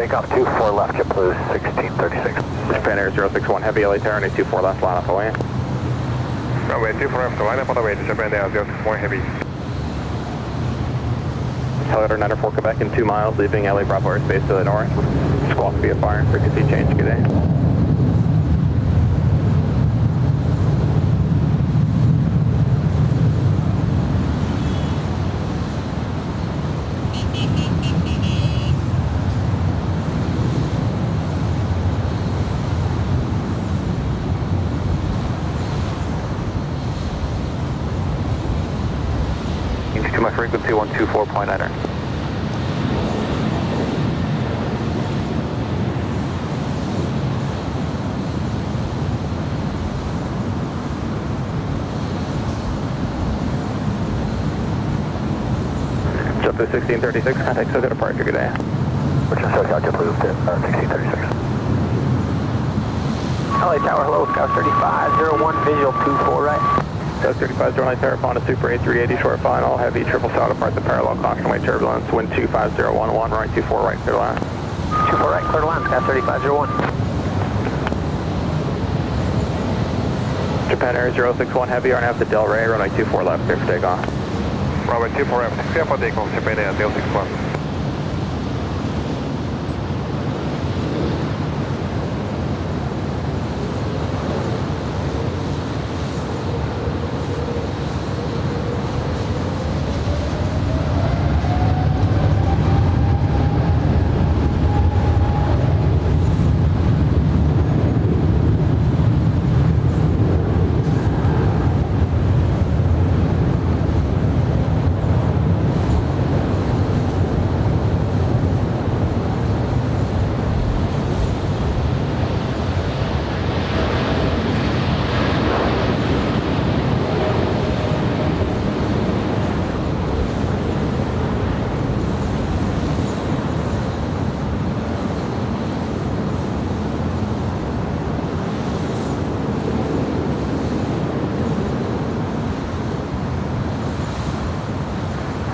Takeoff 24 left, JetBlue 1636. Japan Air 061 Heavy, LA Terra, 24 left, line up away. Runway 24 left, line up on the way to Japan Air 061 Heavy. Helicopter 904 Quebec in 2 miles, leaving LA Bravo airspace to the north. Squawk via fire, frequency change, good day. To my frequency 124.9er. JetBlue 1636, contact SoCal departure, good day. Richard SoCal, JetBlue 1636. LA Tower, hello, Scout 3501, visual 24 right. South 35, Airline Terra, Honda Super 8380, short final, heavy triple sail depart the parallel caution wave turbulence, wind 25011, right 24 right, clear line. 24 right, clear line, Scout 3501. Japan Air 061 Heavy, RNAV to Del Rey, runway 24 left, clear for takeoff. Runway 24 left, clear for takeoff, Japan Air 061.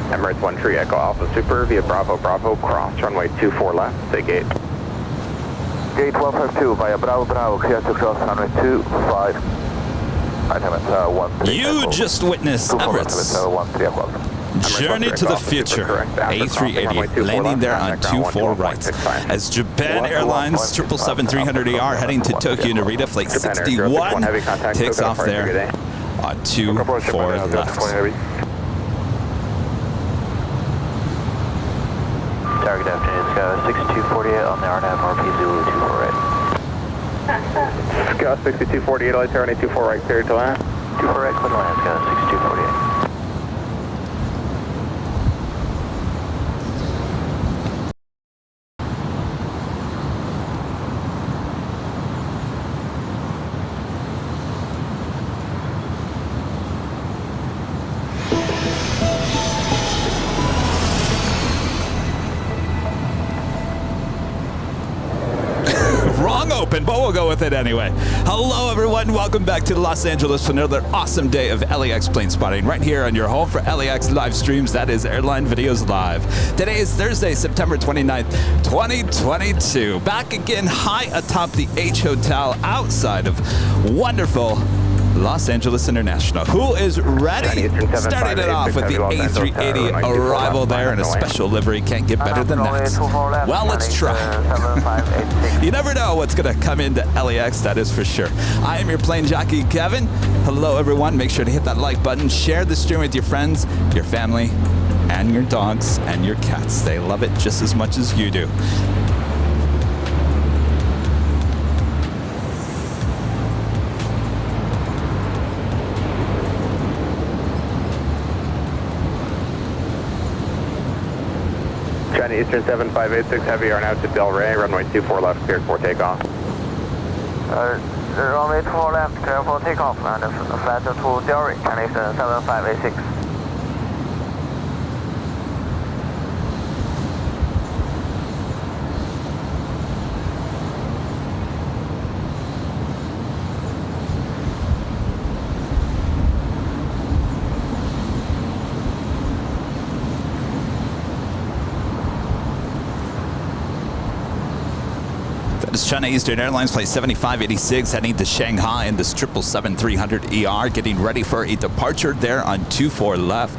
Emirates 1 Tree Echo Alpha Super via Bravo Bravo, cross runway 24 left, say gate. Gate 1252 via Bravo Bravo, clear to cross runway 25. You just witnessed Emirates' journey to the future. A380 landing there on 24 right. As Japan Airlines 777-300ER heading to Tokyo Narita Flight 61 takes off there on 24 left. Target afternoon, Scout 6248 on the RNAV RP Zulu 24 right. Scout 6248, LA Terra, 24 right, clear to land. 24 right, clear to land, Scout 6248. Wrong open, but we'll go with it anyway. Hello, everyone. Welcome back to Los Angeles for another awesome day of LAX plane spotting right here on your home for LAX live streams. That is Airline Videos Live. Today is Thursday, September 29th, 2022. Back again high atop the H Hotel outside of wonderful Los Angeles International. Who is ready? Starting it off with the A380 arrival there in a special livery. Can't get better than that. Well, let's try. You never know what's going to come into LAX, that is for sure. I am your plane jockey, Kevin. Hello, everyone. Make sure to hit that like button. Share the stream with your friends, your family, and your dogs and your cats. They love it just as much as you do. China Eastern 7586 Heavy, are now to Del Rey, runway 24 left, cleared for takeoff. Runway 24 left, clear for takeoff, and flight to Del Rey, China Eastern 7586. That is China Eastern Airlines Flight 7586 heading to Shanghai in this 777-300ER, getting ready for a departure there on 24 left.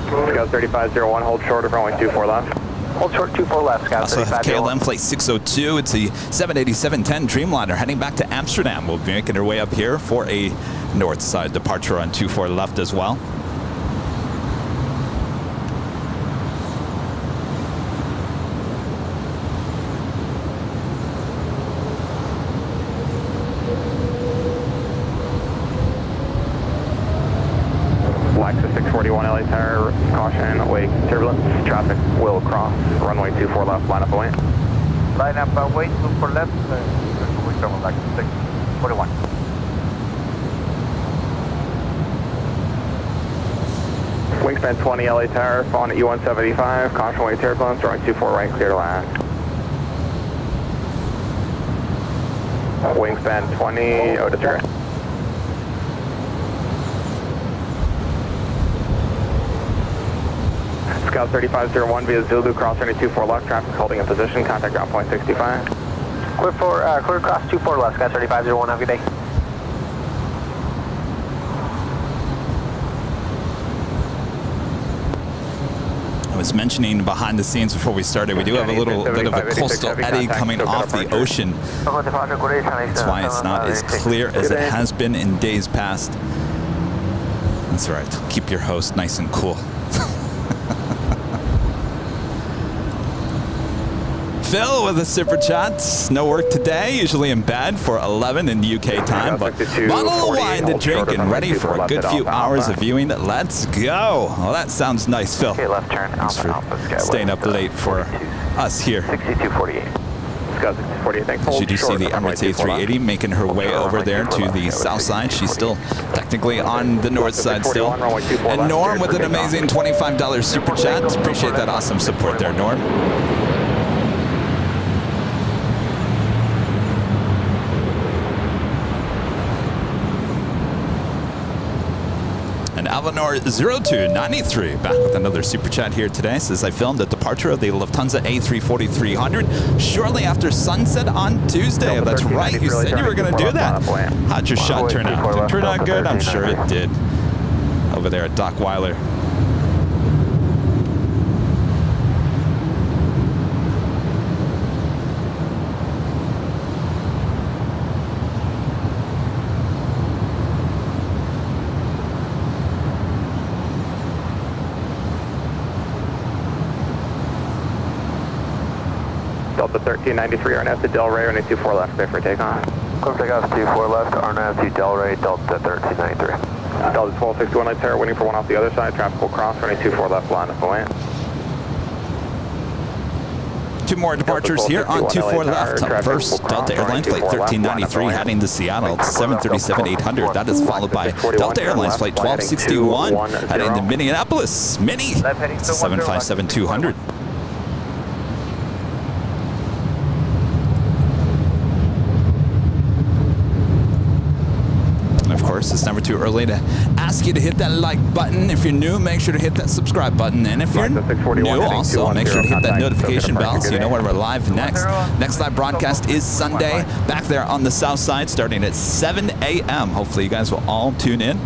Scout 3501, hold short of runway 24 left. Hold short 24 left, Scout Also have 3501. KLM Flight 602. It's a 787-10 Dreamliner heading back to Amsterdam. We'll be making our way up here for a north side departure on 24 left as well. LAX 641 LA Tower, caution, wake, turbulence, traffic will cross, runway 24 left, line up away. Line up away, 24 left, we travel back to 641. Wingspan 20 LA Tower, falling at U175, caution, wake, turbulence, runway 24 right, clear to land. Wingspan 20, oh, disregard. Scout 3501 via Zulu, cross runway 24 left, traffic holding in position, contact ground point 65. Clear cross 24 left, Scout 3501, have a good day. I was mentioning behind the scenes before we started, we do have a little bit of a coastal eddy coming off the ocean. That's why it's not as clear as it has been in days past. That's right. Keep your host nice and cool. Phil with a super chat. No work today, usually in bed for 11 in UK time, but bottle of wine to drink and ready for a good few hours of viewing. Let's go. Well, that sounds nice, Phil. Okay, left turn. Thanks for staying up late for us here. 6248. Scout 648, thanks. As you do see the Emirates A380 making her way over there to the south side. She's still technically on the north side still. And Norm with an amazing $25 super chat. Appreciate that awesome support there, Norm. And Alvanor0293 back with another super chat here today. Says, I filmed the departure of the Lufthansa A340-300 shortly after sunset on Tuesday. Oh, that's right. You said you were going to do that. How'd your shot turn out? Did it turn out good? I'm sure it did. Over there at Doc Weiler. Delta 1393, RNAV to Delray, runway 24 left, clear for takeoff. Clear for takeoff 24 left, RNAV to Delray, Delta 1393. Delta 1261 Light Tower, waiting for one off the other side, traffic will cross, runway 24 left, line up away. Two more departures here on 24 left. Up first, Delta Airlines Flight 1393 heading to Seattle, 737-800. That is followed by Delta Airlines Flight 1261 heading to Minneapolis. Mini, 757-200. Of course, it's never too early to ask you to hit that like button. If you're new, make sure to hit that subscribe button. And if you're new, also make sure to hit that notification bell so you know when we're live next. Next live broadcast is Sunday, back there on the south side, starting at 7 a.m. Hopefully you guys will all tune in.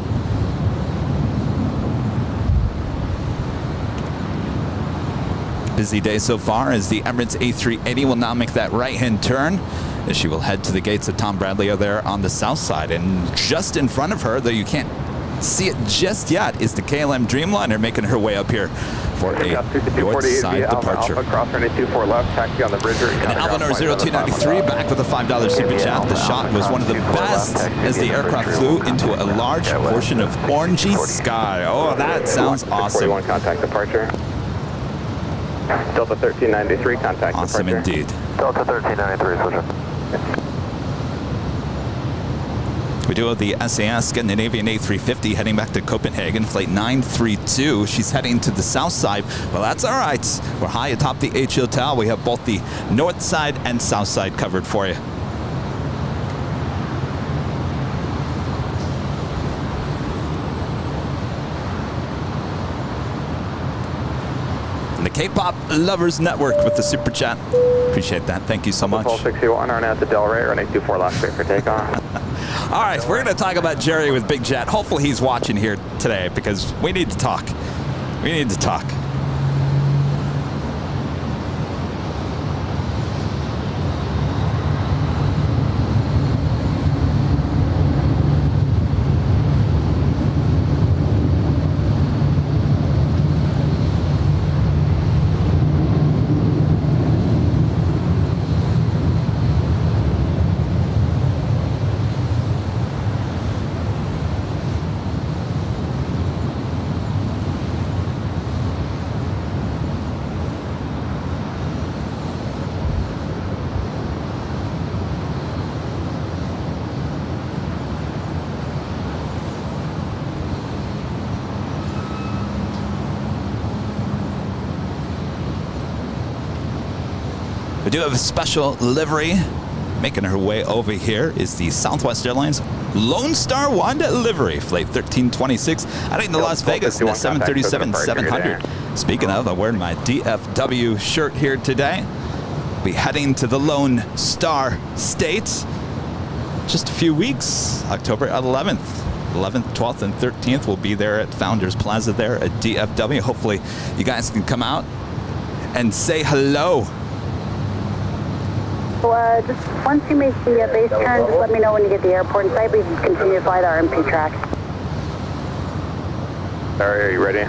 Busy day so far as the Emirates A380 will now make that right-hand turn as she will head to the gates of Tom Bradley are there on the south side. And just in front of her, though you can't see it just yet, is the KLM Dreamliner making her way up here for a north side departure. And Alvanor0293 back with a $5 super chat. The shot was one of the best as the aircraft flew into a large portion of orangey sky. Oh, that sounds awesome. Contact departure. Delta 1393, contact awesome departure. Indeed. Delta 1393, switcher. We do have the SAS Scandinavian A350 heading back to Copenhagen, flight 932. She's heading to the south side. Well, that's all right. We're high atop the H Hotel. We have both the north side and south side covered for you. K-pop Lovers Network with the super chat. Appreciate that. Thank you so much. 1261, our now to Delray, runway 24 left, clear for takeoff. All right, we're going to talk about Jerry with Big Jet. Hopefully he's watching here today because we need to talk. We need to talk. We do have a special livery. Making her way over here is the Southwest Airlines Lone Star Wanda livery, flight 1326, heading to Las Vegas in the 737-700. Speaking of, I'm wearing my DFW shirt here today. Be heading to the Lone Star State. Just a few weeks, October 11th. 11th, 12th, and 13th. We'll be there at Founders Plaza there at DFW. Hopefully you guys can come out and say hello. Just once you make the base turn, just let me know when you get the airport in sight. We can continue to fly the RMP track. Alright, are you ready?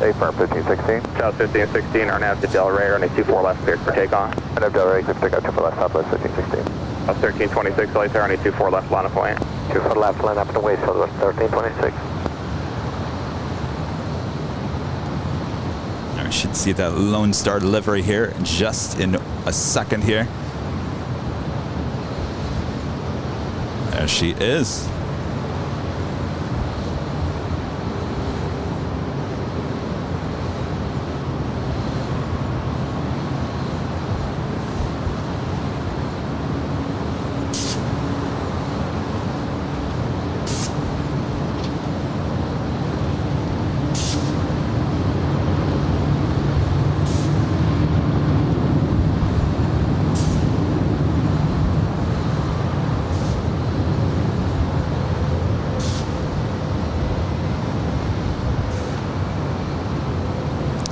A-firm 1516. South 1516, our nav to Delray, runway 24 left, cleared for takeoff. And Delray, clear for takeoff, 24 left, Southwest 1516. South 1326, lights are runway 24 left, line up away. 24 left, line up and away, Southwest 1326. I should see that Lone Star livery here just in a second here. There she is.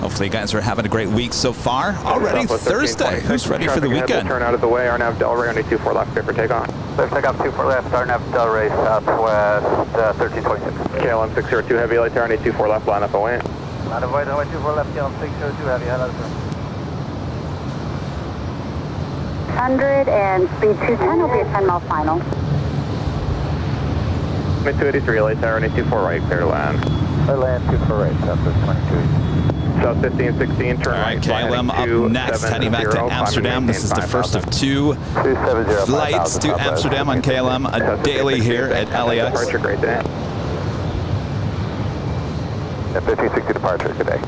Hopefully you guys are having a great week so far. Already Thursday. Who's ready for the weekend? Turn out of the way, our nav Delray, runway 24 left, clear for takeoff. Clear for takeoff, 24 left, our nav Delray, Southwest 1326. KLM 602 heavy, lights are runway 24 left, line up away. Line of way, runway 24 left, KLM 602 heavy, head out of 100 and speed 210 will be a 10-mile final. Runway 283, lights are runway 24 right, clear to land. Clear land, 24 right, Southwest 22. South 1516, turn All right, right. KLM up next, heading back to Amsterdam. This is the first of two flights to Amsterdam on KLM, a daily here at LAX. Departure, great day. 1560 departure, good day.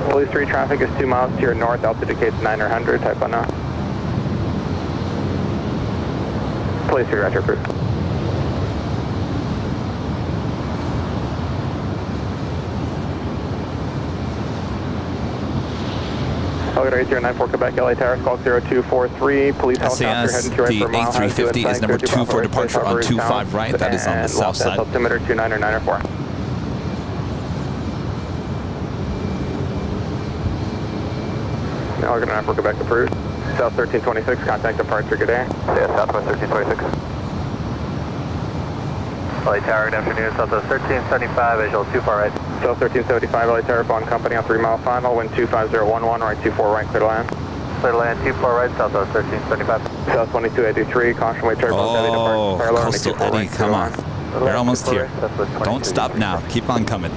Police 3 traffic is 2 miles to your north, altitude indicates 900, type on now. Police 3, roger, approved. Alligator 8094 Quebec, LA Tower, call 0243, police helicopter heading to right for mile. The A350 is number 2 for departure on 25 right, that is on the south side. Altimeter 29904. Alligator 94 Quebec approved. South 1326, contact departure, good day. Yeah, Southwest 1326. LA Tower, good afternoon, Southwest 1375, visual 2 far right. South 1375, LA Tower, Bond Company on 3 mile final, wind 25011, right 24 right, clear to land. Clear to land, 2 far right, Southwest 1375. South 2283, caution wait turbulence, heavy Oh, departure, parallel, Coastal 24 Eddie, right, come on. You're almost here. Southwest Don't stop now. Keep on coming.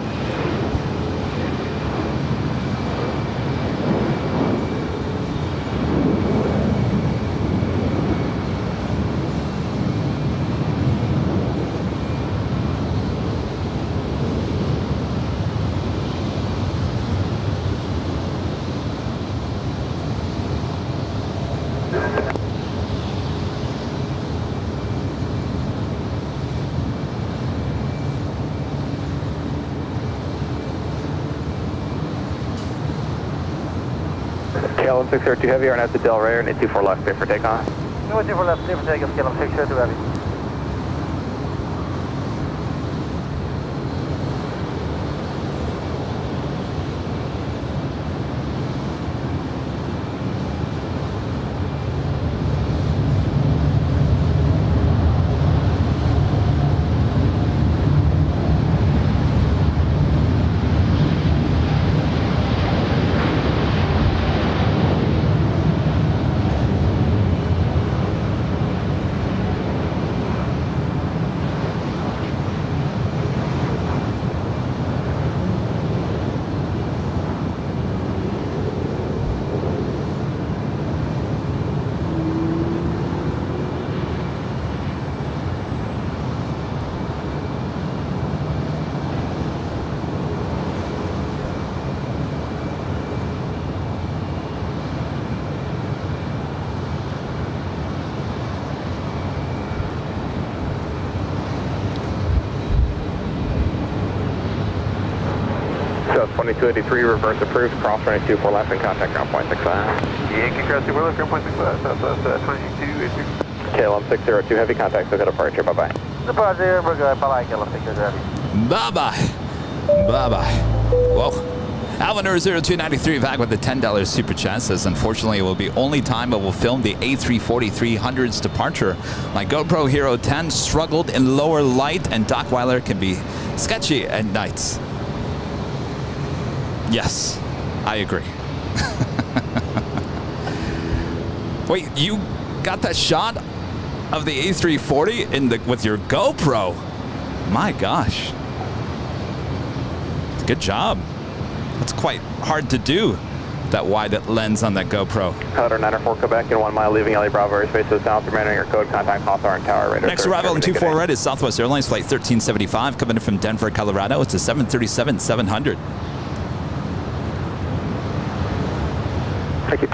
KLM 602 Heavy, are now to Del Rey, and 824 left, clear for takeoff. 24 left, clear for takeoff, KLM 602 Heavy. So 2283, reverse approved, cross running 24 left and contact ground point 65. Yankee cross 24 left, ground point 65, southwest 2283. KLM 602 Heavy, contact, so good departure, bye-bye. Departure, we're good, bye-bye, KLM 602 Heavy. Bye-bye. Bye-bye. Whoa. Alvin 0293 back with the $10 super chat says, unfortunately, it will be only time I will film the A340-300's departure. My GoPro Hero 10 struggled in lower light, and Dockweiler can be sketchy at nights. Yes, I agree. Wait, you got that shot of the A340 with your GoPro? My gosh. Good job. That's quite hard to do, that wide lens on that GoPro. Powder 904 Quebec in 1 mile, leaving LA Bravo airspace to the south, remaining your code, contact Hawthorne Tower. Radar Next arrival in 24 Red is Southwest Airlines Flight 1375, coming in from Denver, Colorado. It's a 737-700. Thank you.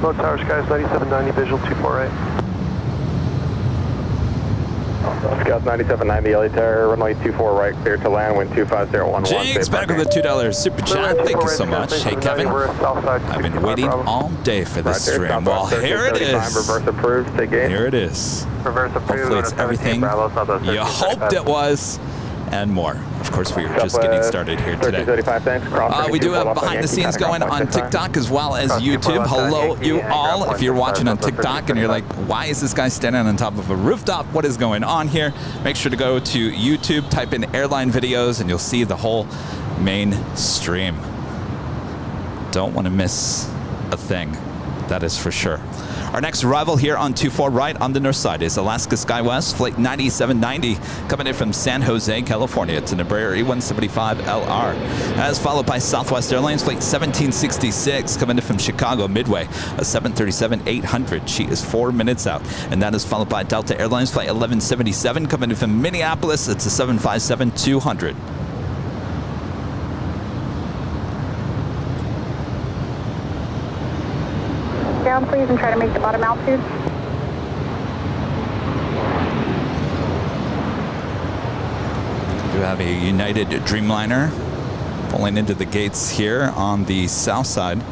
Low Tower Skies 9790, visual 248. Scouts 9790, LA Tower, runway 24 right, clear to land, wind 25011. Jake's back with a $2 super chat. Thank you so much. Hey, Kevin. I've been waiting all day for this stream. Well, here it is. Reverse approved, take gate. Here it is. Reverse approved. Hopefully it's everything you hoped it was, and more. Of course, we were just getting started here today. We do have behind the scenes going on TikTok as well as YouTube. Hello, you all. If you're watching on TikTok and you're like, why is this guy standing on top of a rooftop? What is going on here? Make sure to go to YouTube, type in Airline videos, and you'll see the whole main stream. Don't want to miss a thing. That is for sure. Our next arrival here on 24 right on the north side is Alaska SkyWest Flight 9790, coming in from San Jose, California. It's an Embraer E175LR. As followed by Southwest Airlines Flight 1766, coming in from Chicago Midway, a 737-800. She is 4 minutes out. And that is followed by Delta Airlines Flight 1177, coming in from Minneapolis. It's a 757-200. Down, please, and try to make the bottom altitude. We have a United Dreamliner pulling into the gates here on the south side.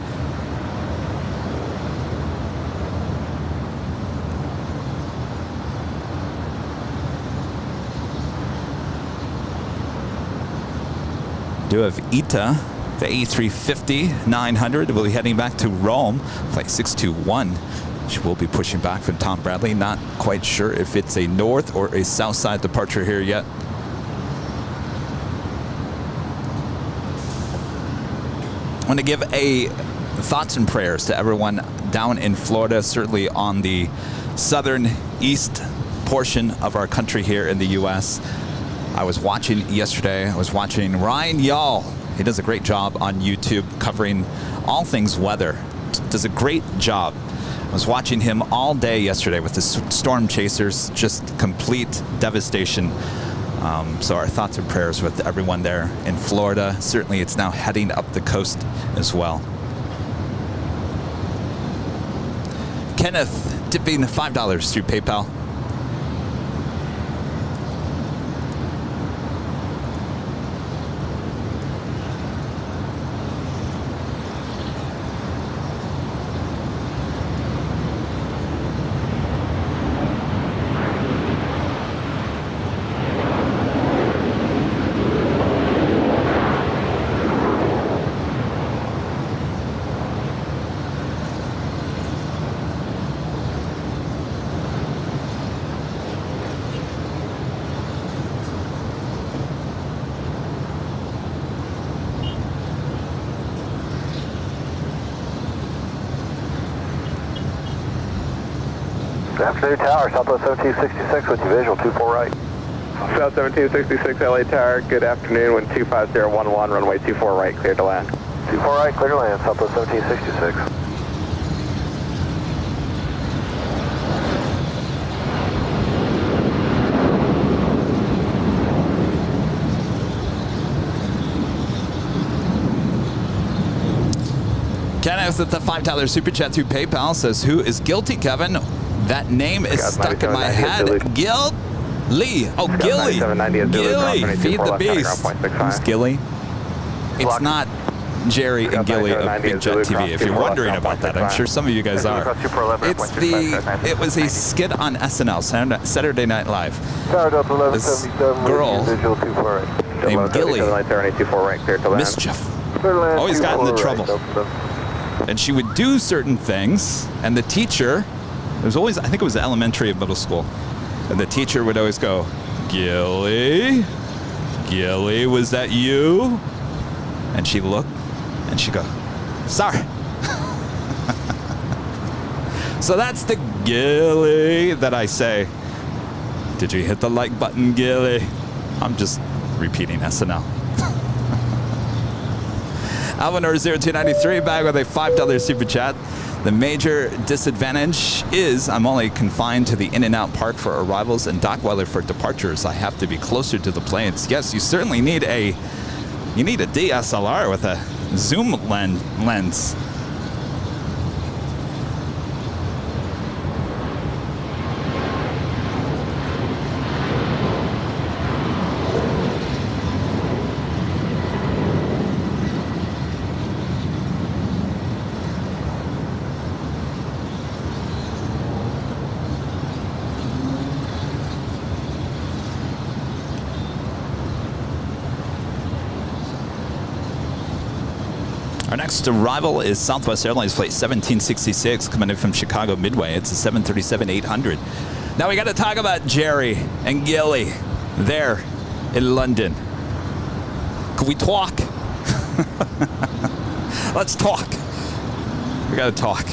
We do have ITA. The A350-900 will be heading back to Rome, flight 621. She will be pushing back from Tom Bradley. Not quite sure if it's a north or a south side departure here yet. I want to give a thoughts and prayers to everyone down in Florida, certainly on the southern east portion of our country here in the U.S. I was watching yesterday, Ryan Yall. He does a great job on YouTube covering all things weather. Does a great job. I was watching him all day yesterday with the storm chasers, just complete devastation. So our thoughts and prayers with everyone there in Florida. Certainly it's now heading up the coast as well. Kenneth tipping $5 through PayPal. Good afternoon, Tower. Southwest 1766 with you, visual 24 right. South 1766 LA Tower, good afternoon, wind 25011, runway 24 right, clear to land. 24 right, clear to land, Southwest 1766. Kenneth with the $5 super chat through PayPal says, "Who is guilty, Kevin? That name is stuck in my head. Gil Lee. Oh, Gilly. Gilly. Feed the beast. Who's Gilly? It's not Jerry and Gilly of Big Jet TV. If you're wondering about that, I'm sure some of you guys are. It was a skit on SNL, Saturday Night Live. This girl named Gilly, Mischief, always got into trouble. And she would do certain things, and the teacher, it was always, I think it was elementary and middle school, and the teacher would always go, Gilly, Gilly, was that you? And she'd look, and she'd go, sorry. So that's the Gilly that I say. Did you hit the like button, Gilly? I'm just repeating SNL. Alvinor 0293 back with a $5 super chat. The major disadvantage is I'm only confined to the in-and-out park for arrivals and dock weather for departures. I have to be closer to the planes. Yes, you certainly need a DSLR with a zoom lens. Our next arrival is Southwest Airlines flight 1766 coming in from Chicago Midway. It's a 737-800. Now we got to talk about Jerry and Gilly there in London. Can we talk? Let's talk. We got to talk.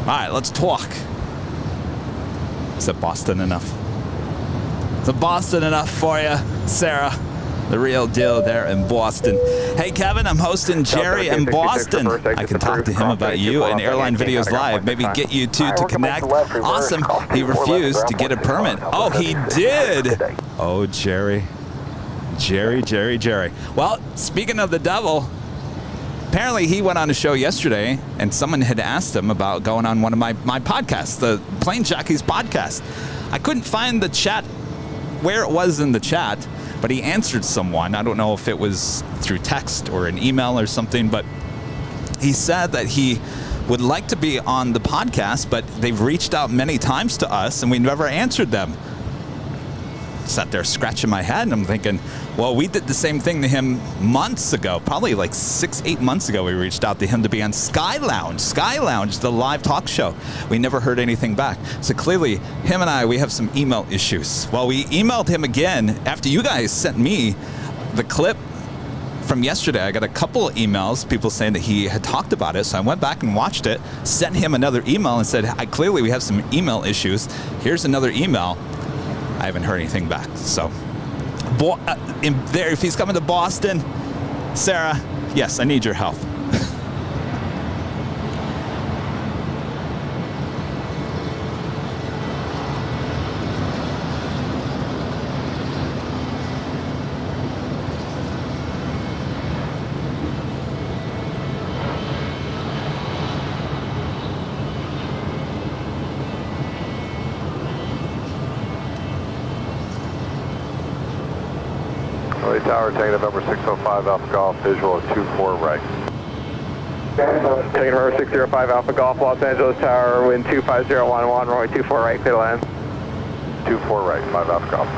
All right, let's talk. Is it Boston enough? Is it Boston enough for you, Sarah? The real deal there in Boston. Hey, Kevin, I'm hosting Jerry in Boston. I can talk to him about you and Airline Videos Live. Maybe get you two to connect. Awesome. He refused to get a permit. Oh, he did. Oh, Jerry. Jerry. Well, speaking of the devil, apparently he went on a show yesterday and someone had asked him about going on one of my podcasts, the Plane Jockeys podcast. I couldn't find the chat, where it was in the chat, but he answered someone. I don't know if it was through text or an email or something, but He said that he would like to be on the podcast, but they've reached out many times to us and we never answered them. Sat there scratching my head and I'm thinking, well, we did the same thing to him months ago, probably like 6-8 months ago. We reached out to him to be on Sky Lounge, the live talk show. We never heard anything back. So clearly him and we have some email issues. Well, we emailed him again after you guys sent me the clip from yesterday. I got a couple of emails, people saying that he had talked about it. So I went back and watched it, sent him another email and said, clearly we have some email issues. Here's another email. I haven't heard anything back. So, if he's coming to Boston, Sarah, yes, I need your help. Tower, taking November 605 Alpha Golf, visual at 24 right. Taking November 605 Alpha Golf, Los Angeles Tower, wind 25011, runway 24 right, clear to land. 24 right, 5 Alpha Golf.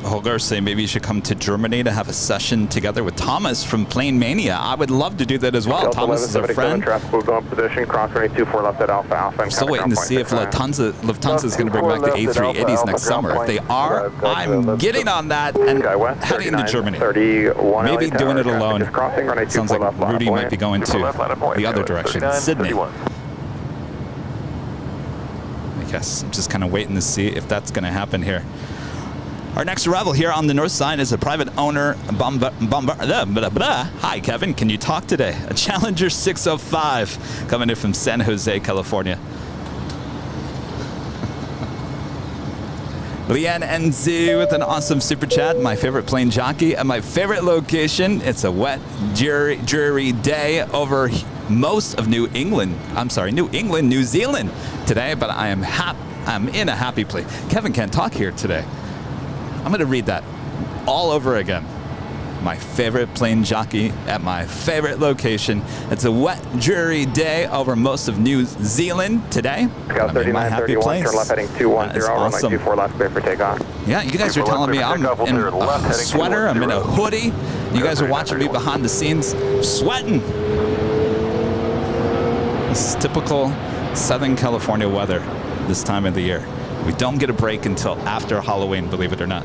Holger saying maybe you should come to Germany to have a session together with Thomas from Plane Mania. I would love to do that as well. Thomas is a friend. Traffic will go in position, cross runway 24 left at Alpha Alpha. I'm still waiting to see if Lufthansa is going to bring back the A380s next summer. If they are, I'm getting on that and heading to Germany. Maybe doing it alone. Sounds like Rudy might be going to the other direction, Sydney. I guess I'm just kind of waiting to see if that's going to happen here. Our next arrival here on the north side is a private owner. Hi, Kevin. Can you talk today? A Challenger 605 coming in from San Jose, California. Leanne NZ with an awesome super chat. My favorite plane jockey at my favorite location. It's a wet, dreary day over most of New Zealand today, but I'm in a happy place. Kevin can't talk here today. I'm going to read that all over again. My favorite plane jockey at my favorite location. It's a wet, dreary day over most of New Zealand today. Scout 3931, turn left heading 210, runway 24 left, clear for takeoff. Yeah, you guys are telling me I'm in a sweater, I'm in a hoodie. You guys are watching me behind the scenes sweating. This is typical Southern California weather this time of the year. We don't get a break until after Halloween, believe it or not.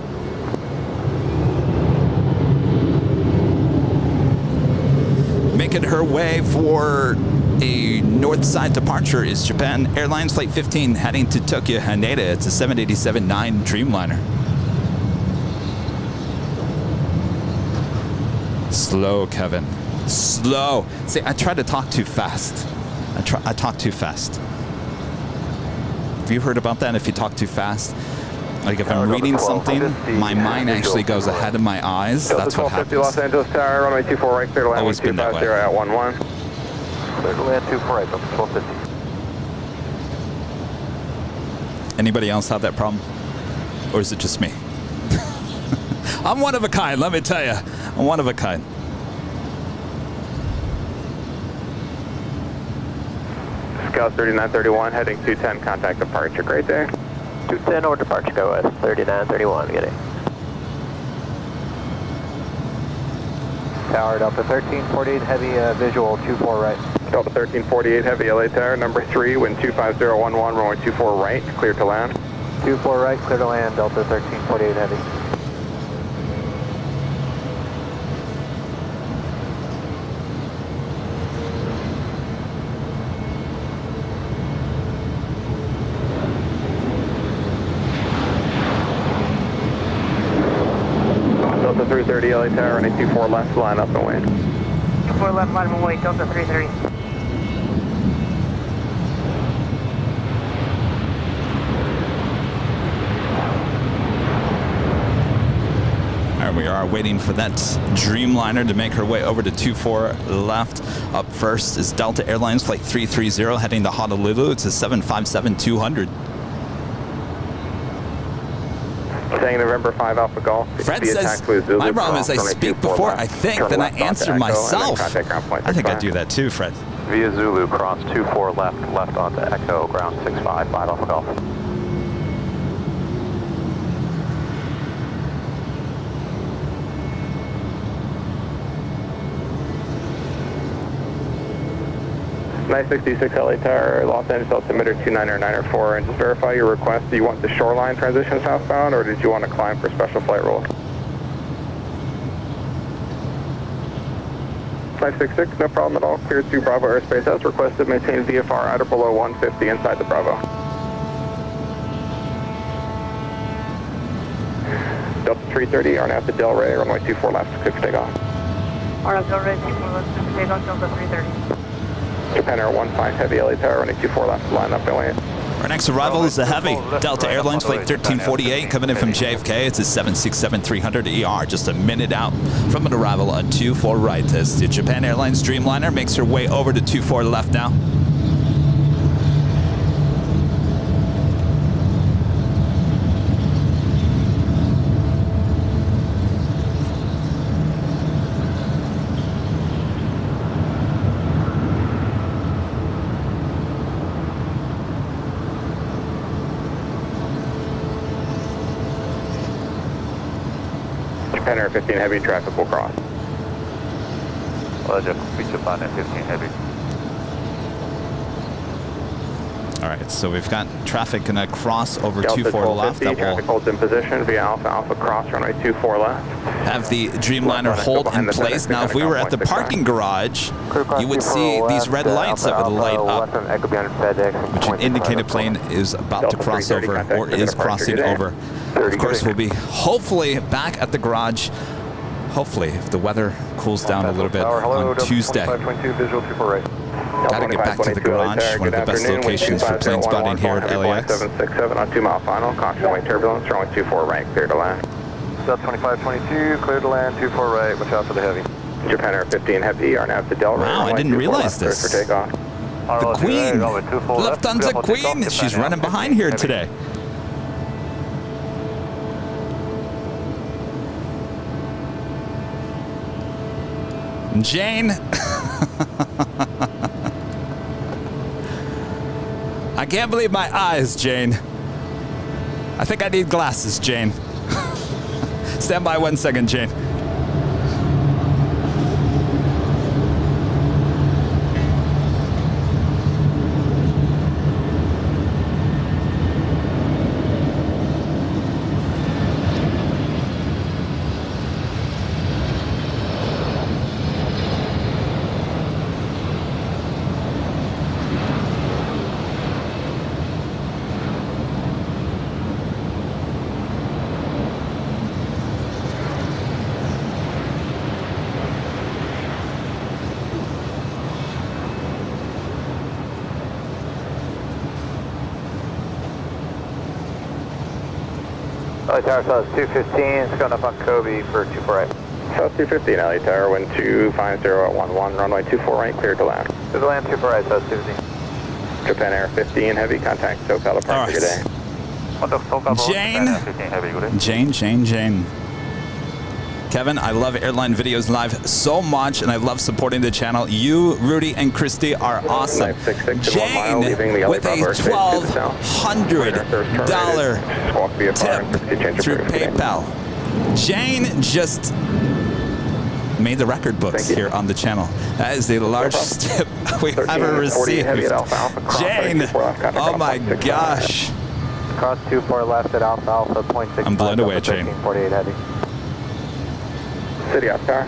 Making her way for a north side departure is Japan Airlines Flight 15 heading to Tokyo Haneda. It's a 787-9 Dreamliner. Slow, Kevin. Slow. See, I try to talk too fast. I talk too fast. Have you heard about that? If you talk too fast, like if I'm reading something, my mind actually goes ahead of my eyes. That's what happens. Los Angeles Tower, runway 24 right, clear to land, 250 at 11. Clear to land 24 right, up to 1250. Anybody else have that problem? Or is it just me? I'm one of a kind, let me tell you. I'm one of a kind. Scout 3931, heading 210, contact departure. Great day. 210 over departure, go west, 3931, get it. Tower Delta 1348, heavy visual 24 right. Delta 1348, heavy LA Tower, number 3, wind 25011, runway 24 right, clear to land. 24 right, clear to land, Delta 1348, heavy. Delta 330, LA Tower, running 24 left, line up and wait. 24 left, line and wait, Delta 330. we are waiting for that Dreamliner to make her way over to 24 left. Up first is Delta Airlines Flight 330 heading to Honolulu. It's a 757-200. Saying November 5 Alpha Golf. Fred says, my problem is I speak before I think, then I answer myself. I think I do that too, Fred. Via Zulu, cross 24 left onto Echo, ground 655 Alpha Golf. Nice 66 LA Tower, Los Angeles altimeter 29994, and just verify your request. Do you want the shoreline transition southbound, or did you want to climb for special flight rules? 566, no problem at all. Cleared to Bravo airspace as requested. Maintain VFR at or below 150 inside the Bravo. Delta 330, RNAV to Delray, runway 24 left, clear for takeoff. RNAV Delray, 24 left, clear for takeoff, Delta 330. Japan Air 15 Heavy LA Tower, runway 24 left, line up, away. Our next arrival is the Heavy. Delta Airlines Flight 1348 coming in from JFK. It's a 767-300 ER, just a minute out from an arrival on 24 right as the Japan Airlines Dreamliner makes her way over to 24 left now. Japan Air 15 Heavy, traffic will cross. Roger, Japan Air 15 Heavy. All right, so we've got traffic going to cross over Delta 24 left. That traffic will holds in position via Alpha cross, runway 24 left. have the Dreamliner hold in place. Now, if we were at the parking garage, you would see these red lights that would light up, which would indicate a plane is about to cross over or is crossing over. Of course, we'll be hopefully back at the garage, hopefully, if the weather cools down a little bit on Tuesday. Got to get back to the garage, one of the best locations for plane spotting here at LAX. 767 on 2 mile final, caution wing turbulence, runway 24 right, clear to land. South 2522, clear to land, 24 right, watch out for the Heavy. Japan Air 15 Heavy, RNAV to Delray. Wow, I didn't realize this. For takeoff. The Queen, Lufthansa Queen, she's running behind here today. Jane. I can't believe my eyes, Jane. I think I need glasses, Jane. Stand by 1 second, Jane. LA Tower, South 215, it's going up on Kobe for 24 right. South 215, LA Tower, wind 250 at 11, runway 24 right, clear to land. Clear to land, 24 right, South 215. Japan Air 15 Heavy, contact SoCal departure, good day. Jane. Kevin, I love Airline Videos Live so much, and I love supporting the channel. You, Rudy, and Christy are awesome. Jane, with a $1,200 tip through PayPal. Jane just made the record books here on the channel. That is the largest tip we've ever received. Jane, oh my gosh. Cross 24 left at Alpha, 0.6. I'm blown away, Jane. 48 Heavy. City Ops Tower.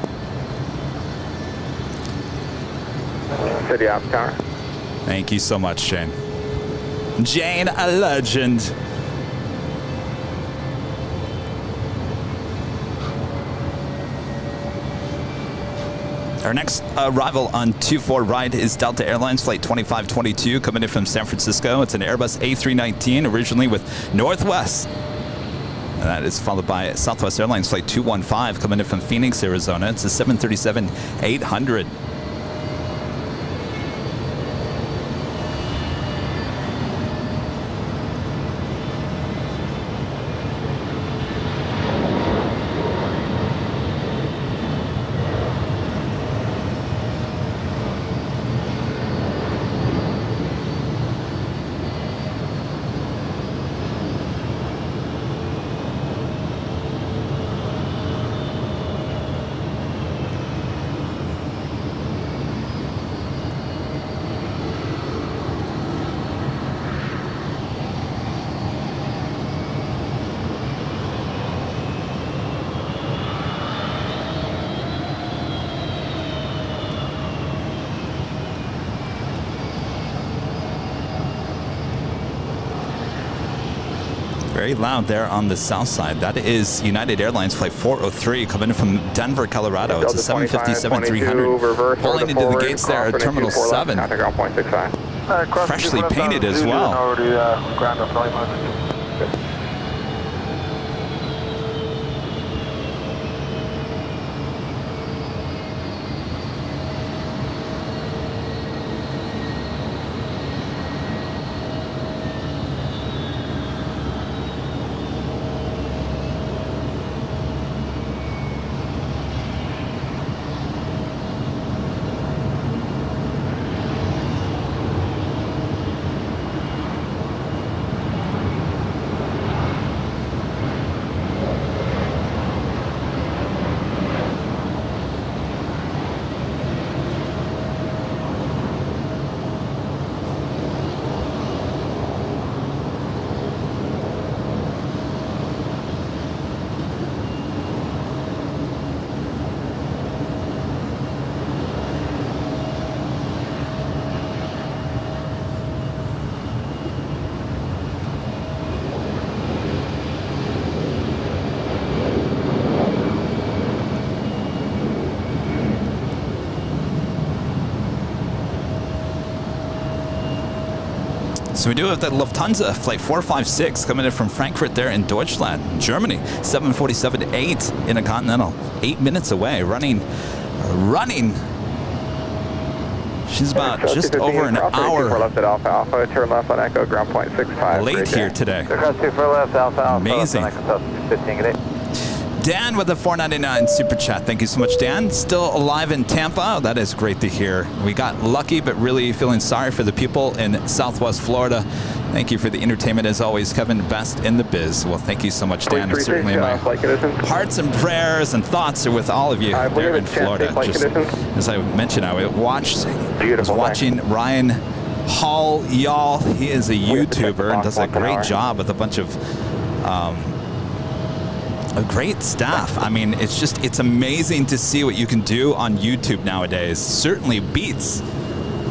City Ops Tower. Thank you so much, Jane. Jane, a legend. Our next arrival on 24 right is Delta Airlines Flight 2522 coming in from San Francisco. It's an Airbus A319, originally with Northwest. And that is followed by Southwest Airlines Flight 215 coming in from Phoenix, Arizona. It's a 737-800. Very loud there on the south side. That is United Airlines Flight 403 coming in from Denver, Colorado. It's a 757-300. Pulling into the gates there at Terminal 7. Freshly painted as well. So we do have that Lufthansa Flight 456 coming in from Frankfurt there in Deutschland, Germany. 747-8 Intercontinental, 8 minutes away, running. She's about just over an hour turn left on Echo, ground point 65. late here today. Amazing. Dan with the $4.99 super chat. Thank you so much, Dan. Still alive in Tampa. That is great to hear. We got lucky, but really feeling sorry for the people in Southwest Florida. Thank you for the entertainment as always, Kevin. Best in the biz. Well, thank you so much, Dan. It's certainly my hearts and prayers and thoughts are with all of you there in Florida. Just, as I mentioned, I was watching Ryan Hall, y'all. He is a YouTuber and does a great job with a bunch of a great staff. I mean, it's amazing to see what you can do on YouTube nowadays. Certainly beats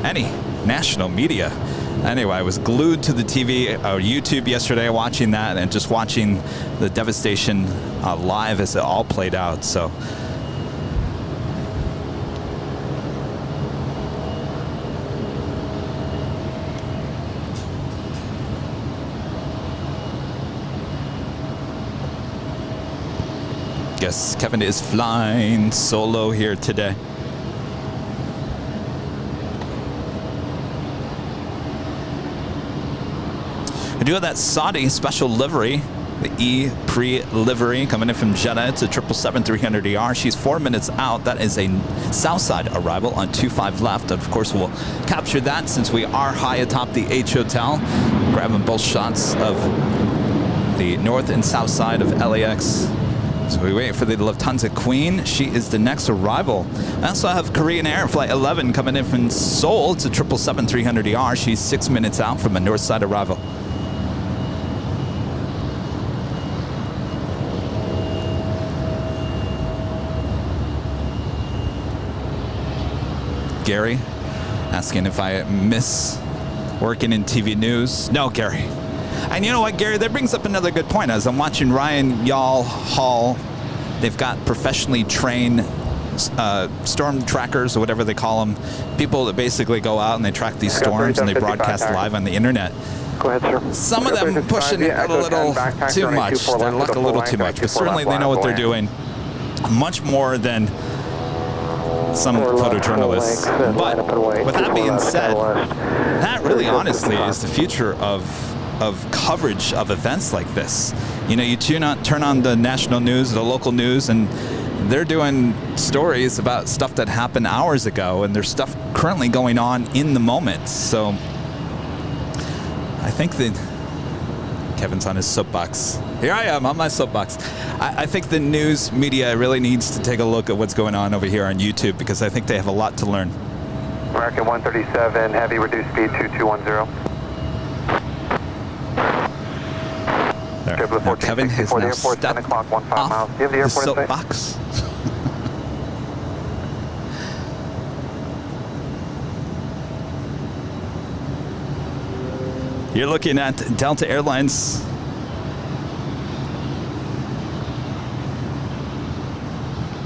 any national media. Anyway, I was glued to the TV or YouTube yesterday watching that and just watching the devastation live as it all played out. So guess Kevin is flying solo here today. We do have that Saudi special livery, the E-Pre livery coming in from Jeddah. It's a 777-300ER. She's 4 minutes out. That is a Southside arrival on 25 left. Of course, we'll capture that since we are high atop the H Hotel, grabbing both shots of the north and south side of LAX. So we wait for the Lufthansa Queen. She is the next arrival. I also have Korean Air Flight 11 coming in from Seoul. It's a 777-300ER. She's 6 minutes out from a north side arrival. Gary asking if I miss working in TV news. No, Gary. And you know what, Gary, that brings up another good point. As I'm watching Ryan Hall, they've got professionally trained storm trackers or whatever they call them, people that basically go out and they track these storms and they broadcast live on the internet. Go ahead, sir. Some of them pushing it a little too much. They look a little too much, but certainly they know what they're doing. Much more than some photojournalists. But with that being said, that really honestly is the future of coverage of events like this. You know, you turn on the national news, the local news, and they're doing stories about stuff that happened hours ago, and there's stuff currently going on in the moment. So I think that Kevin's on his soapbox. Here I am on my soapbox. I think the news media really needs to take a look at what's going on over here on YouTube, because I think they have a lot to learn. American 137, heavy, reduced speed 2210. There. Now Kevin has now stepped off the soapbox. You're looking at Delta Airlines.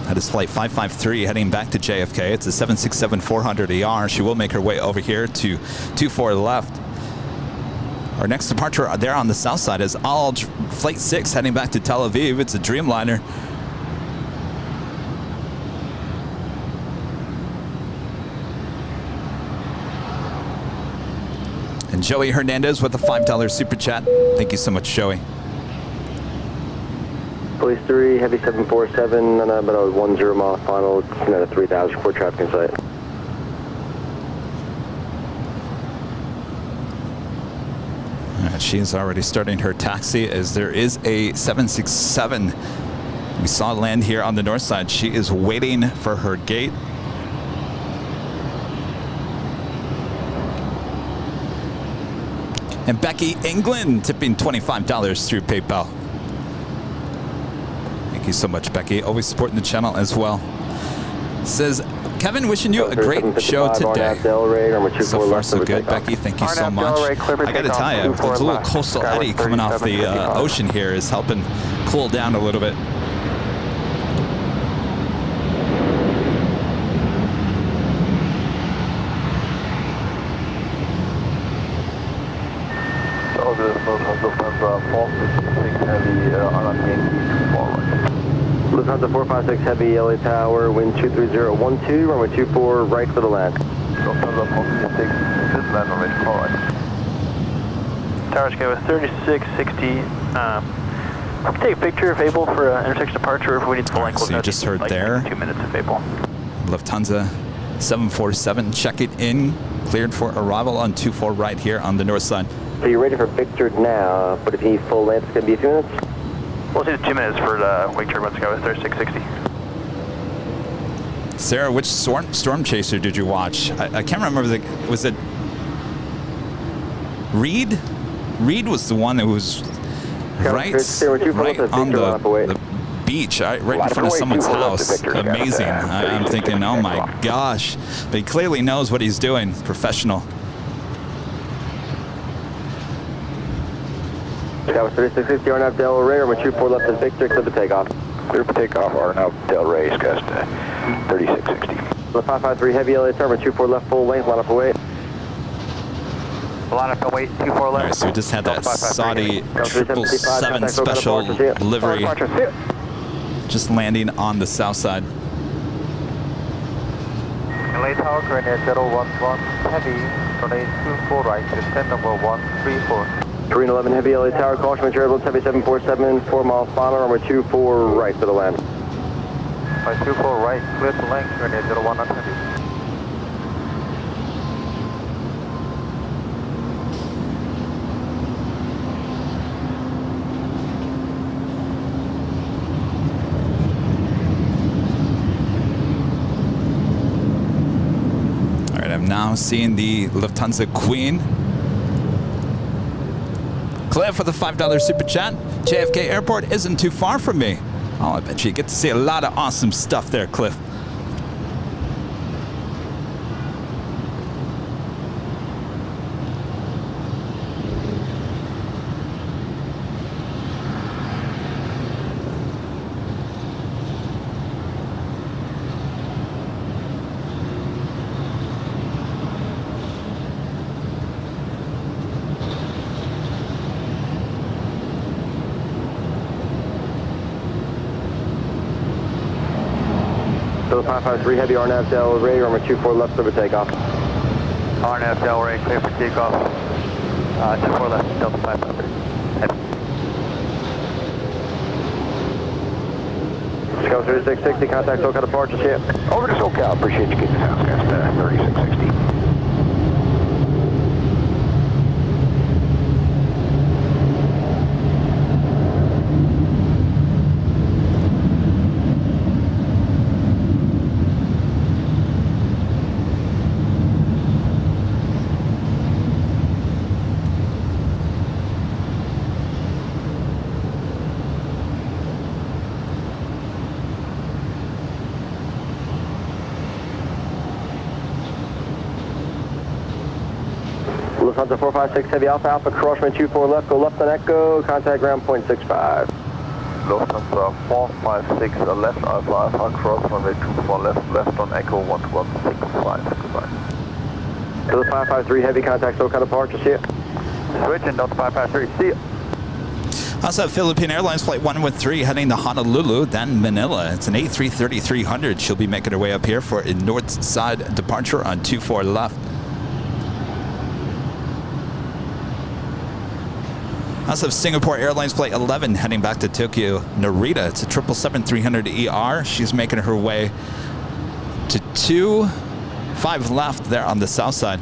That is flight 553 heading back to JFK. It's a 767-400ER. She will make her way over here to 24 left. Our next departure there on the south side is Flight 6 heading back to Tel Aviv. It's a Dreamliner. And Joey Hernandez with a $5 super chat. Thank you so much, Joey. Police 3, heavy 747, and about a 10 mile final, another 3,000 for traffic in sight. She's already starting her taxi as there is a 767 we saw land here on the north side. She is waiting for her gate. And Becky England tipping $25 through PayPal. Thank you so much, Becky. Always supporting the channel as well. Says, Kevin, wishing you a great show today. So far, so good, Becky. Thank you so much. I got to tell you, the little coastal eddy coming off the ocean here is helping cool down a little bit. Lufthansa 456 Heavy, LA Tower, wind 23012, runway 24, right for the land. Lufthansa 456, this land runway 24 right. Tower scale is 3660. Take a picture if able for intersection departure if we need to Right, so you just heard like there. 2 minutes if able. Lufthansa 747 checking in, cleared for arrival on 24 right here on the north side. So you're ready for Victor now, but if he needs full length, it's going to be a few minutes? We'll see the 2 minutes for the wing turbines go. Is there 660? Sarah, which storm chaser did you watch? I can't remember. Was it Reed? Reed was the one that was right on the beach, right in front of someone's house. Amazing. I'm thinking, oh my gosh. But he clearly knows what he's doing. Professional. That was 3660 RNAV Del Rey, runway 24 left is Victor, clear for takeoff. Clear for takeoff, RNAV Del Rey, gust 3660. The 553 Heavy, LA Tower, runway 24 left, full length, line up away. Line up and wait, 24 left. All right, so we just had that Saudi 777 special livery just landing on the south side. LA Tower, Grenadier 011, heavy, runway 24 right, descend number 134. 311 Heavy, LA Tower, caution materials, heavy 747, 4 mile final, runway 24 right for the land. By 24 right, clear to length, Grenadier 01 on heavy. All right, I'm now seeing the Lufthansa Queen. Cliff for the $5 super chat. JFK Airport isn't too far from me. Oh, I bet you get to see a lot of awesome stuff there, Cliff. So 553 Heavy RNAV Del Ray, runway 24 left, clear for takeoff. RNAV Del Ray, clear for takeoff. 24 left, Delta 553. Heavy. Chicago 3660, contact SoCal departures here. Over to SoCal. Appreciate you getting the sound gas 3660. Lufthansa 456 Heavy Alpha Alpha, crosswind 24 left, go left on Echo, contact ground point 65. Lufthansa 456 left Alpha Alpha, cross runway 24 left on Echo 1165. Goodbye. So the 553 Heavy, contact SoCal departures here. Switch and Delta 553. See ya. Also, Philippine Airlines Flight 113 heading to Honolulu, then Manila. It's an A330-300. She'll be making her way up here for a north side departure on 24 left. Also, Singapore Airlines Flight 11 heading back to Tokyo, Narita. It's a 777-300ER. She's making her way to 25 left there on the south side.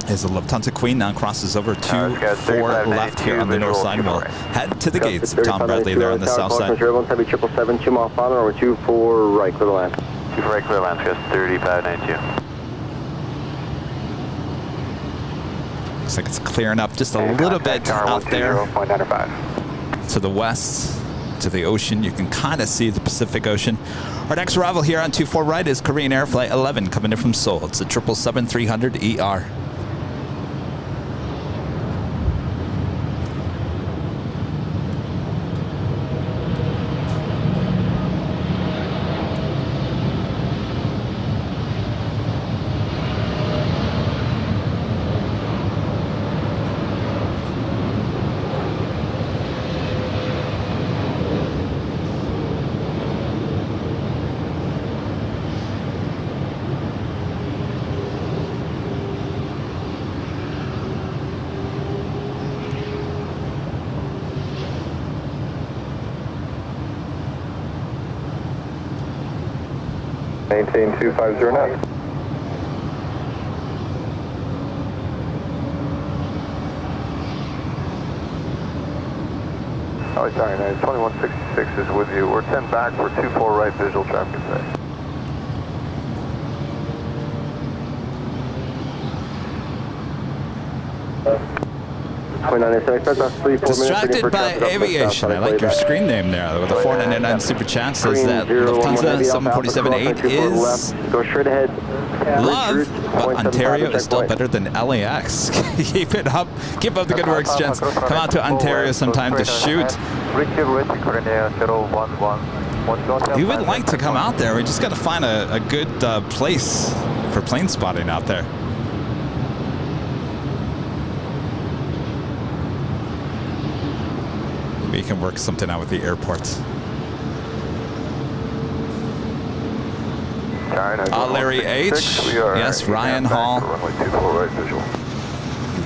As the Lufthansa Queen now crosses over 24 left here on the north side. We'll head to the gates of Tom Bradley there on the south side. Heavy 777, 2 mile final, or 24 right, clear the land. 24 right, clear land, 3592. Looks like it's clearing up just a little bit out there to the west, to the ocean. You can kind of see the Pacific Ocean. Our next arrival here on 24 right is Korean Air Flight 11 coming in from Seoul. It's a 777-300ER. Maintain 250 knots. Oh, sorry, 2166 is with you. We're 10 back for 24 right visual traffic today. Distracted by Aviation. I like your screen name there with the 499 super chat. Says that Lufthansa 747-8 is go straight ahead. love, but Ontario is still better than LAX. Keep it up. Keep up the good works, gents. Come out to Ontario sometime to shoot. We would like to come out there. We just got to find a good place for plane spotting out there. We can work something out with the airports. Larry H. Yes, Ryan Hall. He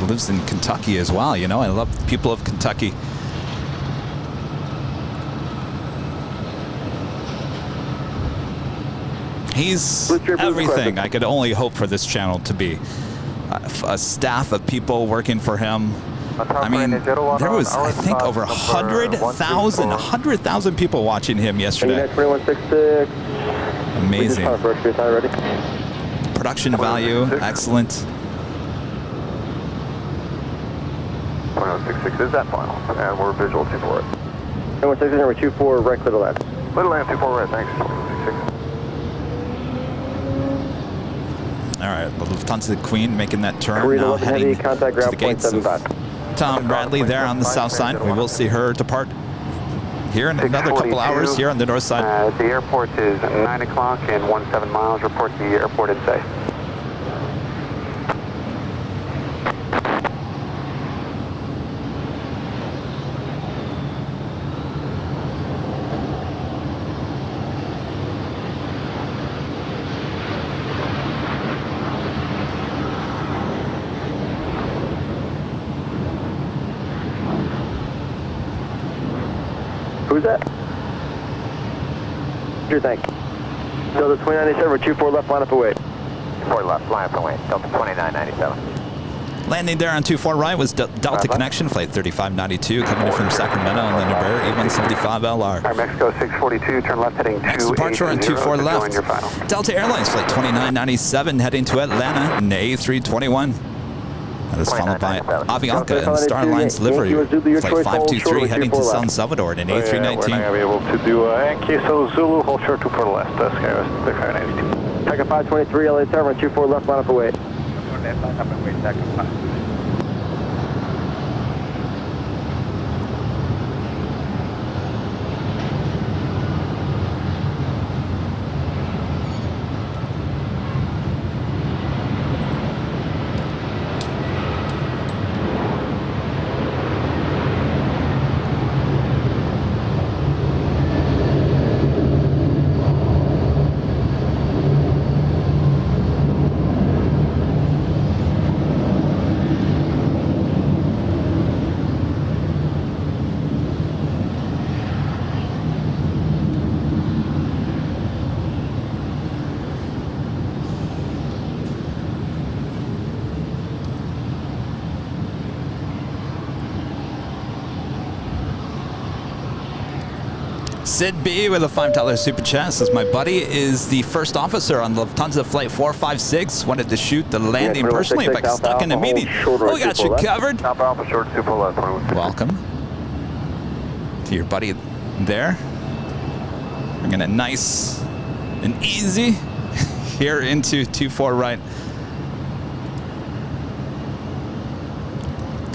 lives in Kentucky as well. You know, I love the people of Kentucky. He's everything I could only hope for this channel to be. A staff of people working for him. I mean, there was, I think, over 100,000 people watching him yesterday. Amazing. Production value, excellent. 2166 is that final, and we're visual 24 right. 2166, number 24, right, clear the land. Little land 24 right, thanks. 2166. All right, the Lufthansa Queen making that turn now, heading to the gates of Tom Bradley there on the south side. We will see her depart here in another couple hours here on the north side. The airport is 9 o'clock and 17 miles. Report to the airport is safe. Who's that? Sure, thanks. Delta 2997, 24 left, line up away. 4 left, line up away. Delta 2997. Landing there on 24 right was Delta Connection, flight 3592, coming in from Sacramento on the Navarre E175LR. Our Mexico 642, turn left heading 280. Next departure on 24 left. Delta Airlines, flight 2997, heading to Atlanta in the A321. That is followed by Aviation and Star Alliance livery, flight 523, heading to San Salvador in an A319. We're not going to be able to do NQSO Zulu, hold short 24 left, Skywest 3592. Tiger 523, LA Tower, 24 left, line up away. Sid B with a $5 super chat says, my buddy is the first officer on Lufthansa flight 456. Wanted to shoot the landing personally if I got stuck in the meeting. Oh, we got you covered. Alpha Alpha short, super left. Welcome to your buddy there. Bringing it nice and easy here into 24 right.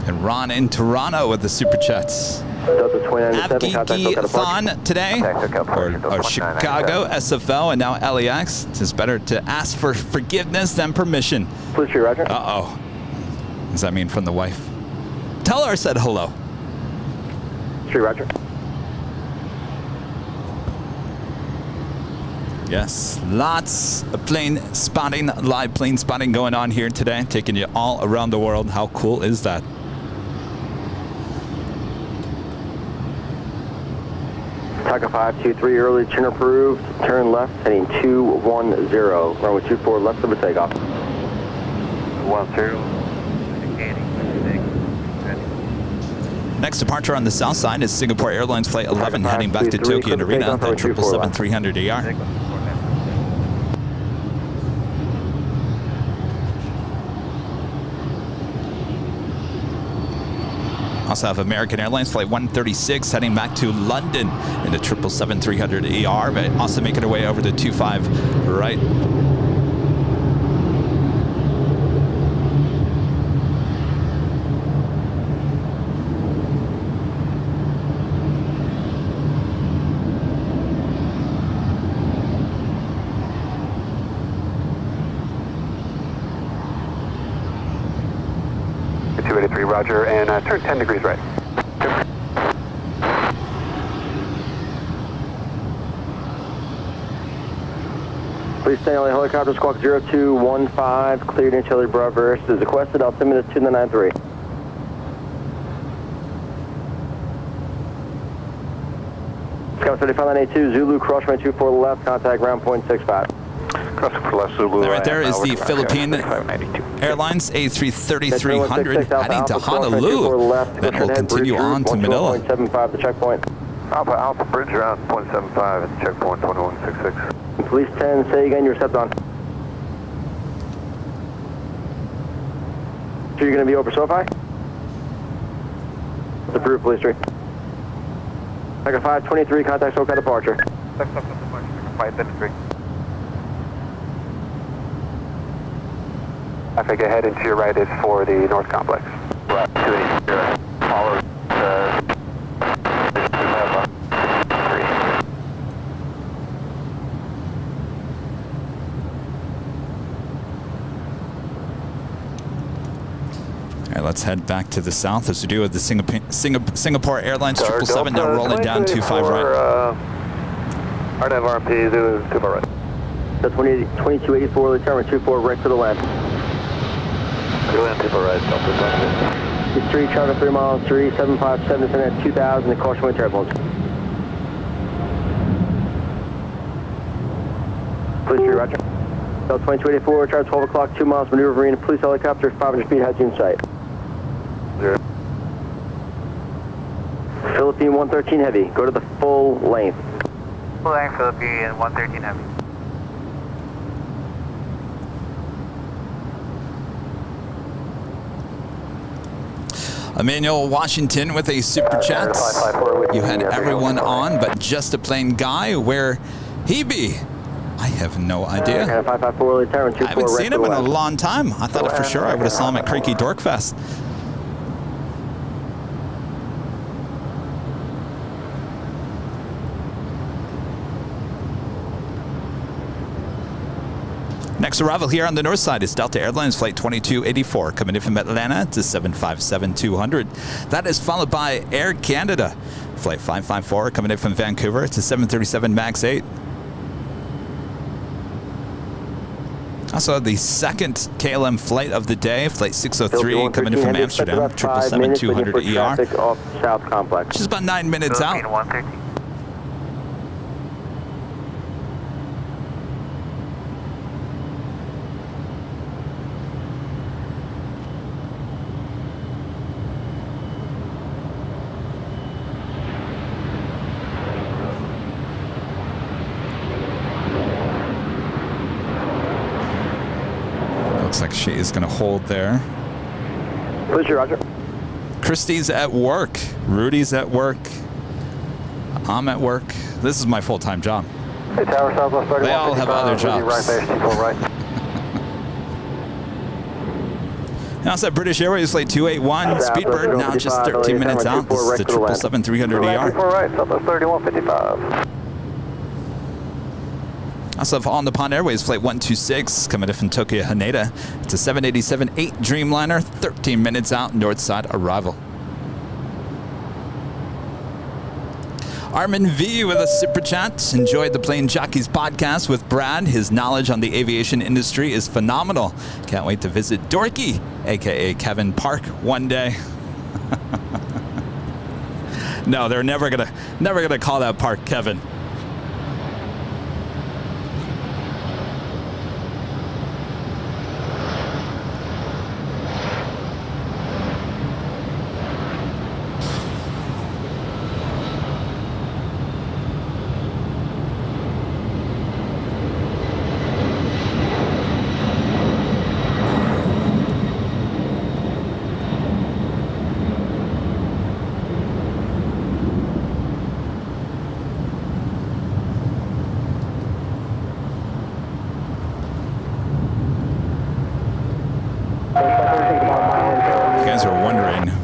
And Ron in Toronto with the super chats. Afghani-thon today, or Chicago, SFO, and now LAX. It's better to ask for forgiveness than permission. Please, Roger. Uh-oh. Does that mean from the wife? Tell her I said hello. 3 Roger. Yes, lots of plane spotting, live plane spotting going on here today, taking you all around the world. How cool is that? Tiger 523, early chin approved, turn left, heading 210, runway 24 left of the takeoff. 10. Next departure on the south side is Singapore Airlines Flight 11, heading back to Tokyo Narita at 777-300 AR. Also have American Airlines Flight 136 heading back to London in the 777-300 ER, but also making her way over to 25 right. Roger, and turn 10 degrees right. Please stay on the helicopter, squawk 0215, cleared in Charlie Bravo, is requested, altimeter 2993. Scout 3582, Zulu, cross runway 24 left, contact ground point 65. Crossing for left Zulu. Right there is the Philippine Airlines A330-300 heading to Honolulu. Then we'll continue on to Manila. 1.75 the checkpoint. Alpha Alpha bridge around 0.75 at checkpoint 2166. Police 10, say again, you're stepped on. So you're going to be over SoFi? Approved, police 3. Tiger 523, contact SoCal departure. 533. Traffic ahead and to your right is for the North Complex. Right, 280. All of All right, let's head back to the south as we do with the Singapore Airlines 777 now rolling down 25 right. RNAV RMP, Zulu, 24 right. That's 2284, the turn 24 right to the left. Good land, 24 right, Delta 26. Street, Charter 3 miles, 3757, descend at 2000, the caution wind turbulence. Police 3, roger. Delta 2284, charge 12 o'clock, 2 miles, maneuver marine, police helicopter, 500 feet, head in sight. Philippine 113 Heavy, go to the full length. Full length, Philippine 113 Heavy. Emmanuel Washington with a super chat. You had everyone on, but just a plain guy. Where he be? I have no idea. I haven't seen him in a long time. I thought for sure I would have saw him at Cranky Dorkfest. Next arrival here on the north side is Delta Airlines Flight 2284 coming in from Atlanta to 757-200. That is followed by Air Canada Flight 554 coming in from Vancouver to 737 MAX 8. Also the second KLM flight of the day, Flight 603 coming in from Amsterdam, 777-200 ER. South Complex. Which is about 9 minutes out. 113. Looks like she is going to hold there. Please, roger. Christy's at work. Rudy's at work. I'm at work. This is my full-time job. Hey, Tower Southwest 31. They all have other jobs. Right base, right. And also British Airways Flight 281, Speedbird, now just 13 minutes out. This is the 777-300 ER. Right, Southwest 3155. Also on the Pond Airways Flight 126, coming in from Tokyo Haneda. It's a 787-8 Dreamliner, 13 minutes out, north side arrival. Armin V with a super chat. Enjoyed the Plane Jockeys podcast with Brad. His knowledge on the aviation industry is phenomenal. Can't wait to visit Dorky, aka Kevin Park, one day. No, they're never gonna call that park Kevin.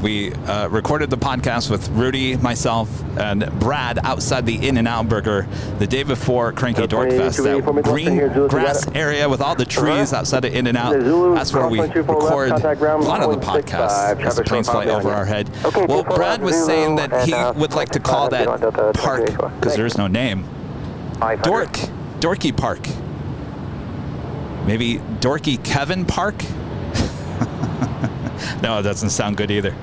We recorded the podcast with Rudy, myself, and Brad outside the In-N-Out Burger the day before Cranky Dorkfest. That green grass area with all the trees outside of In-N-Out. That's where we record a lot of the podcasts as planes fly over our head. Well, Brad was saying that he would like to call that park, because there's no name, Dorky Park. Maybe Dorky Kevin Park? No, it doesn't sound good either.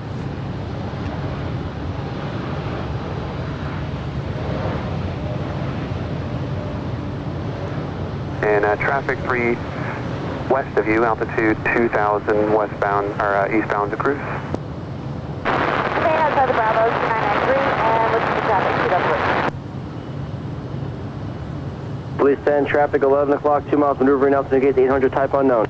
And traffic free west of you, altitude 2000 westbound or eastbound to cruise. Stay outside the Bravo 2993 and listen to traffic 2 Police 10, traffic 11 o'clock, 2 miles maneuvering out to negate 800 type unknown.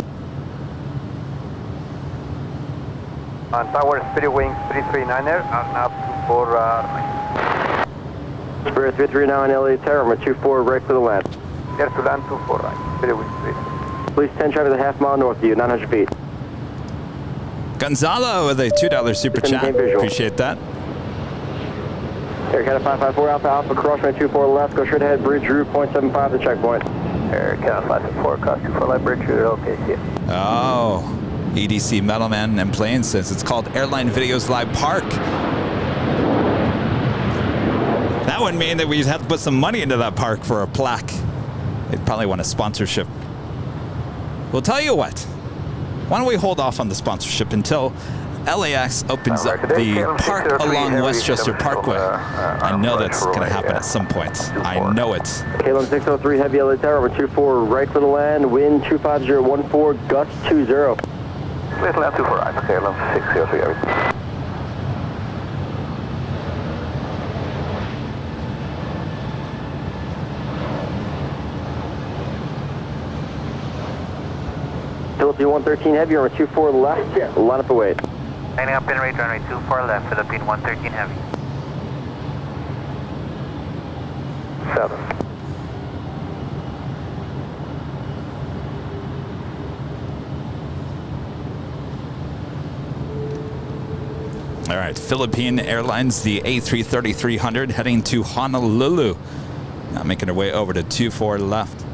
On Tower Spirit Wing 339er, up to 4 right. Spirit 339 LA Tower, 24 right for the land. Air to land 24 right, Spirit Wing 3. Police 10, traffic a half mile north of you, 900 feet. Gonzalo with a $2 super chat. Appreciate that. Air Canada 554 Alpha Alpha, crosswind 24 left, go straight ahead, bridge route, 0.75 the checkpoint. Air Canada 554, cross 24 left, bridge route, okay, see ya. Oh. EDC Metalman and Plane says it's called Airline Videos Live Park. That would mean that we'd have to put some money into that park for a plaque. They'd probably want a sponsorship. We'll tell you what. Why don't we hold off on the sponsorship until LAX opens up the park along Westchester Parkway. I know that's going to happen at some point. I know it. KLM 603 Heavy LA Tower, over 24 right for the land, wind 25014, gusts 20. Please land 24 right, KLM 603 Heavy. Philippine 113 Heavy, over 24 left, line up await. Lining up in rate runway 24 left, Philippine 113 Heavy. 7. All right, Philippine Airlines, the A330-300 heading to Honolulu. Now making our way over to 24 left.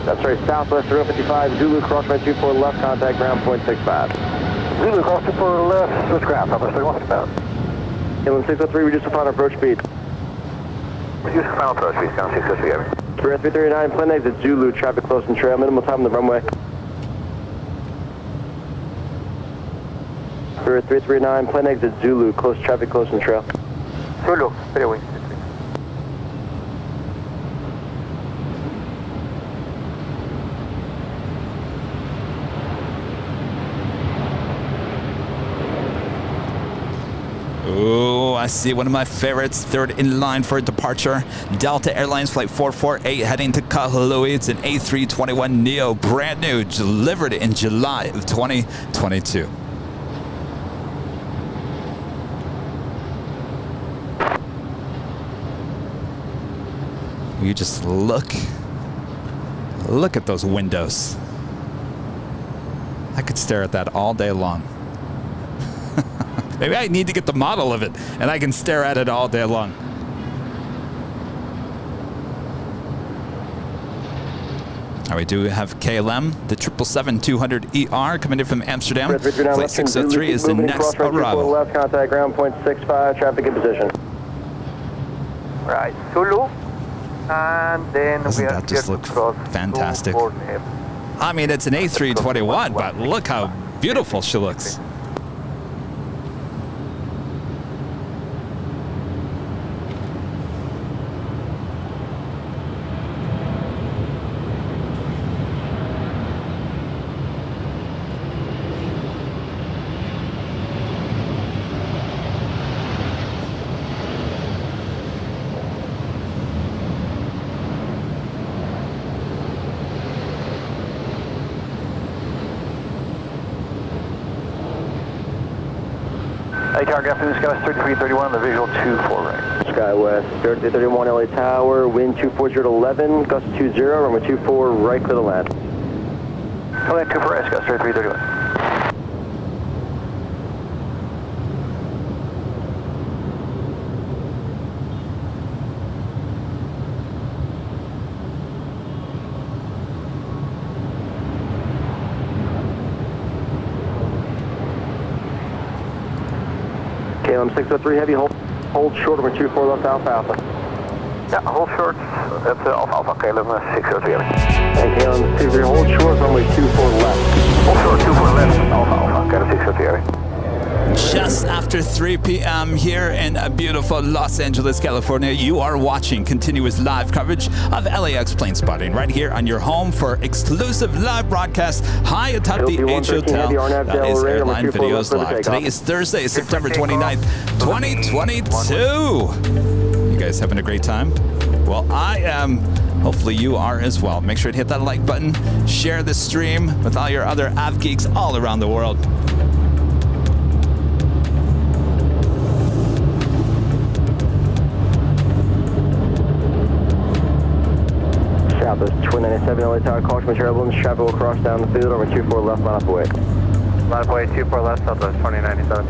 I'm sorry, southwest 055, Zulu, cross right 24 left, contact ground point 65. Zulu, cross 24 left, switch ground, southwest 31 about. KLM 603, reduce the final approach speed. Reduce the final approach speed, KLM 603 Heavy. Spirit 339, plan exit Zulu, traffic close and trail, minimal time on the runway. Spirit 339, plan exit Zulu, close traffic close and trail. Zulu, very wing. Oh, I see one of my favorites, third in line for departure. Delta Airlines Flight 448 heading to Kahului. It's an A321neo, brand new, delivered in July of 2022. You just look at those windows. I could stare at that all day long. Maybe I need to get the model of it, and I can stare at it all day long. All right, we do have KLM, the 777-200ER coming in from Amsterdam. Flight 603 is the next arrival. Left, contact ground point 65, traffic in position. Right, Zulu, and then Doesn't we that just look fantastic? I mean, it's an A321, but look how beautiful she looks. Hey, tower, afternoon, Sky 3331, the visual 24 right. Sky West, 3331 LA Tower, wind 240 to 11, gust 20, runway 24 right clear the land. LA 24 right, Sky 3331. KLM 603 Heavy, hold short over 24 left Alpha. Yeah, hold short, that's Alpha, KLM 603 Heavy. And KLM 63, hold short, runway 24 left. Hold short, 24 left, Alpha, KLM 603 Heavy. Just after 3 p.m. here in beautiful Los Angeles, California, you are watching continuous live coverage of LAX plane spotting right here on your home for exclusive live broadcast high atop the H Hotel. That is Airline Videos Live. Today is Thursday, September 29th, 2022. You guys having a great time? Well, I am. Hopefully you are as well. Make sure to hit that like button, share the stream with all your other av geeks all around the world. Southwest 297 LA Tower, caution material balloons, traffic will cross down the field over 24 left, line up away. Line up away 24 left, Southwest 2097.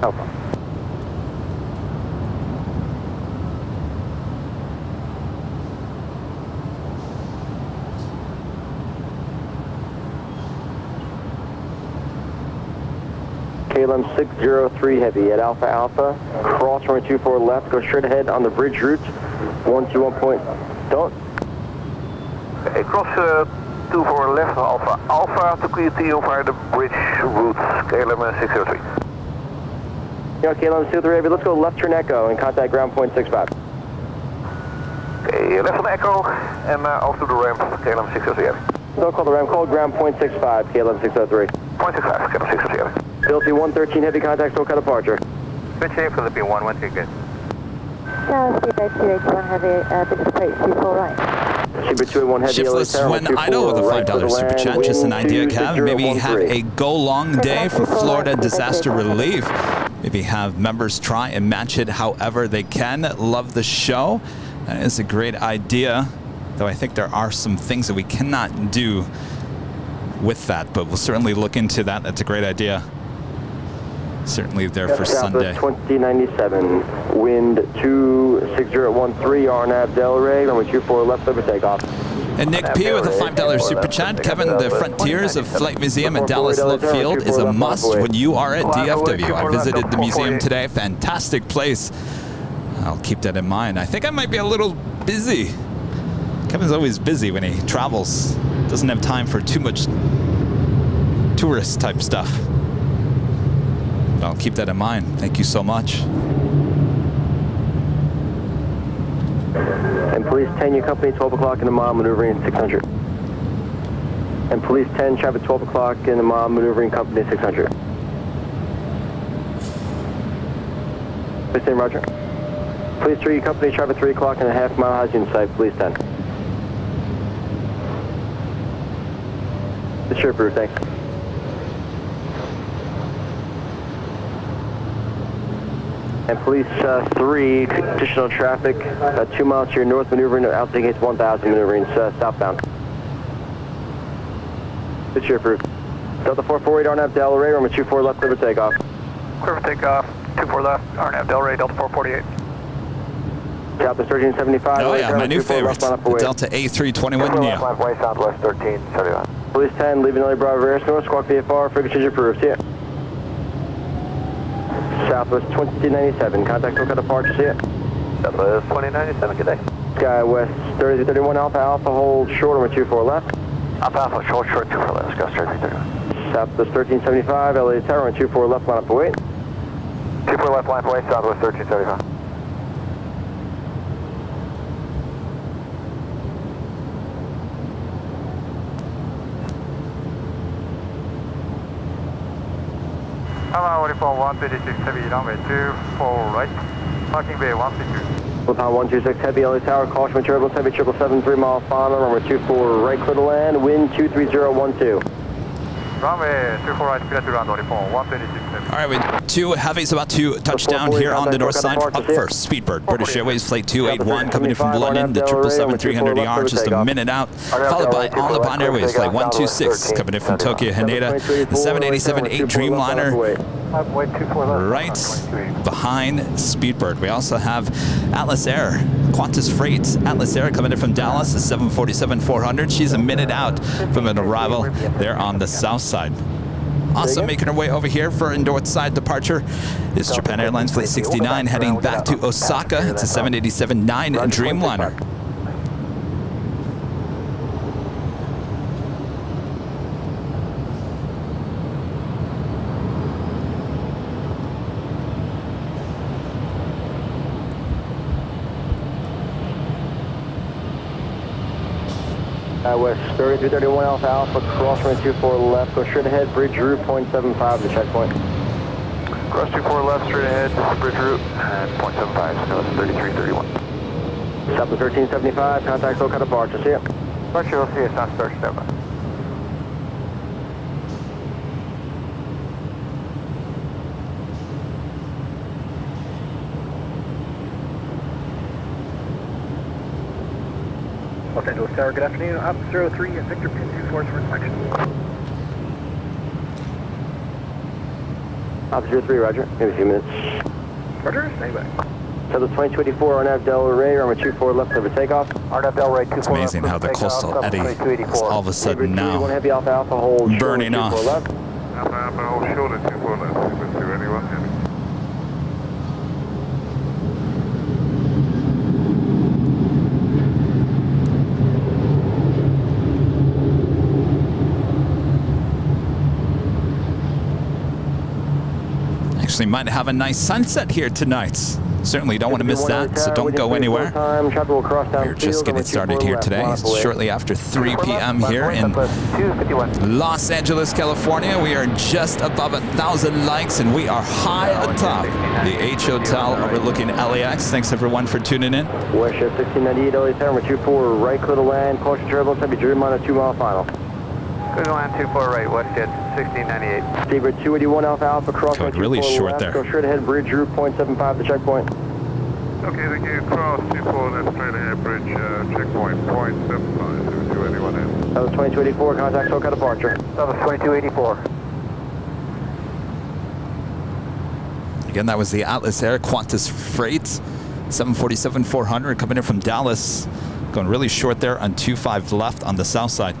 Alpha. KLM 603 Heavy at Alpha Alpha, cross runway 24 left, go straight ahead on the bridge route, 121 point, don't. Okay, cross 24 left, Alpha Alpha to clear to you via the bridge route, KLM 603. KLM 603 Heavy, let's go left turn Echo and contact ground point 65. Okay, left on Echo and off to the ramp, KLM 603 Heavy. Don't call the ramp, call ground point 65, KLM 603. Point 65, KLM 603 Heavy. Philippine 113 Heavy, contact SoCal departure. Good shape, Philippine 113, good. Speedbird 281 Heavy, business plate 24 right. Speedbird 281 Heavy, Shiftless when idle with a $5 super chat. Just an idea, Kev. Maybe have a go-long day for Florida disaster relief. Maybe have members try and match it however they can. Love the show. That is a great idea. Though I think there are some things that we cannot do with that, but we'll certainly look into that. That's a great idea. Certainly there for Sunday. 2097, wind 26013, RNAV Delray, runway 24 left over takeoff. And Nick P with a $5 super chat. Kevin, the Frontiers of Flight Museum at Dallas Love Field is a must when you are at DFW. I visited the museum today. Fantastic place. I'll keep that in mind. I think I might be a little busy. Kevin's always busy when he travels. Doesn't have time for too much tourist type stuff. But I'll keep that in mind. Thank you so much. And Police 10, your company 12 o'clock in the mile, maneuvering 600. And Police 10, traffic 12 o'clock in the mile, maneuvering company 600. Police 10, roger. Police 3, your company traffic 3 o'clock and a half mile, how's you in sight, Police 10. It's sure approved, thanks. And Police 3, additional traffic, 2 miles to your north, maneuvering outside gates 1000, maneuvering southbound. It's sure approved. Delta 448, RNAV Delray, runway 24 left, clear for takeoff. Clear for takeoff, 24 left, RNAV Delray, Delta 448. Delta 1375. Oh yeah, my new favorite, the Delta A321 Neo. Way southwest 1375. Police 10, leaving LA Bravo Air North, squawk VFR, frequency approved, see ya. Southwest 2097, contact SoCal departure, see ya. Southwest 2097, good day. Skywest 3031 Alpha Alpha, hold short, number 24 left. Alpha Alpha, short 24 left, go straight 331. Southwest 1375, LA Tower, number 24 left, line up for wait. 24 left, line for wait, Southwest 1375. Hello, 126 Heavy, runway 24 right, parking bay 162. Pound 126 Heavy, LA Tower, caution with turbulence, heavy 777, 3 mile final, runway 24 right, clear to land, wind 23012. Runway 24 right, clear to land, 126 Heavy. All right, with 2 heavies about to touch down here on the north side. Up first, Speedbird, British Airways Flight 281 coming in from London, the 777-300ER just a minute out, followed by All Nippon Airways Flight 126 coming in from Tokyo Haneda, the 787-8 Dreamliner right behind Speedbird. We also have Atlas Air, Qantas Freight, Atlas Air coming in from Dallas, the 747-400. She's a minute out from an arrival there on the south side. Also making her way over here for a north side departure is Japan Airlines Flight 69 heading back to Osaka. It's a 787-9 Dreamliner. West 3331 Alpha Alpha, cross runway 24 left, go straight ahead, bridge route, 0.75 to checkpoint. Cross 24 left, straight ahead, bridge route, and 0.75, so it's 3331. Stop the 1375, contact SoCal departure, see ya. Departure, we'll see you, South Star 7. Los Angeles Tower, good afternoon. Op 03 and Victor Pin 24 for inspection. Op 03, roger. Maybe a few minutes. Roger, stay back. So the 2024 RNAV Delray, runway 24 left over takeoff. RNAV Delray 24 It's amazing how the coastal eddy is all of a sudden now Heavy Alpha Alpha, hold burning off. Alpha, hold short at 24 left, sequence 2, anyone heading. Actually might have a nice sunset here tonight. Certainly don't want to miss that, so don't go anywhere. We're just getting started here today. It's shortly after 3 p.m. here in Los Angeles, California. We are just above 1,000 likes, and we are high atop the H Hotel overlooking LAX. Thanks everyone for tuning in. West Jet 1698, LA Tower, 24, right clear to land, caution turbulence, heavy Dreamliner, 2 mile final. Clear to land 24 right, West Jet 1698. Steve, 281 Alpha Alpha, cross Going really short there. Go straight ahead, bridge route, 0.75 the checkpoint. Okay, thank you. Cross 24 left, straight ahead, bridge, checkpoint, 0.75, 72, anyone in. That was 2284, contact SoCal departure. That was 2284. Again, that was the Atlas Air Qantas Freight 747-400 coming in from Dallas. Going really short there on 25 left on the south side.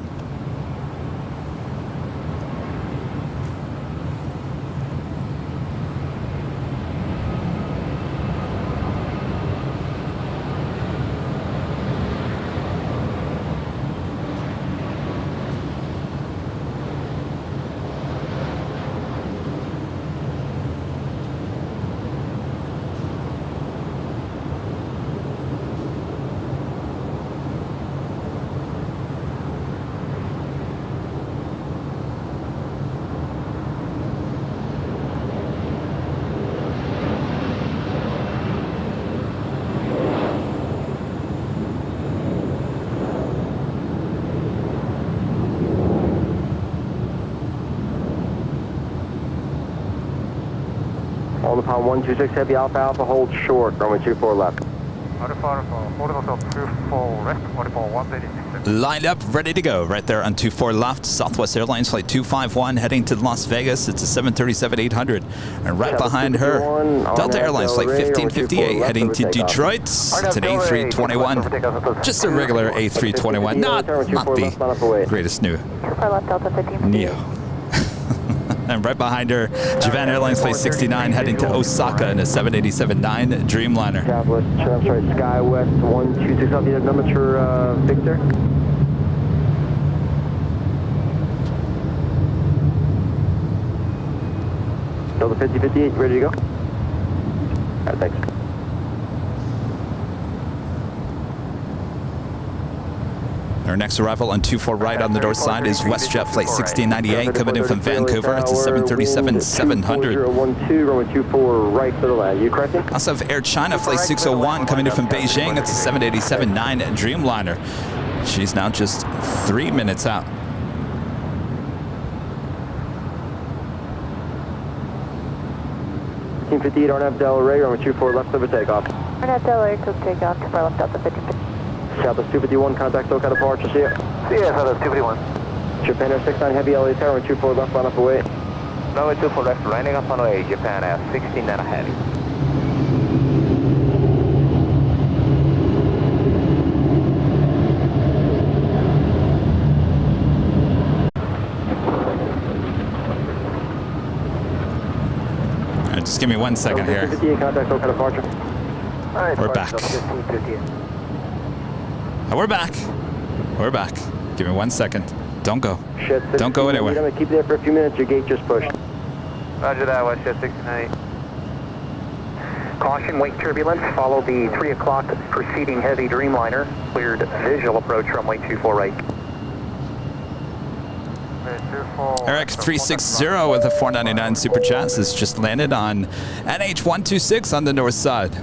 Hold upon 126 heavy Alpha Alpha, hold short, runway 24 left. Lined up, ready to go. Right there on 24 left, Southwest Airlines Flight 251 heading to Las Vegas. It's a 737-800. And right behind her, Delta Airlines Flight 1558 heading to Detroit. It's an A321. Just a regular A321, not the greatest new Neo. And right behind her, Japan Airlines Flight 69 heading to Osaka in a 787-9 Dreamliner. Southwest, sorry, SkyWest 126, I'll need a number for Victor. Delta 5058, ready to go? All right, thanks. Our next arrival on 24 right on the north side is WestJet Flight 1698 coming in from Vancouver. It's a 737-700. 012, runway 24 right for the land. You correcting? Also have Air China Flight 601 coming in from Beijing. It's a 787-9 Dreamliner. She's now just 3 minutes out. Team 58 RNF Delray, runway 24 left over takeoff. RNF Delray took takeoff to our left Delta 50. Southwest 251, contact SoCal departure, see ya. See ya, Southwest 251. Japan Air 69 heavy LA Tower, 24 left, line up away. Runway 24 left, landing up on way, Japan Air 69 heavy. All right, just give me 1 second here. 58, contact SoCal departure. Alright, We're back. 1558. Oh, we're back. We're back. Give me 1 second. Don't go. Shit, Don't go anywhere. We're going to keep there for a few minutes. Your gate just pushed. Roger that, West Jet 69. Caution, wake turbulence. Follow the 3 o'clock preceding heavy Dreamliner. Cleared visual approach runway 24 right. Eric 360 with a 499 Super Chats has just landed on NH126 on the north side.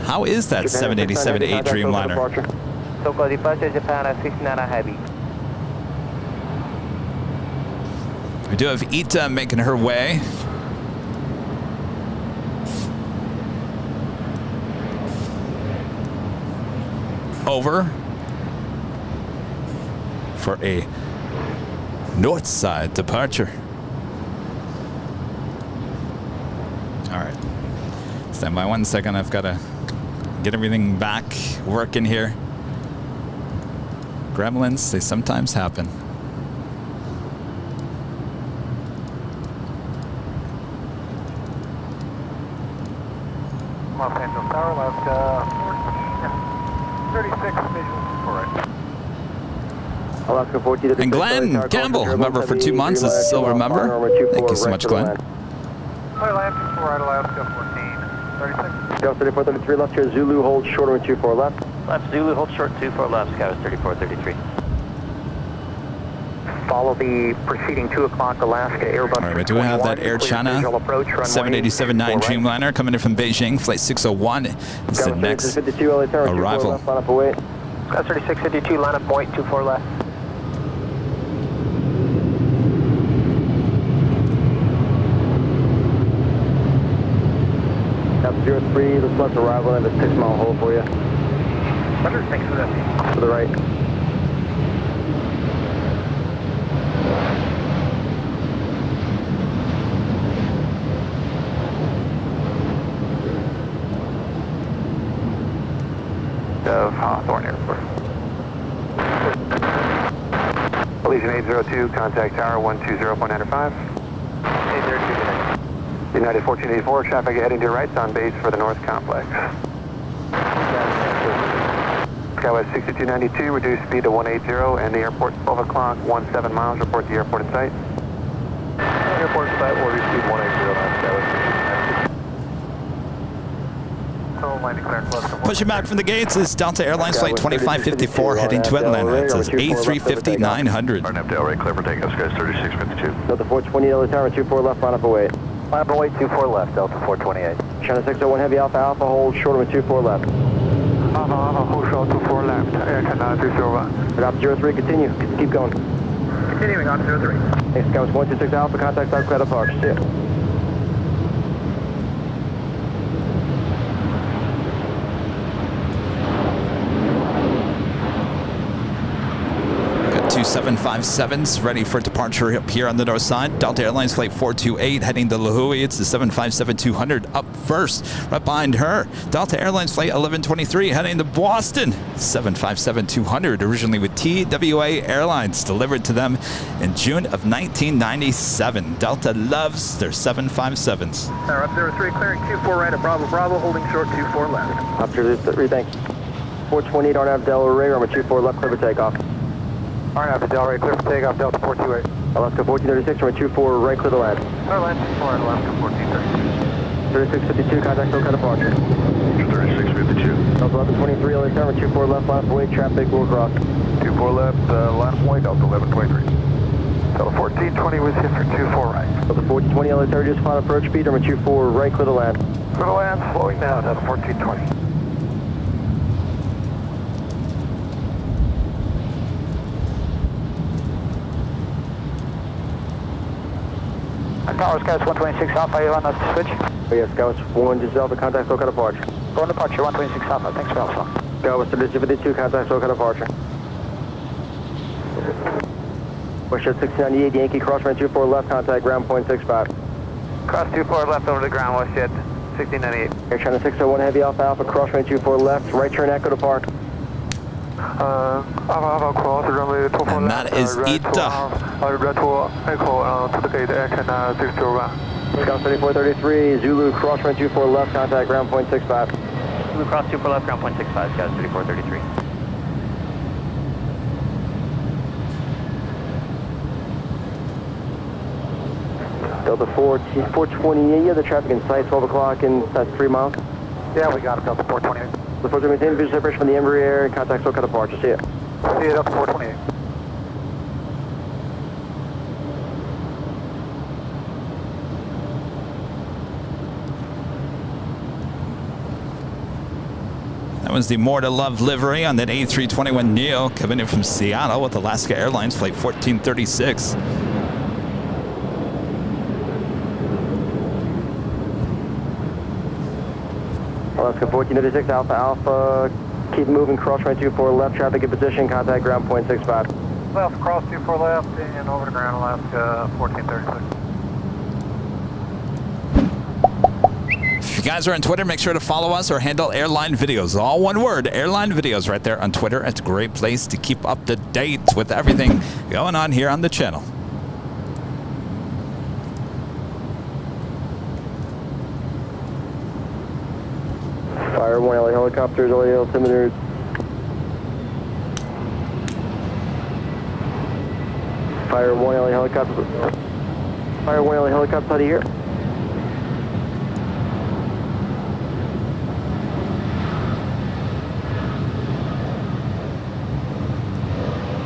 How is that 787-8 Dreamliner? SoCal departure, Japan at 69 heavy. We do have Ita making her way. Over for a north side departure. All right. Stand by 1 second. I've got to get everything back working here. Gremlins, they sometimes happen. Los Angeles Tower, Alaska 1436, visual 24 right. Alaska 14. And Glenn Campbell, member for 2 months, is a silver member. Thank you so much, Glenn. Clear land 24 right, Alaska 1436. Scout 3433 left here, Zulu hold short on 24 left. Left Zulu, hold short 24 left, Scout 3433. Follow the preceding 2 o'clock Alaska Airbus. All right, we do have that Air China 787-9 Dreamliner coming in from Beijing, flight 601. This is the next arrival. Scout 3652, line up point 24 left. Up 03, this left arrival and a 6-mile hold for you. Roger, thanks for that. To the right. Of Hawthorne Airport. Elysian 802, contact tower 120.95. 802. United 1484, traffic heading to your right, on base for the North Complex. Skywest 6292, reduce speed to 180, and the airport 12 o'clock, 17 miles, report the airport in sight. Airport in sight, order speed 180, Skywest. Pushing back from the gates is Delta Airlines flight 2554 heading to Atlanta. It says A350-900. RNAV Delray, clear for takeoff, skies 3652. Delta 420, Delta Tower 24 left, line up away. Line up away 24 left, Delta 428. China 601 Heavy Alpha Alpha, hold short on 24 left. Alpha Alpha, hold short 24 left, Air China 301. Drop 03, continue, keep going. Continuing on 03. Thanks, Scouts 126 Alpha, contact South Credit Park, see ya. 757s ready for departure up here on the north side. Delta Airlines flight 428 heading to Lihue. It's the 757-200 up first. Right behind her, Delta Airlines flight 1123 heading to Boston. 757-200 originally with TWA Airlines, delivered to them in June of 1997. Delta loves their 757s. Tower up 03, clearing 24 right at Bravo Bravo, holding short 24 left. Up 03, thanks. 428 RNAV Delray, runway 24 left, clear for takeoff. RNAV Delray, clear for takeoff, Delta 428. Alaska 1436, runway 24 right, clear to land. Airline 24 at Alaska 1436. 3652, contact SoCal departure. 3652. Delta 1123, LA Tower 24 left, line up away, traffic will cross. 24 left, line up away, Delta 1123. Delta 1420 was hit for 24 right. Delta 1420, LA Tower, just final approach speed, runway 24 right, clear to land. Clear to land, slowing down, Delta 1420. Tower Scouts 126 Alpha, are you on the switch? Oh yeah, Scouts 126 Alpha, contact SoCal departure. Go on departure, 126 Alpha, thanks for Alpha. Scouts 3252, contact SoCal departure. Westjet 698, Yankee cross runway 24 left, contact ground point 65. Cross 24 left over the ground, Westjet 1698. Air China 601 Heavy Alpha Alpha, cross runway 24 left, right turn Echo to park. Alpha cross runway 24 And left. that is Ita. Right to Echo to the gate, Air China 601. Scout 3433, Zulu cross runway 24 left, contact ground point 65. Zulu cross 24 left, ground point 65, Scout 3433. Delta 428, yeah, the traffic in sight, 12 o'clock in that's 3 miles. Yeah, we got it, Delta 428. The 428 maintain visual separation from the Embraer and contact SoCal departure. See ya. See you, Delta 428. That was the More to Love livery on that A321neo coming in from Seattle with Alaska Airlines flight 1436. Alaska 1436 Alpha Alpha, keep moving, cross runway 24 left, traffic in position, contact ground point 65. Left, cross 24 left, and over to ground, Alaska 1436. If you guys are on Twitter, make sure to follow us or handle Airline Videos. All one word, Airline Videos right there on Twitter. It's a great place to keep up to date with everything going on here on the channel. Fire 1 LA helicopters, LA altimeters. Fire 1 LA helicopters. Fire 1 LA helicopters out of here.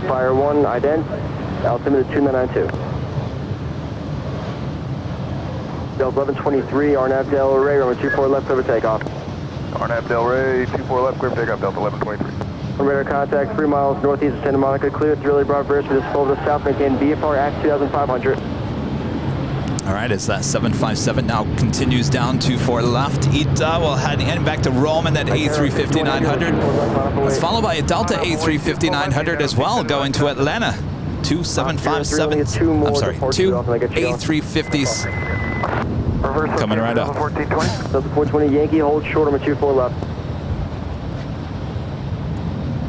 Fire 1, ident, altimeter 2992. Delta 1123, RNAV Del Rey, runway 24 left, clear for takeoff. RNAV Del Rey, 24 left, clear for takeoff, Delta 1123. Radar contact 3 miles northeast of Santa Monica, clear, really broad verse for this flow to the south, maintain VFR at 2,500. All right, as that 757 now continues down 24 left, Ita will head in back to Rome in that A350-900. It's followed by a Delta A350-900 as well, going to Atlanta. Two 757s, I'm sorry, two A350s coming right up. Delta 420 Yankee, hold short, number 24 left.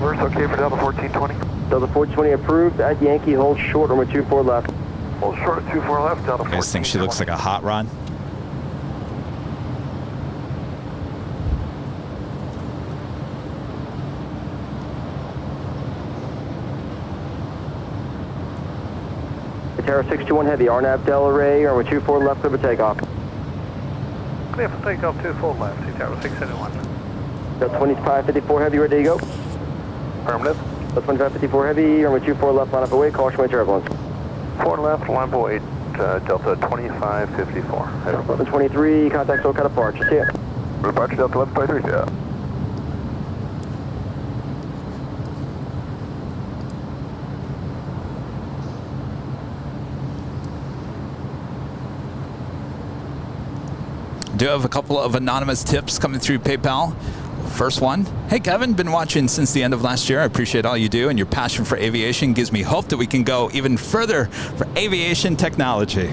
Reverse okay for Delta 1420. Delta 420 approved at Yankee, hold short, number 24 left. Hold short at 24 left, Delta 1420. You guys think she looks like a hot rod? Terra 621 Heavy, RNAV Del Rey, runway 24 left, clear for takeoff. Clear for takeoff 24 left, Terra 671. Delta 2554 Heavy, ready to go. Affirmative. Delta 2554 Heavy, runway 24 left, line up away, caution way turbulence. 4 left, line up away, Delta 2554. 1123, contact SoCal departure, see ya. Departure Delta 1123, yeah. Do have a couple of anonymous tips coming through PayPal. First one, hey Kevin, been watching since the end of last year. I appreciate all you do, and your passion for aviation gives me hope that we can go even further for aviation technology.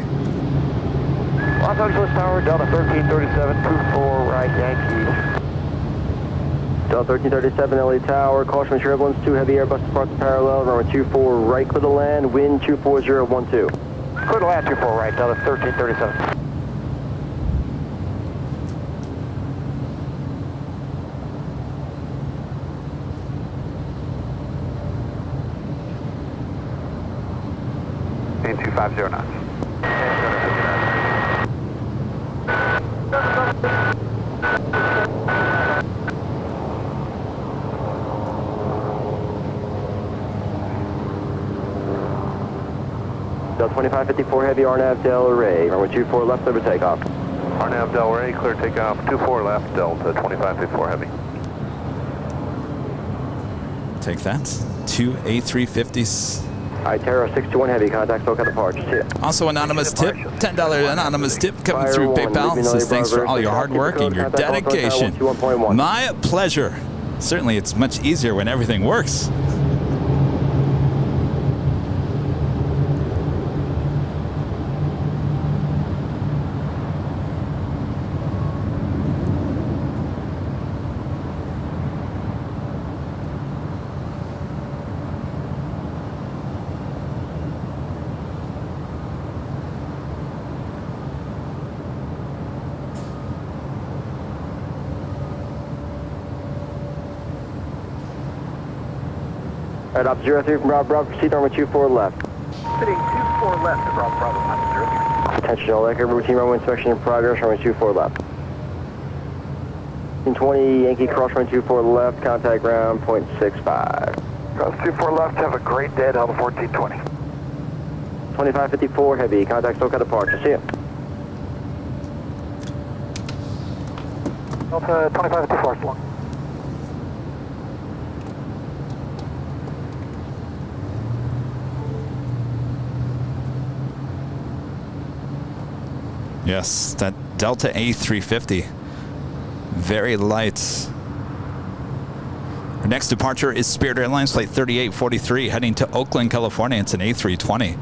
Los Angeles Tower, Delta 1337, 24 right Yankee. Delta 1337, LA Tower, caution turbulence, 2 heavy Airbus departure parallel, runway 24 right, clear to land, wind 24012. Clear to land 24 right, Delta 1337. Main 250 knots. Delta 2554 Heavy, RNAV Del Rey, runway 24 left, clear for takeoff. RNAV Del Rey, clear takeoff, 24 left, Delta 2554 heavy. Take that. Two A350s. Alright, Terra 621 Heavy, contact SoCal departure, see ya. Also anonymous tip, $10 anonymous tip coming through PayPal. Says thanks for all your hard work and your dedication. My pleasure. Certainly it's much easier when everything works. Alright, up 03 from Bravo, proceed runway 24 left. Sitting 24 left, Bravo, Attention all aircraft, routine runway inspection in progress, runway 24 left. 20 Yankee cross runway 24 left, contact ground, 0.65. Cross 24 left, have a great day, Delta 1420. 2554 Heavy, contact SoCal departure, see ya. Delta 2554, long. Yes, that Delta A350. Very light. Our next departure is Spirit Airlines Flight 3843 heading to Oakland, California. It's an A320.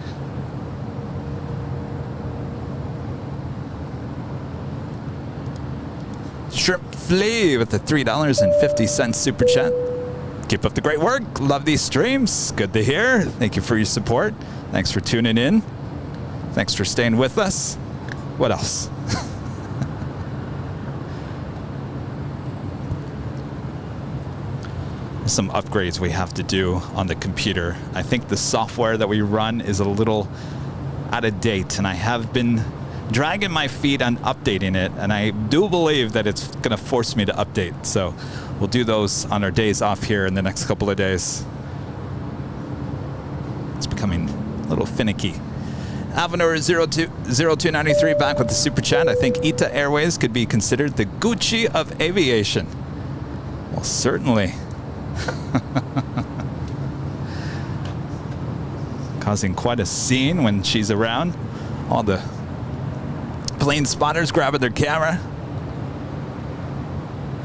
Shrimp Flea with the $3.50 super chat. Keep up the great work. Love these streams. Good to hear. Thank you for your support. Thanks for tuning in. Thanks for staying with us. What else? some upgrades we have to do on the computer. I think the software that we run is a little out of date, and I have been dragging my feet on updating it, and I do believe that it's going to force me to update. So we'll do those on our days off here in the next couple of days. It's becoming a little finicky. Avenor 0293 back with the super chat. I think ITA Airways could be considered the Gucci of aviation. Well, certainly. Causing quite a scene when she's around. All the plane spotters grabbing their camera.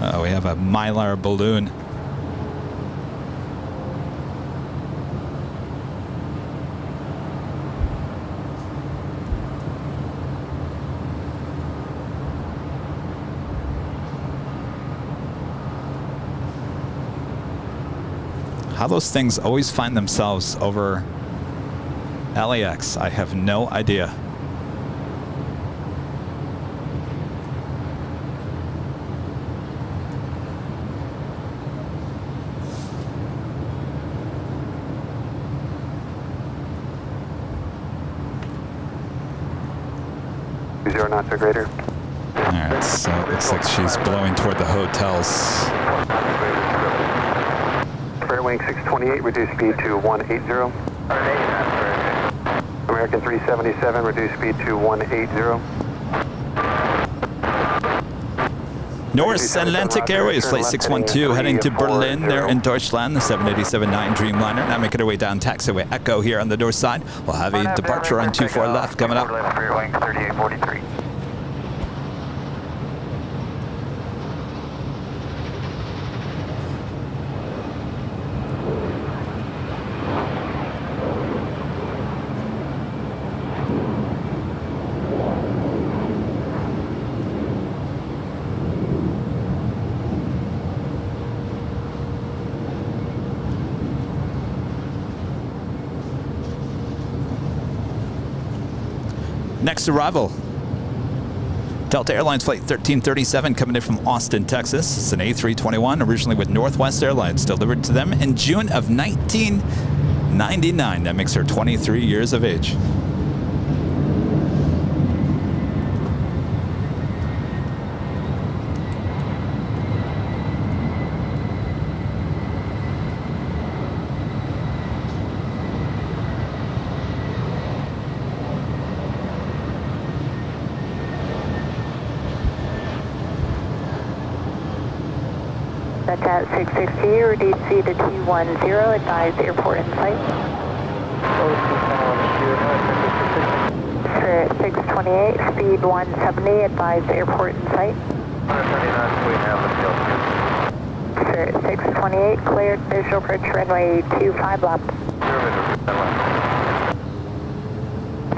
Oh, we have a Mylar balloon. How those things always find themselves over LAX, I have no idea. Zero knots or greater. Alright, so it looks like she's blowing toward the hotels. Fairwing 628, reduce speed to 180. American 377, reduce speed to 180. North Atlantic Airways, Flight 612, heading to Berlin. They're in Deutschland, the 787-9 Dreamliner. Now making our way down taxiway Echo here on the north side. We'll have a departure on 24 left coming up. 3843. Next arrival, Delta Airlines Flight 1337 coming in from Austin, Texas. It's an A321, originally with Northwest Airlines, delivered to them in June of 1999. That makes her 23 years of age. At 660, reduce speed to 210, advise airport in sight. Sir, 628, speed 170, advise airport in sight. Sir, 628, cleared visual approach runway 25 left.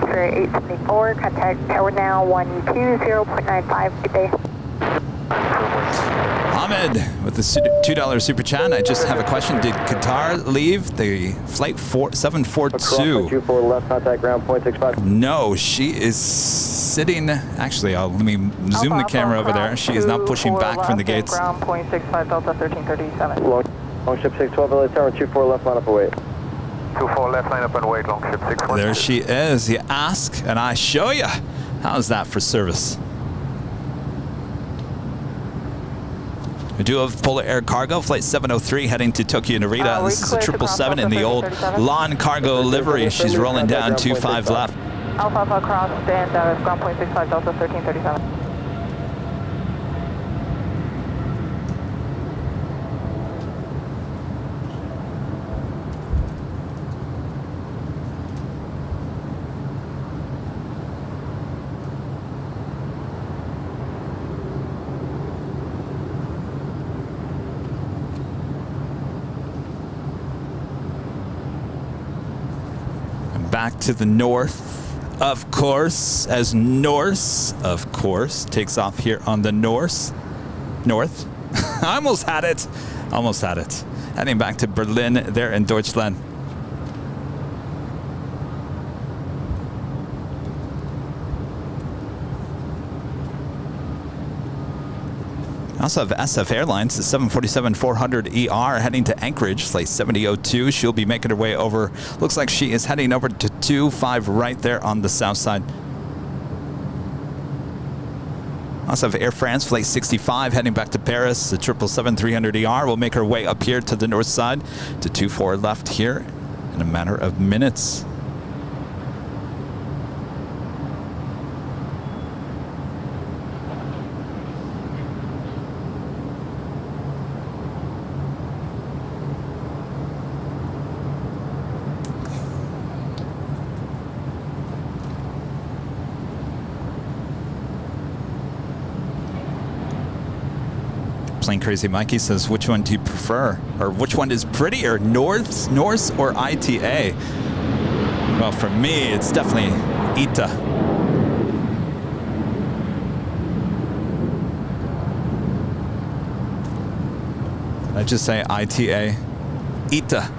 Sir, 874, contact tower now 120.95, good day. Ahmed with the $2 super chat. I just have a question. Did Qatar leave the flight 742? 24 left, contact ground, 0.65. No, she is sitting. Actually, let me zoom the camera over there. She is not pushing back from the gates. Ground, 0.65 Delta 1337. Longship 612, LA Tower, 24 left, line up and wait. 24 left, line up and wait, Longship 612. There she is. You ask, and I show you. How's that for service? We do have Polar Air Cargo, Flight 703, heading to Tokyo Narita. This is a 777 in the old lawn cargo livery. She's rolling down 25 left. Alpha cross, stand ground 0.65 Delta 1337. Back to the north, of course, as Norse, of course, takes off here on the north. I almost had it. Heading back to Berlin there in Deutschland. I also have SF Airlines, the 747-400ER heading to Anchorage, flight 7002. She'll be making her way over. Looks like she is heading over to 25 right there on the south side. I also have Air France, flight 65, heading back to Paris. The 777-300ER will make her way up here to the north side to 24 left here in a matter of minutes. Plane Crazy Mikey says, which one do you prefer? Or which one is prettier, Norse or ITA? Well, for me, it's definitely ITA. I just say ITA. ITA.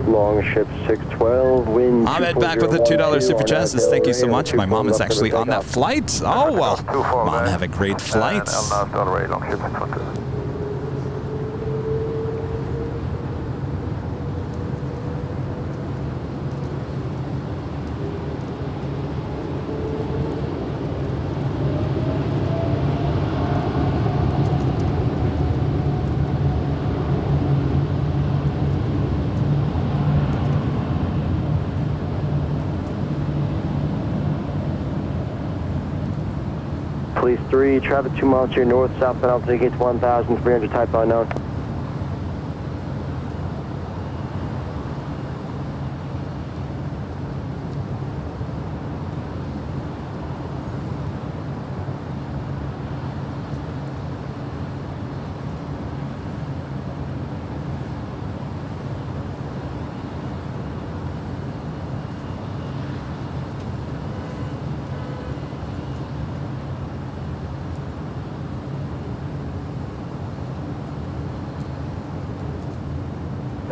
Longship 612, wind. Ahmed back with a $2 super chat says, thank you so much. My mom is actually on that flight. Oh, well, Mom, have a great flight. Police 3, traffic 2 miles to your north, southbound altitude gates 1,300, type unknown.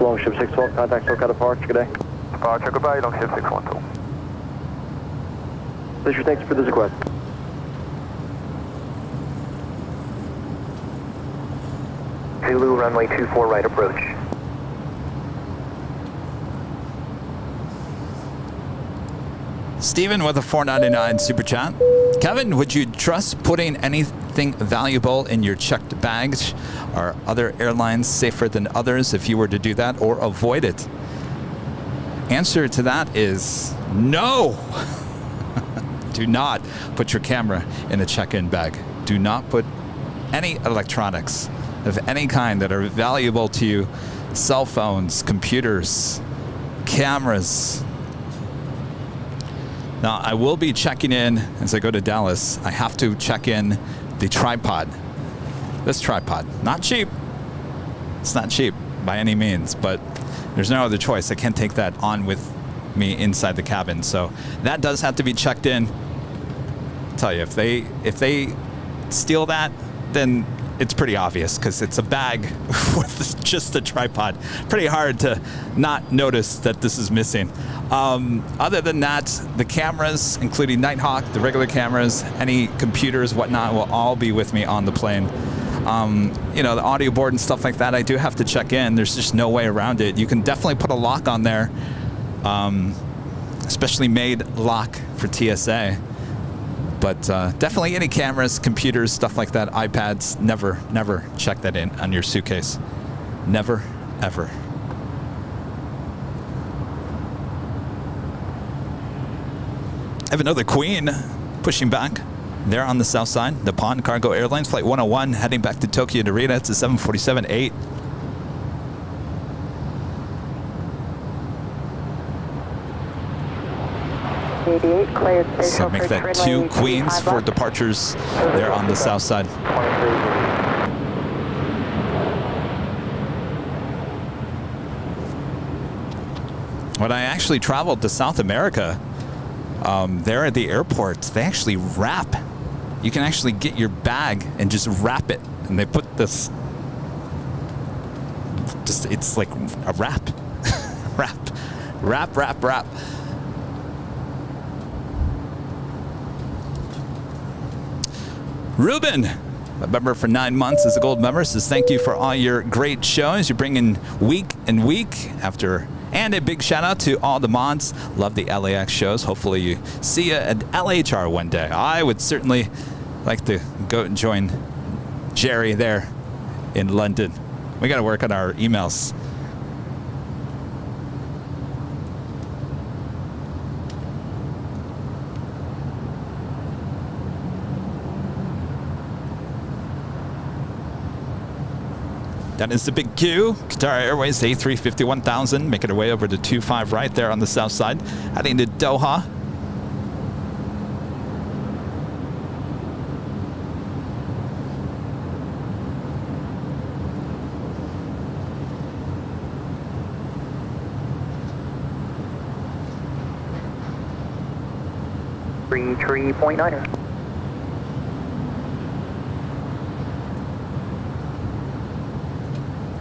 Longship 612, contact SoCal departure, good day. Departure, goodbye, Longship 612. Fisher, thanks for this request. Zulu, runway 24 right approach. Steven with a $4.99 super chat. Kevin, would you trust putting anything valuable in your checked baggage? Are other airlines safer than others if you were to do that, or avoid it? Answer to that is no. Do not put your camera in a check-in bag. Do not put any electronics of any kind that are valuable to you. Cell phones, computers, cameras. Now, I will be checking in as I go to Dallas. I have to check in the tripod. This tripod, not cheap. It's not cheap by any means, but there's no other choice. I can't take that on with me inside the cabin. So that does have to be checked in. I'll tell you, if they steal that, then it's pretty obvious because it's a bag with just a tripod. Pretty hard to not notice that this is missing. Other than that, the cameras, including Nighthawk, the regular cameras, any computers, whatnot, will all be with me on the plane. You know, the audio board and stuff like that, I do have to check in. There's just no way around it. You can definitely put a lock on there, especially made lock for TSA. But definitely any cameras, computers, stuff like that, iPads, never check that in on your suitcase. Never, ever. I have another Queen pushing back there on the south side. Nippon Cargo Airlines, flight 101, heading back to Tokyo Narita. It's a 747-8. So make that 2 Queens for departures there on the south side. When I actually traveled to South America, there at the airport, they actually wrap. You can actually get your bag and just wrap it. And they put this, it's like a wrap. wrap. Ruben A member for 9 months is a gold member. Says thank you for all your great shows. You bring in week and week after. And a big shout out to all the mods. Love the LAX shows. Hopefully you see you at LHR one day. I would certainly like to go and join Jerry there in London. We got to work on our emails. That is the big Q. Qatar Airways A350-1000 making her way over to 25 right there on the south side, heading to Doha. Tree point niner.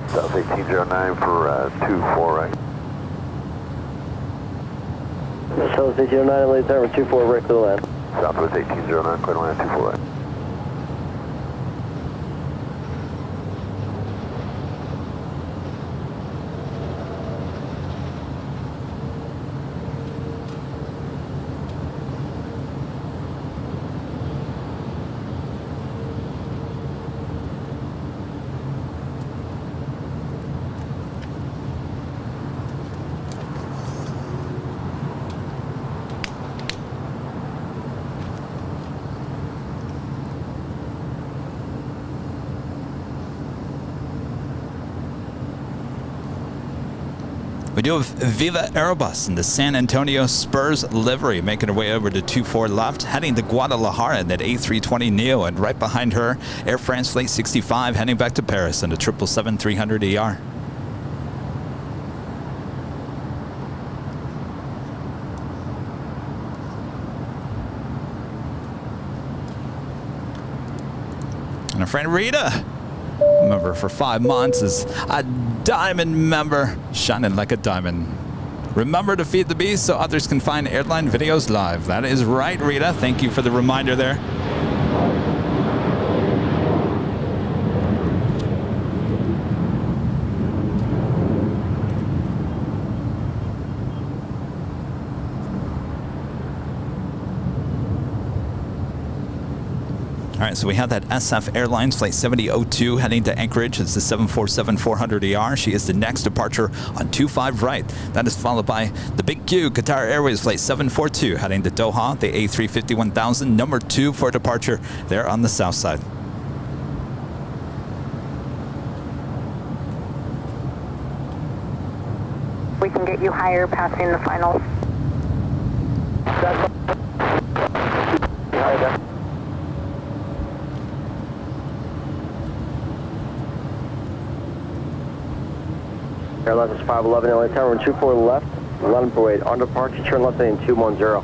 South 1809 for 24 right. South 1809, late tower 24 right to the land. Southwest 1809, clear to land 24 right. We do have Viva Aerobus in the San Antonio Spurs livery, making her way over to 24 left, heading to Guadalajara in that A320neo, and right behind her, Air France Flight 65 heading back to Paris in the 777-300ER. And our friend Rita, member for 5 months, is a diamond member, shining like a diamond. Remember to feed the beast so others can find airline videos live. That is right, Rita. Thank you for the reminder there. All right, so we have that SF Airlines Flight 7002 heading to Anchorage. It's the 747-400ER. She is the next departure on 25 right. That is followed by the Big Q, Qatar Airways Flight 742 heading to Doha, the A350-1000, number 2 for departure there on the south side. We can get you higher passing the finals. Airlines is 511, LA tower 24 left, 1148, on departure, turn left lane 210.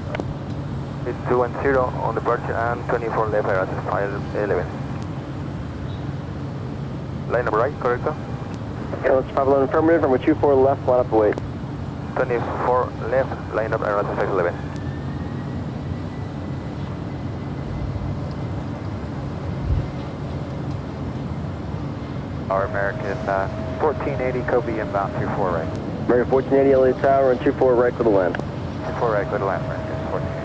It's 210 on departure and 24 left, Airlines 511. Line number right, correct? Airlines 511 affirmative, number 24 left, line up away. 24 left, line up Airlines 511. Our American 1480 Kobe inbound 24 right. American 1480 LA tower and 24 right to the land. 24 right, go to land, American 1480.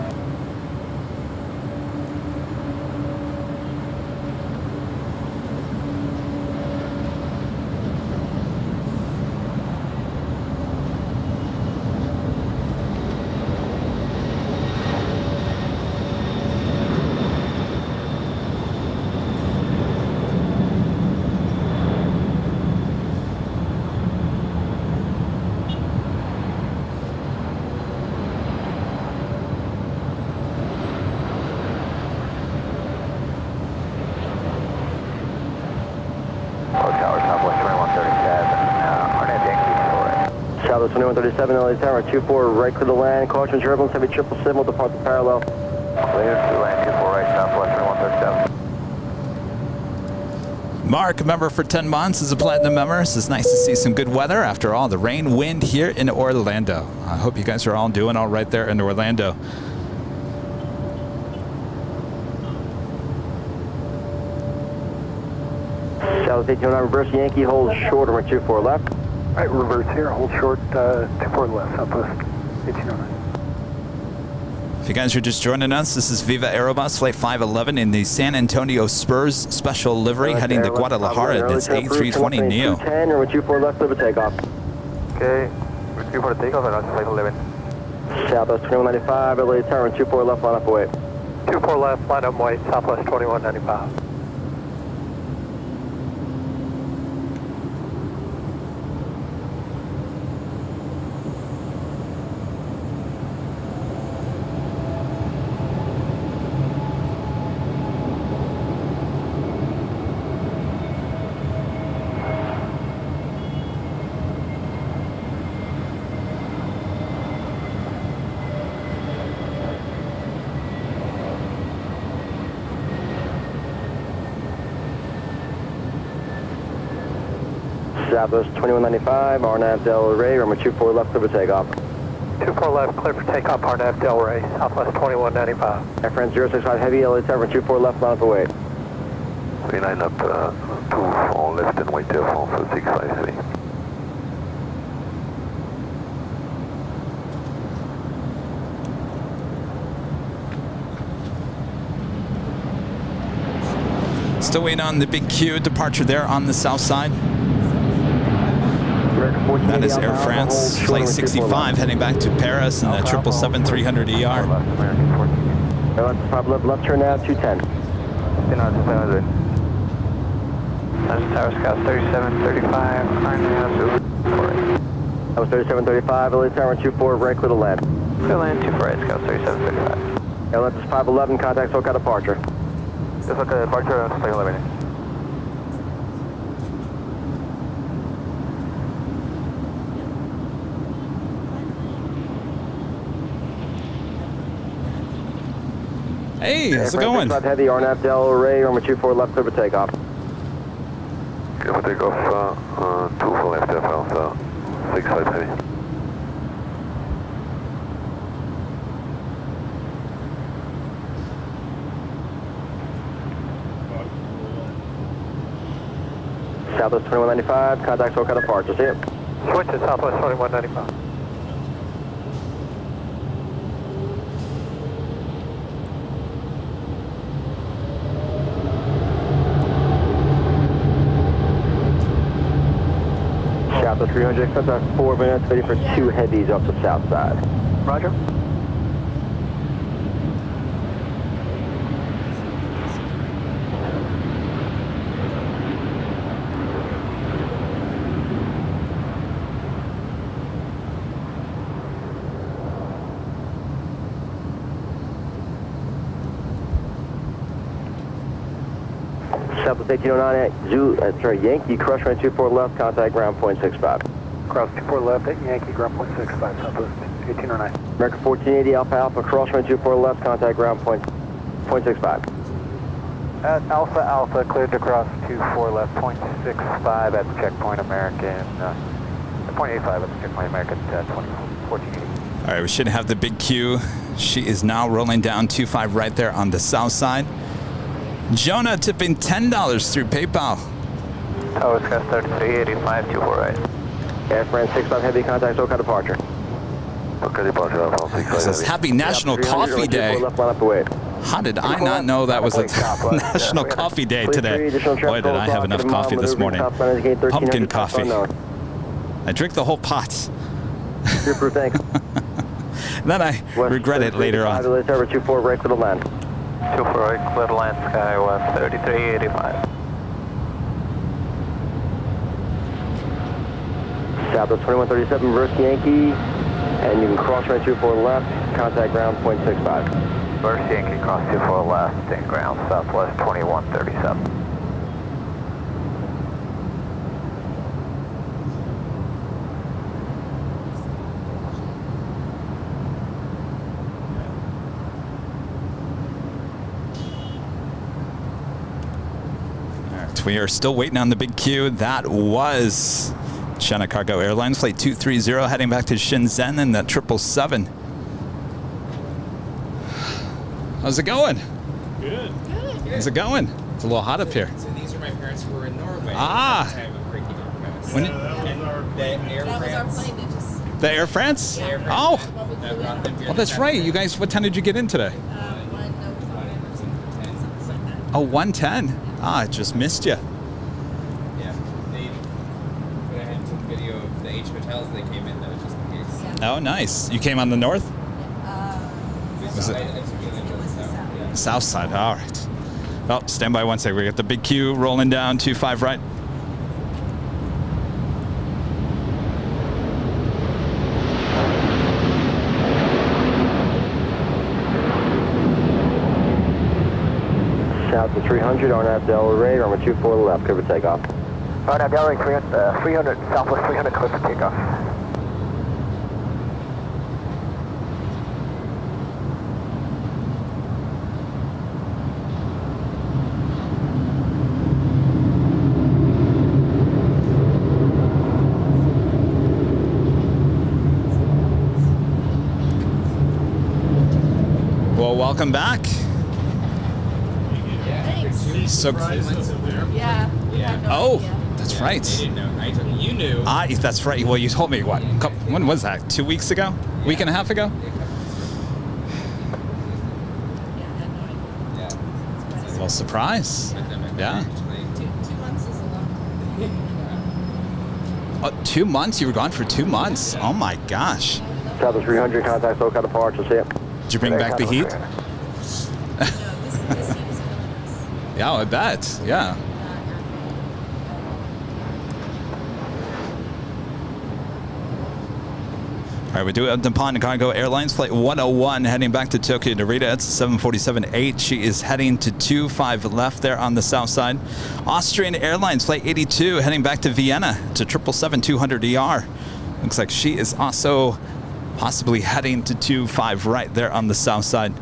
Southwest 2137 LA tower 24 right to the land. Caution turbulence, heavy 777 will depart the parallel. Clear to land 24 right, Southwest 2137. Mark, member for 10 months, is a platinum member. It's nice to see some good weather after all the rain, wind here in Orlando. I hope you guys are all doing all right there in Orlando. Southwest 1809, reverse Yankee, hold short, runway 24 left. Right, reverse here, hold short, 24 left, Southwest 1809. If you guys are just joining us, this is Viva Aerobus, Flight 511 in the San Antonio Spurs special livery, heading to Guadalajara. That's A320neo. 10, runway 24 left, clear for takeoff. Okay, we're clear for takeoff and Flight 11. Southwest 2195, LA tower, runway 24 left, line up away. 24 left, line up white, Southwest 2195. Southwest 2195, RNAV Del Rey, runway 24 left, clear for takeoff. 24 left, clear for takeoff, RNAV Del Rey, Southwest 2195. Air France 065 Heavy, LA tower, runway 24 left, line up away. We line up 2 on left and wait there for 653. Still waiting on the big Q departure there on the south side. That is Air France, Flight 65, heading back to Paris in the 777-300ER. Left turn now, 210. That's Tower Scout 3735, That was 3735, LA tower, 24 right, clear to land. Clear land 24 right, Scout 3735. LS 511, contact SoCal departure. SoCal departure, Flight 11. Hey, how's it going? Heavy, RNAV Del Rey, runway 24 left, clear for takeoff. Clear for takeoff, 2 for left FL, 653. Southwest 2195, contact SoCal departure, see it. Switch to Southwest 2195. Southwest 300, expect about 4 minutes, waiting for 2 heavies off the south side. Roger. Southwest 1809, Yankee, crush runway 24 left, contact ground point 65. Cross 24 left at Yankee, ground point 65, Southwest 1809. American 1480, Alpha Alpha, cross runway 24 left, contact ground point 65. At Alpha Alpha, cleared to cross 24 left, 0.65 at the checkpoint American, 0.85 at the checkpoint American, 1480. All right, we should have the big Q. She is now rolling down 25 right there on the south side. Jonah tipping $10 through PayPal. Tower Scout 3385, 24 right. Air France 65 Heavy, contact SoCal departure. Okay, departure, FL 653. This is Happy National Coffee Day. Left, line up away. How did I not know that was a National Coffee Day today? Boy, did I have enough coffee this morning. Pumpkin coffee. I drink the whole pot. Thanks. Then I regret it later on. 24 right for the land. 24 right, clear to land, Sky West 3385. Southwest 2137, reverse Yankee, and you can cross right 24 left, contact ground point 65. Reverse Yankee, cross 24 left, in ground, Southwest 2137. We are still waiting on the big Q. That was China Cargo Airlines, Flight 230, heading back to Shenzhen in that 777. How's it going? Good. How's it going? It's a little hot up here. So these are my parents were in Norway Ah. at the time of breaking Northwest. When- The Air France? Air France. Oh. That brought them here Oh, that's to right. You guys, what time did you get in today? 1:10. Oh, 1:10. Ah, I just missed you. Yeah. But I had some video of the H hotels they came in, though, just in case. Oh, nice. You came on the north? Was it? I took it into the south. Yeah. South side. All right. Well, stand by one second. We got the big Q rolling down 25 right. South to 300, RNAV Delray, runway 24 left, clear for takeoff. RNAV Delray 300, Southwest 300, clear for takeoff. Well, welcome back. So, Yeah. oh, that's right. They didn't know. You knew. That's right. Well, you told me what? When was that? 2 weeks ago? Week and a half ago? Yeah. Well, surprise. Yeah. 2 months is a long time. 2 months? You were gone for 2 months? Oh my gosh. South to 300, contact SoCal departure, see ya. Did you bring back the heat? No, this heat is killing us. Yeah, I bet. Yeah. All right, we do have Nippon Cargo Airlines Flight 101 heading back to Tokyo Narita. It's 747-8. She is heading to 25 left there on the south side. Austrian Airlines Flight 82 heading back to Vienna to 777-200ER. Looks like she is also possibly heading to 25 right there on the south side.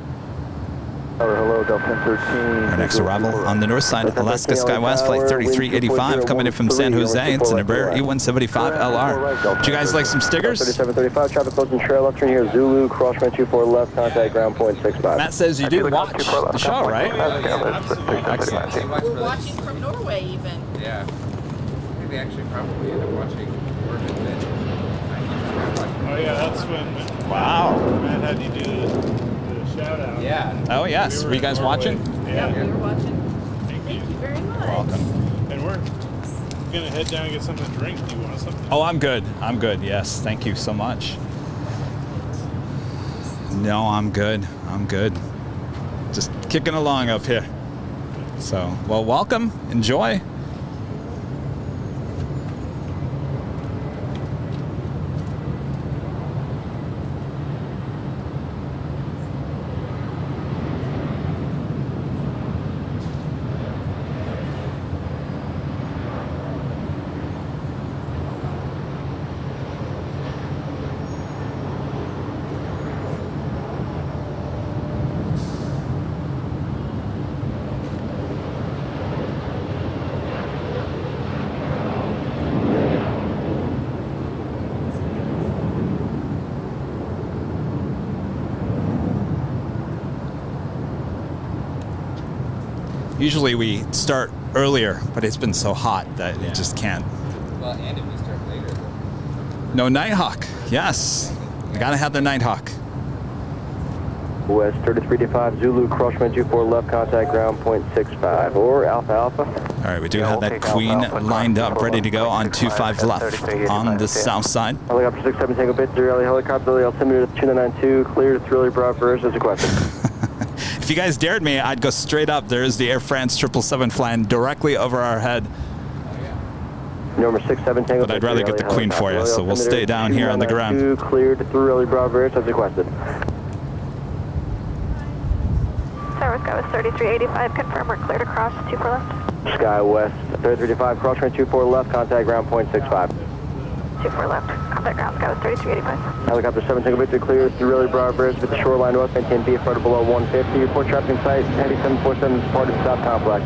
Hello, Delta 13. Our next arrival on the north side, Alaska SkyWest Flight 3385 coming in from San Jose. It's an Embraer E175LR. Would you guys like some stickers? 3735, traffic closing trail left turn here, Zulu, cross runway 24 left, contact ground point 65. Matt says you do watch the show, right? Excellent. We're watching from Norway even. Yeah. They actually probably end up watching more than that. Oh yeah, that's when Wow. Matt had you do the shout out. Yeah. Oh, yes. Were you guys watching? Yeah. We were watching. Thank Thank you very much. Welcome. And we're gonna head down and get something to drink. Do you want something? Oh, I'm good. I'm good. Yes. Thank you so much. No, I'm good. I'm good. Just kicking along up here. So, well, welcome. Enjoy. Usually we start earlier, but it's been so hot that it just can't. Well, and if you start later, though. No, Nighthawk. Yes. We gotta have the Nighthawk. West 3385, Zulu, cross runway 24 left, contact ground point 65, or Alpha Alpha. All right, we do have that Queen lined up, ready to go on 25 left on the south side. Helicopter 67, Tango Victor, LA helicopter, altimeter 2992, clear to Thrilly Broad First, as requested. If you guys dared me, I'd go straight up. There is the Air France 777 flying directly over our head. Number 67, Tango But I'd rather get the Queen for you, so we'll stay down here on the ground. Clear to Thrilly Broad First, as requested. Tower SkyWest 3385, confirm we're clear to cross 24 left. SkyWest 3385, cross runway 24 left, contact ground point 65. 24 left, contact ground SkyWest 3385. Helicopter 7 Tango Victor, clear to Thrilly Broad First with the shoreline north, maintain B flight below 150. Report traffic in sight, heavy 747 departed south complex.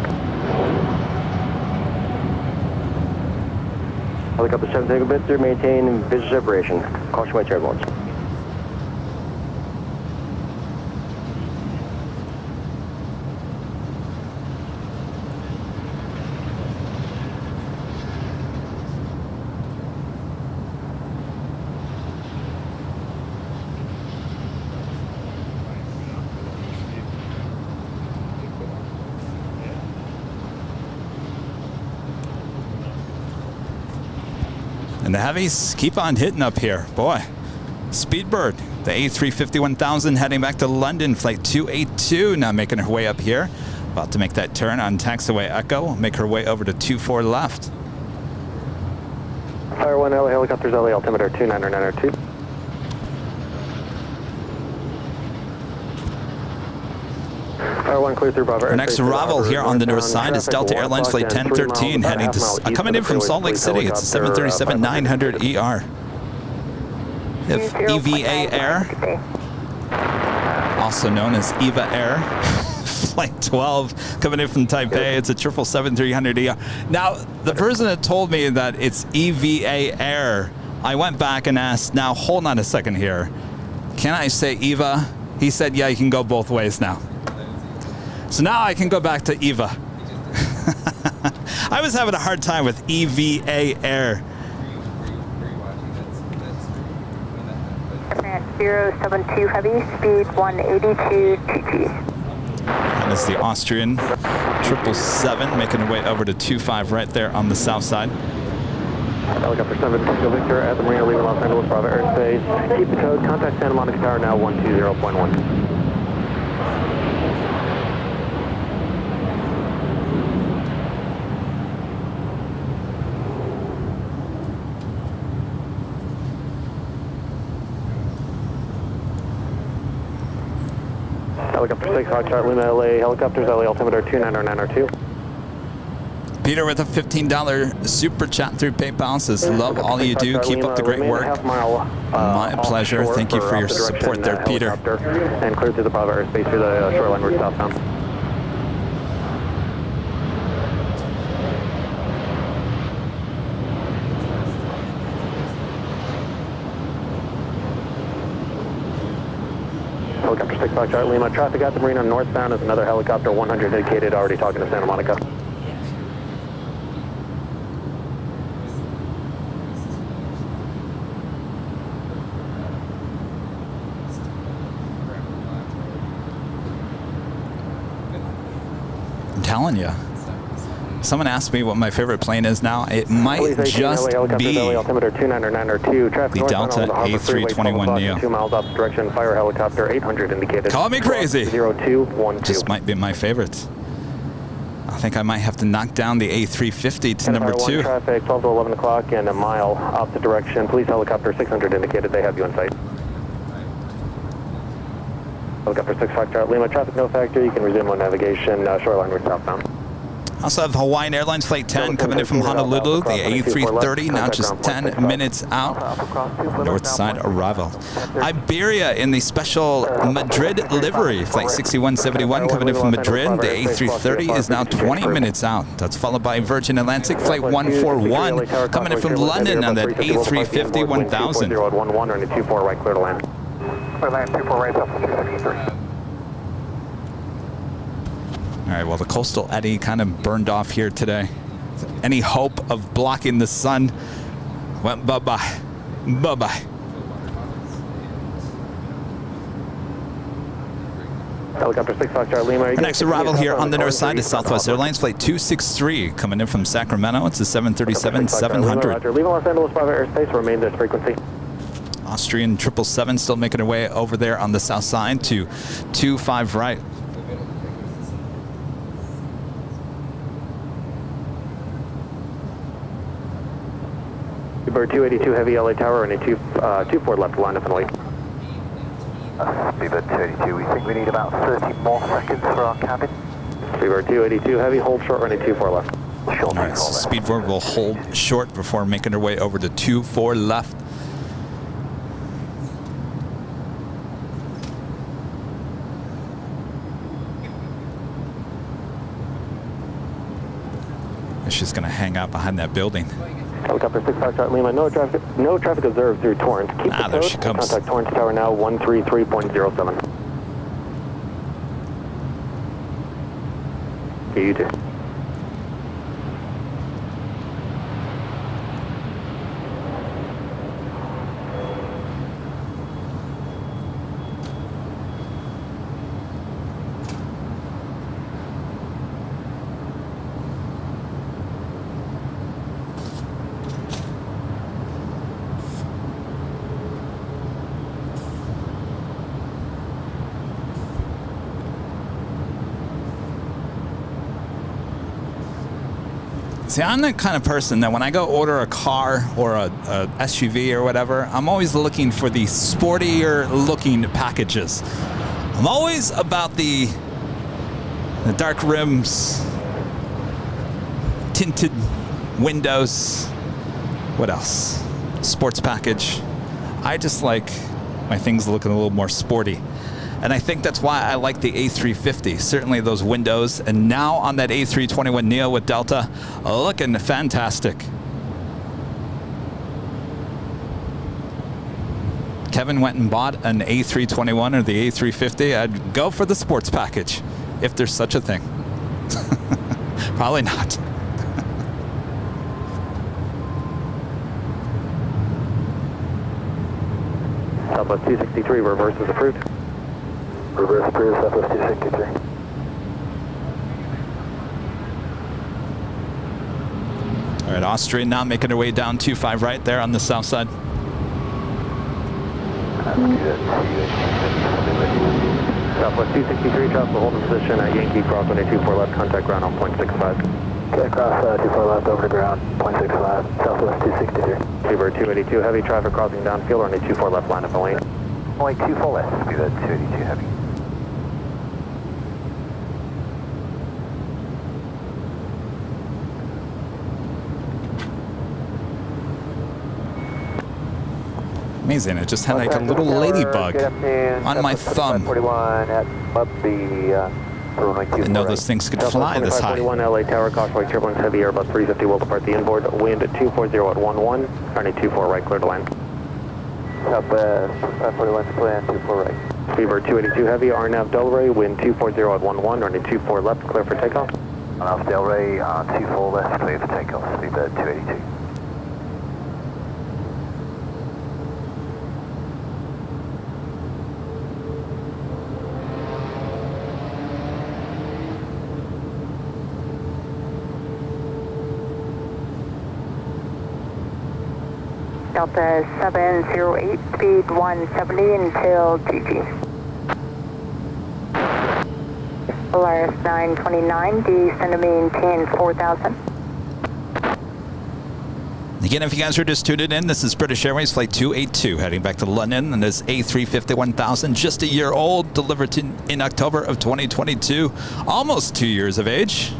Helicopter 7 Tango Victor, maintain visual separation. Caution white turbulence. And the heavies keep on hitting up here. Boy, Speedbird, the A350-1000 heading back to London, flight 282, now making her way up here. About to make that turn on taxiway Echo, make her way over to 24 left. Fire 1 LA helicopters, LA altimeter 29902. Fire 1 clear through Bravo. Our next arrival here on the north side is Delta Airlines flight 1013 heading to, coming in from Salt Lake City. It's a 737-900ER. If EVA Air, also known as EVA Air, flight 12 coming in from Taipei. It's a 777-300ER. Now, the person that told me that it's EVA Air, I went back and asked, now hold on a second here. Can I say EVA? He said, yeah, you can go both ways now. So now I can go back to EVA. I was having a hard time with EVA Air. 072 heavy, speed 182 TG. That is the Austrian 777 making her way over to 25 right there on the south side. Helicopter 7, Tango Victor at the Marina, leaving Los Angeles, Bravo airspace. Keep the code, contact Santa Monica Tower now 120.1. Helicopter 6, Hotshot Lima, LA helicopters, LA altimeter 29902. Peter with a $15 super chat through PayPal says, love all you do. Keep up the great work. My pleasure. Thank you for your support there, Peter. And clear through the Bravo airspace through the shoreline route southbound. Helicopter 6, Foxtrot Lima. Traffic at the Marina northbound is another helicopter 100 indicated, already talking to Santa Monica. I'm telling you. Someone asked me what my favorite plane is now. It might just be the Delta A321neo. 2 miles off direction, fire helicopter 800 indicated. Call me crazy. 0212. Just might be my favorite. I think I might have to knock down the A350 to number 2. Traffic 12 to 11 o'clock and a mile opposite direction. Police helicopter 600 indicated. They have you in sight. Helicopter 6 Foxtrot Lima. Traffic no factor. You can resume on navigation. Shoreline route southbound. Also have Hawaiian Airlines flight 10 coming in from Honolulu, the A330, now just 10 minutes out. North side arrival. Iberia in the special Madrid livery, flight 6171 coming in from Madrid. The A330 is now 20 minutes out. That's followed by Virgin Atlantic flight 141 coming in from London on that A350 1000. 011 running 24 right, clear to land. Clear land 24 right, up to 263. All right, well, the coastal eddy kind of burned off here today. Any hope of blocking the sun went bye-bye. Bye-bye. Helicopter 6 Foxtrot Lima. Our next arrival here on the north side is Southwest Airlines flight 263 coming in from Sacramento. It's a 737-700. Roger, leaving Los Angeles Bravo airspace, remain this frequency. Austrian 777 still making her way over there on the south side to 25 right. Bird 282 heavy LA Tower and a 24 left line up and wait. Speedbird 282, we think we need about 30 more seconds for our cabin. Speedbird 282 heavy, hold short running 24 left. All right, so Speedbird will hold short before making her way over to 24 left. She's going to hang out behind that building. Helicopter 6 Foxtrot Lima, no traffic observed through Torrance. Keep the there code. she comes. Contact Torrance Tower now 133.07. Okay, you too. See, I'm the kind of person that when I go order a car or a SUV or whatever, I'm always looking for the sportier looking packages. I'm always about the dark rims, tinted windows. What else? Sports package. I just like my things looking a little more sporty. And I think that's why I like the A350. Certainly those windows. And now on that A321neo with Delta, looking fantastic. Kevin went and bought an A321 or the A350. I'd go for the sports package, if there's such a thing. Probably not. Southwest 263, reverse is approved. Reverse approved, Southwest 263. All right, Austrian now making her way down 25 right there on the south side. Southwest 263, trust will hold in position at Yankee cross 124 left, contact ground on 0.65. Okay, cross 24 left over to ground, 0.65, Southwest 263. Seabird 282 heavy, traffic crossing downfield, only 24 left line of the lane. Only 24 left, Seabird 282 heavy. Amazing, it just had like a little ladybug on my thumb. 41 at above the runway 24. I didn't know those things could fly this high. 41 LA Tower, caution turbulence heavy, Airbus 350 will depart the inboard, wind at 240 at 11, runway 24 right, clear to land. Southwest 541 plan, 24 right. Seabird 282 heavy, RNAV Delray, wind 240 at 11, runway 24 left, clear for takeoff. RNAV Delray, 24 left, clear for takeoff, Seabird 282. Delta 708, speed 170 until GG. Polaris 929, descend to maintain 4,000. Again, if you guys are just tuning in, this is British Airways Flight 282 heading back to London, and this A350 1000, just a year old, delivered in October of 2022, almost 2 years of age.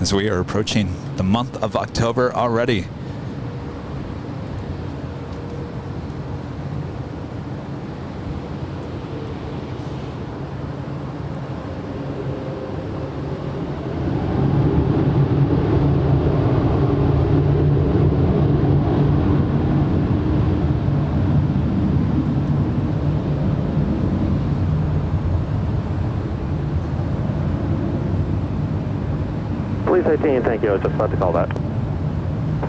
As we are approaching the month of October already. Police 18, thank you. I was just about to call that.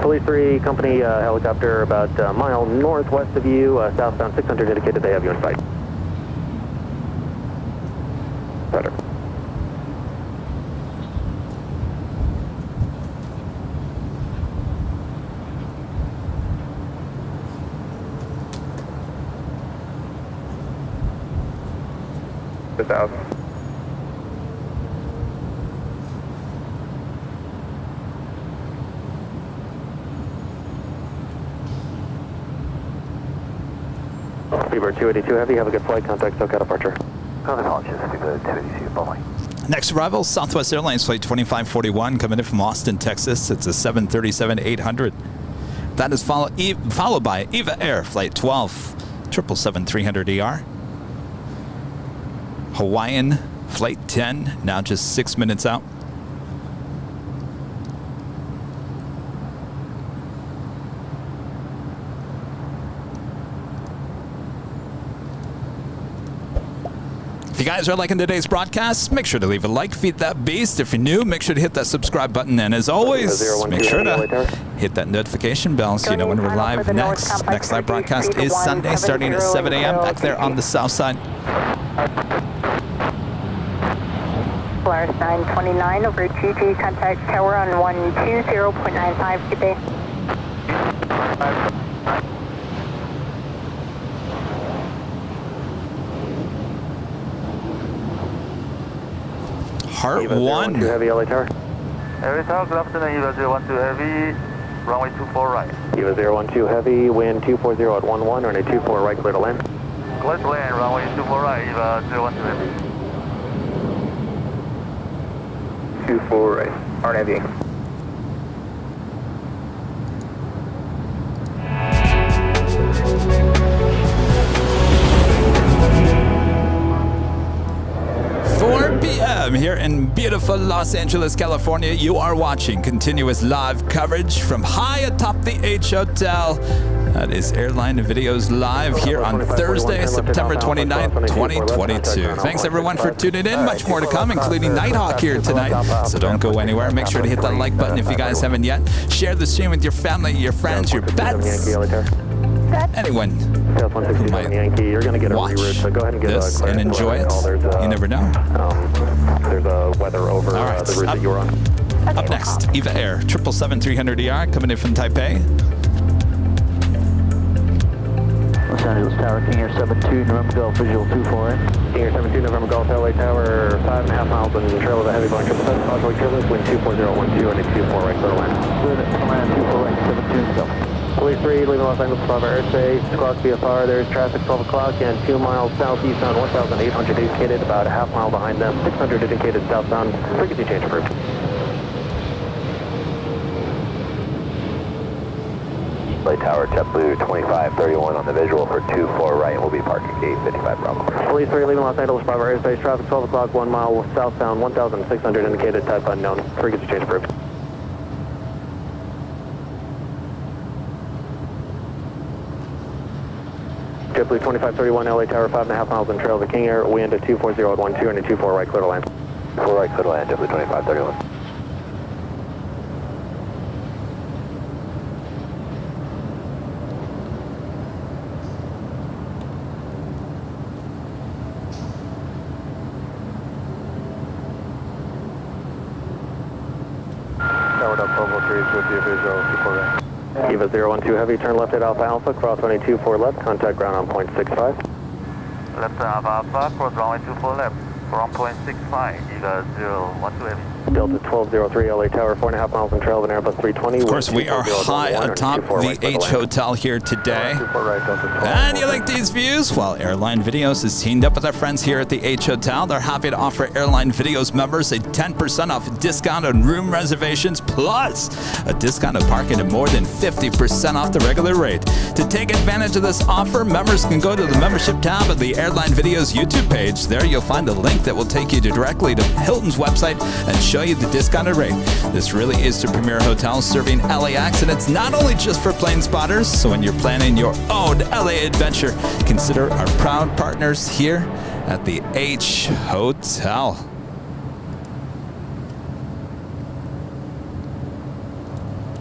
Police 3, company helicopter about a mile northwest of you, southbound 600 indicated they have you in sight. Better. Seabird 282 heavy, have a good flight, contact SoCal departure. Departure, Seabird 282, bye-bye. Next arrival, Southwest Airlines Flight 2541 coming in from Austin, Texas. It's a 737-800. That is followed by Eva Air Flight 12 777-300ER. Hawaiian Flight 10, now just 6 minutes out. If you guys are liking today's broadcast, make sure to leave a like, feed that beast. If you're new, make sure to hit that subscribe button. And as always, make sure to hit that notification bell so you know when we're live next. Next live broadcast is Sunday starting at 7 a.m. back there on the south side. Polaris 929 over GG, contact tower on 120.95, good day. Part Eva 1. 012 Heavy, LA Tower. LA Tower, good afternoon, Eva 012 Heavy, runway 24 right. Eva 012 Heavy, wind 240 at 11, runway 24 right, clear to land. Clear to land, runway 24 right, Eva 012 Heavy. 24 right, hard heavy. p.m. here in beautiful Los Angeles, California. You are watching continuous live coverage from high atop the H Hotel. That is Airline Videos Live here on Thursday, September 29th, 2022. Thanks everyone for tuning in. Much more to come, including Nighthawk here tonight. So don't go anywhere. Make sure to hit that like button if you guys haven't yet. Share the stream with your family, your friends, your pets. Anyone who might watch this and enjoy it. You never know. There's a weather over the route that you're on. Up next, Eva Air 777-300ER coming in from Taipei. Los Angeles Tower, King Air 72, November Golf, visual 24 in. King Air 72, November Golf, LA Tower, 5.5 miles in trail of a heavy Boeing 777, possibly turbulence, wind 24012 and a 24 right, clear to land. Clear to land, 24 right, 72, go. Police 3, leaving Los Angeles Flyover airspace, cross VFR, there's traffic 12 o'clock and 2 miles southeast on 1,800 indicated, about a half mile behind them, 600 indicated southbound, frequency change approved. LA Tower, JetBlue 2531 on the visual for 24 right, we'll be parking gate 55 Bravo. Police 3, leaving Los Angeles Flyover airspace, traffic 12 o'clock, 1 mile southbound, 1,600 indicated, type unknown, frequency change approved. JetBlue 2531, LA Tower, 5.5 miles in trail of the King Air, wind at 240 at 12 and a 24 right, clear to land. 4 right, clear to land, JetBlue 2531. Towered up, Bravo 3 with the visual 24 right. Eva 012 Heavy, turn left at Alpha Alpha, cross runway 24 left, contact ground on point 65. Left Alpha Alpha, cross runway 24 left, from point 65, Eva 012 Heavy. Delta 1203 LA Tower, 4.5 miles in trail of an Airbus 320. Of course, we are high atop the H Hotel here today. And you like these views? Well, Airline Videos is teamed up with our friends here at the H Hotel. They're happy to offer Airline Videos members a 10% off discount on room reservations, plus a discount of parking at more than 50% off the regular rate. To take advantage of this offer, members can go to the membership tab of the Airline Videos YouTube page. There you'll find a link that will take you directly to Hilton's website and show you the discounted rate. This really is the premier hotel serving LAX, and it's not only just for plane spotters. So when you're planning your own LA adventure, consider our proud partners here at the H Hotel.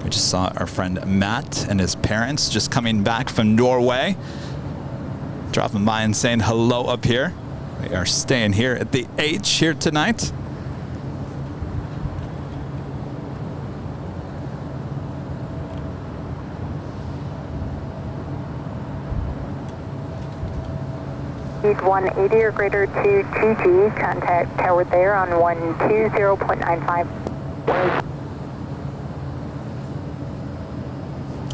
We just saw our friend Matt and his parents just coming back from Norway, dropping by and saying hello up here. We are staying here at the H here tonight. Speed 180 or greater to 2G, contact tower there on 120.95.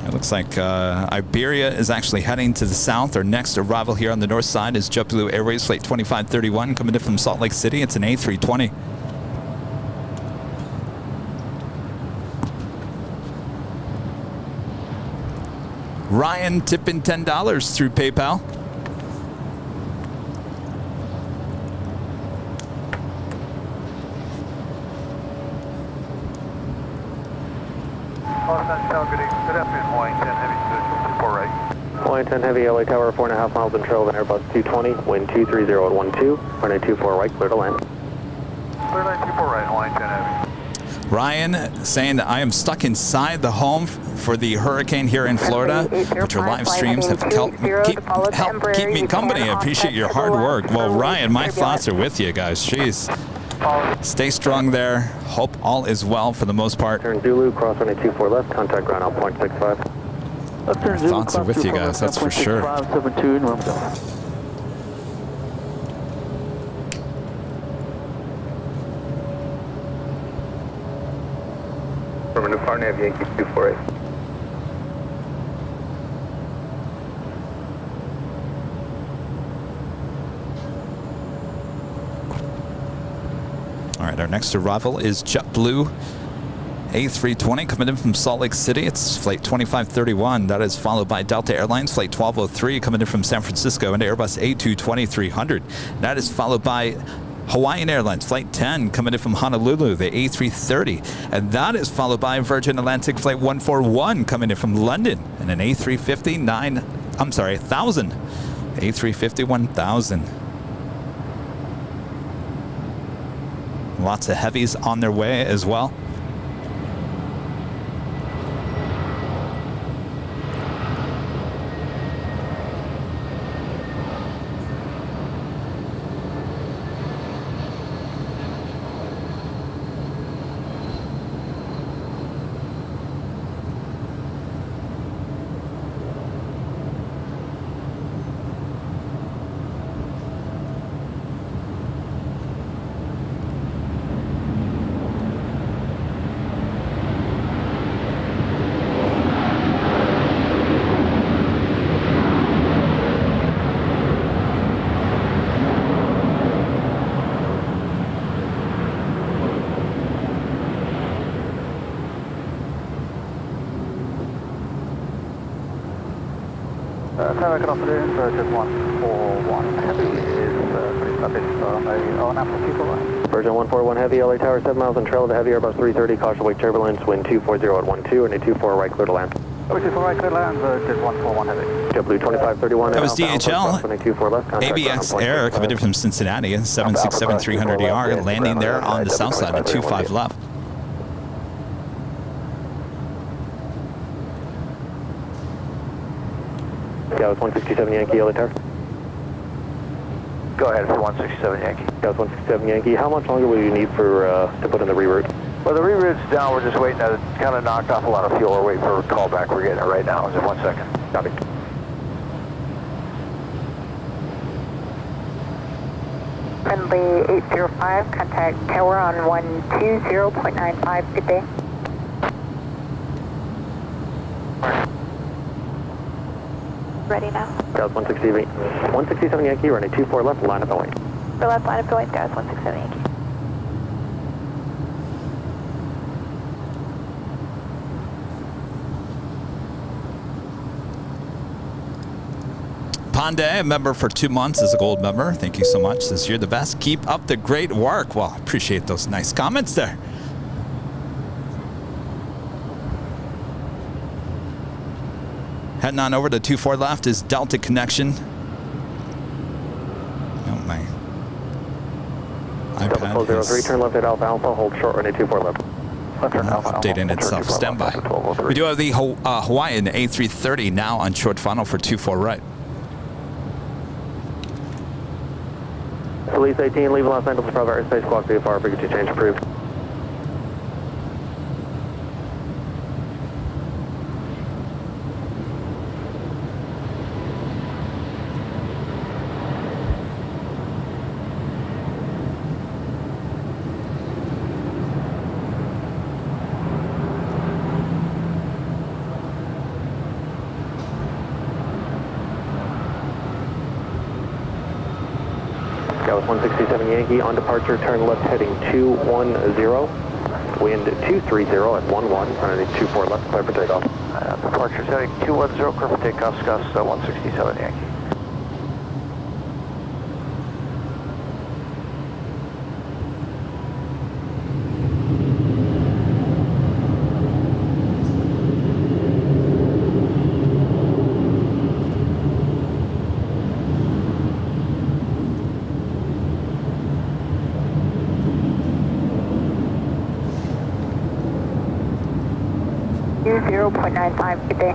It looks like Iberia is actually heading to the south. Our next arrival here on the north side is JetBlue Airways Flight 2531 coming in from Salt Lake City. It's an A320. Ryan tipping $10 through PayPal. Good afternoon, Hawaiian 10 Heavy, 24 right. Hawaiian 10 Heavy, LA Tower, 4.5 miles in trail of an Airbus 220, wind 230 at 12, runway 24 right, clear to land. Clear line 24 right, Hawaiian 10 Heavy. Ryan saying that I am stuck inside the home for the hurricane here in Florida, but your live streams have helped keep me company. I appreciate your hard work. Well, Ryan, my thoughts are with you guys. Jeez. Stay strong there. Hope all is well for the most part. Turn Zulu, cross runway 24 left, contact ground on point 65. Our thoughts are with you guys, that's for sure. 572, November Golf. Affirmative, far nav Yankee 248. All right, our next arrival is JetBlue A320 coming in from Salt Lake City. It's flight 2531. That is followed by Delta Airlines flight 1203 coming in from San Francisco and Airbus A220-300. That is followed by Hawaiian Airlines flight 10 coming in from Honolulu, the A330. And that is followed by Virgin Atlantic flight 141 coming in from London and an A350 1000. A350 1000. Lots of heavies on their way as well. Tower, I can offer this, Virgin 141 Heavy is pretty established on the all-emojis people line. Virgin 141 Heavy, LA Tower 7 miles on trail of the Heavy Airbus 330, caution wake turbulence, wind 240 at 12, and a 24 right clear to land. Which is right clear to land, Virgin 141 Heavy. JetBlue 2531. That was DHL. ABX Air coming in from Cincinnati, 767-300ER, landing there on the south side at 25 left. Gauss 167 Yankee, LA Tower. Go ahead for 167 Yankee. Gauss 167 Yankee. How much longer will you need for to put in the reroute? Well, the reroute's down. We're just waiting. It kind of knocked off a lot of fuel. We're waiting for a call back. We're getting it right now. Is it 1 second? Copy. Friendly 805, contact tower on 120.95. Good day. Ready now. Gauss 167 Yankee, running 24 left, line up and wait. For left line of going, Gauss 167 Yankee. Pandey, a member for 2 months, is a gold member. Thank you so much. Says you're the best. Keep up the great work. Well, appreciate those nice comments there. Heading on over to 24 left is Delta Connection. Oh my Delta iPad 03, is turn left at Alpha Alpha, hold short, running 24 left. updating itself. Stand by. We do have the Hawaiian A330 now on short funnel for 24 right. Police 18, leave Los Angeles, Bravo airspace, squawk VFR, frequency change approved. Gauss 167 Yankee, on departure, turn left heading 210, wind 230 at 11, running 24 left, clear for takeoff. Departure heading 210, clear for takeoff, Gus 167 Yankee. .95, good day.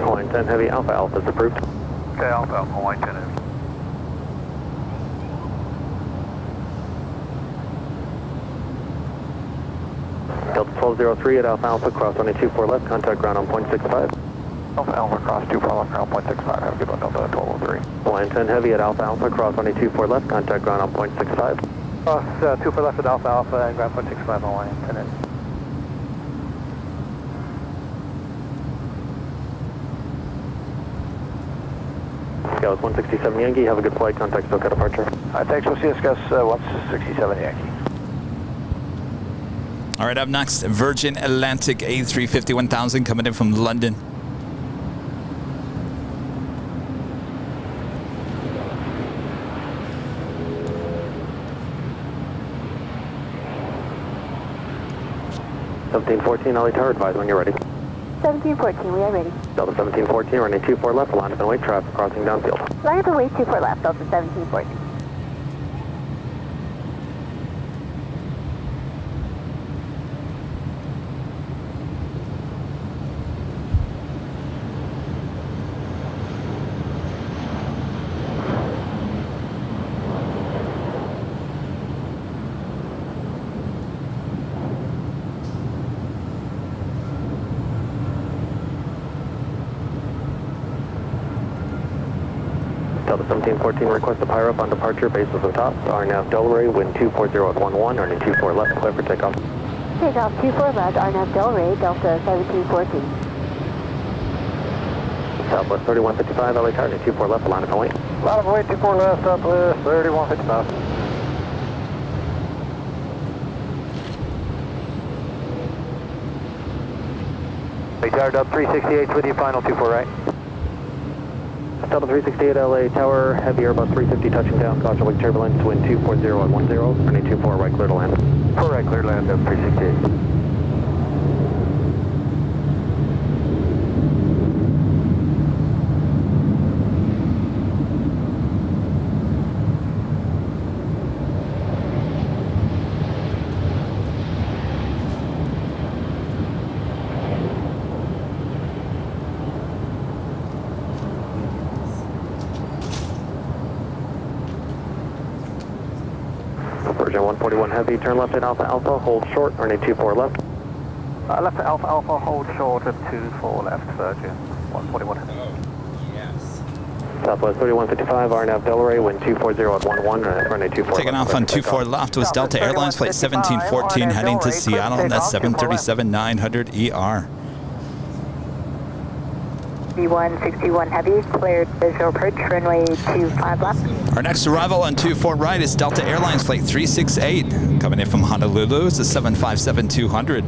Hawaiian 10 Heavy, Alpha Alpha is approved. Okay, Alpha, Hawaiian 10 Heavy. Delta 1203 at Alpha Alpha, cross running 24 left, contact ground on 0.65. Alpha Alpha, cross 24 left, ground 0.65. Have a good one, Delta 1203. Hawaiian 10 Heavy at Alpha Alpha, cross running 24 left, contact ground on 0.65. Cross 24 left at Alpha Alpha and ground 165 on line, intended. Scouts 167 Yankee, have a good flight, contact SoCal departure. Thanks, we'll see you, Scouts 167 Yankee. All right, up next, Virgin Atlantic A350 1000 coming in from London. LA Tower, advise when you're ready. 1714, we are ready. Delta 1714, running 24 left, line up and wait, traffic crossing downfield. Line up and wait, 24 left, Delta 1714. Delta 1714, request a pyro up on departure, base of the top. RNAV Delray, wind 240 at 11, running 24 left, clear for takeoff. Takeoff 24 left, RNAV Delray, Delta 1714. Southwest 3155, LA Tower, 24 left, line up and wait. Line up and wait, 24 left, Southwest 3155. Tower Dub 368 with you, final 24 right. Delta 368 LA Tower, heavy Airbus 350 touching down, caution wake turbulence, wind 240 at 10, running 24 right, clear to land. 4 right, clear to land, Dub 368. Virgin 141 heavy, turn left at Alpha Alpha, hold short, running 24 left. Left at Alpha Alpha, hold short at 24 left, Virgin 141 heavy. Oh, yes. Southwest 3155, RNAV Delray, wind 240 at 11, running 24 Taking left. off on 24 left was Delta Airlines flight 1714 heading to Seattle, and that's 737-900ER. B161 Heavy, cleared visual approach, runway 25 left. Our next arrival on 24 right is Delta Airlines flight 368 coming in from Honolulu. It's a 757-200.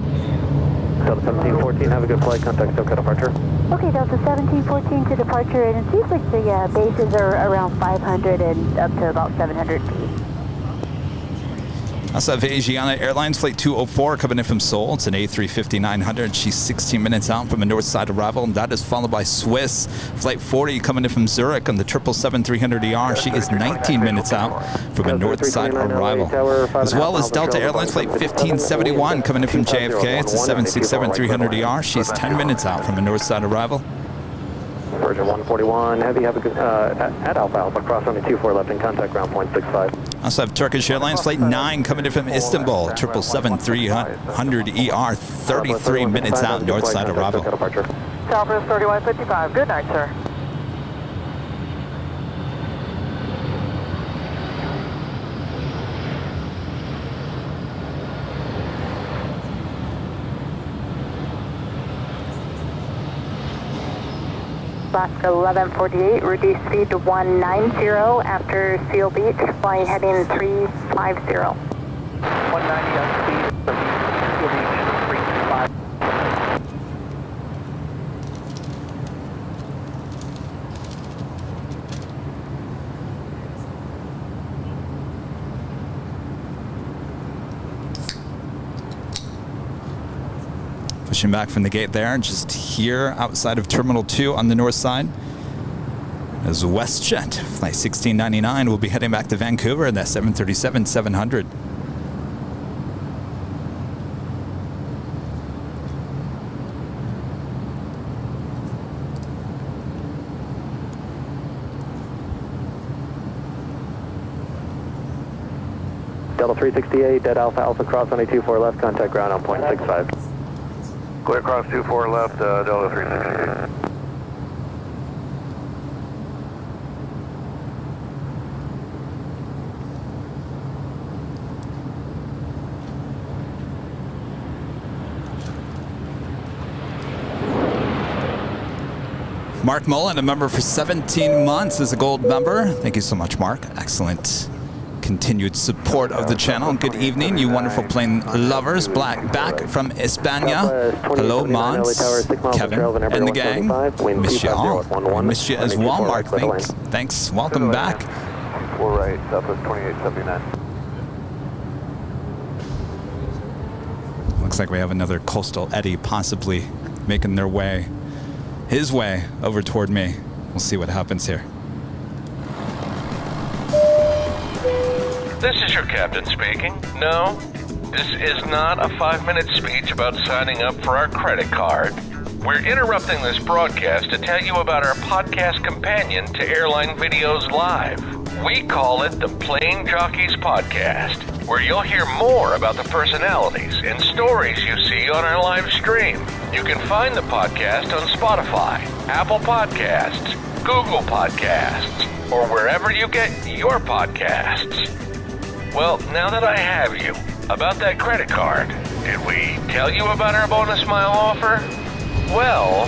Delta 1714, have a good flight, contact SoCal departure. Okay, Delta 1714 to departure, and it seems like the bases are around 500 and up to about 700 feet. Also have Aviation Airlines flight 204 coming in from Seoul. It's an A350-900. She's 16 minutes out from a north side arrival, and that is followed by Swiss flight 40 coming in from Zurich on the 777-300ER. She is 19 minutes out from a north side arrival. As well as Delta Airlines flight 1571 coming in from JFK. It's a 767-300ER. She's 10 minutes out from a north side arrival. Virgin 141 heavy, have a good, at Alpha Alpha, cross runway 24 left and contact ground point 65. Also have Turkish Airlines flight 9 coming in from Istanbul, 777-300ER, 33 minutes out north side arrival. Southwest 3155, good night, sir. Alaska 1148, reduce speed to 190 after Seal Beach, flying heading 350. 190 on speed, Seal Beach 355. Pushing back from the gate there, just here outside of Terminal 2 on the north side. As WestJet, flight 1699, will be heading back to Vancouver in that 737-700. Delta 368, dead Alpha Alpha, cross runway 24 left, contact ground on point 65. Clear cross 24 left, Delta 368. Mark Mullen, a member for 17 months, is a gold member. Thank you so much, Mark. Excellent continued support of the channel. Good evening, you wonderful plane lovers. Back from España. Hello, Mons, Kevin, and the gang. Miss you all. I miss you as well, Mark. Thanks. Welcome back. 4 right, Southwest 2879. Looks like we have another coastal eddy possibly making his way over toward me. We'll see what happens here. This is your captain speaking. No, this is not a 5-minute speech about signing up for our credit card. We're interrupting this broadcast to tell you about our podcast companion to Airline Videos Live. We call it the Plane Jockeys Podcast, where you'll hear more about the personalities and stories you see on our live stream. You can find the podcast on Spotify, Apple Podcasts, Google Podcasts, or wherever you get your podcasts. Well, now that I have you, about that credit card, did we tell you about our bonus mile offer? Well...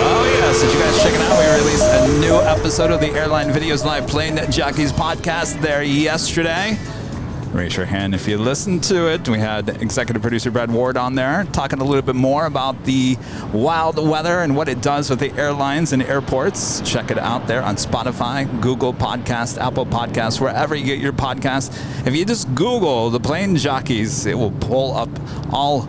Oh yes, did you guys check it out? We released a new episode of the Airline Videos Live Plane Jockeys podcast there yesterday. Raise your hand if you listened to it. We had executive producer Brad Ward on there talking a little bit more about the wild weather and what it does with the airlines and airports. Check it out there on Spotify, Google Podcasts, Apple Podcasts, wherever you get your podcasts. If you just Google the Plane Jockeys, it will pull up all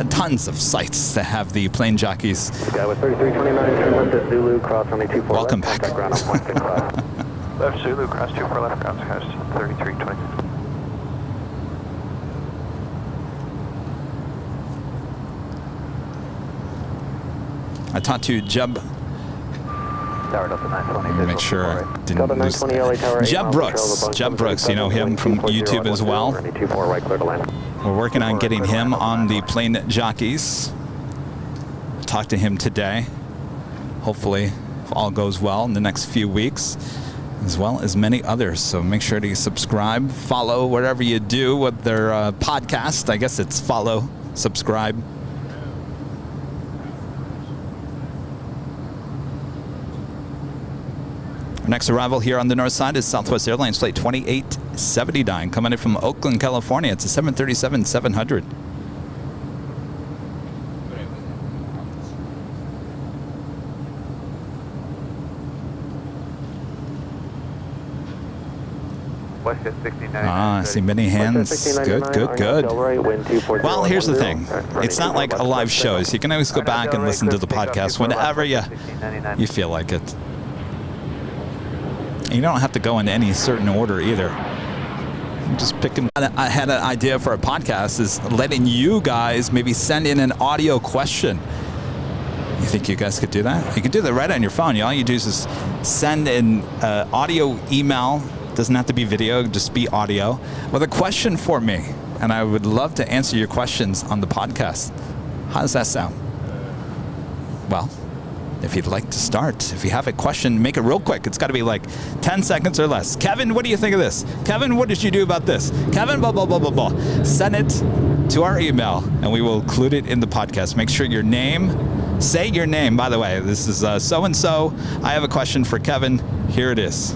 tons of sites that have the Plane Jockeys. Guy with 3329, turn left at Zulu, cross only 24 Welcome left, back. ground on point 65. Left Zulu, cross 24 left, ground 3320. I talked to Jeb. Tower Delta 920. Make sure I didn't lose Jeb Brooks. Jeb Brooks, you know him from YouTube as well. We're working on getting him on the Plane Jockeys. Talk to him today. Hopefully, if all goes well in the next few weeks, as well as many others. So make sure to subscribe, follow, whatever you do with their podcast. I guess it's follow, subscribe. Our next arrival here on the north side is Southwest Airlines Flight 2879, coming in from Oakland, California. It's a 737-700. I see many hands. Good. Well, here's the thing. It's not like a live show, so you can always go back and listen to the podcast whenever you feel like it. You don't have to go in any certain order either. I'm just picking. I had an idea for a podcast is letting you guys maybe send in an audio question. You think you guys could do that? You can do that right on your phone. All you do is send an audio email. Doesn't have to be video, just be audio with a question for me. And I would love to answer your questions on the podcast. How does that sound? Well, if you'd like to start, if you have a question, make it real quick. It's got to be like 10 seconds or less. Kevin, what do you think of this? Kevin, what did you do about this? Kevin, blah, blah, blah, blah, blah. Send it to our email, and we will include it in the podcast. Make sure your name, say your name. By the way, this is so-and-so. I have a question for Kevin. Here it is.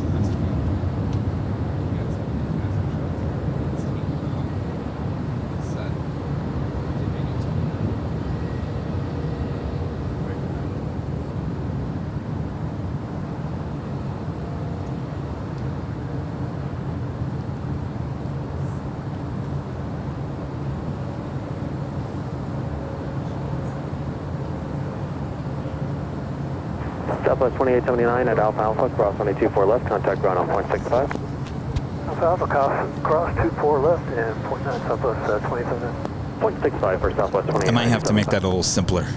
Southwest 2879 at Alpha, cross 24 left, contact ground on point 65. Alpha, cross 24 left and point 9 Southwest 27. Point 65 for Southwest 28. I might have to make that a little simpler.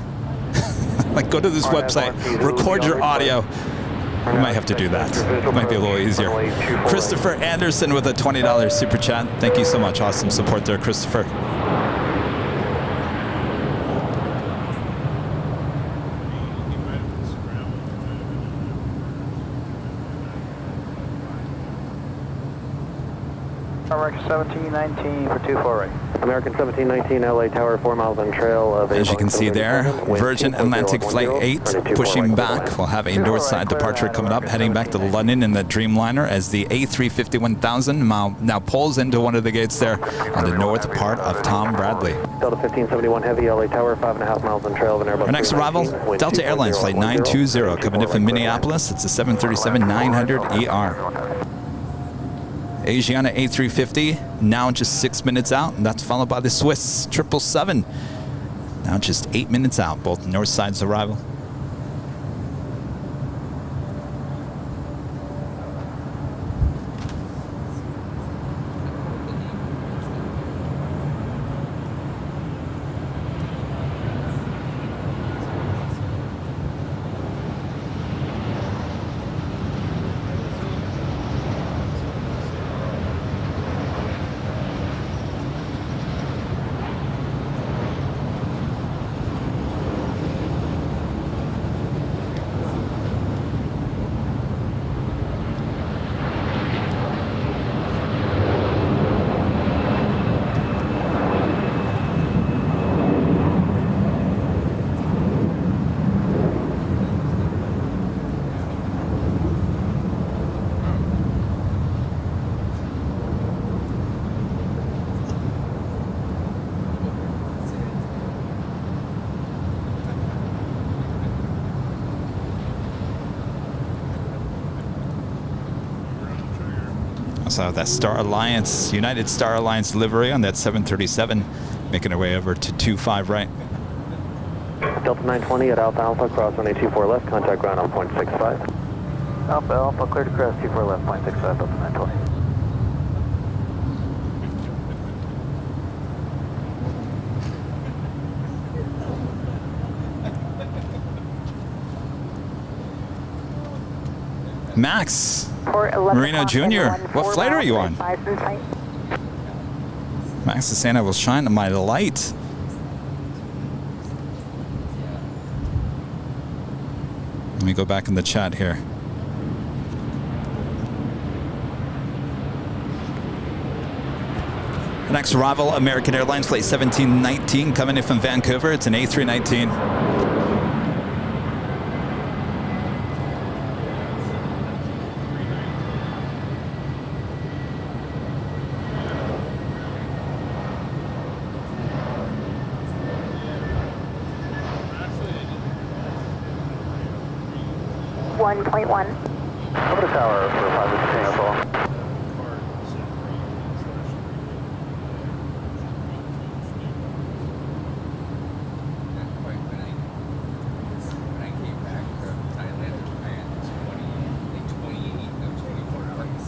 Like go to this website, record your audio. We might have to do that. It might be a little easier. Christopher Anderson with a $20 super chat. Thank you so much. Awesome support there, Christopher. American 1719 for 24 right. American 1719, LA Tower, 4 miles on trail of As you can see there, Virgin Atlantic Flight 8 pushing back. We'll have a north side departure coming up, heading back to London in the Dreamliner as the A350-1000 now pulls into one of the gates there on the north part of Tom Bradley. Delta 1571 Heavy, LA Tower, 5.5 miles on trail of an Airbus. Our next arrival, Delta Airlines Flight 920, coming in from Minneapolis. It's a 737-900ER. Asiana A350, now just 6 minutes out, and that's followed by the Swiss 777, now just 8 minutes out, both north sides arrival. Also have that Star Alliance, United Star Alliance livery on that 737, making our way over to 25 right. Delta 920 at Alpha Alpha, cross runway 24 left, contact ground on 0.65. Alpha Alpha, clear to cross 24 left, 0.65, Delta 920. Max Marino Jr., what flight are you on? Max is saying I will shine my light. Let me go back in the chat here. Next arrival, American Airlines Flight 1719, coming in from Vancouver. It's an A319. Over the tower for 516 as well. When I came back from Thailand or Japan, it was 24 hours.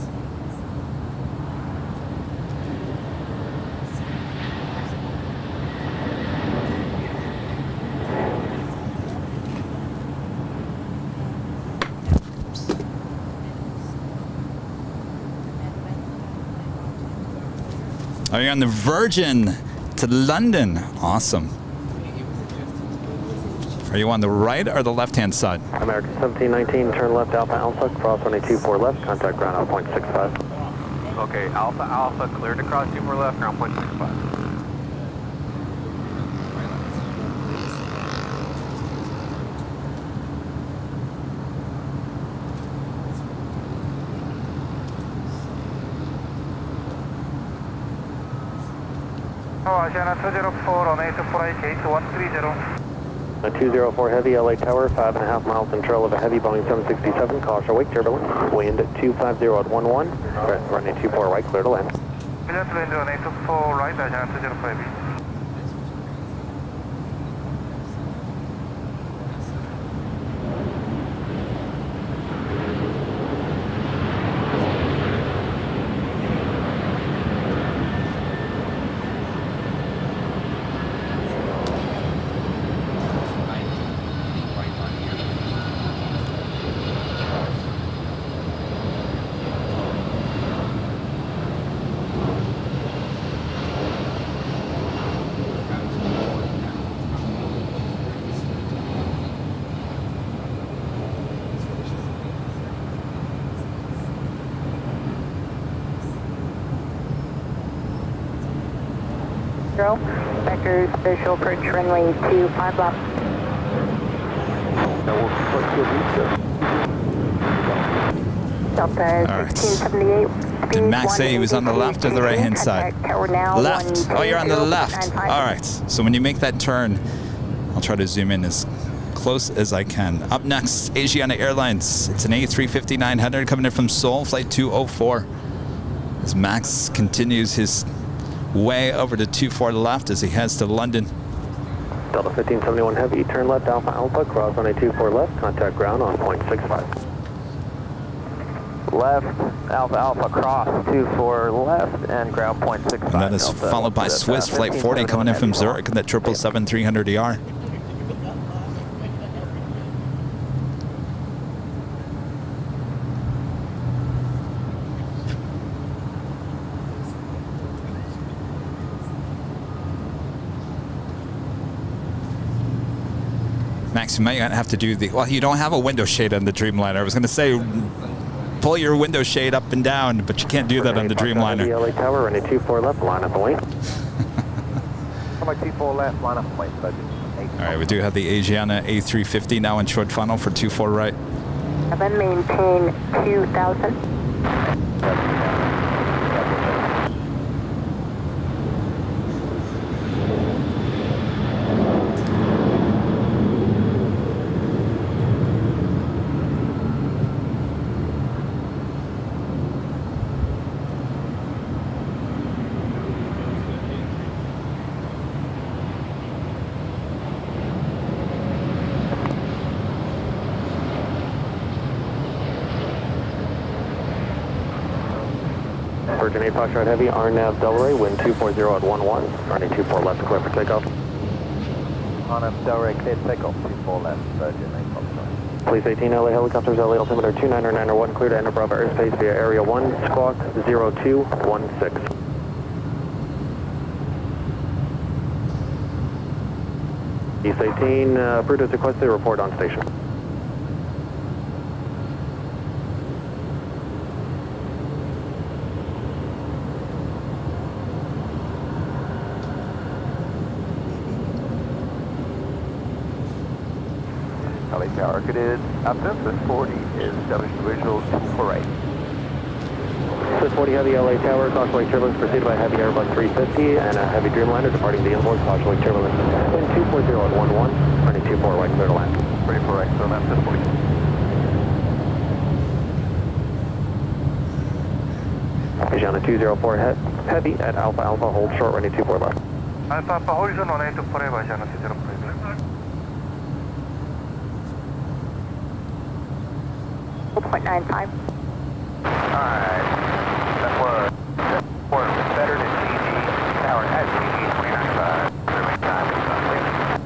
Are you on the Virgin to London? Awesome. Are you on the right or the left-hand side? American 1719, turn left Alpha Alpha, cross runway 24 left, contact ground on 0.65. Okay, Alpha Alpha, cleared to cross 24 left, ground 0.65. Asiana 204 on A24 gate 130. 204 Heavy, LA Tower, 5.5 miles in trail of a heavy Boeing 767, caution wake turbulence, wind 250 at 11, runway 24 right, clear to land. Pilot wind on A24 right, Asiana 204 Heavy. Vectors visual approach runway 25 left. Delta 1678. Did Max say he was on the left or the right hand side? Left. Oh, you're on the left. All right. So when you make that turn, I'll try to zoom in as close as I can. Up next, Aviation Airlines. It's an A350-900 coming in from Seoul, flight 204. As Max continues his way over to 24 left as he heads to London. Delta 1571 Heavy, turn left Alpha Alpha, cross runway 24 left, contact ground on 0.65. Left, Alpha Alpha, cross 24 left, and ground 0.65. And that is followed by Swiss flight 40 coming in from Zurich in that 777-300ER. Max, you might have to do the, well, you don't have a window shade on the Dreamliner. I was going to say, pull your window shade up and down, but you can't do that on the Dreamliner. LA Tower, runway 24 left, line up and wait. Come on, 24 left, line up and wait, budget. All right, we do have the Aviation A350 now in short funnel for 24 right. Then maintain 2000. Virgin 8 Foxtrot Heavy, RNAV Delray, wind 240 at 11, running 24 left, clear for takeoff. RNAV Delray, clear takeoff, 24 left, Virgin 8 Foxtrot. Police 18 LA helicopters, LA altimeter 29901, clear to enter Bravo airspace via area 1, squawk 0216. East 18, approved as requested, report on station. LA Tower, good is absent, Swiss 40 is establishing visual 248. Swiss 40 Heavy LA Tower, cautionary turbulence preceded by heavy Airbus 350 and a heavy Dreamliner departing the inboard, cautionary turbulence. Wind 240 at 11, running 24 right, clear to land. Ready for X, so that's Swiss 40. Aviation 204 Heavy at Alpha Alpha, hold short, running 24 left. Alpha Alpha, horizon 1824, Aviation 204. 0.95. Alright, that was better than TG Tower at TG 295. Remain time is not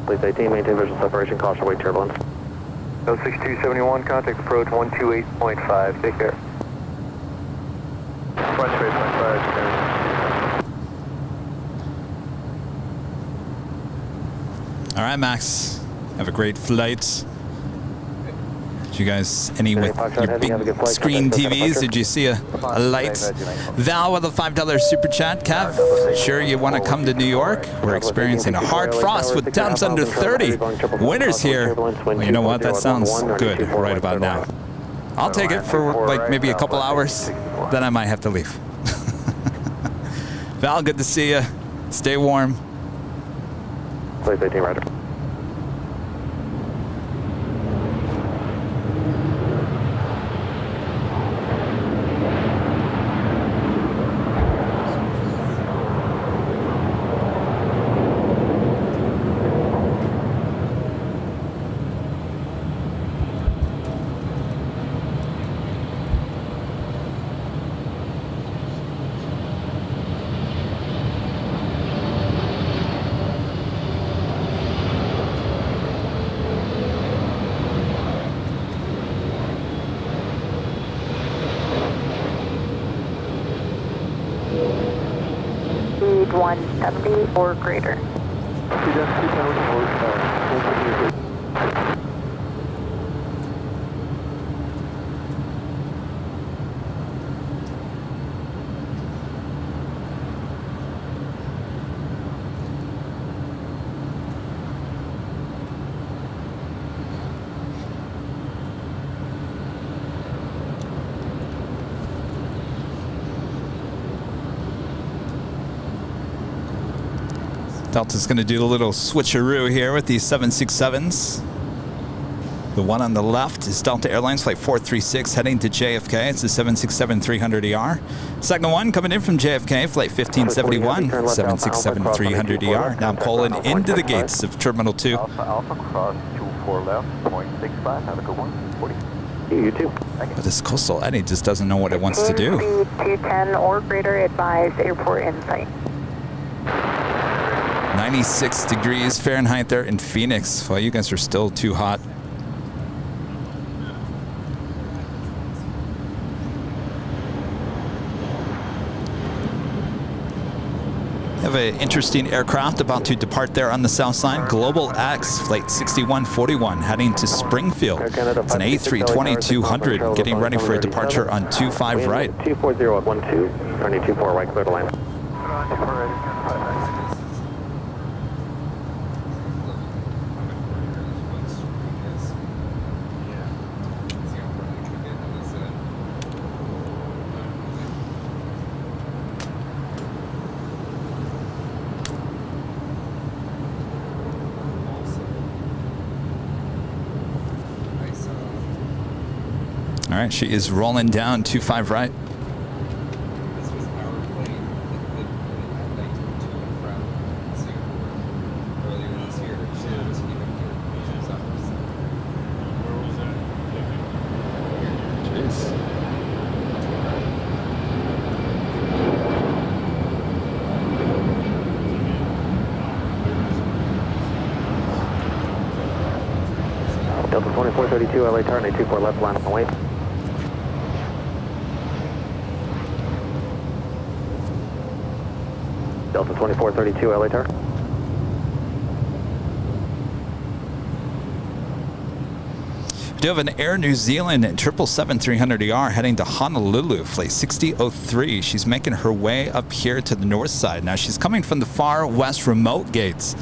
Police 18, maintain visual separation, caution, wait turbulence. 06271, contact approach 128.5, take care. 128.5, All right, Max. Have a great flight. Did you guys, any with your big screen TVs, did you see a light? Val with a $5 super chat. Kev, sure you want to come to New York? We're experiencing a hard frost with temps under 30. Winter's here. Well, you know what? That sounds good right about now. I'll take it for like maybe a couple hours. Then I might have to leave. Val, good to see you. Stay warm. Police 18, roger. Speed 170 or greater. Delta's going to do a little switcheroo here with these 767s. The one on the left is Delta Airlines Flight 436 heading to JFK. It's the 767-300ER. Second one coming in from JFK, Flight 1571, 767-300ER. Now pulling into the gates of Terminal 2. Alpha Alpha cross 24 left, 0.65. Have a good one. 40. You too. But this Coastal Eddie just doesn't know what it wants to do. Speed 210 or greater, advise airport in sight. 96 degrees Fahrenheit there in Phoenix. Well, you guys are still too hot. Have an interesting aircraft about to depart there on the south side. Global X Flight 6141 heading to Springfield. It's an A320-200 getting ready for a departure on 25 right. 240 at 12, turning 24 right, clear to land. All right, she is rolling down 25 right. This was our plane that like to and from Singapore earlier this year. She was leaving here. She was up. Where was that? Jeez. Delta 2432, LA turn, 24 left, line up and wait. Delta 2432, LA turn. We do have an Air New Zealand 777-300ER heading to Honolulu, Flight 6003. She's making her way up here to the north side. Now she's coming from the far west remote gates.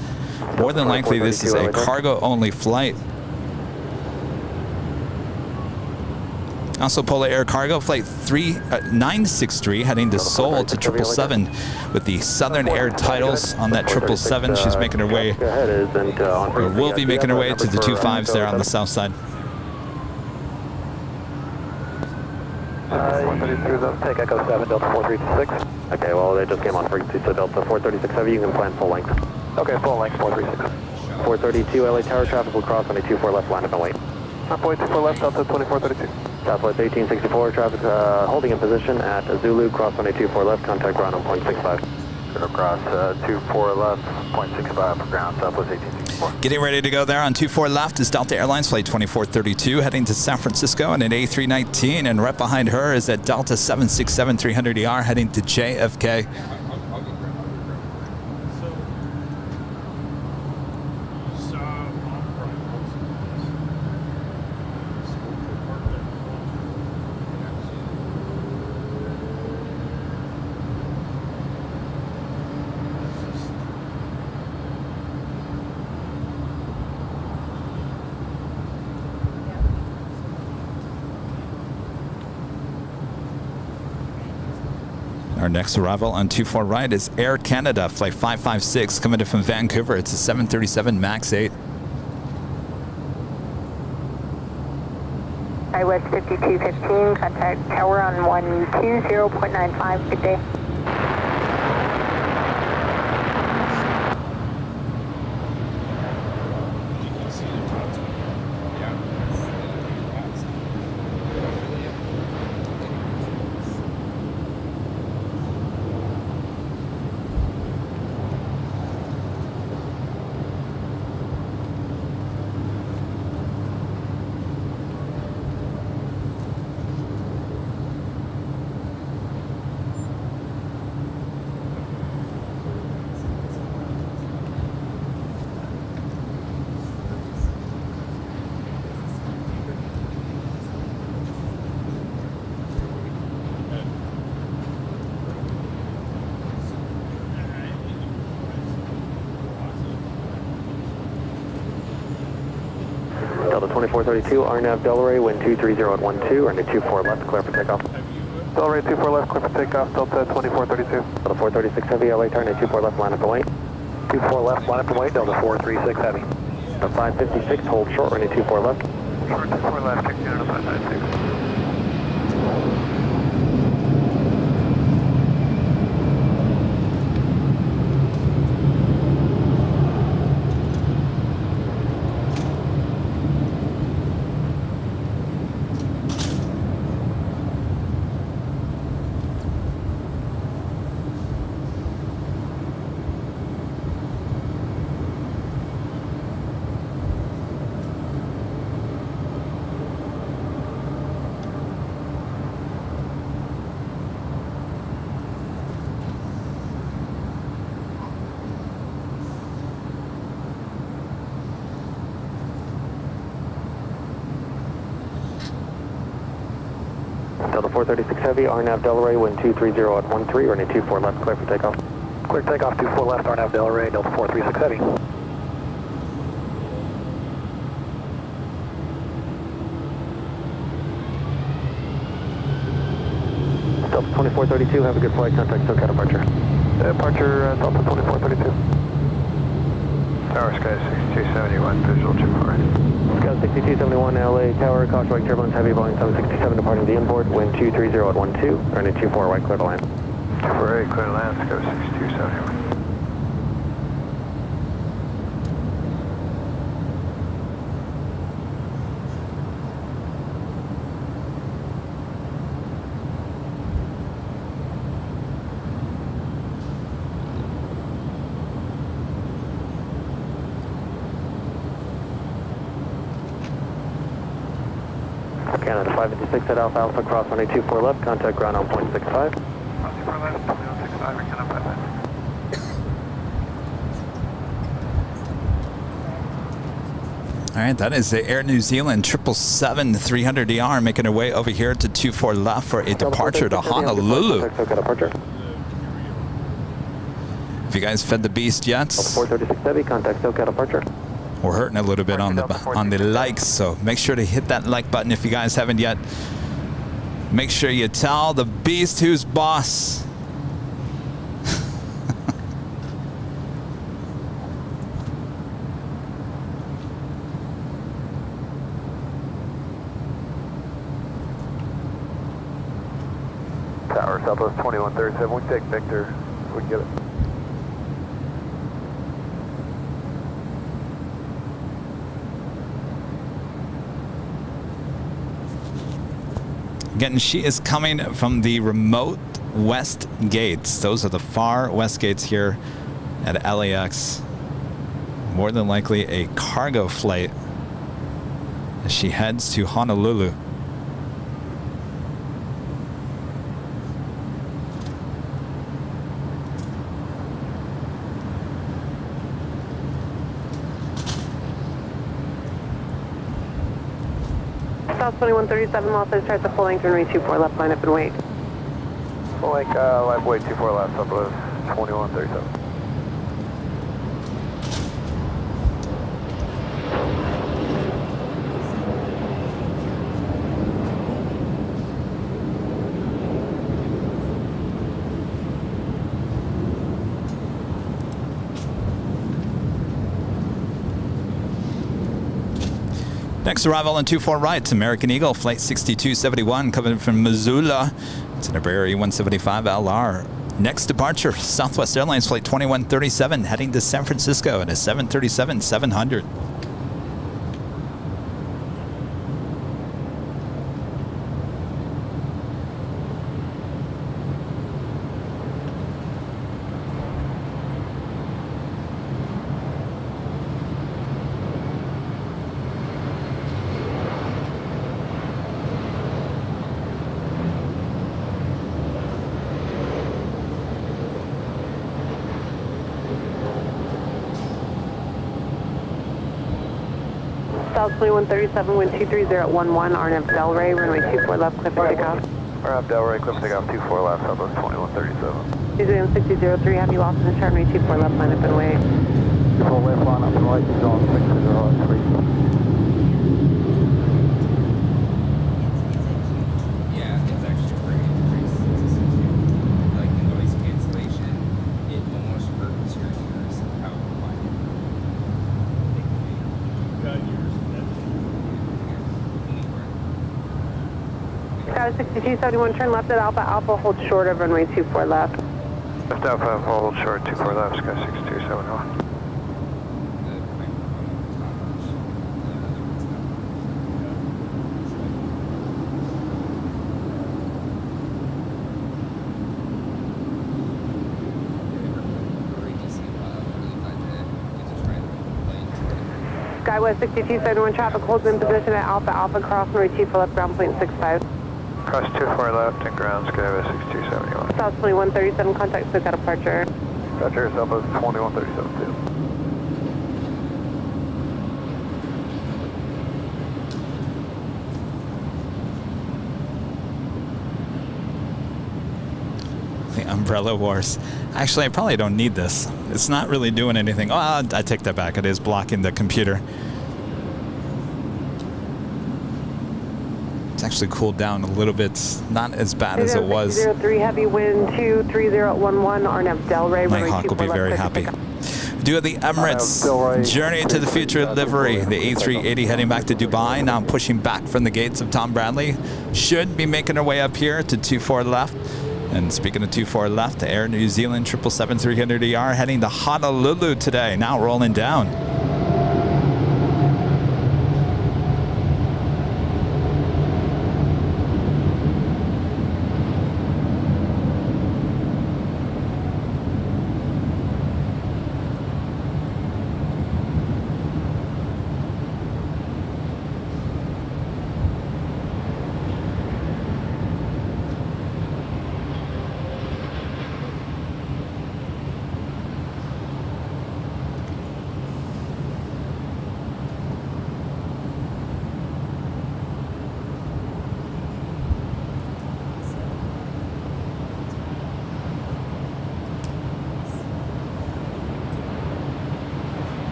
More than likely this is a cargo-only flight. Also Polar Air Cargo Flight 963 heading to Seoul to 777 with the Southern Air titles on that 777. She's making her way, or will be making her way to the 25s there on the south side. Take Echo 7, Delta 436. Okay, well they just came on frequency, so Delta 436 Heavy, you can plan full length. Okay, full length 436. 432 LA Tower, traffic will cross on a 24 left, line up and wait. 9.24 left, Delta 2432. Southwest 1864, traffic holding in position at Zulu, cross on a 24 left, contact ground on 0.65. Cross 24 left, 0.65 for ground, Southwest 1864. Getting ready to go there on 24 left is Delta Airlines Flight 2432 heading to San Francisco in an A319, and right behind her is that Delta 767-300ER heading to JFK. Our next arrival on 24 right is Air Canada Flight 556 coming in from Vancouver. It's a 737 MAX 8. West 5215, contact tower on 120.95. Good day. Delta 2432, RNAV Delray, wind 230 at 12, and a 24 left, clear for takeoff. Delray 24 left, clear for takeoff, Delta 2432. Delta 436 Heavy, LA turn, a 24 left, line up and wait. 24 left, line up and wait, Delta 436 heavy. 556, hold short, running 24 left. Short 24 left, check unit 596. Delta 436 heavy, RNAV Delray, wind 230 at 13, running 24 left, clear for takeoff. Clear takeoff 24 left, RNAV Delray, Delta 436 heavy. Delta 2432, have a good flight, contact SoCal departure. Departure, Delta 2432. Tower Sky 6271, visual 24. Sky 6271, LA Tower, caution right turbulence, heavy volume 767 departing the inboard, wind 230 at 12, running 24 right, clear to land. 24 clear to land, Sky 6271. Canada 556 at Alpha Alpha, cross runway 24 left, contact ground on point 65. 24 left, 2165, we cannot bypass. All right, that is the Air New Zealand 777 300ER making her way over here to 24 left for a departure to Honolulu. If you guys fed the beast yet, 436 heavy, contact SoCal departure. we're hurting a little bit on the likes, so make sure to hit that like button if you guys haven't yet. Make sure you tell the beast who's boss. Tower, Southwest 2137, we take Victor, we can get it. Again, she is coming from the remote west gates. Those are the far west gates here at LAX. More than likely a cargo flight as she heads to Honolulu. South 2137, Los Angeles, starts at full length, runway 24 left, line up and wait. Full length, left wait 24 left, Southwest 2137. Next arrival on 24 right, American Eagle, flight 6271, coming from Missoula. It's an Iberia 175 LR. Next departure, Southwest Airlines flight 2137, heading to San Francisco at a 737-700. South 2137, wind 230 at 11, RNAV Delray, runway 24 left, clear for takeoff. RNAV Delray, clear for takeoff 24 left, Southwest 2137. Museum 6003, have you lost in the chart, runway 24 left, line up and wait. 24 left, line up and wait, zone 603. Yeah, it's actually pretty increased. Like the noise cancellation, it almost hurts your ears how Sky 6271, turn left at Alpha Alpha, hold short of runway 24 left. Left Alpha, hold short, 24 left, Sky 6271. Skywest 6271, traffic holds in position at Alpha Alpha, cross runway 24 left, ground point 65. Cross 24 left and ground, Skywest 6271. South 2137, contact SoCal departure. Roger, Southwest 2137 too. The Umbrella Wars. Actually, I probably don't need this. It's not really doing anything. Oh, I take that back. It is blocking the computer. It's actually cooled down a little bit. Not as bad as it was. 03 heavy wind 23011, RNAV Delray. Nighthawk will be very happy. Do the Emirates Journey to the Future livery. The A380 heading back to Dubai. Now pushing back from the gates of Tom Bradley. Should be making our way up here to 24 left. And speaking of 24 left, Air New Zealand 777-300ER heading to Honolulu today. Now rolling down.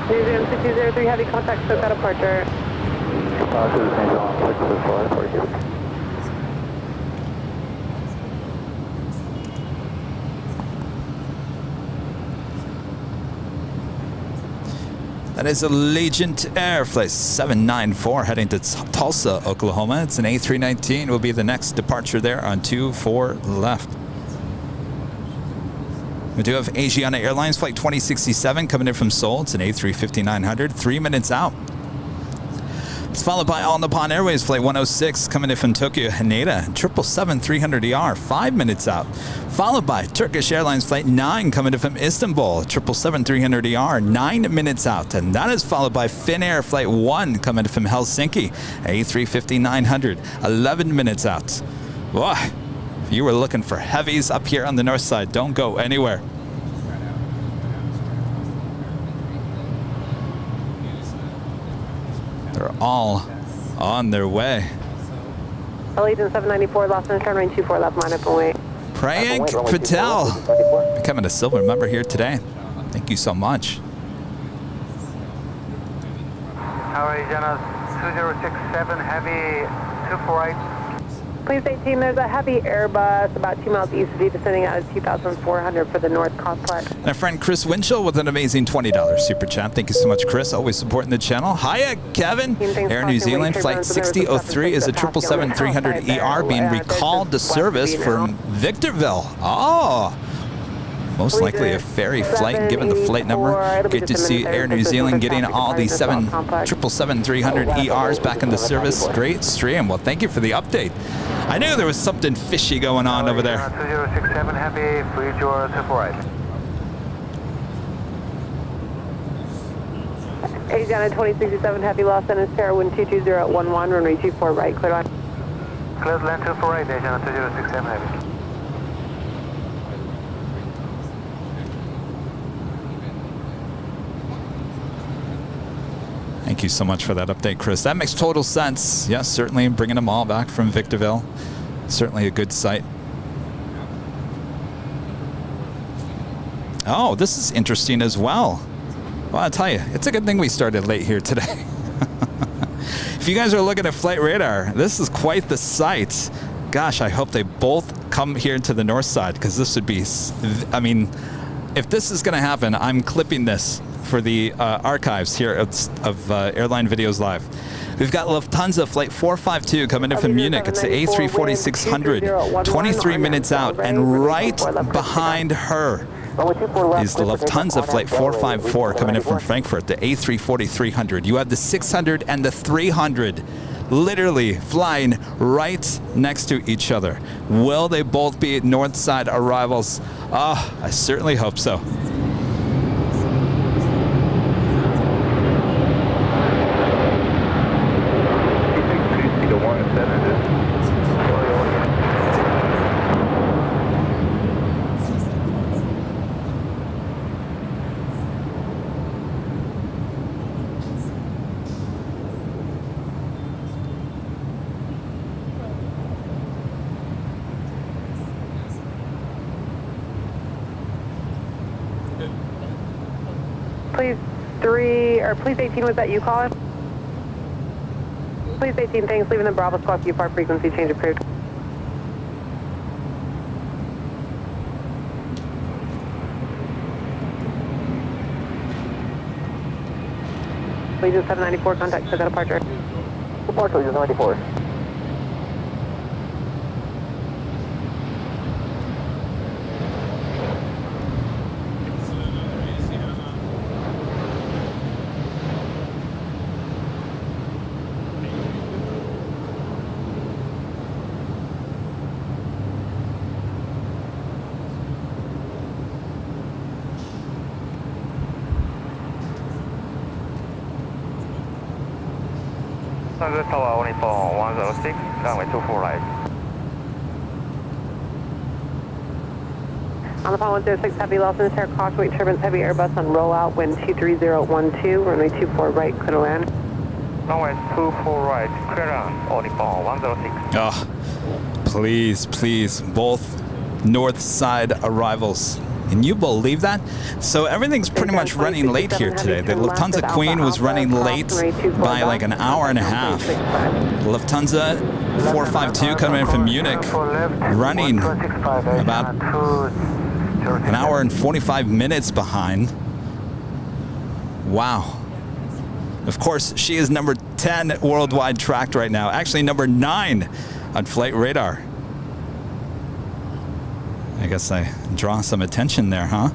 New Zealand 6203 heavy contact SoCal departure. That is Allegiant Air Flight 794 heading to Tulsa, Oklahoma. It's an A319. Will be the next departure there on 24 left. We do have Asiana Airlines Flight 2067 coming in from Seoul. It's an A350-900, 3 minutes out. It's followed by All Nippon Airways Flight 106 coming in from Tokyo Haneda, 777-300ER, 5 minutes out. Followed by Turkish Airlines Flight 9 coming in from Istanbul, 777-300ER, 9 minutes out. And that is followed by Finnair Flight 1 coming in from Helsinki, A350-900, 11 minutes out. Boy. If you were looking for heavies up here on the north side, don't go anywhere. They're all on their way. Allegiant 794, Los Angeles, turn range 24 left, line up and wait. Prayank Patel, becoming a silver member here today. Thank you so much. Aviation 2067 heavy 248. Please stay tuned. There's a heavy Airbus about 2 miles east of you descending out of 2,400 for the North Complex. And our friend Chris Winchell with an amazing $20 super chat. Thank you so much, Chris. Always supporting the channel. Hiya, Kevin. Air New Zealand Flight 6003 is a 777-300ER being recalled to service from Victorville. Oh. Most likely a ferry flight, given the flight number. Good to see Air New Zealand getting all these 777-300ERs back into service. Great stream. Well, thank you for the update. I knew there was something fishy going on over there. 2067 heavy, free your 248. Asiana 2067 heavy, Los Angeles, Terra wind 22011, runway 24 right, clear on. Clear land 248, Asiana 2067 heavy. Thank you so much for that update, Chris. That makes total sense. Yes, certainly bringing them all back from Victorville. Certainly a good site. Oh, this is interesting as well. Well, I'll tell you, it's a good thing we started late here today. If you guys are looking at Flight Radar, this is quite the sight. Gosh, I hope they both come here to the north side, because this would be, I mean, if this is going to happen, I'm clipping this for the archives here of Airline Videos Live. We've got Lufthansa Flight 452 coming in from Munich. It's the A340-600, 23 minutes out, and right behind her is the Lufthansa Flight 454 coming in from Frankfurt, the A340-300. You have the 600 and the 300 literally flying right next to each other. Will they both be north side arrivals? Oh, I certainly hope so. Please 18, was that you calling? Please 18, thanks. Leaving the Bravo Squawk UFAR frequency change approved. Legion 794, contact for that departure. Departure, Legion 94. Tower only for 106, runway 24 right. On the 106 Heavy, Los Angeles, caution, weight turbulence, heavy Airbus on rollout, wind 23012, runway 24 right, clear to land. Runway 24 right, clear land, only for 106. Oh, please, please, both north side arrivals. Can you believe that? So everything's pretty much running late here today. The Lufthansa Queen was running late by like an hour and a half. Lufthansa 452 coming in from Munich, running about an hour and 45 minutes behind. Wow. Of course, she is number 10 worldwide tracked right now. Actually, number 9 on flight radar. I guess I draw some attention there, huh?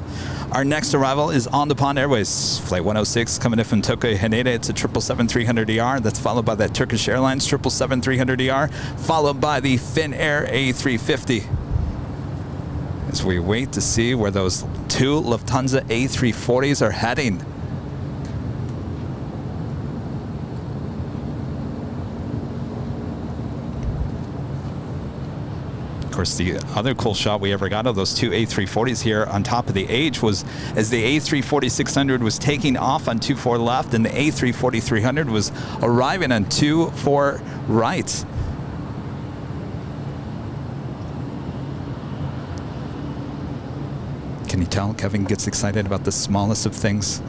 Our next arrival is on the Pond Airways, Flight 106, coming in from Tokyo Haneda. It's a 777-300ER. That's followed by that Turkish Airlines 777-300ER, followed by the Finnair A350. As we wait to see where those two Lufthansa A340s are heading. Of course, the other cool shot we ever got of those two A340s here on top of the H was as the A340-600 was taking off on 24 left and the A340-300 was arriving on 24 right. Can you tell Kevin gets excited about the smallest of things?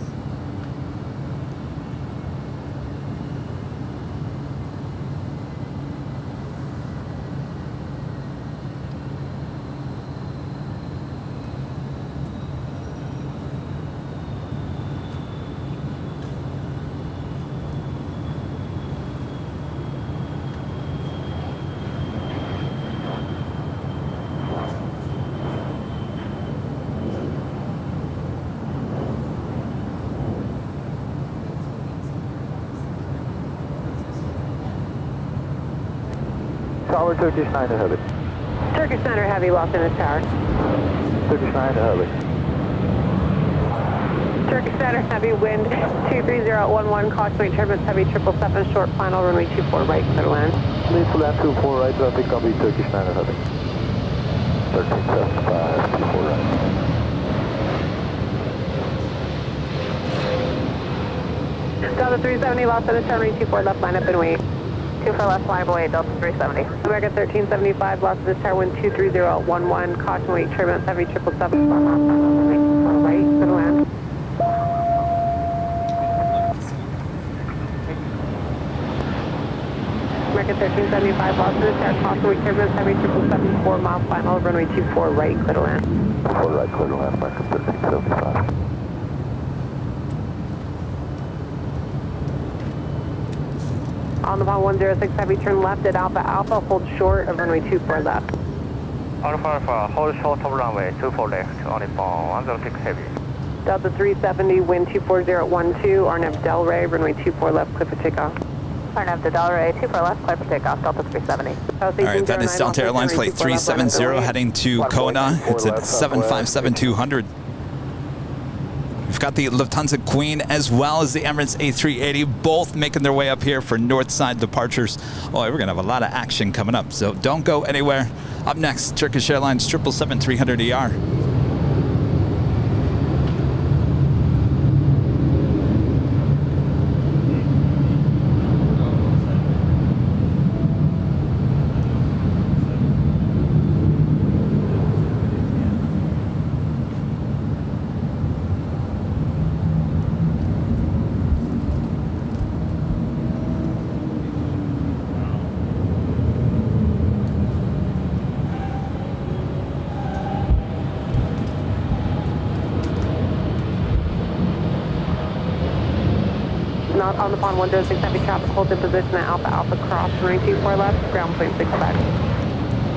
Tower Turkish 9 to Heavy. Turkish Center Heavy, Los Angeles Tower. Turkish 9 to Heavy. Turkish Center Heavy, wind 23011, caution, weight turbulence, heavy 777, short final, runway 24 right, clear to land. Please to land 24 right, traffic copy, Turkish 9 to Heavy. 1375, 24 right. Delta 370, Los Angeles Tower, runway 24 left, line up and wait. 24 left, line away, Delta 370. America 1375, Los Angeles Tower, wind 23011, caution, weight turbulence, heavy 777, runway 24 right, clear to land. America 1375, Los Angeles Tower, caution, weight turbulence, heavy 777, 4 mile final, runway 24 right, clear to land. 4 right, clear to land, America 1375. On 106 Heavy, turn left at Alpha Alpha, hold short of runway 24 left. Alpha Alpha, hold short of runway 24 left on inbound 106 Heavy. Delta 370, wind 24012, RNAV Delray, runway 24 left, clear for takeoff. RNAV to Delray, 24 left, clear for takeoff, Delta 370. All right, that is Delta Airlines Flight 370 heading to Kona. It's at 757-200. We've got the Lufthansa Queen as well as the Emirates A380, both making their way up here for north side departures. Oh, we're going to have a lot of action coming up, so don't go anywhere. Up next, Turkish Airlines 777-300ER. Not on the pond, 106 Heavy, traffic hold in position at Alpha Alpha, cross runway 24 left, ground point 65.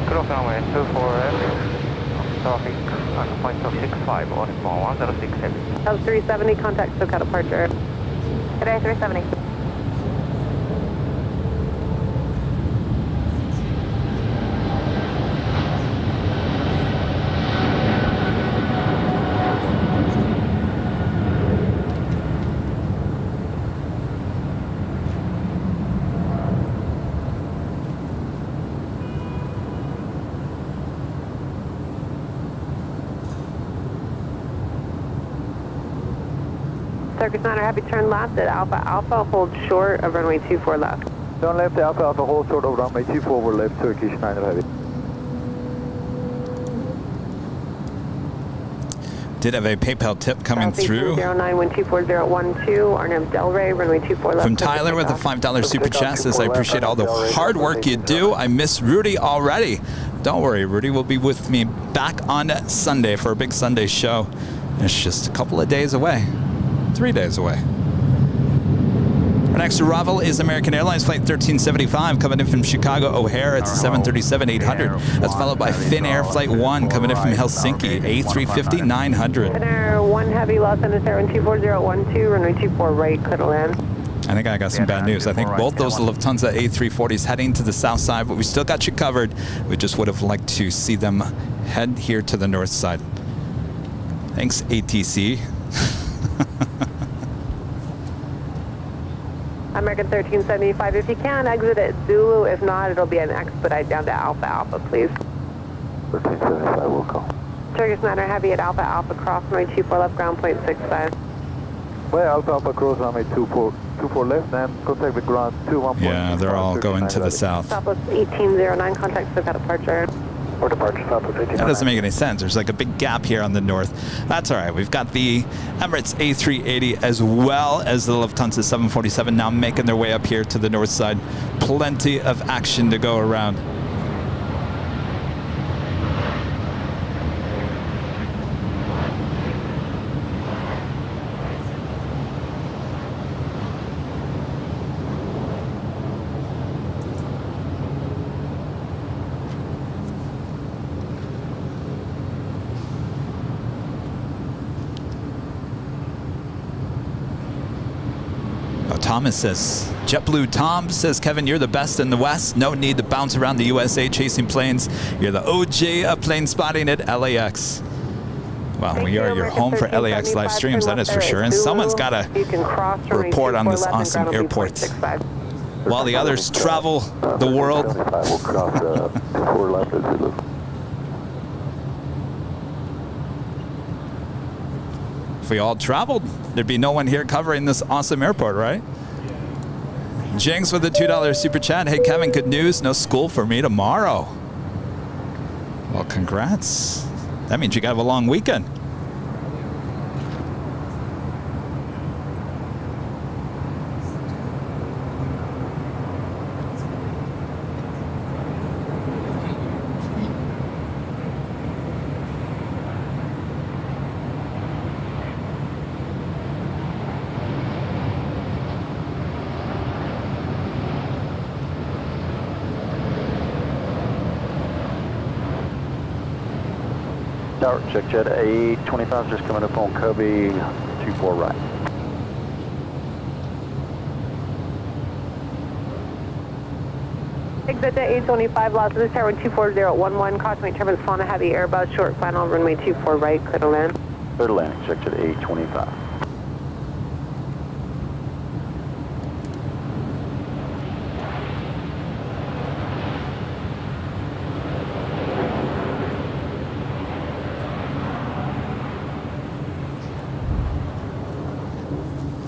Cross runway 24 left. Traffic on point 65 on inbound 106 Heavy. Delta 370, contact SoCal departure. Today 370. Turkish Niner Heavy, turn left at Alpha Alpha, hold short of runway 24 left. Turn left Alpha Alpha, hold short of runway 24 over left, Turkish 9 Heavy. Did have a PayPal tip coming through 09 wind 24012, RNAV Delray, runway 24 left. from Tyler with a $5 super chat. Says, I appreciate all the hard work you do. I miss Rudy already. Don't worry, Rudy will be with me back on Sunday for a big Sunday show. It's just a couple of days away. 3 days away. Our next arrival is American Airlines Flight 1375 coming in from Chicago O'Hare. It's 737-800. That's followed by Finnair Flight 1 coming in from Helsinki, A350-900. Finnair 1 Heavy, Los Angeles Airline 24012, runway 24 right, clear to land. I think I got some bad news. I think both those Lufthansa A340s heading to the south side, but we still got you covered. We just would have liked to see them head here to the north side. Thanks, ATC. American 1375, if you can, exit at Zulu. If not, it'll be an expedite down to Alpha Alpha, please. 1375 will call. Turkish Niner Heavy at Alpha Alpha, cross runway 24 left, ground point 65. Well, Alpha Alpha cross runway 24 left and contact with ground 21. Yeah, they're all going to the south. Southwest 1809, contact SoCal departure. Or departure Southwest 1809. That doesn't make any sense. There's like a big gap here on the north. That's all right. We've got the Emirates A380 as well as the Lufthansa 747 now making their way up here to the north side. Plenty of action to go around. Thomas says, JetBlue Tom says, Kevin, you're the best in the West. No need to bounce around the USA chasing planes. You're the OG of plane spotting at LAX. Well, we are your home for LAX live streams, that is for sure. And someone's got to report on this awesome airport while the others travel the world. If we all traveled, there'd be no one here covering this awesome airport, right? Jinx with a $2 super chat. Hey, Kevin, good news. No school for me tomorrow. Well, congrats. That means you got to have a long weekend. Tower, check jet A25 just coming up on Kobe 24 right. Exit to 825, Los Angeles Tower 24011, caution weight turbulence following a heavy Airbus, short final, runway 24 right, clear to land. Clear to landing, check jet A25.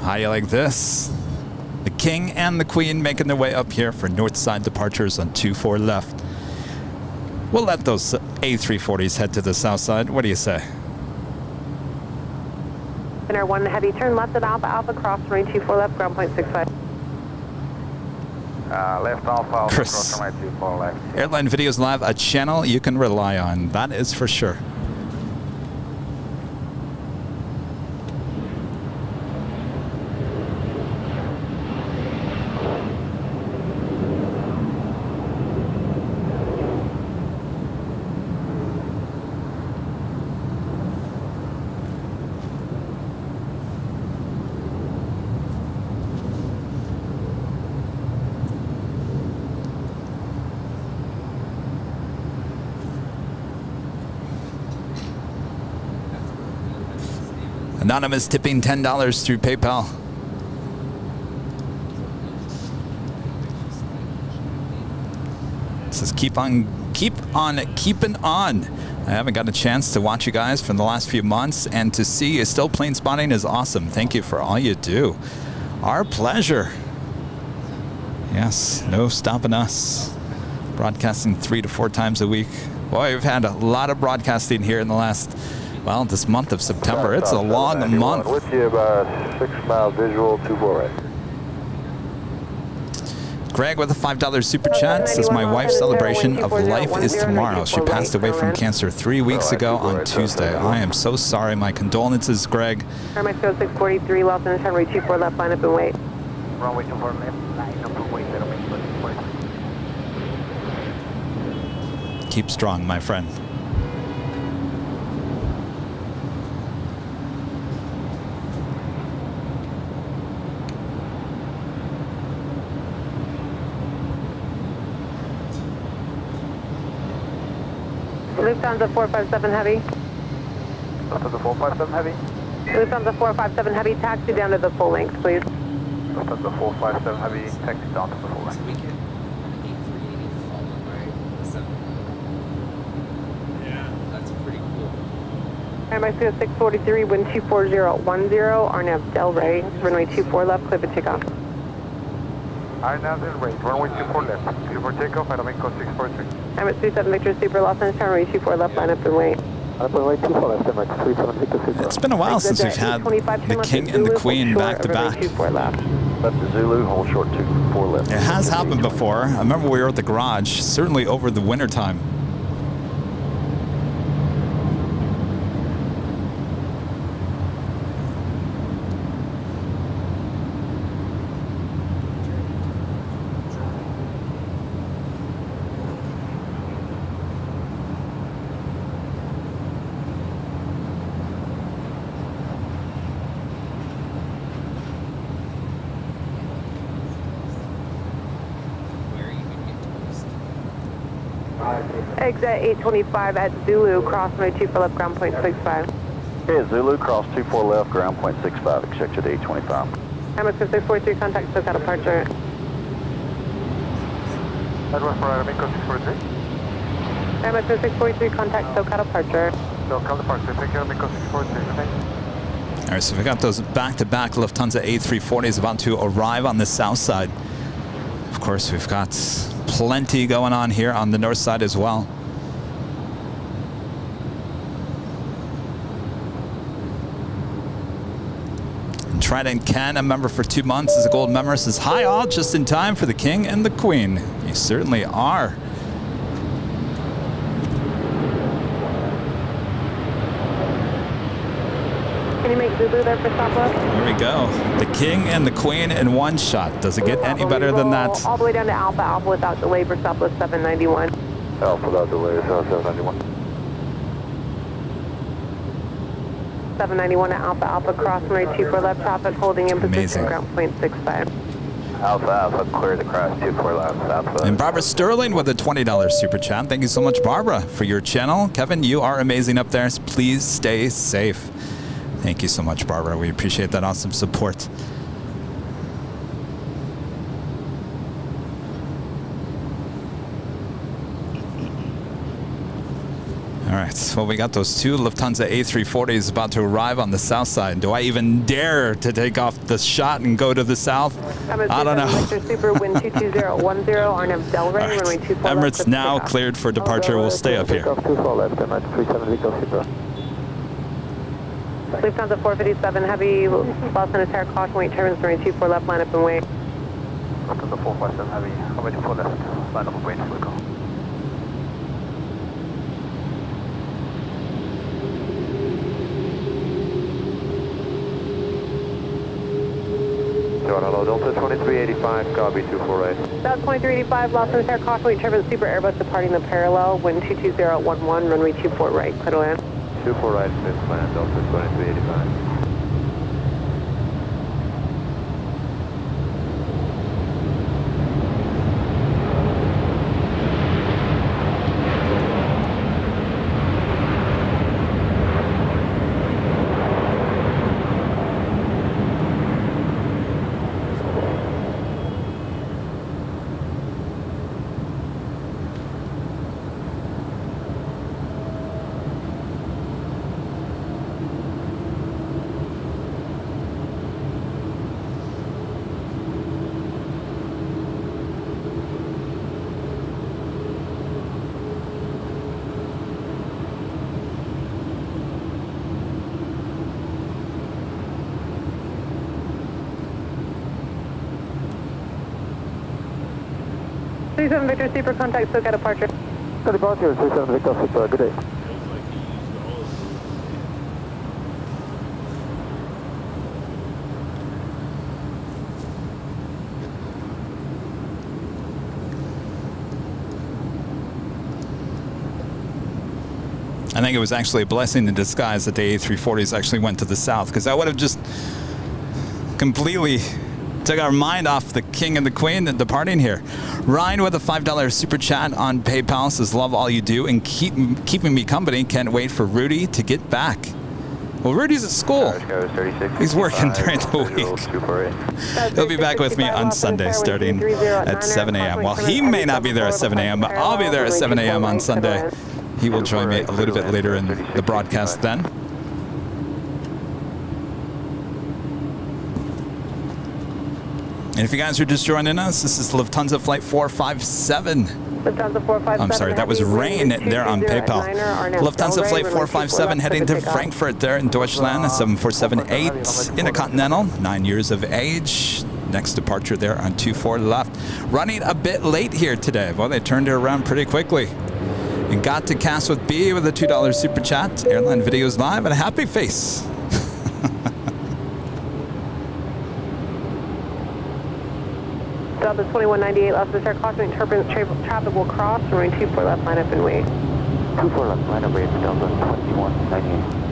How you like this? The King and the Queen making their way up here for north side departures on 24 left. We'll let those A340s head to the south side. What do you say? Center 1 heavy, turn left at Alpha Alpha, cross runway 24 left, ground point 65. Left Alpha, Chris. cross runway 24 left. Airline Videos Live, a channel you can rely on. That is for sure. Anonymous tipping $10 through PayPal. It says keep on keeping on. I haven't got a chance to watch you guys for the last few months, and to see you still plane spotting is awesome. Thank you for all you do. Our pleasure. Yes, no stopping us. Broadcasting 3 to 4 times a week. Boy, we've had a lot of broadcasting here in the last, well, this month of September. It's a long month. With you about 6 mile visual, 24 right. Greg with a $5 super chat says my wife's celebration of life is tomorrow. She passed away from cancer 3 weeks ago on Tuesday. I am so sorry. My condolences, Greg. Mexico 643, Los Angeles runway 24 left, line up and wait. Runway 24 left, line up and wait. Keep strong, my friend. Lufthansa 457 Heavy. Lufthansa 457 Heavy. Lufthansa 457 Heavy, taxi down to the full length, please. Lufthansa 457 Heavy, taxi down to the full length. So we get an A380 followed by a 7. Yeah. That's pretty cool. Mexico 643, wind 24010, RNAV Delray, runway 24 left, clear for takeoff. RNAV Delray, runway 24 left, clear for takeoff, Aeromexico 643. I'm at 37 Victor Super, Los Angeles runway 24 left, line up and wait. It's been a while since we've had the King and the Queen back to back. Left to Zulu, hold short 24 left. It has happened before. I remember we were at the garage, certainly over the winter time. Exit 825 at Zulu, cross runway 24 left, ground point 65. Okay, Zulu, cross 24 left, ground point 65, expect you at 825. Mexico 643, contact SoCal departure. That was for Aeromexico 643. Mexico 643, contact SoCal departure. SoCal departure, take care of Aeromexico 643, All right, so we got those back-to-back Lufthansa A340s about to arrive on the south side. Of course, we've got plenty going on here on the north side as well. And Trident Ken, a member for 2 months, is a gold member, says, hi all, just in time for the King and the Queen. You certainly are. Can you make Zulu there for stop left? Here we go. The King and the Queen in one shot. Does it get any better than that? All the way down to Alpha Alpha without delay for stop left 791. Alpha without delay, 791. 791 at Alpha Alpha, cross runway 24 left, traffic holding in position, ground point 65. Alpha Alpha, cleared across 24 left, Alpha. And Barbara Sterling with a $20 super chat. Thank you so much, Barbara, for your channel. Kevin, you are amazing up there. Please stay safe. Thank you so much, Barbara. We appreciate that awesome support. All right, well, we got those two Lufthansa A340s about to arrive on the south side. Do I even dare to take off the shot and go to the south? I don't know. Super wind 22010, RNAV Delray, right. runway 24 Emirates left, now cleared for departure. We'll stay up here. Lufthansa 457 Heavy, Los Angeles caution, wait turbines runway 24 left, line up and wait. Lufthansa 457 Heavy, runway 24 left, line up and wait, we'll go. Hello, Delta 2385, copy 248. Delta 2385, Los Angeles caution, wait turbines, Super Airbus departing the parallel, wind 22011, runway 24 right, clear to land. 24 right, miss land, Delta 2385. Victor Super, contact SoCal departure. Departure, 37 Victor Super, good day. I think it was actually a blessing in disguise that the A340s actually went to the south, because I would have just completely took our mind off the king and the queen and departing here. Ryan with a $5 super chat on PayPal says, love all you do and keeping me company. Can't wait for Rudy to get back. Well, Rudy's at school. He's working during the week. He'll be back with me on Sunday starting at 7 a.m. Well, he may not be there at 7 a.m., but I'll be there at 7 a.m. on Sunday. He will join me a little bit later in the broadcast then. And if you guys are just joining us, this is Lufthansa Flight 457. Lufthansa 457. I'm sorry, that was Rain there on PayPal. Lufthansa Flight 457 heading to Frankfurt there in Deutschland, 7478 Intercontinental, 9 years of age. Next departure there on 24 left. Running a bit late here today. Well, they turned it around pretty quickly. And got to cast with B with a $2 super chat. Airline Videos Live and a happy face. Delta 2198, Los Angeles caution, turbulence traffic will cross, runway 24 left, line up and wait. 24 left, line up, wait, Delta 2198.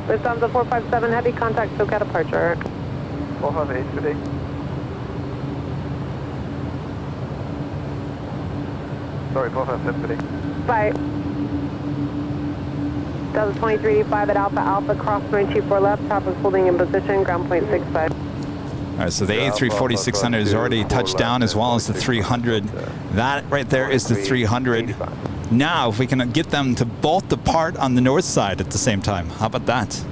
Lufthansa 457 Heavy, contact SoCal departure. 458 today. Sorry, 457 today. Bye. Delta 2385 at Alpha Alpha, cross runway 24 left, top is holding in position, ground point 65. All right, so the A340-600 has already touched down, as well as the 300. That right there is the 300. Now, if we can get them to both depart on the north side at the same time. How about that?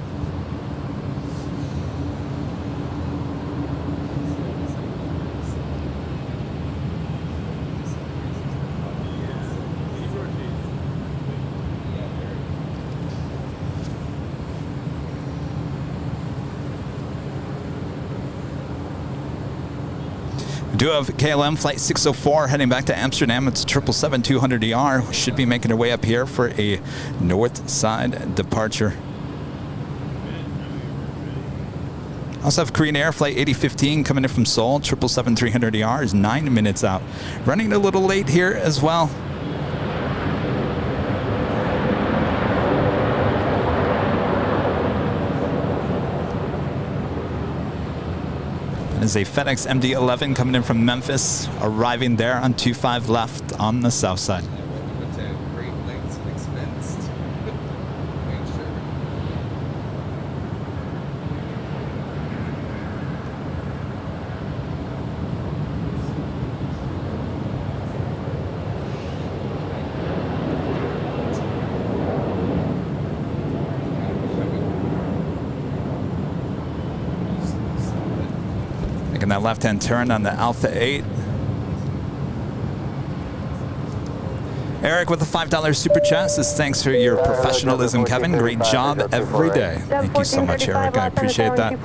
We do have KLM Flight 604 heading back to Amsterdam. It's 777-200ER. Should be making our way up here for a north side departure. Also have Korean Air Flight 8015 coming in from Seoul. 777-300ER is 9 minutes out. Running a little late here as well. Is a FedEx MD-11 coming in from Memphis, arriving there on 25 left on the south side. Making that left-hand turn on the Alpha 8. Eric with the $5 super chat says, thanks for your professionalism, Kevin. Great job every day. Thank you so much, Eric. I appreciate that.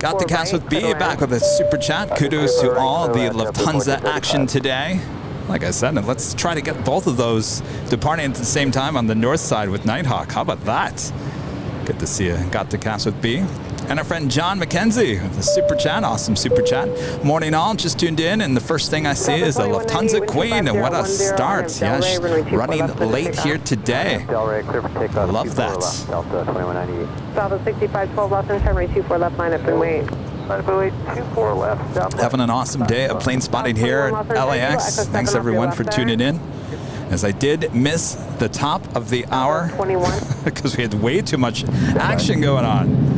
Got the cast with B back with a super chat. Kudos to all the Lufthansa action today. Like I said, and let's try to get both of those departing at the same time on the north side with Nighthawk. How about that? Good to see you. Got the cast with B. And our friend John McKenzie with the super chat, awesome super chat. Morning all, just tuned in, and the first thing I see is a Lufthansa Queen, and what a start. Yeah, she's running late here today. Love that. South 6512, Los Angeles, runway 24 left, line up and wait. 24 left. Having an awesome day of plane spotting here at LAX. Thanks everyone for tuning in. As I did miss the top of the hour because we had way too much action going on.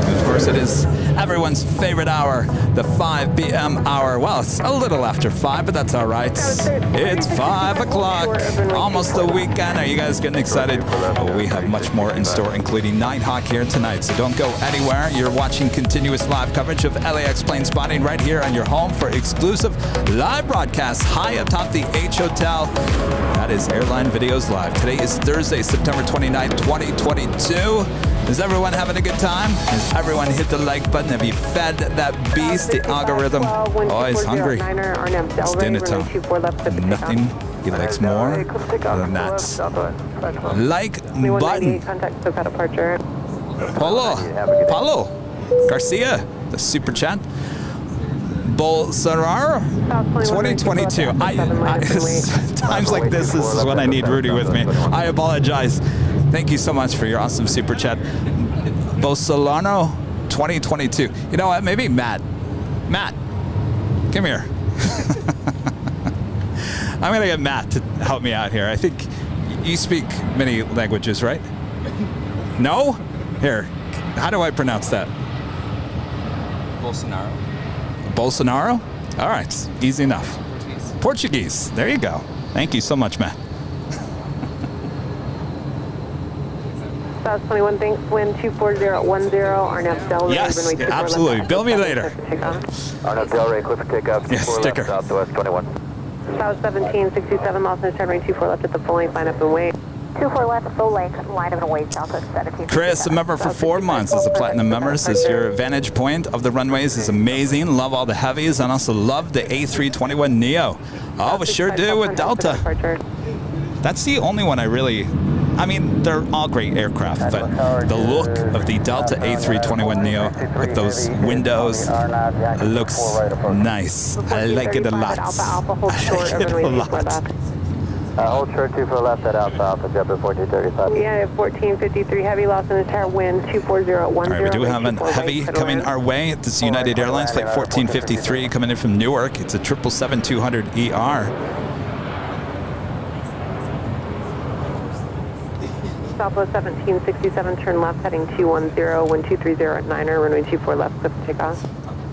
Of course, it is everyone's favorite hour, the 5 p.m. hour. Well, it's a little after 5, but that's all right. It's 5 o'clock, almost the weekend. Are you guys getting excited? Well, we have much more in store, including Nighthawk here tonight. So don't go anywhere. You're watching continuous live coverage of LAX plane spotting right here on your home for exclusive live broadcasts high atop the H Hotel. That is Airline Videos Live. Today is Thursday, September 29, 2022. Is everyone having a good time? Has everyone hit the like button? Have you fed that beast, the algorithm? Oh, he's hungry. It's dinner time. Nothing he likes more than that like button. Paulo Garcia, the super chat. Bolsonaro 2022. Times like this is when I need Rudy with me. I apologize. Thank you so much for your awesome super chat. Bolsonaro 2022. You know what? Maybe Matt. Matt, come here. I'm going to get Matt to help me out here. I think you speak many languages, right? No? Here. How do I pronounce that? Bolsonaro. Bolsonaro? All right. Easy enough. Portuguese. There you go. Thank you so much, Matt. South 21, thanks, wind 24010, Arnett Del Rey. Yes, absolutely. Bill me later. Arnett Del Rey, clear for takeoff. Yes, sticker. Southwest 21. South 1767, Los Angeles, runway 24 left at the full length, line up and wait. 24 left, full length, line up and wait, Southwest 17. Chris, a member for 4 months as a platinum member, says your vantage point of the runways is amazing. Love all the heavies and also love the A321neo. Oh, we sure do with Delta. That's the only one I really... I mean, they're all great aircraft, but the look of the Delta A321neo with those windows looks nice. I like it a lot. I like it a lot. Hold short 2 for left at Alpha, JetTip 1435. Yeah, 1453 heavy, loss in the tower, wind 24010. All right, we do have a heavy coming our way. This is United Airlines flight 1453 coming in from Newark. It's a 777-200ER. Southwest 1767, turn left, heading 210, wind 230 at 9er, runway 24 left, clip takeoff.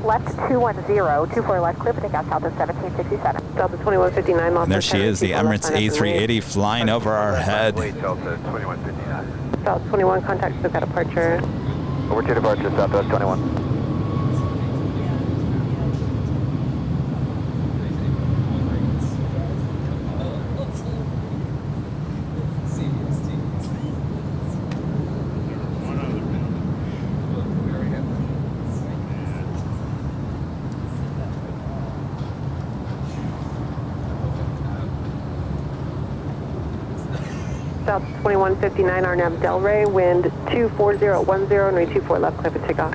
left 210, 24 left, clear for takeoff, south of 1767. Delta 2159, lost And there she is, the Emirates A380 flying over our head. Delta 2159. Delta 21, contact Stuka departure. Over to departure, Southwest 21. South 2159, RNAV Delray, wind 240 at 10, runway 24 left, clear for takeoff.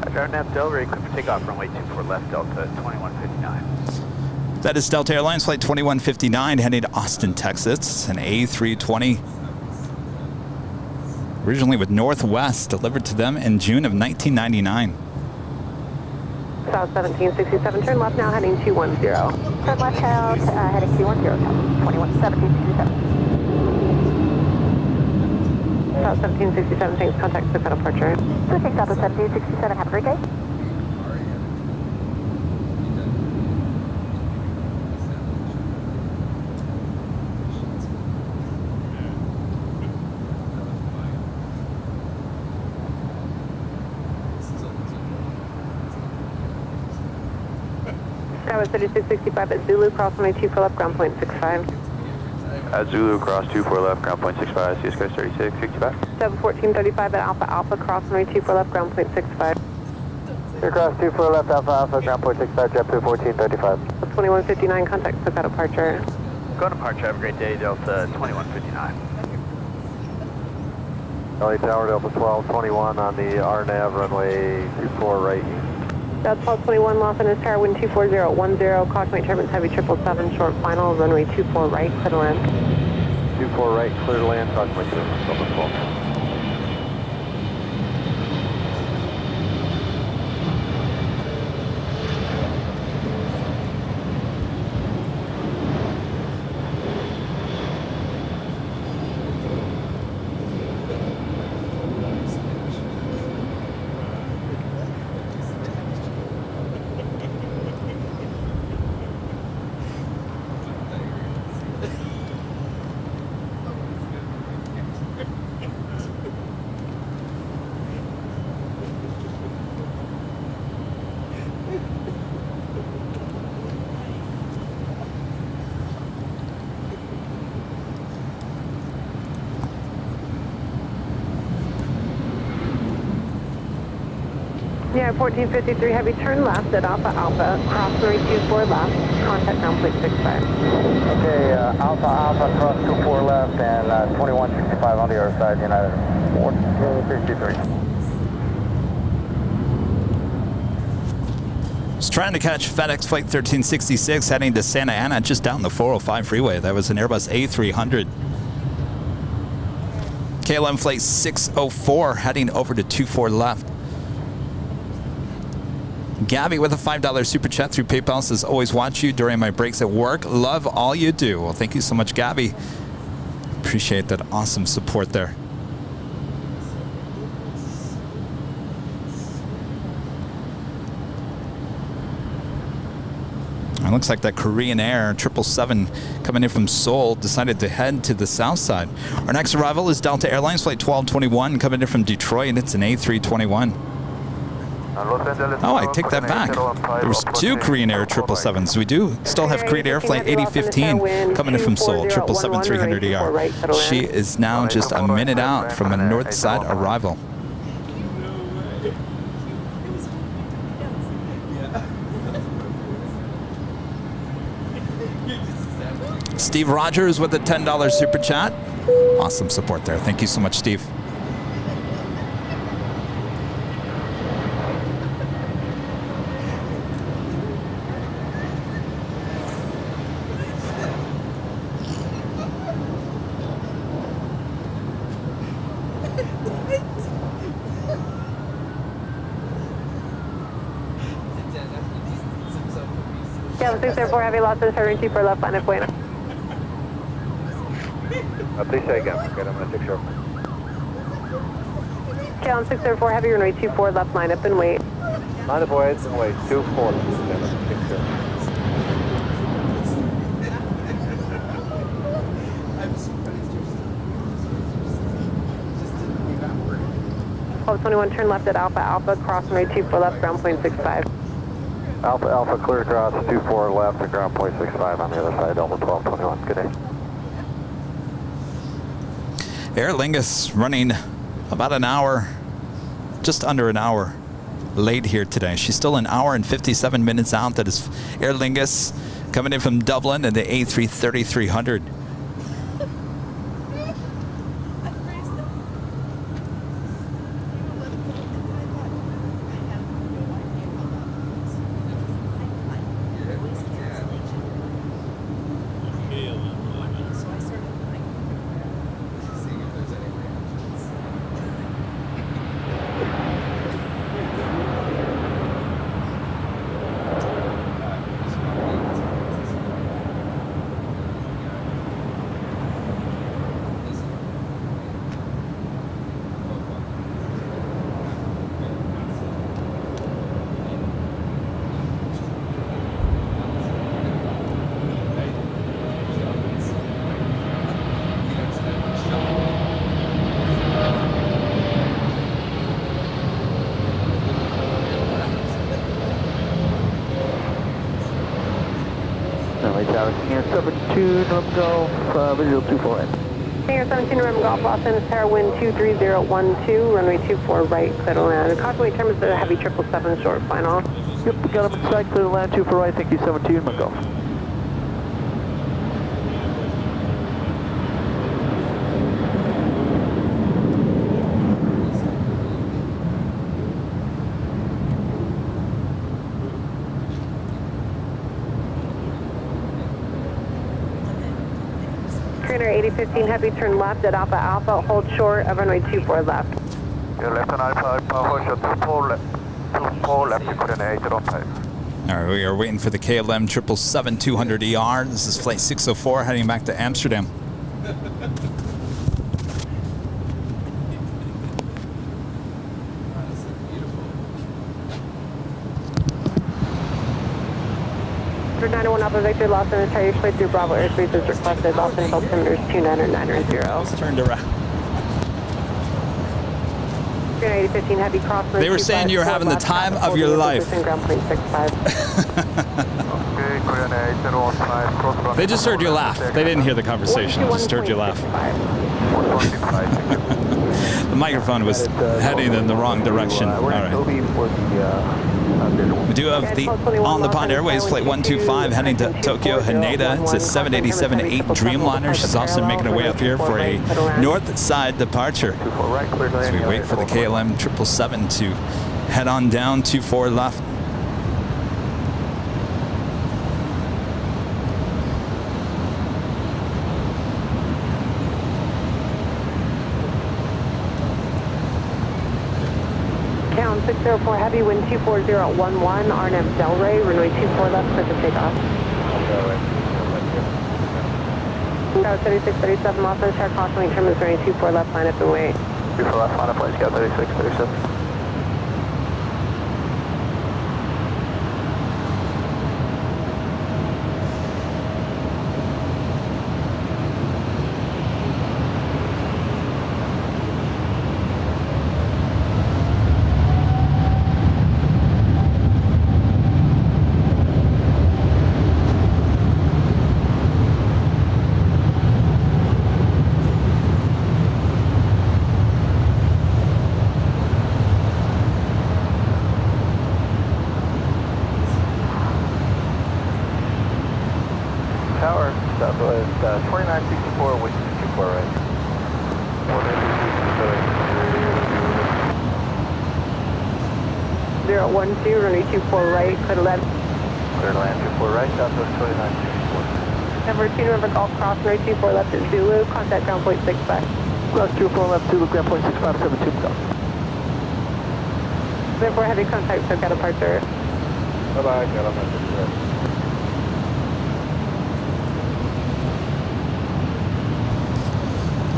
RNAV Delray, clear for takeoff, runway 24 left, Delta 2159. That is Delta Airlines Flight 2159 heading to Austin, Texas, an A320. Originally with Northwest, delivered to them in June of 1999. South 1767, turn left now, heading 210. Turn left out, heading 210, 1767. South 1767, thanks, contact Stuka departure. So take South of 1767, have a great day. Tower 3665 at Zulu, cross runway 24 left, ground point 65. At Zulu, cross 24 left, ground point 65, CS Coast 3665. 71435 at Alpha Alpha, cross runway 24 left, ground point 65. Aircraft 24 left, Alpha Alpha, ground point 65, JetTip 1435. 2159, contact Stuka departure. Go departure, have a great day, Delta 2159. LA Tower, Delta 1221 on the RNAV, runway 24 right. Delta 1221, Los Angeles Tower, wind 240 at 10, caution weight turbulence heavy 777, short final, runway 24 right, clear to land. 24 right, clear to land, caution weight turbulence, Delta 12. Yeah, 1453 heavy, turn left at Alpha Alpha, cross runway 24 left, contact ground point 65. Okay, Alpha Alpha, cross 24 left and 2165 on the other side, United 1453. Just trying to catch FedEx Flight 1366 heading to Santa Ana, just down the 405 freeway. That was an Airbus A300. KLM Flight 604 heading over to 24 left. Gabby with a $5 super chat through PayPal says, always watch you during my breaks at work. Love all you do. Well, thank you so much, Gabby. Appreciate that awesome support there. It looks like that Korean Air 777 coming in from Seoul decided to head to the south side. Our next arrival is Delta Airlines Flight 1221 coming in from Detroit, and it's an A321. Oh, I take that back. There was two Korean Air 777s. We do still have Korean Air Flight 8015 coming in from Seoul, 777-300ER. She is now just a minute out from a north side arrival. Steve Rogers with a $10 super chat. Awesome support there. Thank you so much, Steve. Yeah, 604 heavy, Los Angeles, turn 24 left, Planet Bueno. Please say again. Okay, I'm going to take sure. Calum 604 Heavy, runway 24 left, line up and wait. Line up wait, runway 24 left. Club 21, turn left at Alpha Alpha, cross runway 24 left, ground point 65. Alpha Alpha, clear across 24 left and ground point 65 on the other side, Delta 1221. Good day. Aer Lingus running about an hour, just under an hour late here today. She's still an hour and 57 minutes out. That is Aer Lingus coming in from Dublin in the A330-300. Hangar 72, Norm Golf, visual 24 in. Hangar 17, Norm Golf, Los Angeles Tower, wind 23012, runway 24 right, clear to land. Caution term is the heavy 777 short final. Yep, got him inside, clear to land, 24 right, thank you, 72, Norm Golf. Trainer 8015 Heavy, turn left at Alpha Alpha, hold short of runway 24 left. You're left on Alpha Alpha, hold short 24 left, clear 8 on 5. All right, we are waiting for the KLM 777-200ER. This is flight 604 heading back to Amsterdam. For 901 Alpha Victor, Los Angeles Tower, your flight through Bravo airspace is requested. Los Angeles altimeter is 29990. Turned around. Trainer 8015 Heavy, cross. They were saying you were having the time of your life. Ground point 65. They just heard you laugh. They didn't hear the conversation. They just heard you laugh. The microphone was heading in the wrong direction. All right. We do have the On the Pond Airways Flight 125 heading to Tokyo, Haneda. It's a 787-8 Dreamliner. She's also making her way up here for a north side departure. As we wait for the KLM 777 to head on down 24 left. Count 604 Heavy, wind 24011, RNM Delray, runway 24 left, clear for takeoff. Tower 3637, Los Angeles Tower, caution wing terminus, runway 24 left, line up and wait. 24 left, line up, please, go 3637. Tower, Southwest 2964, which is 24 right. 012, runway 24 right, clear to land. Clear to land 24 right, Southwest 2964. Number 2, November Golf, cross runway 24 left at Zulu, contact ground point 65. Cross 24 left, Zulu, ground point 6572, go. Therefore, heavy contact, so got departure. Bye-bye, got on my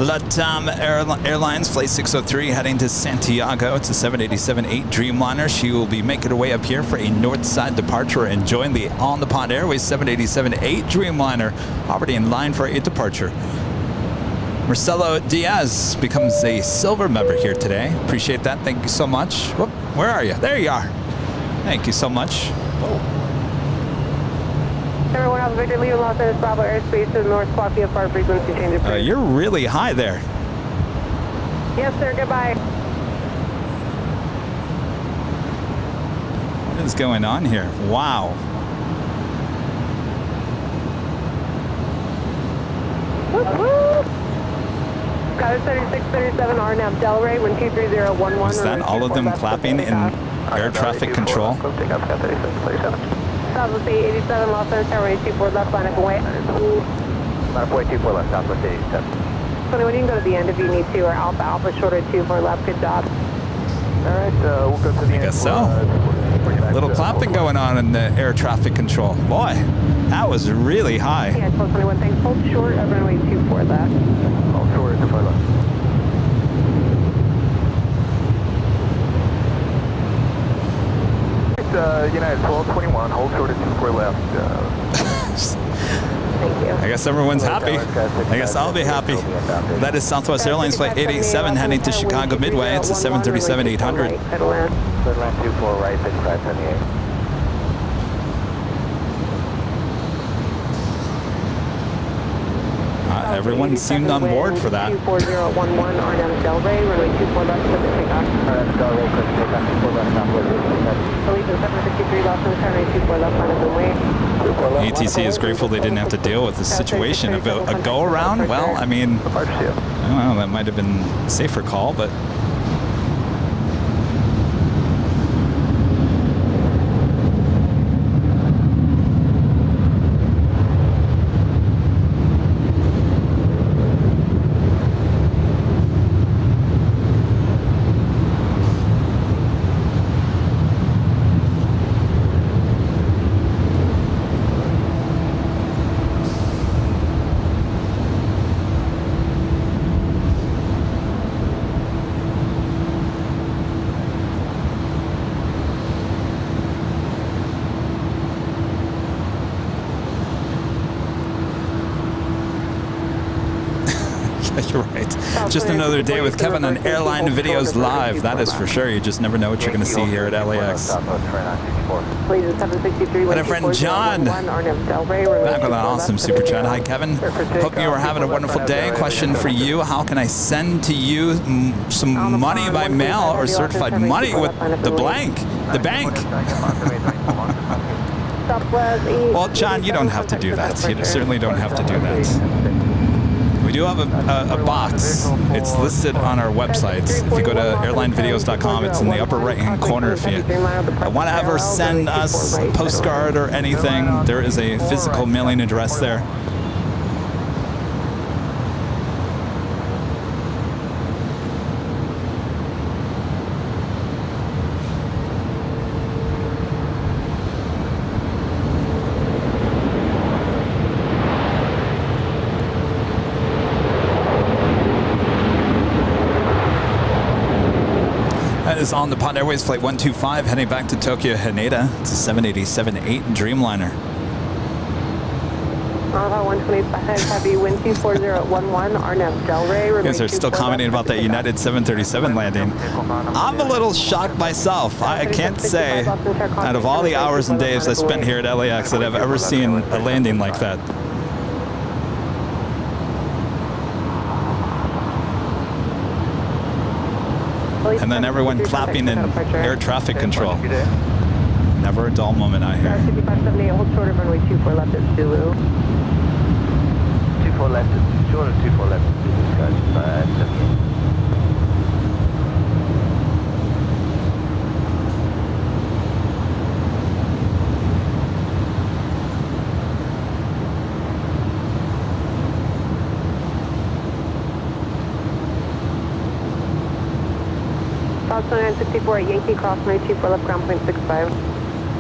LATAM Airlines Flight 603 heading to Santiago. It's a 787-8 Dreamliner. She will be making her way up here for a north side departure and join the on-the-pond Airways 787-8 Dreamliner, already in line for a departure. Marcelo Diaz becomes a silver member here today. Appreciate that. Thank you so much. Whoop, where are you? There you are. Thank you so much. Everyone else, Victor, leaving Los Angeles Bravo airspace to the north, squawk VFR frequency change of You're really high there. Yes, sir. Goodbye. What is going on here? Wow. Got it, 3637 RNAV Delray, wind 23011. Was that all of them clapping in air traffic control? Southwest 87, Los Angeles Tower 824 left, line up and wait. Line up 24 left, Southwest 87. 21, you can go to the end if you need to, or Alpha, Alpha, shorter 24 left, good job. Alright, we'll go to the I guess so. Little clapping going on in the air traffic control. Boy, that was really high. Yeah, 1221, thanks. Hold short of runway 24 left. Hold short of 24 left. United 1221, hold short of 24 left. Thank you. I guess everyone's happy. I guess I'll be happy. That is Southwest Airlines Flight 887 heading to Chicago Midway. It's a 737-800. Clear land 24 right, 5578. Everyone seemed on board for that. 24011 RNAV Delray, runway 24 left, clear to take off. RNAV Delray, clear to take off, 24 left, southwest. Allegiant 753, Los Angeles Tower 824 left, line up and wait. ATC is grateful they didn't have to deal with the situation of a go-around. Well, I mean, I don't know, that might have been a safer call, but... You're right. Just another day with Kevin on Airline Videos Live. That is for sure. You just never know what you're going to see here at LAX. And our friend John, back with an awesome super chat. Hi, Kevin. Hope you are having a wonderful day. Question for you. How can I send to you some money by mail or certified money with the bank? Well, John, you don't have to do that. You certainly don't have to do that. We do have a box. It's listed on our website. If you go to airlinevideos.com, it's in the upper right-hand corner. If you want to ever send us a postcard or anything, there is a physical mailing address there. Is on the Pond Airways Flight 125 heading back to Tokyo Haneda. It's a 787-8 Dreamliner. Alpha 125 heavy, wind 24011, RNAV Delray. You guys are still commenting about that United 737 landing. I'm a little shocked myself. I can't say, out of all the hours and days I spent here at LAX, that I've ever seen a landing like that. And then everyone clapping in air traffic control. Never a dull moment out here. 5578, hold short of runway 24 left at Zulu. 24 left, short of 24 left, guys. South 964 at Yankee Cross, runway 24 left, ground point 65.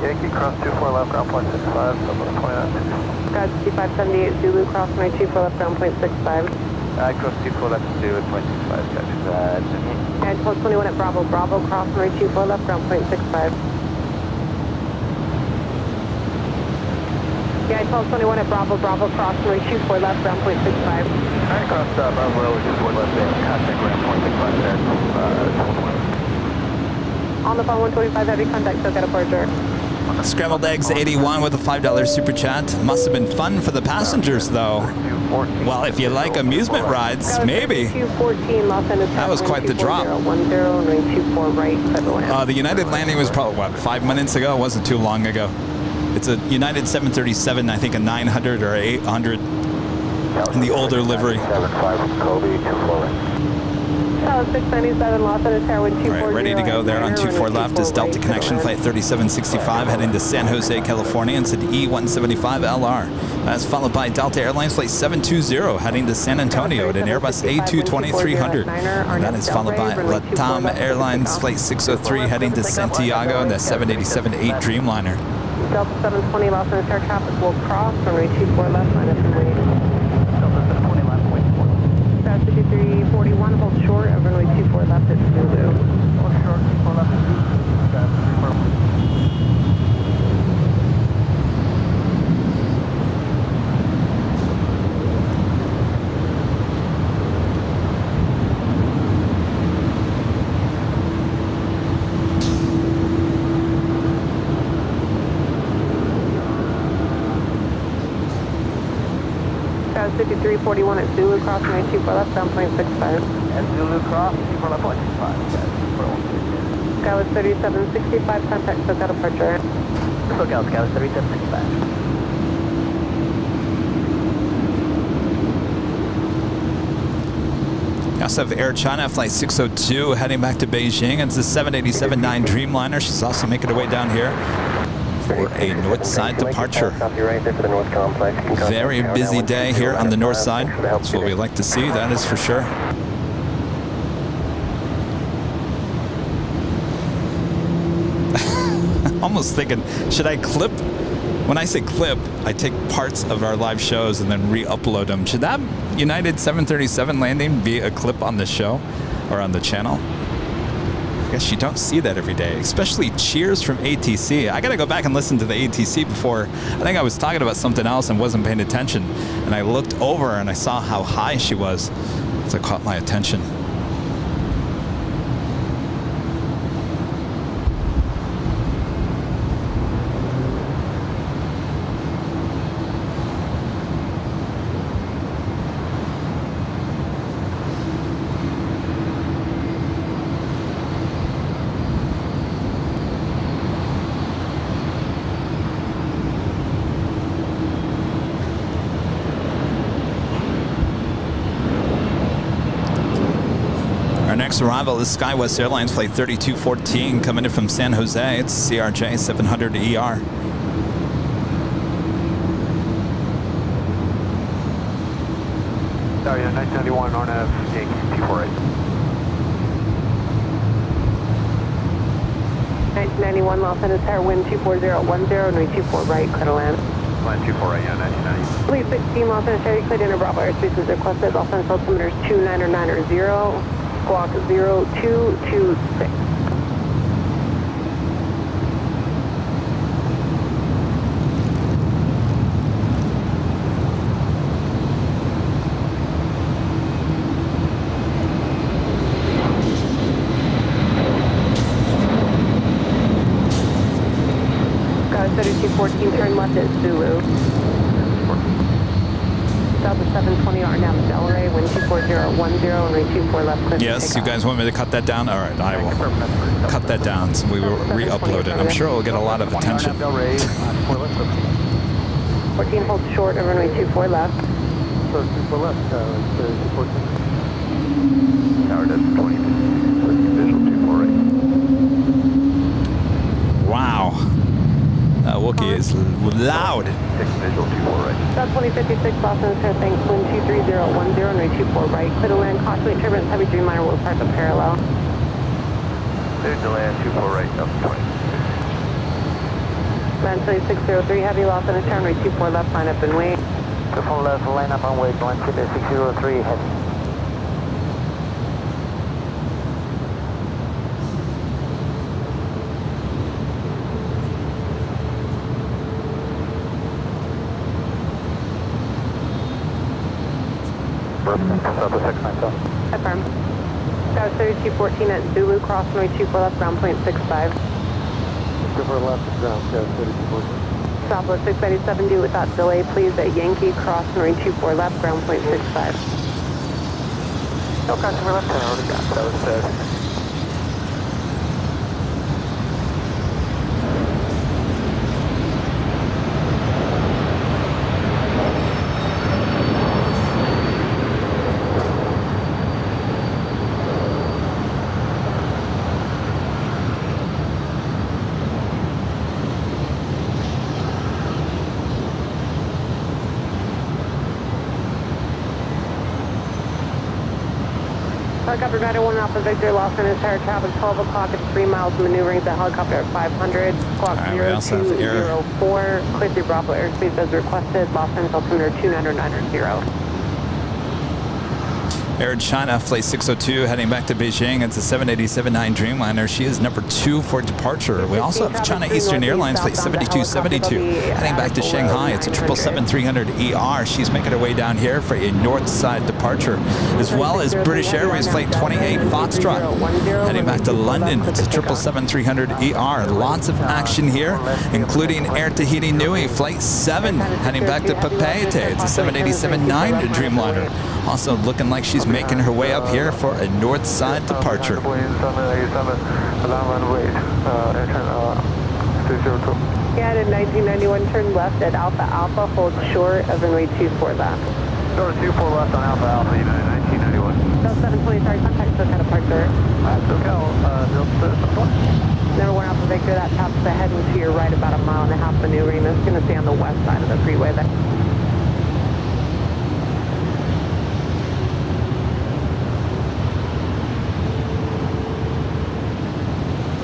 Yankee Cross 24 left, ground point 65, Southwest 29. God 5578, Zulu Cross, runway 24 left, ground point 65. Cross 24 left to 0.65, catch that. And 1221 at Bravo, Bravo, cross runway 24 left, ground 0.65. Yeah, 1221 at Bravo, Bravo, cross runway 24 left, ground 0.65. Alright, cross Bravo, 24 left, and contact ground 0.65 there, 1221. On the phone, 125, heavy contact, so got a departure. Scrambled Eggs 81 with a $5 super chat. Must have been fun for the passengers, though. Well, if you like amusement rides, maybe. That was quite the drop. The United landing was probably, what, 5 minutes ago? It wasn't too long ago. It's a United 737, I think a 900 or 800 in the older livery. 697 Los Angeles Tower 124. All right, ready to go there on 24 left is Delta Connection Flight 3765 heading to San Jose, California, and said E175LR. That's followed by Delta Airlines Flight 720 heading to San Antonio at an Airbus A220-300. And that is followed by LATAM Airlines Flight 603 heading to Santiago and the 787-8 Dreamliner. Delta 720 Los Angeles Tower traffic will cross runway 24 left, line up and wait. Delta 720 left, 5341, hold short of runway 24 left at Zulu. Hold short, 24 left at Zulu. Scout 5341 at Zulu, cross runway 24 left, down 0.65. And Zulu cross, 24 left, 0.65. Scout 3765, contact SoCal departure. SoCal, Scout 3765. We also have Air China Flight 602 heading back to Beijing. It's the 787-9 Dreamliner. She's also making her way down here for a north side departure. Very busy day here on the north side. That's what we like to see, that is for sure. Almost thinking, should I clip? When I say clip, I take parts of our live shows and then re-upload them. Should that United 737 landing be a clip on the show or on the channel? I guess you don't see that every day, especially cheers from ATC. I gotta go back and listen to the ATC before. I think I was talking about something else and wasn't paying attention. And I looked over and I saw how high she was. So it caught my attention. Next arrival is SkyWest Airlines Flight 3214 coming in from San Jose. It's CRJ 700ER. Sorry, 991 on a Yankee 248. 1991 Los Angeles Tower, wind 24010, runway 24 right, clear to land. Line 24 right, yeah, 1990. Fleet 16 Los Angeles Tower, cleared into Bravo airspace is requested. Los Angeles altimeters 29990. Squawk 0226. Got a 3214, turn left at Zulu. Delta 720R now to Delray, wind 24010, runway 24 left. Yes, you guys want me to cut that down? All right, I will cut that down so we will re-upload it. I'm sure it will get a lot of attention. 14 holds short of runway 24 left. So 24 left, 214. Tower does 20, visual 248. Wow. That Wookiee is loud. Visual 248. South 2056, Los Angeles, thanks, wind 23010, runway 24 right. Clear to land, caution wait turbulence, heavy Dreamliner will park up parallel. Clear to land, 24 right, Delta 20. Land 603, heavy Los Angeles, turn right 24 left, line up and wait. 2-4 left, line up on way, 12603, heading. Affirm. Scout 3214 at Zulu, cross runway 24 left, ground point 65. 24 left, ground, Scout 3214. Southwest 697, do without delay, please, at Yankee, cross runway 24 left, ground point 65. No customer left, I already got that was said. Helicopter United 1 Alpha Victor, Los Angeles Tower, traffic 12 o'clock at 3 miles, maneuvering the helicopter at 500, clock 0204, clear through Bravo airspace as requested, Los Angeles altimeter 29990. Air China, flight 602, heading back to Beijing. It's a 787-9 Dreamliner. She is number 2 for departure. We also have China Eastern Airlines, flight 7272, heading back to Shanghai. It's a 777-300ER. She's making her way down here for a north side departure, as well as British Airways, flight 28 Foxtrot, heading back to London. It's a 777-300ER. Lots of action here, including Air Tahiti Nui, flight 7, heading back to Papeete. It's a 787-9 Dreamliner. Also looking like she's making her way up here for a north side departure. Yeah, at 1991, turn left at Alpha Alpha, hold short of runway 24 left. Short of 24 left on Alpha Alpha, United 1991. Del 720, sorry, contact SoCal departure. Number 1 Alpha Victor, that top's the heading to your right about a mile and a half maneuvering. That's going to stay on the west side of the freeway there.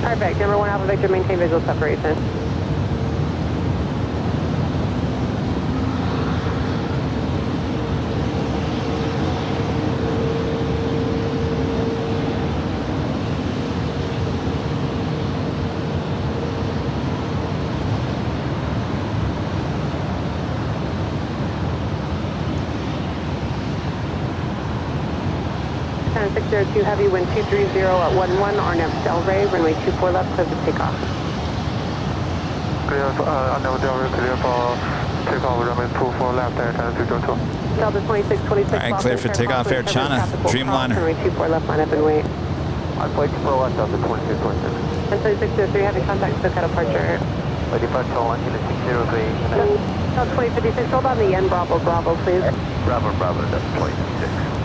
Perfect. Number 1 Alpha Victor, maintain visual separation. China 602 heavy, wind 230 at 11, RNAV Del Rey, runway 24 left, clear for takeoff. Clear, RNAV Del Rey, clear for takeoff, runway 24 left, Air China 602. Delta 2626. All right, clear for takeoff, Air China, Dreamliner. Runway 24 left, line up and wait. I'm flight 24 left, Delta 2626. And 3603, heavy contact, SoCal departure. By departure, 10603. Delta 2056, hold on the end, Bravo, Bravo, please. Bravo, Bravo, that's 26.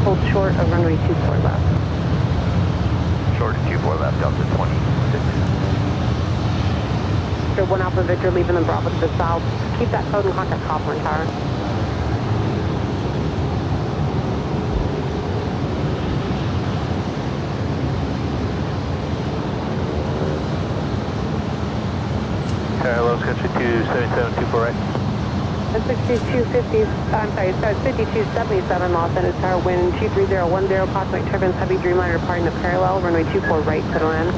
Hold short of runway 24 left. Short of 24 left, Delta 26. So 1 Alpha Victor leaving the Bravo to the south. Keep that code and contact Hawthorne Tower. Hello, Sketchy 27724 right. 6250, I'm sorry, so it's 5277 Los Angeles Tower, wind 23010, cosmic turbines, heavy Dreamliner departing the parallel, runway 24 right, clear to land.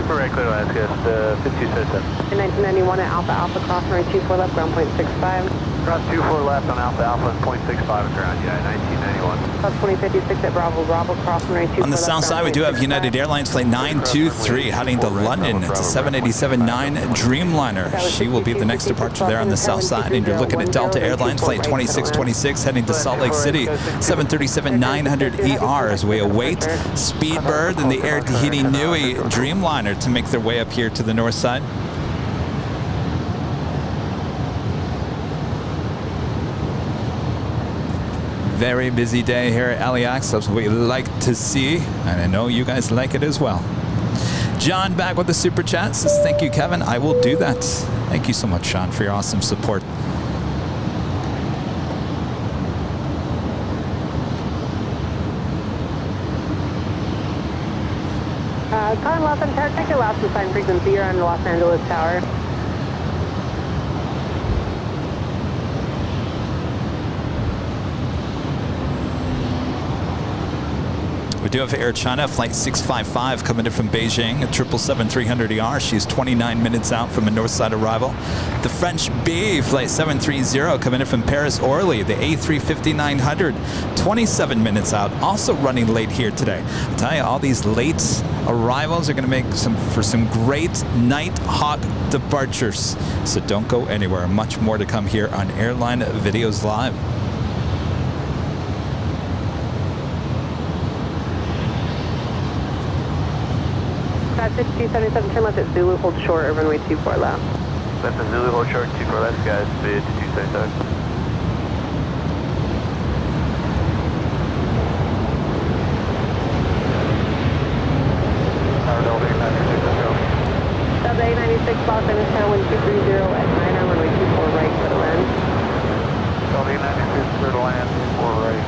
24 right, clear to land, Sketch 5277. In 1991 at Alpha Alpha, cross runway 24 left, ground point 65. Cross 24 left on Alpha Alpha and 0.65 at ground, yeah, 1991. Cross 2056 at Bravo Bravo, cross runway 24 On the south side, we do have United Airlines flight 923 heading to London. It's a 787-9 Dreamliner. She will be the next departure there on the south side. And you're looking at Delta Airlines flight 2626 heading to Salt Lake City, 737-900ER as we await Speedbird and the Air Tahiti Nui Dreamliner to make their way up here to the north side. Very busy day here at LAX. That's what we like to see, and I know you guys like it as well. John back with the super chat says, thank you, Kevin. I will do that. Thank you so much, Sean, for your awesome support. Calling Los Angeles Tower, check your last assigned frequency. You're on Los Angeles Tower. We do have Air China, flight 655 coming in from Beijing, a 777-300ER. She's 29 minutes out from a north side arrival. The French B, flight 730 coming in from Paris Orly, the A350-900, 27 minutes out, also running late here today. I tell you, all these late arrivals are going to make for some great Nighthawk departures. So don't go anywhere. Much more to come here on Airline Videos Live. Got 6277, turn left at Zulu, hold short, or runway 24 left. Left at Zulu, hold short, 24 left, guys, speed 277. Delta A96, Los Angeles Tower, 1230 at 9, runway 24 right, for the land. Delta A96, clear to land, 24 right.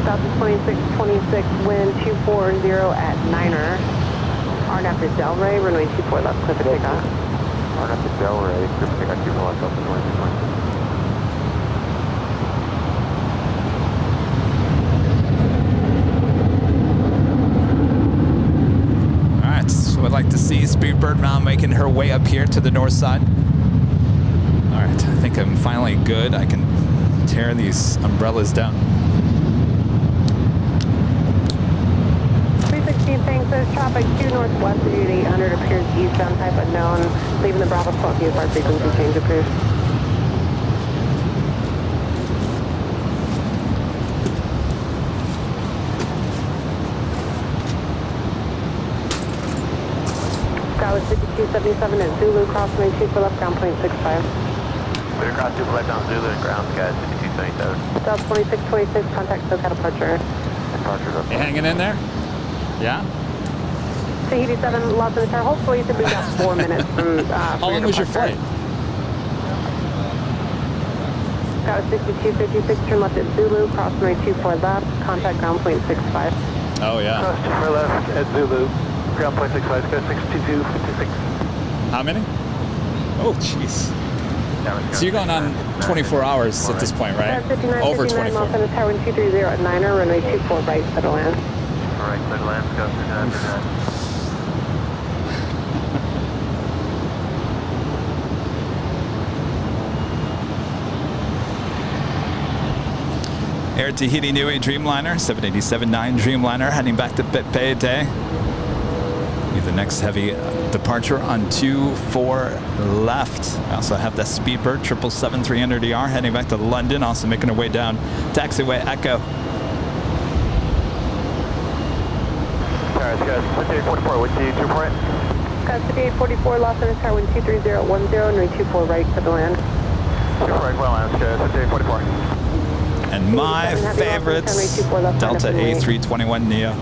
Delta 2626, wind 240 at 9er. Hard after Delray, runway 24 left, clear for takeoff. Hard after Delray, clear for takeoff, 24 left, Delta 2626. Alright, so I'd like to see Speedbird now making her way up here to the north side. Alright, I think I'm finally good. I can tear these umbrellas down. 316 thanks, there's traffic 2 northwest of Unit 800, appears eastbound type unknown. Leaving the Bravo 12 VFR frequency change approved. Sky was 5277 at Zulu, crossing 2 for left, ground point 65. Clear across 2 for left on Zulu and ground, guys, 5277. Delta 2626, contact SoCal departure. You hanging in there? Yeah? Tahiti 7, Los Angeles Tower, hopefully you should be about 4 minutes from How long was your flight? Sky was 6256, turn left at Zulu, cross runway 24 left, contact ground point 65. Oh, yeah. Cross 2 for left at Zulu, ground point 65, Sky 62256. How many? Oh, jeez. So you're going on 24 hours at this point, right? Over 24. Los Angeles Tower, 230 at 9er, runway 24 right, clear to land. All right, clear to land, go through that. Air Tahiti Nui Dreamliner, 787-9 Dreamliner, heading back to Papeete. Be the next heavy departure on 24 left. I also have the Speedbird 777-300ER heading back to London, also making her way down taxiway Echo. Alright, guys, 5844, what's the report? Sky 5844, Los Angeles Tower, 230 at 10, runway 24 right, clear to land. 24 right, well, guys, 5844. And my favorites, Delta A321neo.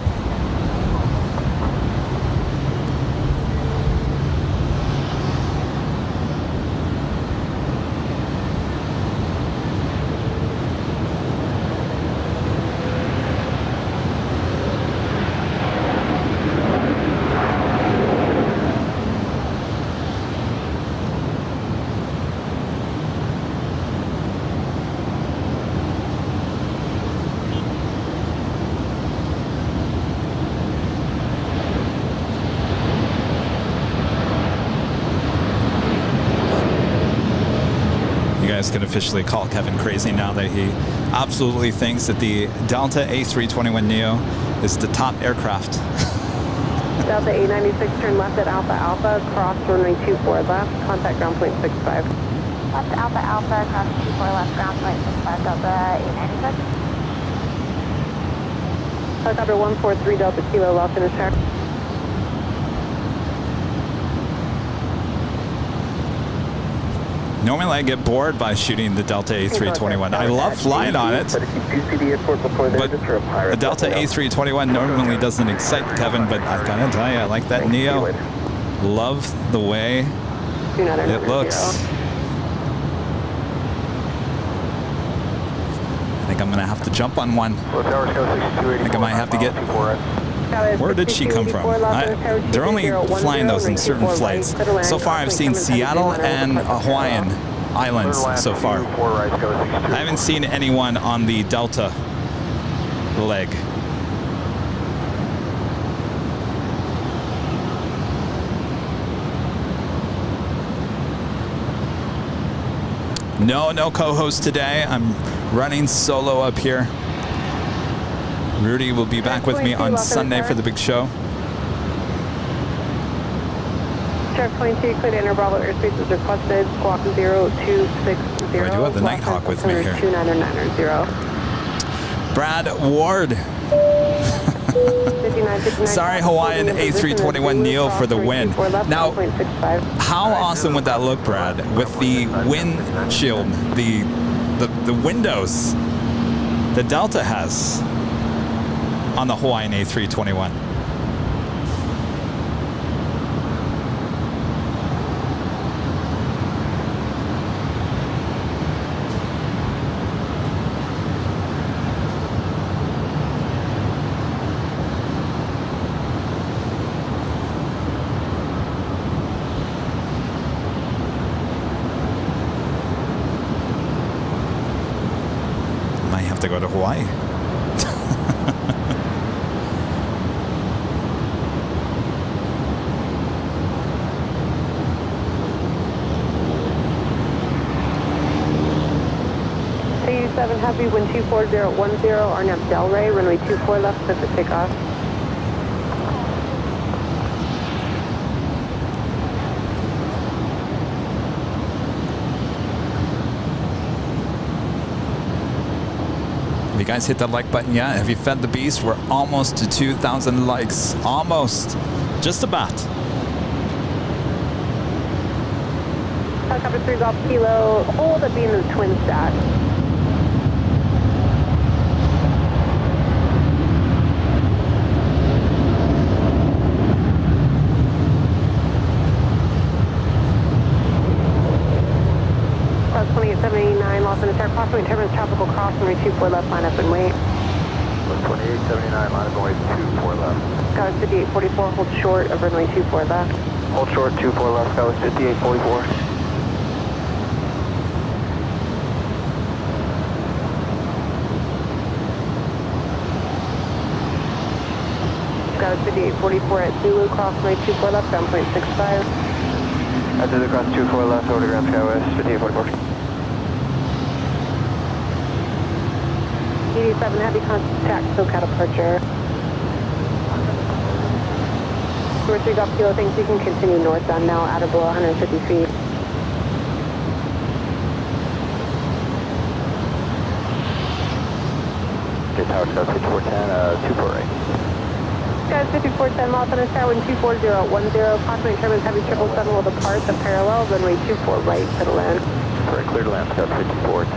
Can officially call Kevin crazy now that he absolutely thinks that the Delta A321neo is the top aircraft. Delta A96, turn left at Alpha Alpha, cross runway 24 left, contact ground point 65. Left Alpha Alpha, cross 24 left, ground point 65, Delta A96. Helicopter 143 Delta Kilo, Los Angeles Tower. Normally I get bored by shooting the Delta A321. I love flying on it, But if you do see the airport before there, just for a pirate. the Delta A321 normally doesn't excite Kevin, but I gotta tell you, I like that Neo. Love the way it looks. I think I'm gonna have to jump on one. I think I might have to get. Where did she come from? They're only flying those in certain flights. So far, I've seen Seattle and Hawaiian Islands so far. I haven't seen anyone on the Delta leg. No co-host today. I'm running solo up here. Rudy will be back with me on Sunday for the big show. Shark 22, clear to enter Bravo airspace is requested. Squawk 0260. I do have the Nighthawk with me here. 2990. Brad Ward. Sorry, Hawaiian A321 Neo for the win. Now, how awesome would that look, Brad, with the windshield, the windows the Delta has on the Hawaiian A321? To go to Hawaii. AU7 Heavy, wind 24010, Arnett Delray, runway 24 left, set to take off. Have you guys hit that like button yet? Have you fed the beast? We're almost to 2,000 likes. Almost. Just about. Helicopter 3 Golf Kilo, hold at being in the twin stack. Plus 2879, lost in the start, crossing turbines, tropical cross, runway 24 left, line up and wait. Plus 2879, line up and wait, 24 left. Scott 5844, hold short of runway 24 left. Hold short, 24 left, Scott 5844. Scott 5844 at Zulu, cross runway 24 left, ground point 65. At Zulu, cross 24 left, over to ground Skywest 5844. 87 heavy contact, SoCal departure. Number 3 Golf Kilo, thanks, you can continue northbound now, out of below 150 feet. Okay, Tower Scout 5410, 24 right. Guys, 5410, lost on a tower, wind 24010, approximate turbines, heavy 777 will depart the parallel, runway 24 right to the land. Correct, clear to land, Scout 5410.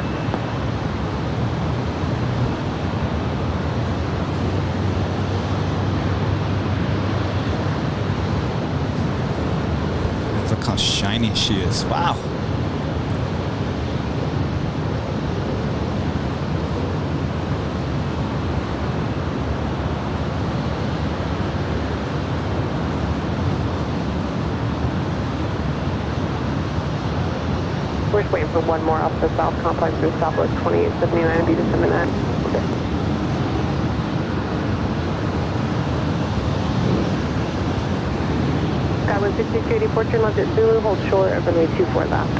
Look how shiny she is. Wow. We're just waiting for one more off the south complex through Southwest 2879 and be to 79. Okay. Skyward 6384, turn left at Zulu, hold short of runway 24 left.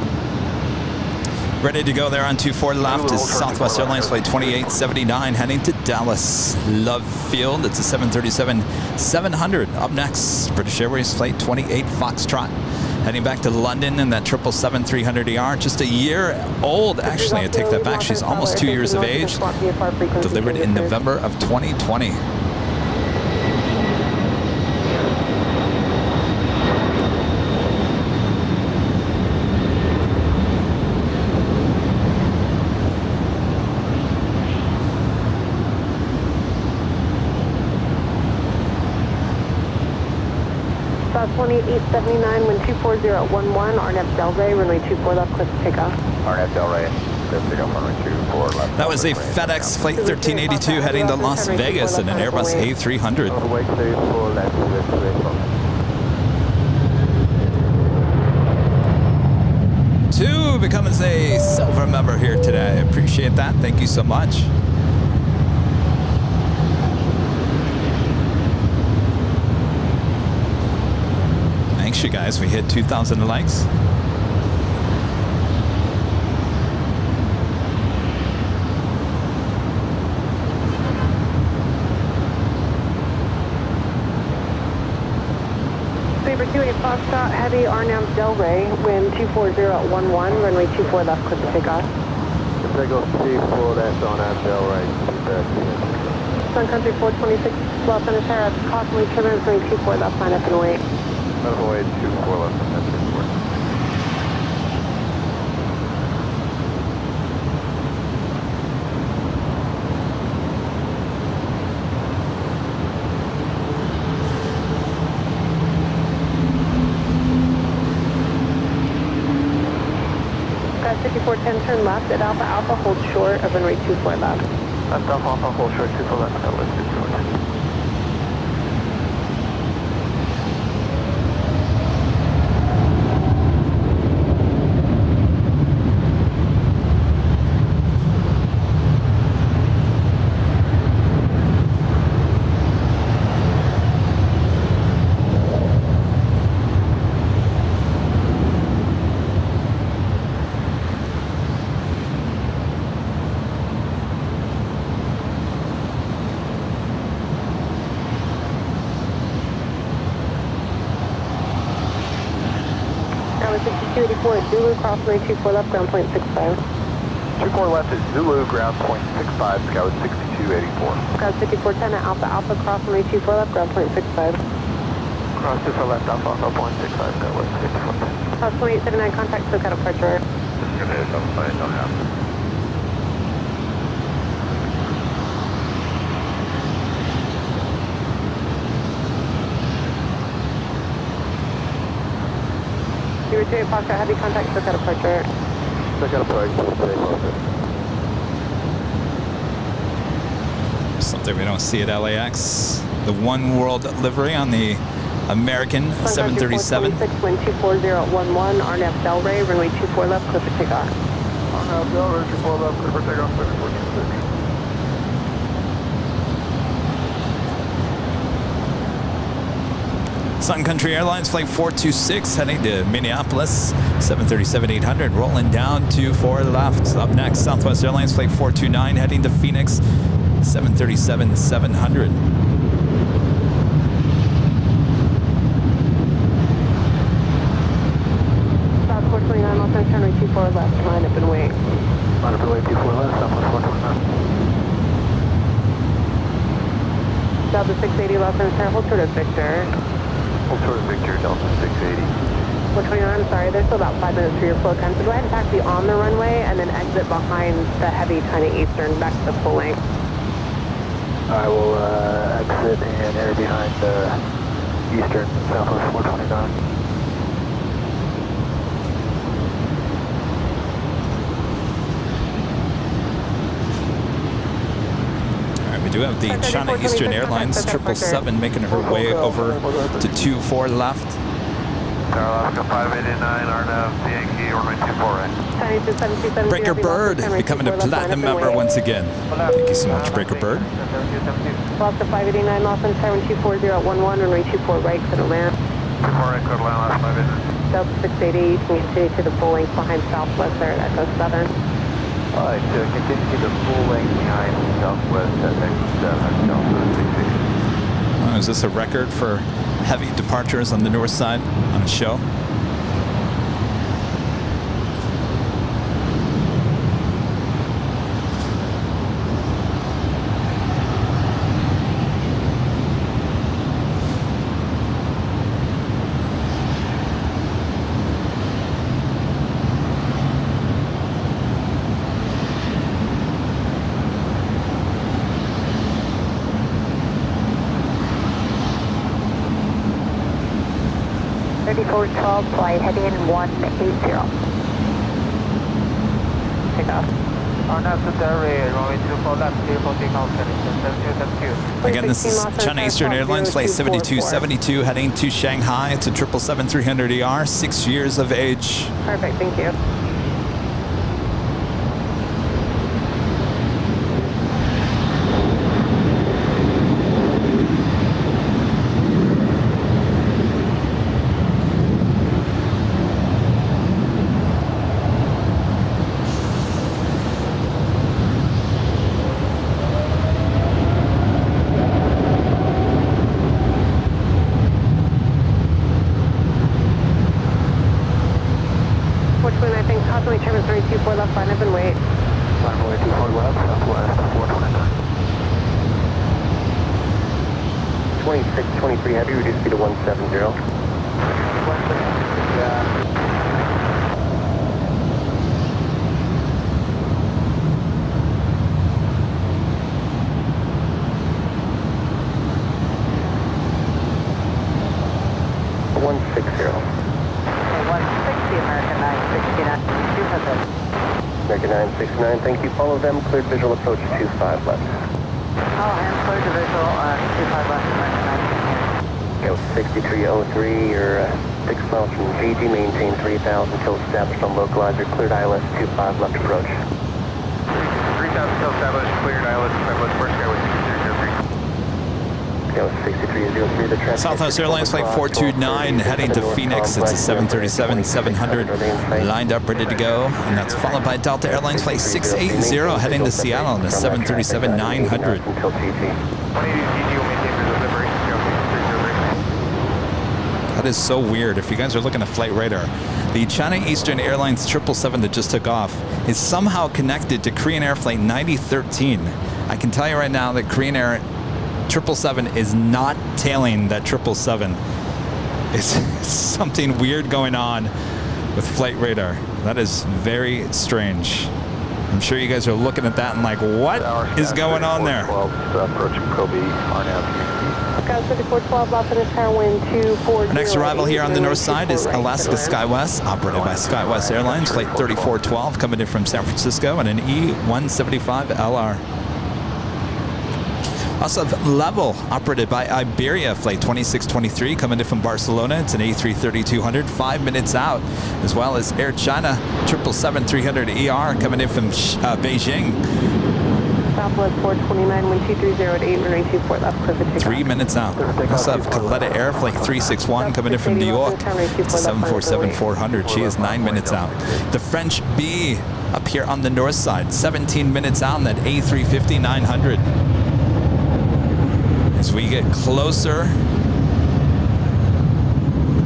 Ready to go there on 24 left is Southwest Airlines flight 2879 heading to Dallas Love Field. It's a 737-700. Up next, British Airways flight 28 Foxtrot. Heading back to London in that 777-300ER. Just a year old, actually. I take that back. She's almost 2 years of age. Delivered in November of 2020. Cross 1879, wind 240 at 11, RNAV Delray, runway 24 left, clear for takeoff. RNAV Delray, clear for takeoff, runway 24 left. That was a FedEx Flight 1382 heading to Las Vegas in an Airbus A300. Wait, 34 left, Two becomes a silver member here today. Appreciate that. Thank you so much. Thanks, you guys. We hit 2,000 likes. Sabre 28 Foxtrot, heavy RNAV Delray, wind 240 at 11, runway 24 left, clear for takeoff. Takeoff 24 left, RNAV Delray, Sun Country 426, Los Angeles, approximately turbulence, runway 24 left, line up and wait. Medical wait, 24 left, and that's 24. Got 5410, turn left at Alpha Alpha, hold short of runway 24 left. Left Alpha Alpha, hold short, 24 left, got left 54. Tower 6284 at Zulu, cross runway 24 left, ground point 65. 24 left at Zulu, ground point 65, Scout 6284. Scout 6410 at Alpha Alpha, cross runway 24 left, ground point 65. Cross 24 left, Alpha Alpha, 165, got left 54. Cross 2879, contact SoCal departure. Discriminated, don't have. Zero 28 Foxtrot, heavy contact SoCal departure. SoCal departure, Something we don't see at LAX. The One World livery on the American 737. Wind 240 at 11, RNAV Delray, runway 24 left, clear for takeoff. RNAV Delray, 24 left, clear for takeoff, 7426. Sun Country Airlines Flight 426 heading to Minneapolis, 737-800 rolling down to 4 left. Up next, Southwest Airlines Flight 429 heading to Phoenix, 737-700. South 429, Los Angeles, runway 24 left, line up and wait. Line up and wait, 24 left, Southwest 429. Delta 680, Los Angeles, hold short of Victor. Hold short of Victor, Delta 680. 429, I'm sorry, there's still about 5 minutes for your flow time, so go ahead and taxi on the runway and then exit behind the heavy China Eastern back to the full length. I will exit and air behind the Eastern Southwest 429. We do have the China Eastern Airlines 777 making her way over to 24 left. Alaska 589, RNAV, Yankee, runway 24 right. Breaker Bird becoming a platinum member once again. Thank you so much, Breaker Bird. Alaska 589, Los Angeles, 240 at 11, runway 24 right, clear to land. 24 right, clear to land, last 589. Delta 680, you can continue to the full length behind Southwest there at Echo 7. Alright, so continue to the full length behind Southwest at Echo 7, Delta 680. Is this a record for heavy departures on the north side on a show? 3412, flight heading 180. Take off. Unnecessary, runway 24 left, 040 connection, 7272. Again, this is China Eastern Airlines Flight 7272 heading to Shanghai. It's a 777-300ER, 6 years of age. Perfect, thank you. Left, line up and wait. Runway 24 left, southwest 429. 2623 heavy, reduce speed to 170. 160. 160, American 969, 200. American 969, thank you. Follow them. Cleared visual approach 25 left. Oh, and clear to visual, 25 left, American 969. Go 6303, you're 6 miles from GG, maintain 3000 till established on localizer. Cleared ILS 25 left approach. 3000 till established, cleared ILS 25 left approach, Skyway 6303. Go 6303, the traffic. Southwest Airlines Flight 429 heading to Phoenix. It's a 737-700 lined up, ready to go. And that's followed by Delta Airlines Flight 680 heading to Seattle in a 737-900. That is so weird. If you guys are looking at flight radar, the China Eastern Airlines 777 that just took off is somehow connected to Korean Air Flight 9013. I can tell you right now that Korean Air 777 is not tailing that 777. It's something weird going on with flight radar. That is very strange. I'm sure you guys are looking at that and like, what is going on there? Approaching Kobe, RNAV. Sky 3412, Los Angeles Tower, wind 240. Our next arrival here on the north side is Alaska SkyWest, operated by SkyWest Airlines, Flight 3412, coming in from San Francisco and an E-175LR. Also have Level, operated by Iberia, Flight 2623, coming in from Barcelona. It's an A330-200, 5 minutes out, as well as Air China 777-300ER, coming in from Beijing. Southwest 429, wind 230 at 8, runway 24 left, clear for takeoff. 3 minutes out. Also have Caleta Air, Flight 361, coming in from New York. It's a 747-400. She is 9 minutes out. The French B, up here on the north side, 17 minutes out on that A350-900. As we get closer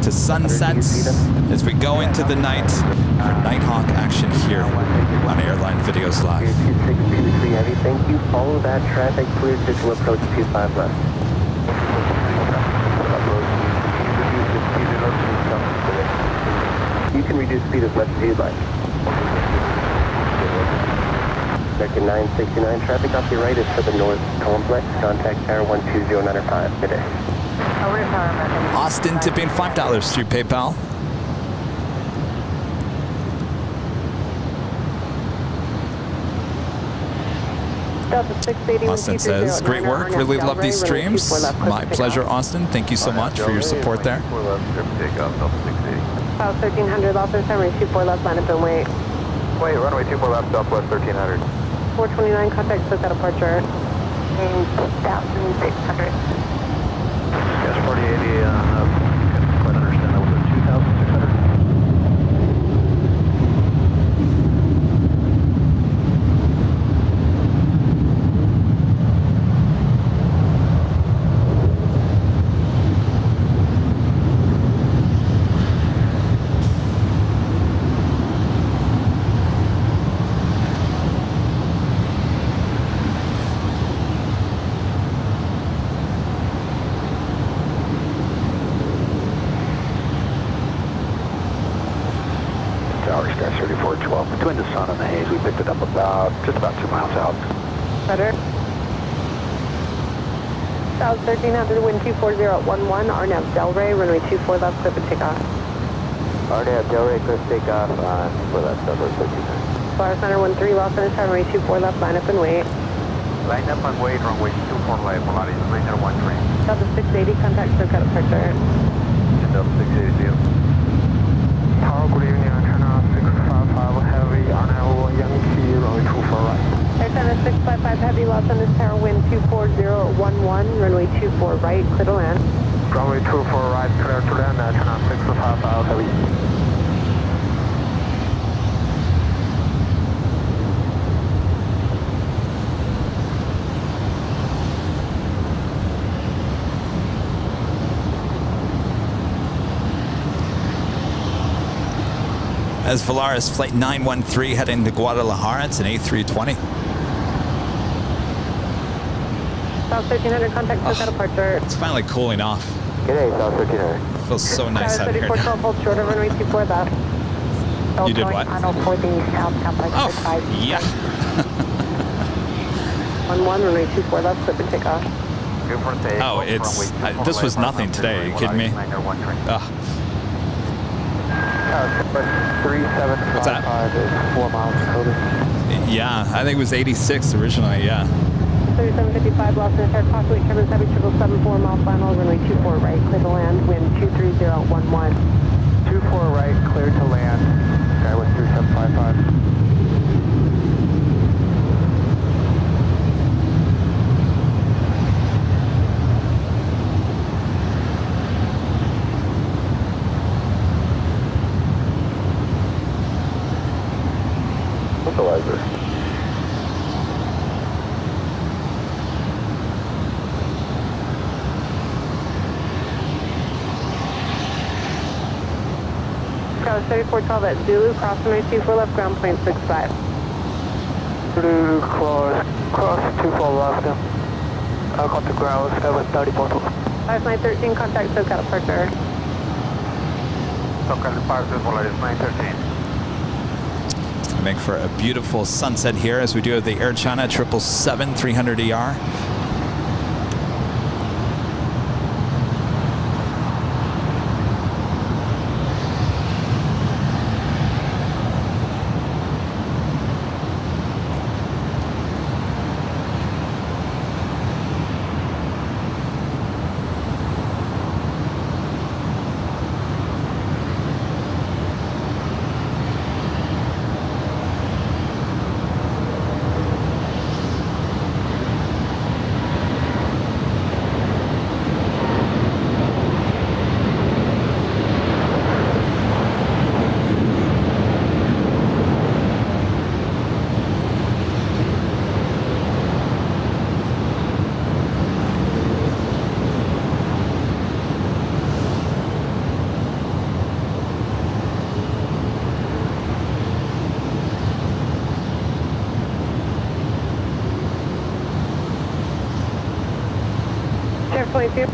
to sunsets, as we go into the night for Nighthawk action here on Airline Videos Live. 2623 heavy, thank you. Follow that traffic, cleared visual approach 25 left. You can reduce speed as much as you'd like. American 969, traffic off your right is to the north complex. Contact tower 12095. Good day. Austin tipping $5 through PayPal. Austin says, great work, really love these streams. My pleasure, Austin. Thank you so much for your support there. South 1300, Los Angeles, runway 24 left, line up and wait. Wait, runway 24 left, southwest 1300. 429, contact Swiss at departure. 2,600. Yes, 4080, couldn't quite understand that was a 2,600. Between the sun and the haze, we picked it up just about 2 miles out. Better. South 1300, wind 240 at 11, RNAV Delray, runway 24 left, clear for takeoff. RNAV Delray, clear for takeoff on for left, Southwest 1300. Flyer Center 13, Los Angeles, runway 24 left, line up and wait. Line up and wait, runway 24 left, Polaris, Liner 13. Delta 680, contact circuit departure. Delta 680. Tower, good evening, antenna 655 heavy, RNAV Yankee, runway 24 right. Air China 655 heavy, Los Angeles Tower, wind 240 at 11, runway 24 right, clear to land. Runway 24 right, clear to land, antenna 655 heavy. As Volaris Flight 913 heading to Guadalajara, it's an A320. South 1300, contact circuit departure. It's finally cooling off. G'day, South 1300. Feels so nice out here 34, now. 12, hold short of runway 24 left. You did what? For the South Complex. Oh, yeah. 11, runway 24 left, clear for takeoff. Oh, it's this was nothing today. Are you kidding me? Ugh. 3755 What's that? is 4 miles Dakota. Yeah, I think it was 86 originally, yeah. 3755 Los Angeles Air, possibly Kevin 7774 mile final, runway 24 right, clear to land, wind 23011. 24 right, clear to land. Skywest 3755. Localizer. Scott 3412 at Zulu, cross runway 24 left, ground plane 65. Zulu, cross 24 left. I'll come to ground, Skywest 3412. 5913, contact SoCal departure. SoCal departure, Polaris 913. Make for a beautiful sunset here as we do have the Air China 777 300ER. Sheriff 22.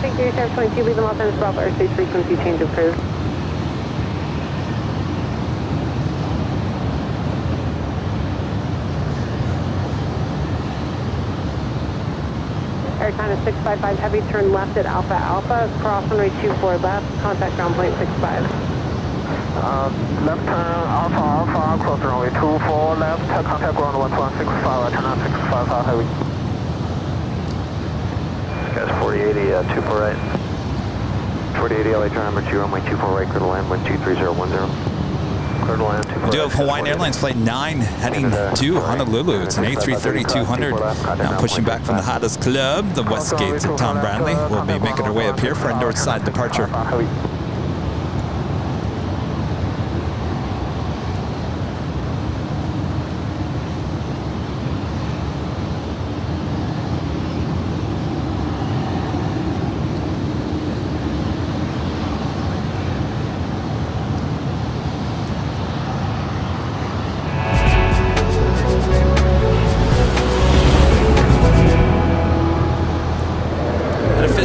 Thank you, Sheriff 22, leave the Los Angeles Bravo airspace frequency change approved. Air China 655 heavy, turn left at Alpha Alpha, cross runway 24 left, contact ground plane 65. Left turn Alpha Alpha, cross runway 24 left, contact ground 1165, antenna 655 heavy. Guys, 4080, 24 right. 4080, LA turn number 2, runway 24 right, clear to land, wind 23010. Clear to land, 24 We do right. have Hawaiian Airlines Flight 9 heading to Honolulu. It's an A330-200. Now pushing back from the hottest club, the West Gates at Tom Bradley. We'll be making our way up here for a north side departure.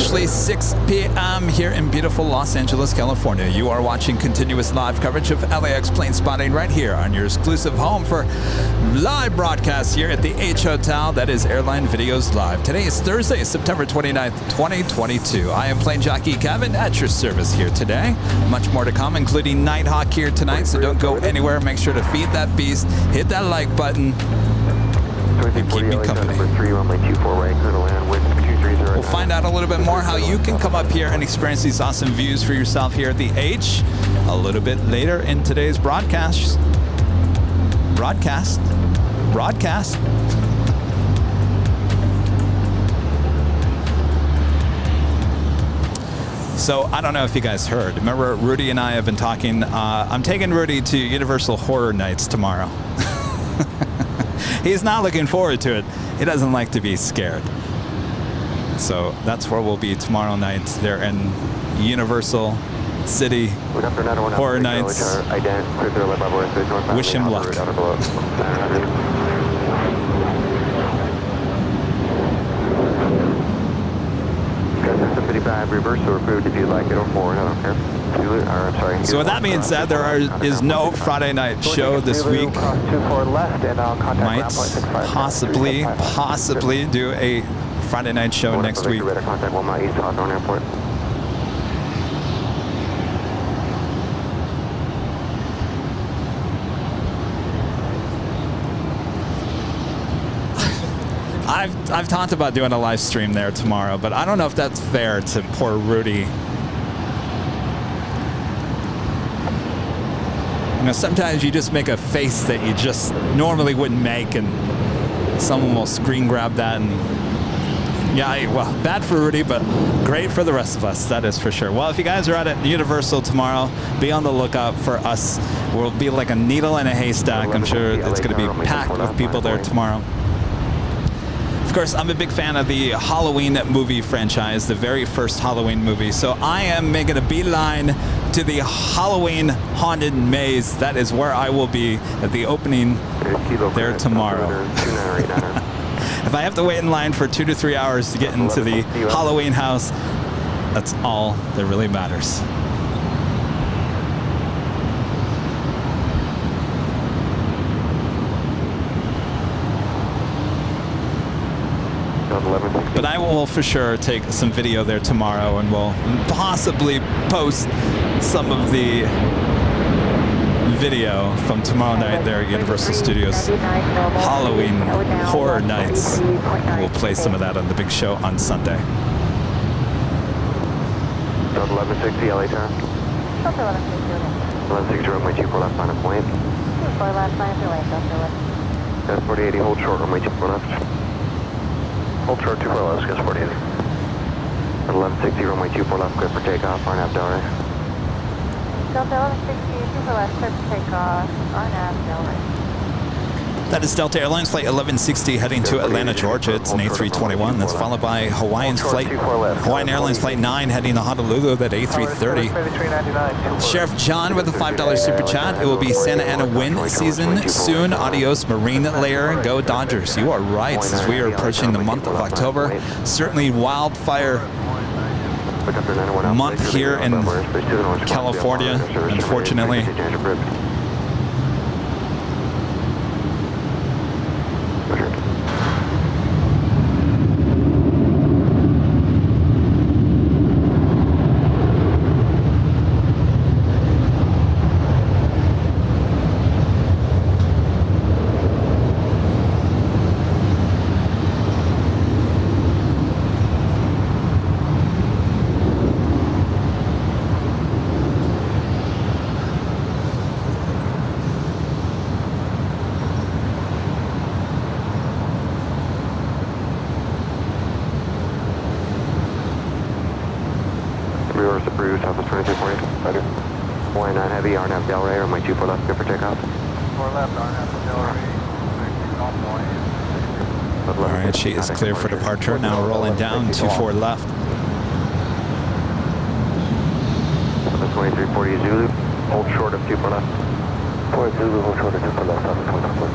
officially 6 p.m. here in beautiful Los Angeles, California. You are watching continuous live coverage of LAX plane spotting right here on your exclusive home for live broadcasts here at the H Hotel. That is Airline Videos Live. Today is Thursday, September 29th, 2022. I am plane jockey Kevin at your service here today. Much more to come, including Nighthawk here tonight, so don't go anywhere. Make sure to feed that beast, hit that like button, and keep me company. We'll find out a little bit more how you can come up here and experience these awesome views for yourself here at the H a little bit later in today's broadcast. So I don't know if you guys heard. Remember, Rudy and I have been talking. I'm taking Rudy to Universal Horror Nights tomorrow. He's not looking forward to it. He doesn't like to be scared. So that's where we'll be tomorrow night. They're in Universal City Horror Nights. Wish him luck. Reverse or approved if you like it, or forward, I don't care. So with that being said, there is no Friday night show this week. Might possibly do a Friday night show next week. I've talked about doing a live stream there tomorrow, but I don't know if that's fair to poor Rudy. You know, sometimes you just make a face that you just normally wouldn't make, and someone will screen grab that, and yeah, well, bad for Rudy, but great for the rest of us, that is for sure. Well, if you guys are out at Universal tomorrow, be on the lookout for us. We'll be like a needle in a haystack. I'm sure it's going to be packed with people there tomorrow. Of course, I'm a big fan of the Halloween movie franchise, the very first Halloween movie. So I am making a beeline to the Halloween Haunted Maze. That is where I will be at the opening there tomorrow. If I have to wait in line for 2 to 3 hours to get into the Halloween house, that's all that really matters. But I will for sure take some video there tomorrow, and we'll possibly post some of the video from tomorrow night there at Universal Studios Halloween Horror Nights. And we'll play some of that on the big show on Sunday. 1160 LA Tower. 1160 runway 24 left, final point. 24 left, final delay, That's 4080, hold short, runway 24 left. Hold short 24 left, guys 4080. 1160, runway 24 left, clear for takeoff, RNAV Delray. Delta 1160, 24 left, clear for takeoff, RNAV Delray. That is Delta Airlines Flight 1160 heading to Atlanta, Georgia. It's an A321. That's followed by Hawaiian Airlines Flight 9 heading to Honolulu. That A330. Sheriff John with a $5 super chat. It will be Santa Ana wind season soon. Adios, Marine Layer. Go Dodgers. You are right. As we are approaching the month of October, certainly wildfire month here in California, unfortunately. Reverse approved, Southwest 2340. Roger. Hawaiian 9 Heavy, RNAV Delray, runway 24 left, good for takeoff. 4 left, RNAV Delray. All right, she is clear for departure. Now rolling down 24 left. 2340 Zulu, hold short of 24 left. 4 Zulu, hold short of 24 left, 724.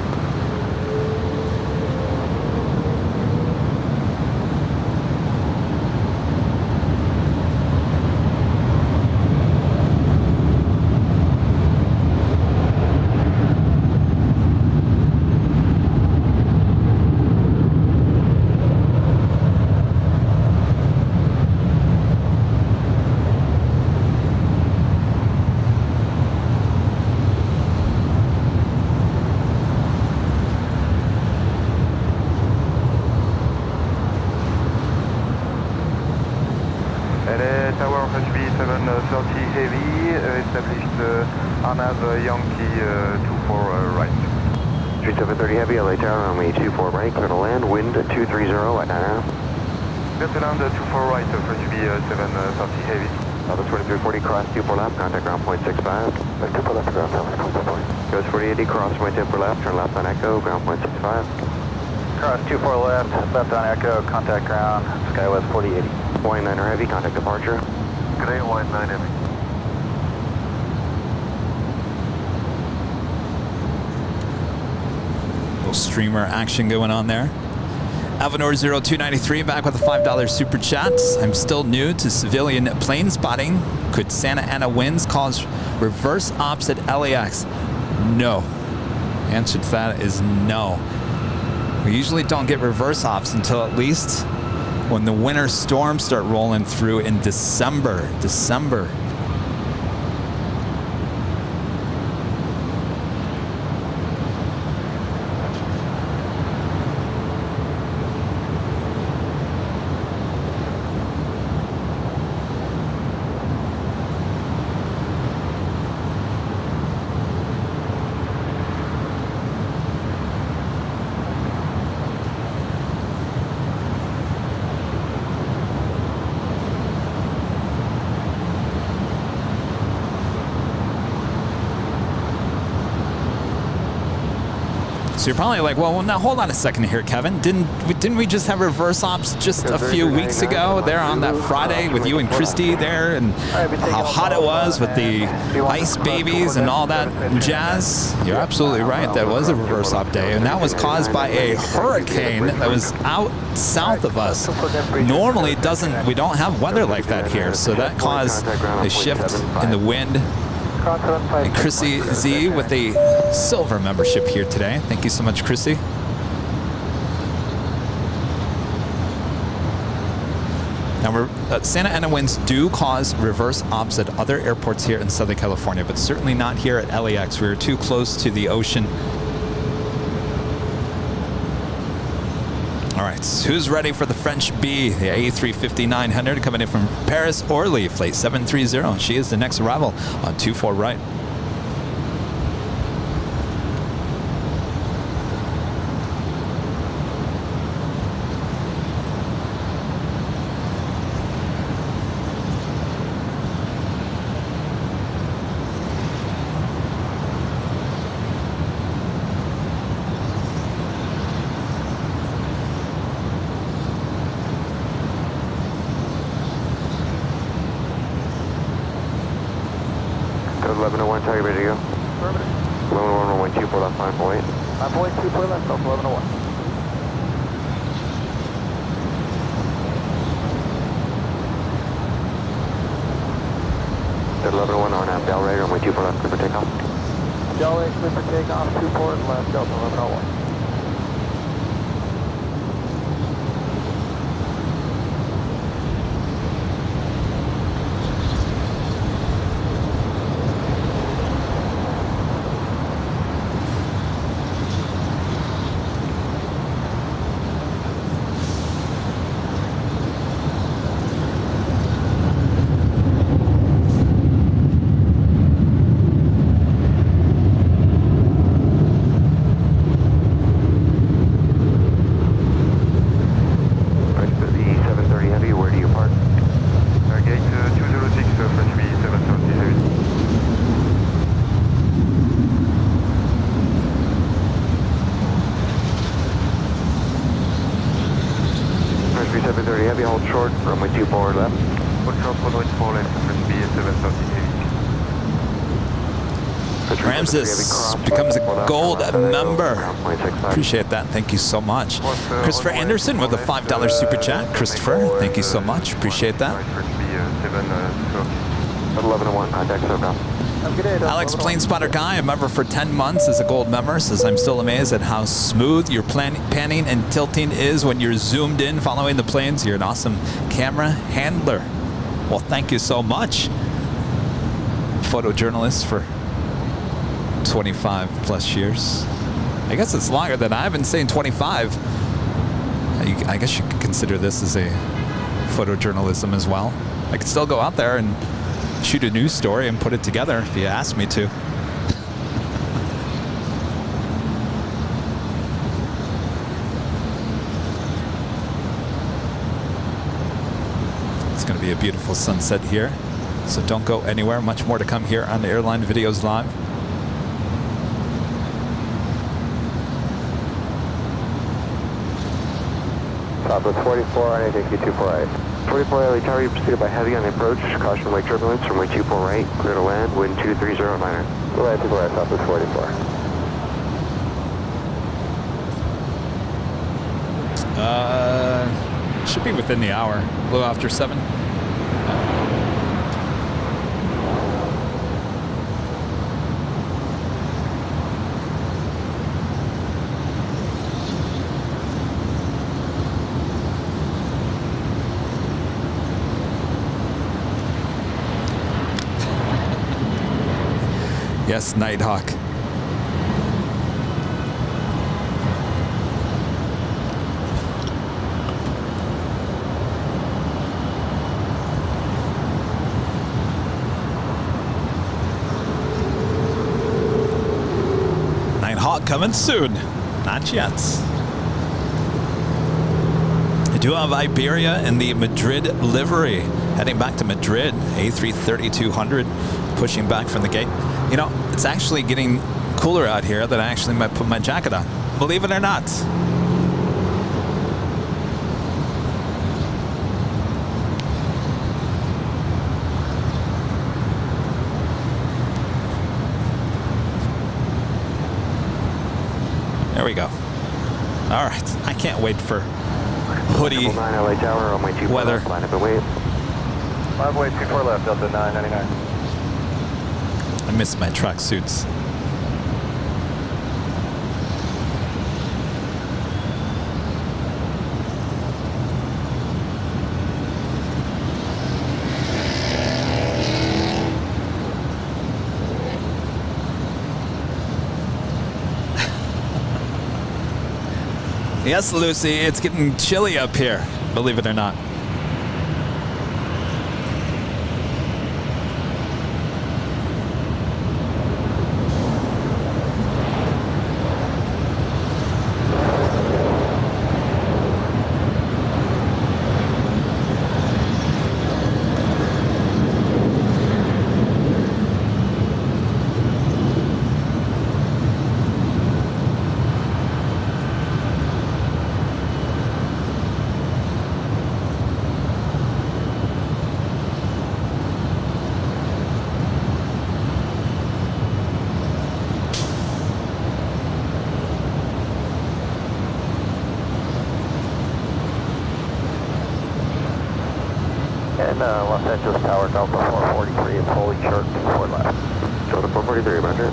Tower, FHB 730 heavy, established Arnav Yankee 24 right. 3730 heavy, LA Tower, runway 24 right, clear to land, wind 230 at 9 Clear to land 24 right, FHB 730 heavy. Level 2340, cross 24 left, contact ground point 65. 24 left, ground point 65. Goes 4080, cross point 10 left, turn left on Echo, ground point 65. Cross 24 left, left on Echo, contact ground, Skywest 4080. Wine 9er heavy, contact departure. Good day, Wine 9 heavy. Little streamer action going on there. Avenor 0293 back with a $5 super chat. I'm still new to civilian plane spotting. Could Santa Ana winds cause reverse ops at LAX? No. The answer to that is no. We usually don't get reverse ops until at least when the winter storms start rolling through in December. So you're probably like, well, now hold on a second here, Kevin. Didn't we just have reverse ops just a few weeks ago there on that Friday with you and Christy there, and how hot it was with the ice babies and all that jazz? You're absolutely right. That was a reverse op day, and that was caused by a hurricane that was out south of us. Normally, we don't have weather like that here, so that caused a shift in the wind. And Chrissy Z with a silver membership here today. Thank you so much, Chrissy. Now, Santa Ana winds do cause reverse ops at other airports here in Southern California, but certainly not here at LAX. We are too close to the ocean. All right, who's ready for the French B, the A350-900 coming in from Paris Orly, flight 730. She is the next arrival on 24 right. Code 1101, tell you ready to go. Affirmative. 1101, 124 left, 5.8. 5.24 left, off 1101. Code 1101, RNAV Delray, runway 24 left, clear for takeoff. Delray, clear for takeoff, 24 left, Delta 1101. Ramses becomes a gold member. Appreciate that. Thank you so much. Christopher Anderson with a $5 super chat. Christopher, thank you so much. Appreciate that. 1101, contact SOCOM. Alex Planespotter Guy, a member for 10 months as a gold member, says, I'm still amazed at how smooth your panning and tilting is when you're zoomed in following the planes. You're an awesome camera handler. Well, thank you so much. Photojournalist for 25 plus years. I guess it's longer than I've been saying 25. I guess you could consider this as a photojournalism as well. I could still go out there and shoot a news story and put it together if you asked me to. It's going to be a beautiful sunset here, so don't go anywhere. Much more to come here on the Airline Videos Live. Southwest 44, anything Q248. 44 LA Tower, you proceeded by heavy on the approach. Caution runway turbulence, runway 24 right. Clear to land, wind 230 liner. Runway 24 right, Southwest 44. Should be within the hour. A little after 7. Yes, Nighthawk. Nighthawk coming soon. Not yet. I do have Iberia in the Madrid livery. Heading back to Madrid, A330-200, pushing back from the gate. You know, it's actually getting cooler out here that I actually might put my jacket on. Believe it or not. There we go. All right. I can't wait for hoodie LA Tower, on my 24 weather. left, line up and wait. Runway 24 left, Delta 999. I miss my track suits. Yes, Lucy, it's getting chilly up here, believe it or not. And Los Angeles Tower, Delta 443 is fully chart 4 left. Delta 443, roger.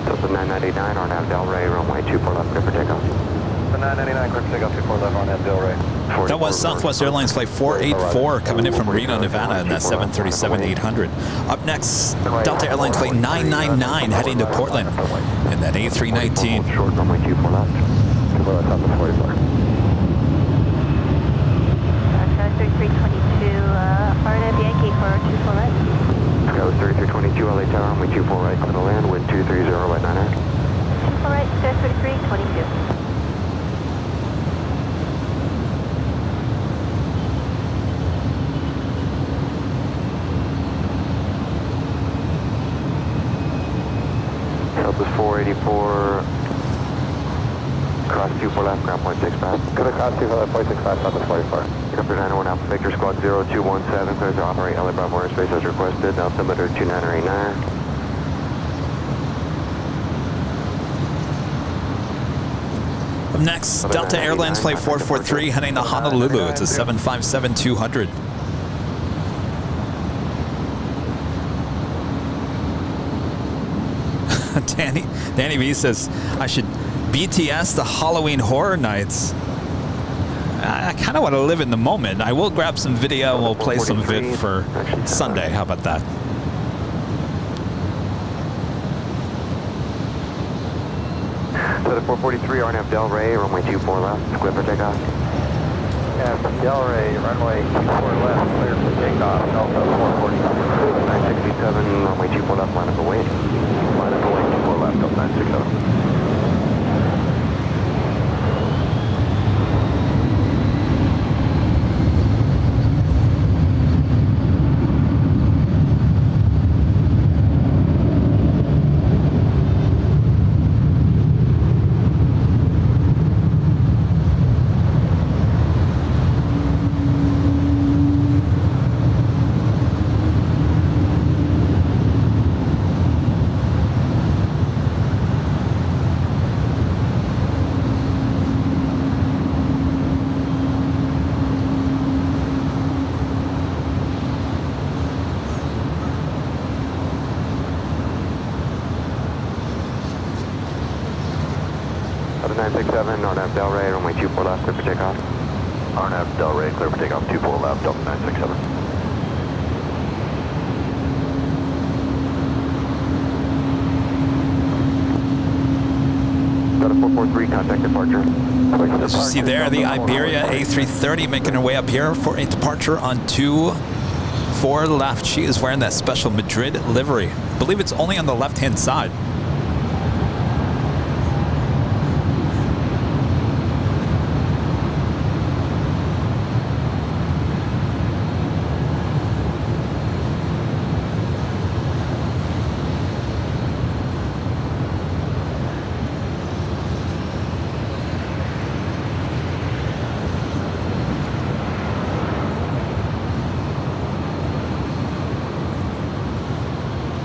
Delta 999, RNAV Del Rey, runway 24 left, clear for takeoff. The 999, quick takeoff 24 left on that Del Rey. That was Southwest Airlines Flight 484 coming in from Reno, Nevada in that 737-800. Up next, Delta Airlines Flight 999 heading to Portland in that A319. Short runway 24 left. 24 left, Southwest 44. 3322, RNAV Yankee for 24 right. Sky 3322, LA Tower, runway 24 right, clear to land, wind 230 right 99. 24 right, Sky 3322. Southwest 484, cross 24 left, ground point 6 5. Good across 24 left, 0.65, Southwest 44. Helicopter 901 Alpha Victor Squad 0217, clears to operate LA Bravo airspace as requested, altimeter 2989. Up next, Delta Airlines Flight 443 heading to Honolulu. It's a 757-200. Danny V says, I should BTS the Halloween Horror Nights. I kind of want to live in the moment. I will grab some video and we'll play some of it for Sunday. How about that? So the 443 RNF Delray, runway 24 left, clear for takeoff. Yeah, from Delray, runway 24 left, clear for takeoff, Delta 440. 967, runway 24 left, line up away. Line up away, 24 left, up 967. Other 967, RNF Delray, runway 24 left, clear for takeoff. RNF Delray, clear for takeoff, 24 left, Delta 967. Got a 443, contact departure. As you see there, the Iberia A330 making her way up here for a departure on 24 left. She is wearing that special Madrid livery. I believe it's only on the left-hand side.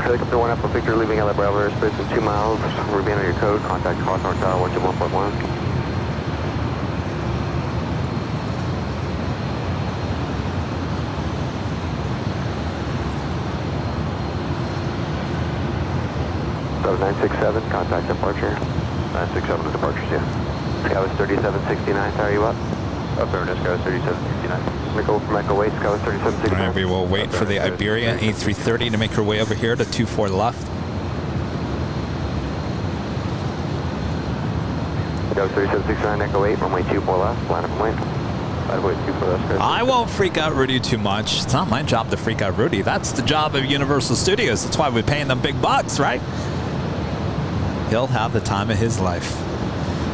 Helicopter 1 Alpha Victor leaving LA Bravo airspace in 2 miles. Remain on your code. Contact Hawthorne Tower 121.1. Go 967, contact departure. 967 to departures, yeah. Sky was 3769, how are you up? Up there, Sky was 3769. Echo from Echo Wait, Sky was 3769. All right, we will wait for the Iberia A330 to make her way over here to 24 left. Sky was 3769, Echo 8, runway 24 left, line up and wait. Line up wait, 24 left, Sky. I won't freak out Rudy too much. It's not my job to freak out Rudy. That's the job of Universal Studios. That's why we're paying them big bucks, right? He'll have the time of his life.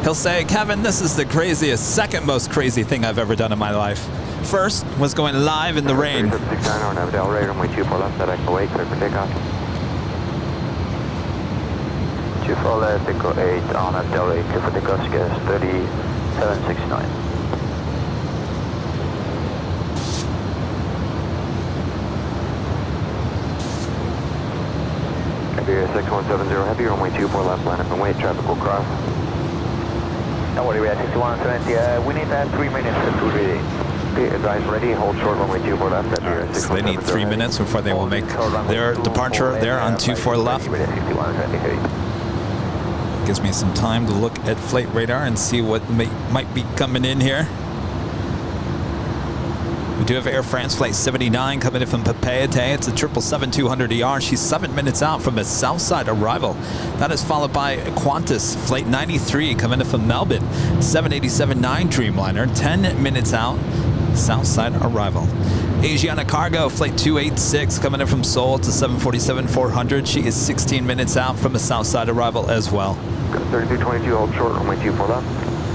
He'll say, Kevin, this is the craziest, second most crazy thing I've ever done in my life. First was going live in the rain. 3769, RNF Delray, runway 24 left, at Echo 8, clear for takeoff. 24 left, Echo 8, RNF Delray, clear for takeoff, Sky is 3769. Iberia 6170 Heavy, runway 24 left, line up and wait, traffic will cross. Don't worry, we are 6170, we need 3 minutes to ready. Okay, advise ready, hold short, runway 24 left. All right, so they need 3 minutes before they will make their departure there on 24 left. Gives me some time to look at flight radar and see what might be coming in here. We do have Air France Flight 79 coming in from Papeete. It's a 777-200ER. She's 7 minutes out from a Southside arrival. That is followed by Qantas Flight 93 coming in from Melbourne. 787-9 Dreamliner, 10 minutes out, Southside arrival. Asiana Cargo Flight 286 coming in from Seoul. It's a 747-400. She is 16 minutes out from a Southside arrival as well. 3322, hold short, runway 24 left.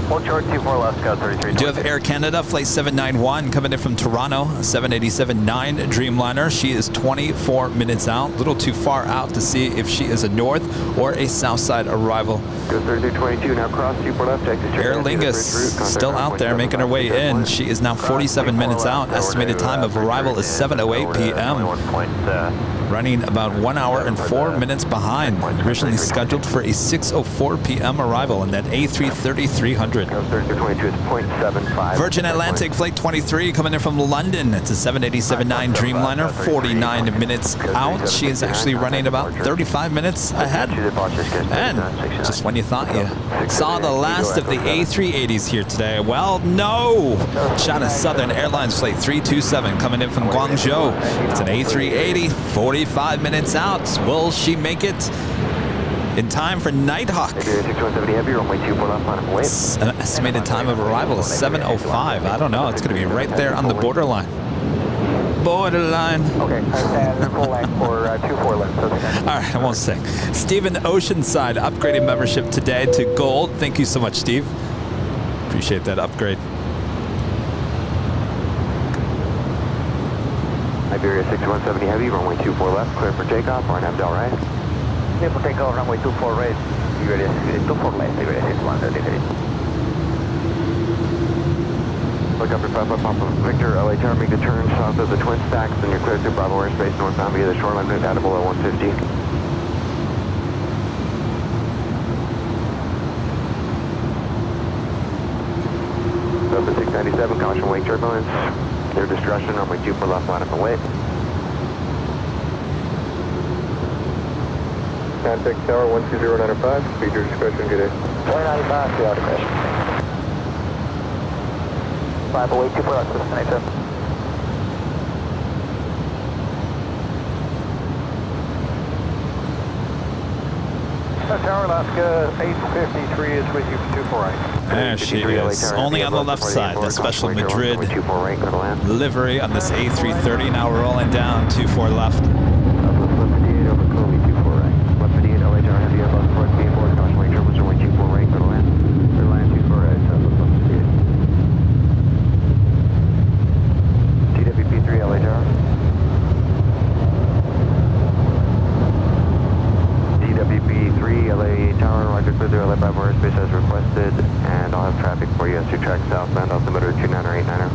Hold short, 24 left, Sky 33. We do have Air Canada Flight 791 coming in from Toronto, a 787-9 Dreamliner. She is 24 minutes out, a little too far out to see if she is a north or a southside arrival. Go 3322, now cross 24 left, exit Aer Lingus still out there making her way in. She is now 47 minutes out. Estimated time of arrival is 7:08 p.m. running about 1 hour and 4 minutes behind. Originally scheduled for a 6:04 p.m. arrival in that A330-300. Virgin Atlantic Flight 23 coming in from London. It's a 787-9 Dreamliner, 49 minutes out. She is actually running about 35 minutes ahead. And just when you thought you saw the last of the A380s here today, well, no! China Southern Airlines Flight 327 coming in from Guangzhou. It's an A380, 45 minutes out. Will she make it in time for Nighthawk? Estimated time of arrival is 7:05. I don't know. It's going to be right there on the borderline. Borderline. Okay, full length for 24 left. All right, I won't say. Stephen Oceanside upgraded membership today to gold. Thank you so much, Steve. Appreciate that upgrade. Iberia 6170 Heavy, runway 24 left, clear for takeoff, RNAV Del right. Clear for takeoff, runway 24 right, Iberia 24 left, Iberia 6170 Heavy. Look up your Papa Victor, LA Tower, make the turn south of the Twin Stacks, and you're clear through Bravo airspace northbound via the shoreline route out of below 150. Delta 697, caution wake turbulence. Clear discretion, runway 24 left, line up and wait. 96 Tower, 12095, speed your discretion, good day. 195, clear discretion. 5 away, 24 left, destination. Tower Alaska 853 is with you for 24 right. There she is, only on the left side, the special Madrid livery on this A330. Now we're rolling down, 24 left. Airspace as requested, and I'll have traffic for you as you track southbound altimeter 29 or 89er.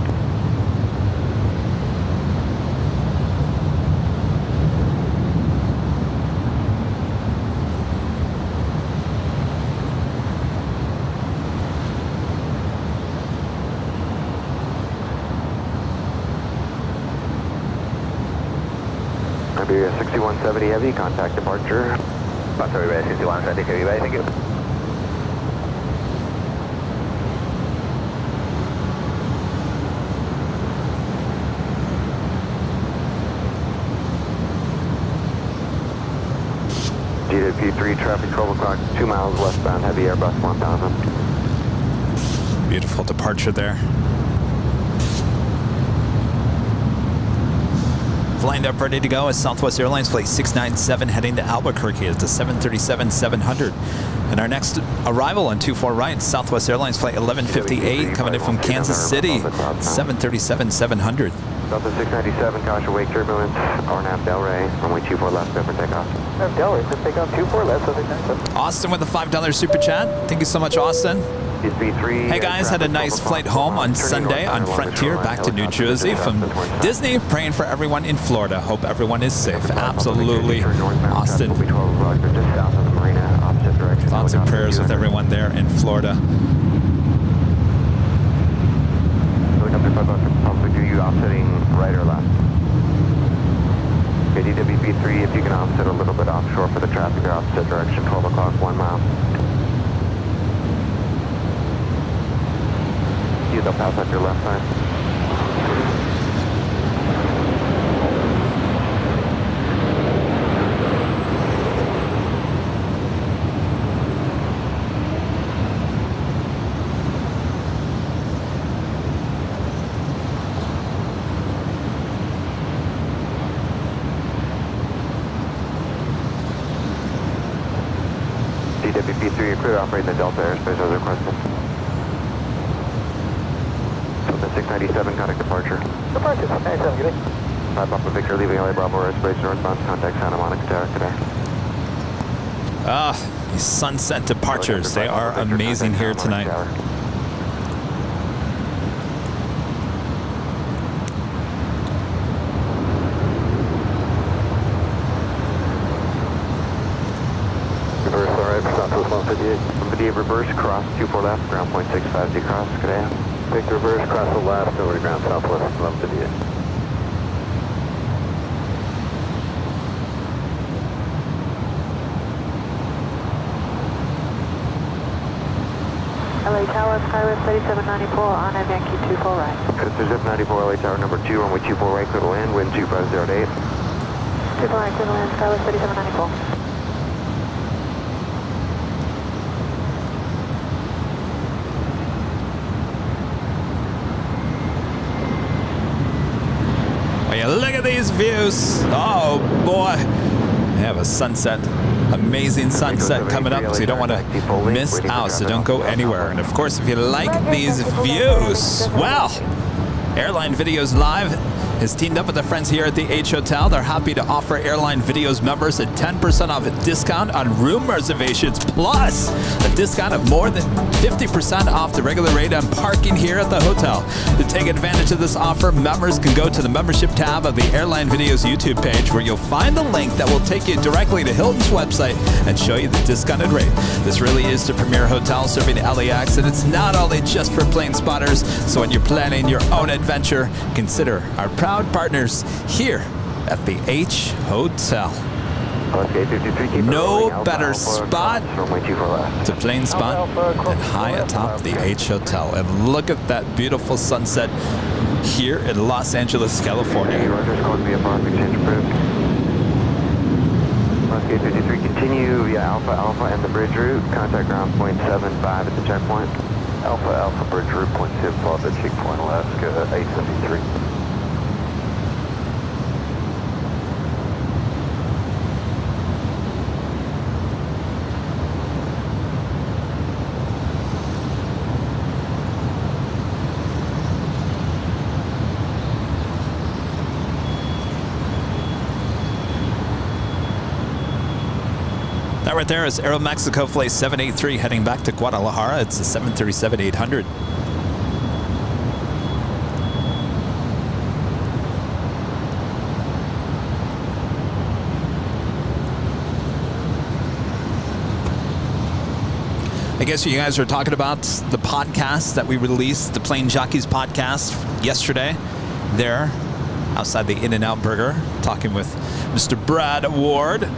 Iberia 6170 Heavy, contact departure. Buster Iberia 6170 Heavy, bye, thank you. JetTip traffic 12 o'clock, 2 miles westbound, heavy Airbus 1000. Beautiful departure there. Lined up, ready to go is Southwest Airlines Flight 697 heading to Albuquerque. It's a 737-700. And our next arrival on 24 right, Southwest Airlines Flight 1158 coming in from Kansas City, 737-700. Delta 697, caution wake turbulence, RNAV Del Rey, runway 24 left, clear for takeoff. Del Rey, just take off 24 left, so 697. Austin with a $5 super chat. Thank you so much, Austin. Hey guys, had a nice flight home on Sunday on Frontier back to New Jersey from Disney. Praying for everyone in Florida. Hope everyone is safe. Absolutely, Austin. Thoughts and prayers with everyone there in Florida. You offsetting right or left? Okay, DWP3, if you can offset a little bit offshore for the traffic or opposite direction, 12 o'clock, 1 mile. They'll pass up your left side. DWP3, you're clear to operate in the Delta airspace as requested. 697, contact departure. Departure, 697, good day. 5 Papa Victor, leaving LA Bravo airspace northbound, contact Santa Monica Tower today. These sunset departures, they are amazing here tonight. 158. 158 reverse, cross 24 left, ground point 650 cross, good day. Take reverse, cross the left, over to ground southwest, 1158. LA Tower, Skywest 3794 on a Yankee 24 right. Coaster Zip 94, LA Tower number 2, runway 24 right, clear to land, wind 250 to 8. 24 right, clear to land, Skywest 3794. Look at these views. Oh boy. We have a sunset. Amazing sunset coming up, so you don't want to miss out, so don't go anywhere. And of course, if you like these views, well, Airline Videos Live has teamed up with their friends here at the H Hotel. They're happy to offer Airline Videos members a 10% off a discount on room reservations, plus a discount of more than 50% off the regular rate on parking here at the hotel. To take advantage of this offer, members can go to the membership tab of the Airline Videos YouTube page, where you'll find the link that will take you directly to Hilton's website and show you the discounted rate. This really is the premier hotel serving LAX, and it's not only just for plane spotters. So when you're planning your own adventure, consider our proud partners here at the H Hotel. No better spot to plane spot than high atop the H Hotel. And look at that beautiful sunset here in Los Angeles, California. Gate 53, continue via Alpha Alpha and the bridge route. Contact ground point 75 at the checkpoint. Alpha Alpha bridge route point 75 at checkpoint Alaska 853. That right there is Aeromexico Flight 783 heading back to Guadalajara. It's a 737-800. I guess you guys are talking about the podcast that we released, the Plane Jockeys podcast, yesterday there outside the In-N-Out Burger, talking with Mr. Brad Ward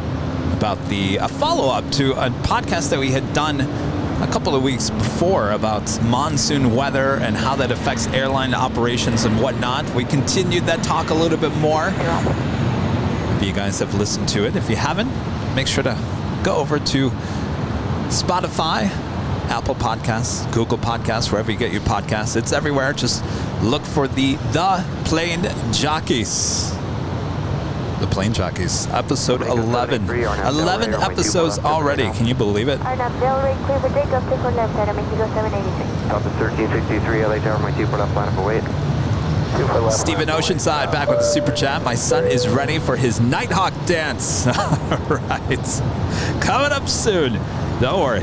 about the follow-up to a podcast that we had done a couple of weeks before about monsoon weather and how that affects airline operations and whatnot. We continued that talk a little bit more. If you guys have listened to it. If you haven't, make sure to go over to Spotify, Apple Podcasts, Google Podcasts, wherever you get your podcasts. It's everywhere. Just look for the Plane Jockeys. The Plane Jockeys, episode 11. 11 episodes already. Can you believe it? Top of 1363, LA Tower, my 2 for left, line up await. Stephen Oceanside back with the super chat. My son is ready for his Nighthawk dance. All right. Coming up soon. Don't worry.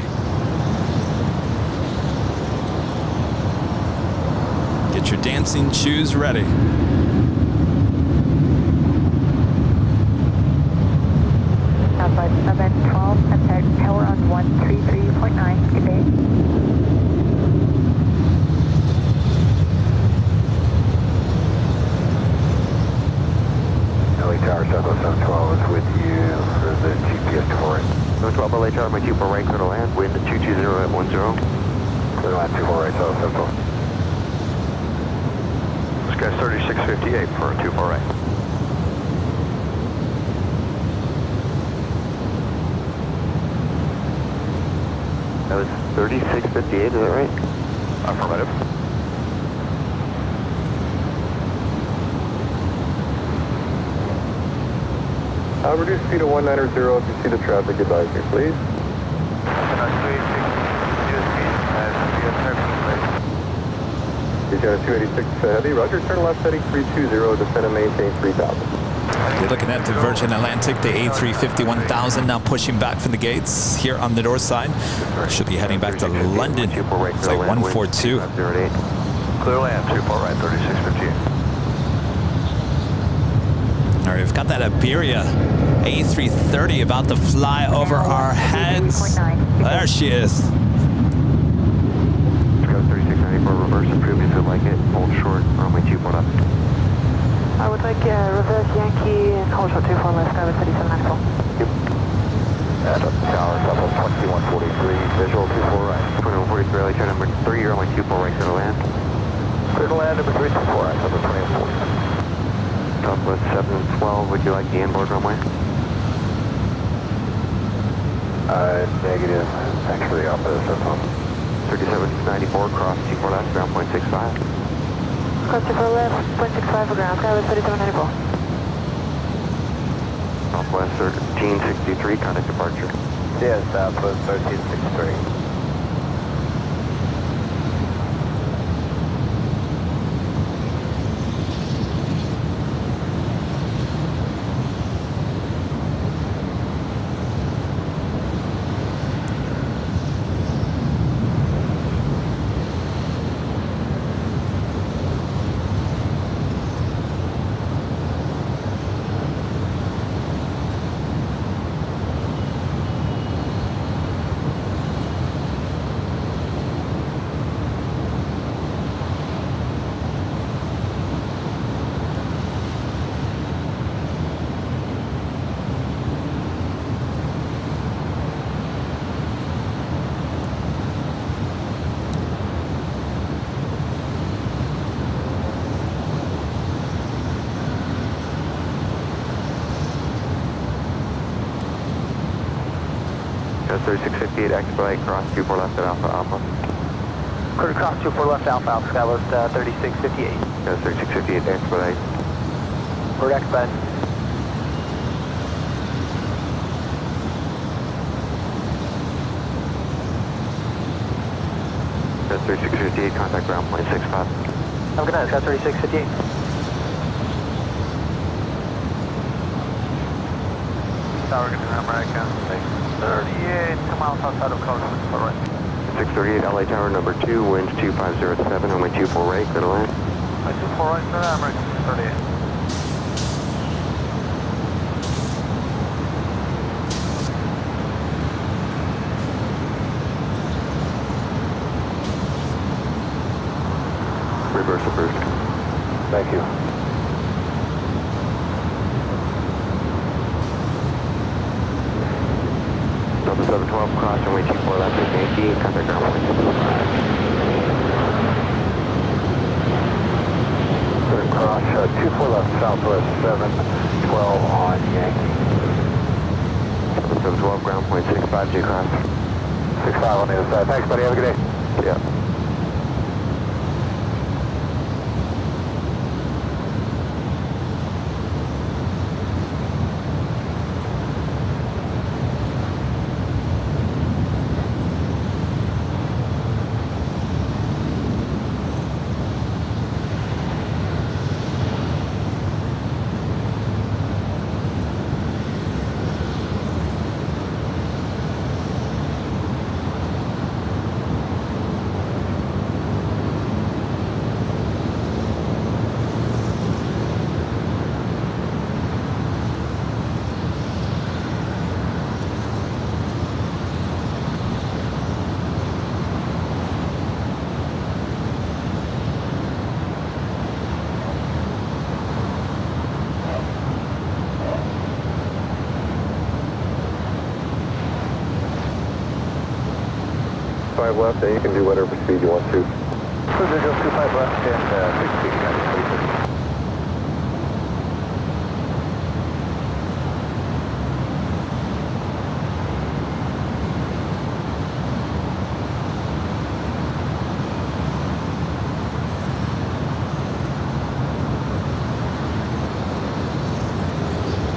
Get your dancing shoes ready. Event 12, attack tower on 133.9. Good day. LA Tower, Southwest 712 is with you for the GPS to right. 12 LA Tower, my 2 for right, clear to land, wind 220 at 10. Clear to land 24 right, Southwest 712. This guy's 3658 for 24 right. That was 3658, is that right? Affirmative. Reduce speed to 190. If you see the traffic, advise me, please. You're 286 heavy. Roger, turn left heading 320, descend and maintain 3000. You're looking at the Virgin Atlantic, the A350-1000 now pushing back from the gates here on the north side. Should be heading back to London. Flight 142. Clear land, 24 right, 3658. All right, we've got that Iberia A330 about to fly over our heads. There she is. Go 3694, reverse approved if you like it. Hold short, runway 24 left. I would like reverse Yankee and hold short 24 left, over 3794. Yep. Atop tower, level 2143, visual 24 right. 2143, LA turn number 3, runway 24 right, clear to land. Clear to land, number 324 right, level 2040. Southwest 712, would you like the inboard runway? Negative. Thanks for the opposite, that's all. 3794, cross 24 left, ground point 65. Cross 24 left, 0.65 for ground, Skyway 3794. Southwest 1363, contact departure. Yes, Southwest 1363. Go 3658, expedite, cross 24 left at Alpha Alpha. Clear to cross 24 left Alpha Alpha, Skywest 3658. Go 3658, expedite. Bird expedite. Go 3658, contact ground point 65. Have a good night, Sky 3658. Tower going to American 638, 2 miles outside of Colorado, right. 638, LA Tower number 2, winds 2507, runway 24 right, clear to land. 24 right, clear to American 638. Reverse approved. Thank you. Delta 712, cross runway 24 left at Yankee, contact ground point 65. Clear cross 24 left, Southwest 712 on Yankee. 712, ground point 65, J cross. 65 on the other side. Thanks, buddy. Have a good day. Yeah. Left, and you can do whatever speed you want to. Cruise visual 25 left and 6 feet down, please.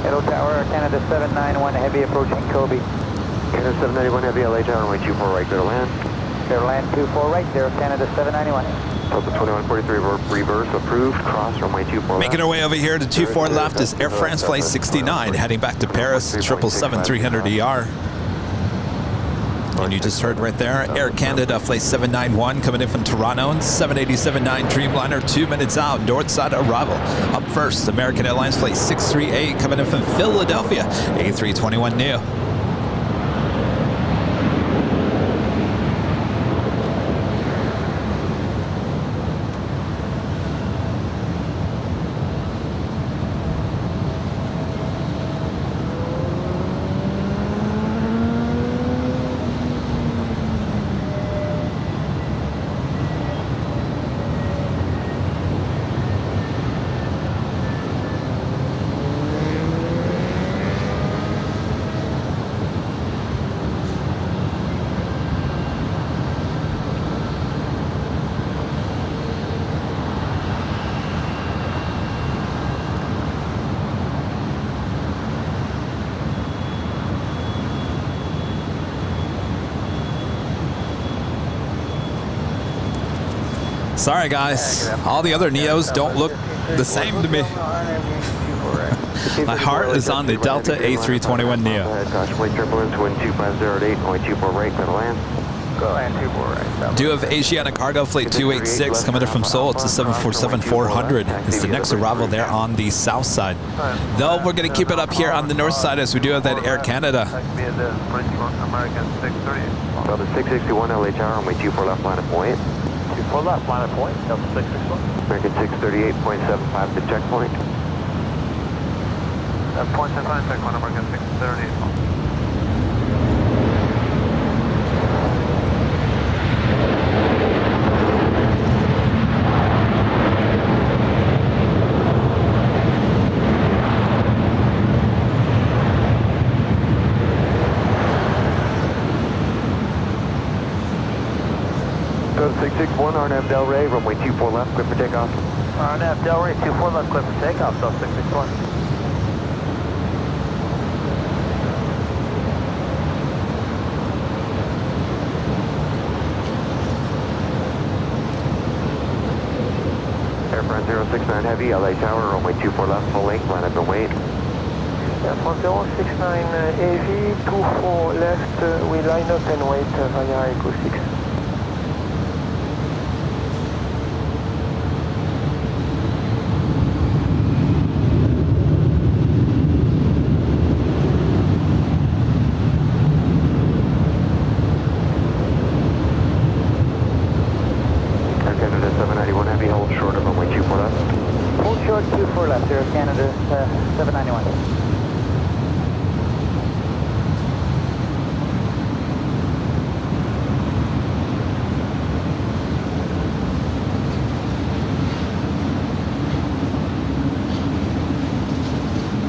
Hello Tower, Canada 791 Heavy approaching Kobe. Canada 791 Heavy, LA Tower, runway 24 right, clear to land. Clear land 24 right, there, Canada 791. Delta 2143, reverse approved, cross runway 24 left. Making our way over here to 24 left is Air France Flight 69, heading back to Paris, 777-300ER. And you just heard right there, Air Canada Flight 791 coming in from Toronto, and 787-9 Dreamliner 2 minutes out, north side arrival. Up first, American Airlines Flight 638 coming in from Philadelphia, A321neo. Sorry guys, all the other Neos don't look the same to me. My heart is on the Delta A321neo. Wind turbulence, wind 2508, point 24 right to the land. Go land 24 right. Do have Asiana Cargo Flight 286 coming in from Seoul. It's a 747-400. It's the next arrival there on the south side. Though we're going to keep it up here on the north side as we do have that Air Canada. So the 661 LA Tower, runway 24 left, line of point. 24 left, line of point, Delta 661. American 638.75 to checkpoint. Point and line checkpoint, American 638. So 661 RNAV Del Rey, runway 24 left, clear for takeoff. RNAV Del Rey 24 left, clear for takeoff, Delta 661. Airfront 069 Heavy, LA Tower, runway 24 left, full length, line up and wait. Airfront 069 AV, 24 left, we line up and wait via Echo 6. Air Canada 791.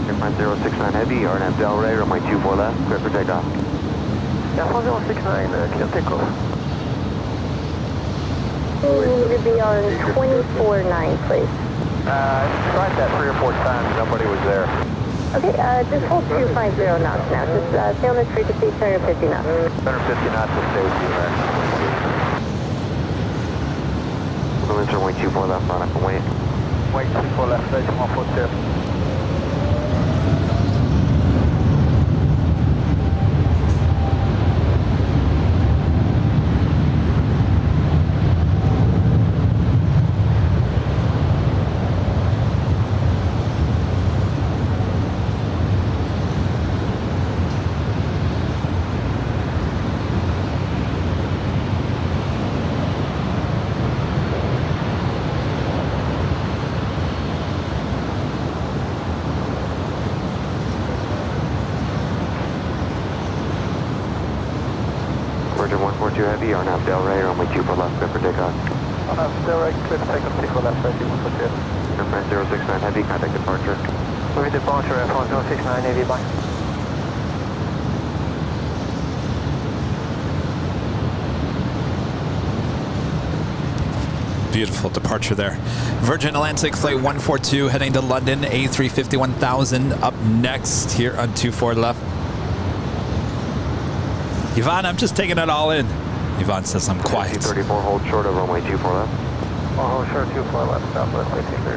Airfront 069 Heavy, RNAV Del Rey, runway 24 left, clear for takeoff. Airfront 069, clear takeoff. We need to be on 24-9, please. Tried that 3 or 4 times, nobody was there. Okay, just hold 250 knots now. Just stay on this frequency, 250 knots. 150 knots to safety there. Limits runway 24 left, line up and wait. Wait 24 left, 31 foot there. Virgin 142 Heavy, RNAV Del Rey, runway 24 left, clear for takeoff. RNAV Del Rey, clear for takeoff, 24 left, 31 foot there. Airfront 069 Heavy, contact departure. Moving departure, Airfront 069 Heavy, bye. Beautiful departure there. Virgin Atlantic Flight 142 heading to London, A350-1000 up next here on 24 left. Yvonne, I'm just taking it all in. Yvonne says I'm quiet. 34, hold short of runway 24 left. Hold short, 24 left, stop runway 34.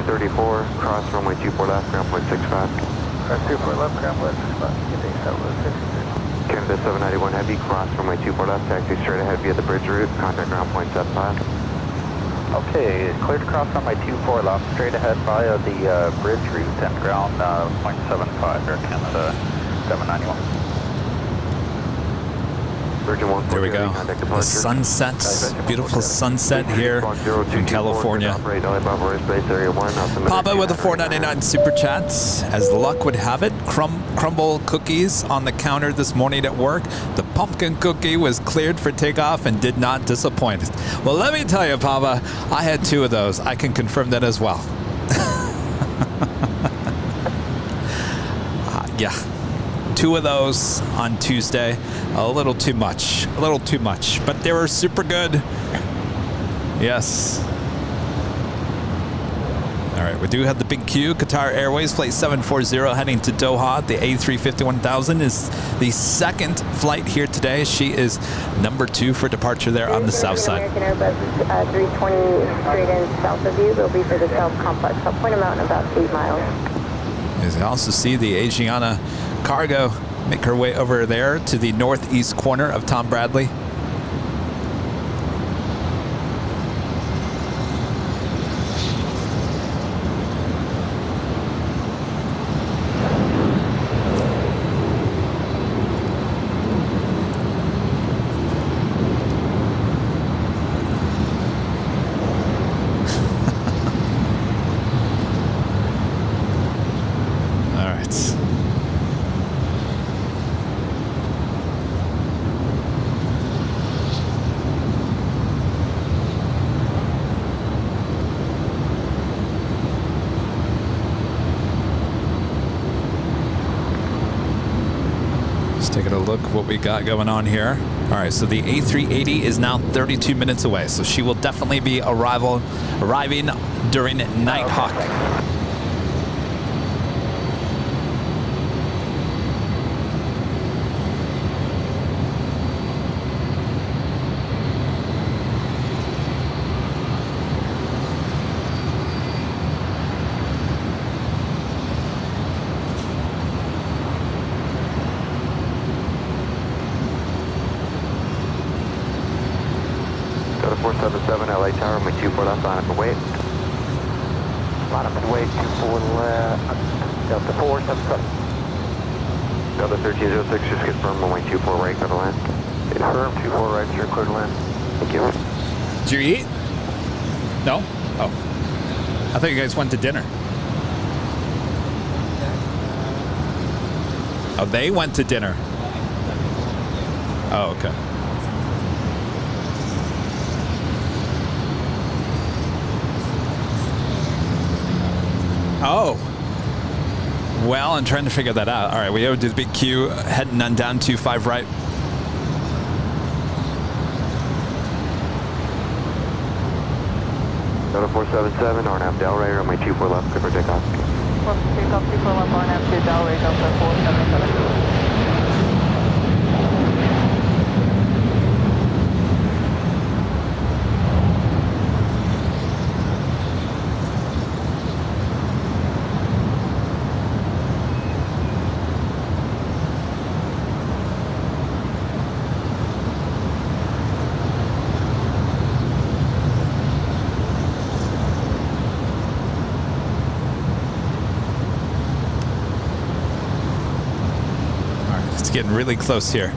34, cross runway 24 left, ground point 65. Cross 24 left, ground point 65. Good day, Southwest 56. Canada 791 Heavy, cross runway 24 left, taxi straight ahead via the bridge route, contact ground point 75. Okay, cleared to cross runway 24 left, straight ahead via the bridge route and ground point 75, Air Canada 791. There we go. The sunset, beautiful sunset here in California. Papa with a $4.99 super chat. As luck would have it, crumble cookies on the counter this morning at work. The pumpkin cookie was cleared for takeoff and did not disappoint. Well, let me tell you, Papa, I had 2 of those. I can confirm that as well. Yeah. 2 of those on Tuesday. A little too much. A little too much. But they were super good. Yes. All right, we do have the big queue. Qatar Airways, flight 740 heading to Doha. The A350-1000 is the second flight here today. She is number 2 for departure there on the south side. American Airbus 320 straight in south of you. They'll be for the South Complex. I'll point them out in about 8 miles. As you also see the Asiana cargo make her way over there to the northeast corner of Tom Bradley. Taking a look what we got going on here. All right, so the A380 is now 32 minutes away, so she will definitely be arriving during Nighthawk. Delta 477 LA Tower, my 24 left, line up and wait. Line up and wait, 24 left, Delta 477. Delta 1306, just confirm runway 24 right, clear to land. Confirm, 24 right, you're clear to land. Thank you. Did you eat? No? Oh. I thought you guys went to dinner. Oh, they went to dinner. Oh, okay. Oh. Well, I'm trying to figure that out. All right, we have to do the big queue, heading on down 25 right. Delta 477, RNAV Delray, runway 24 left, clear for takeoff. Takeoff 24 left, RNAV to Delray, Delta 477. Getting really close here.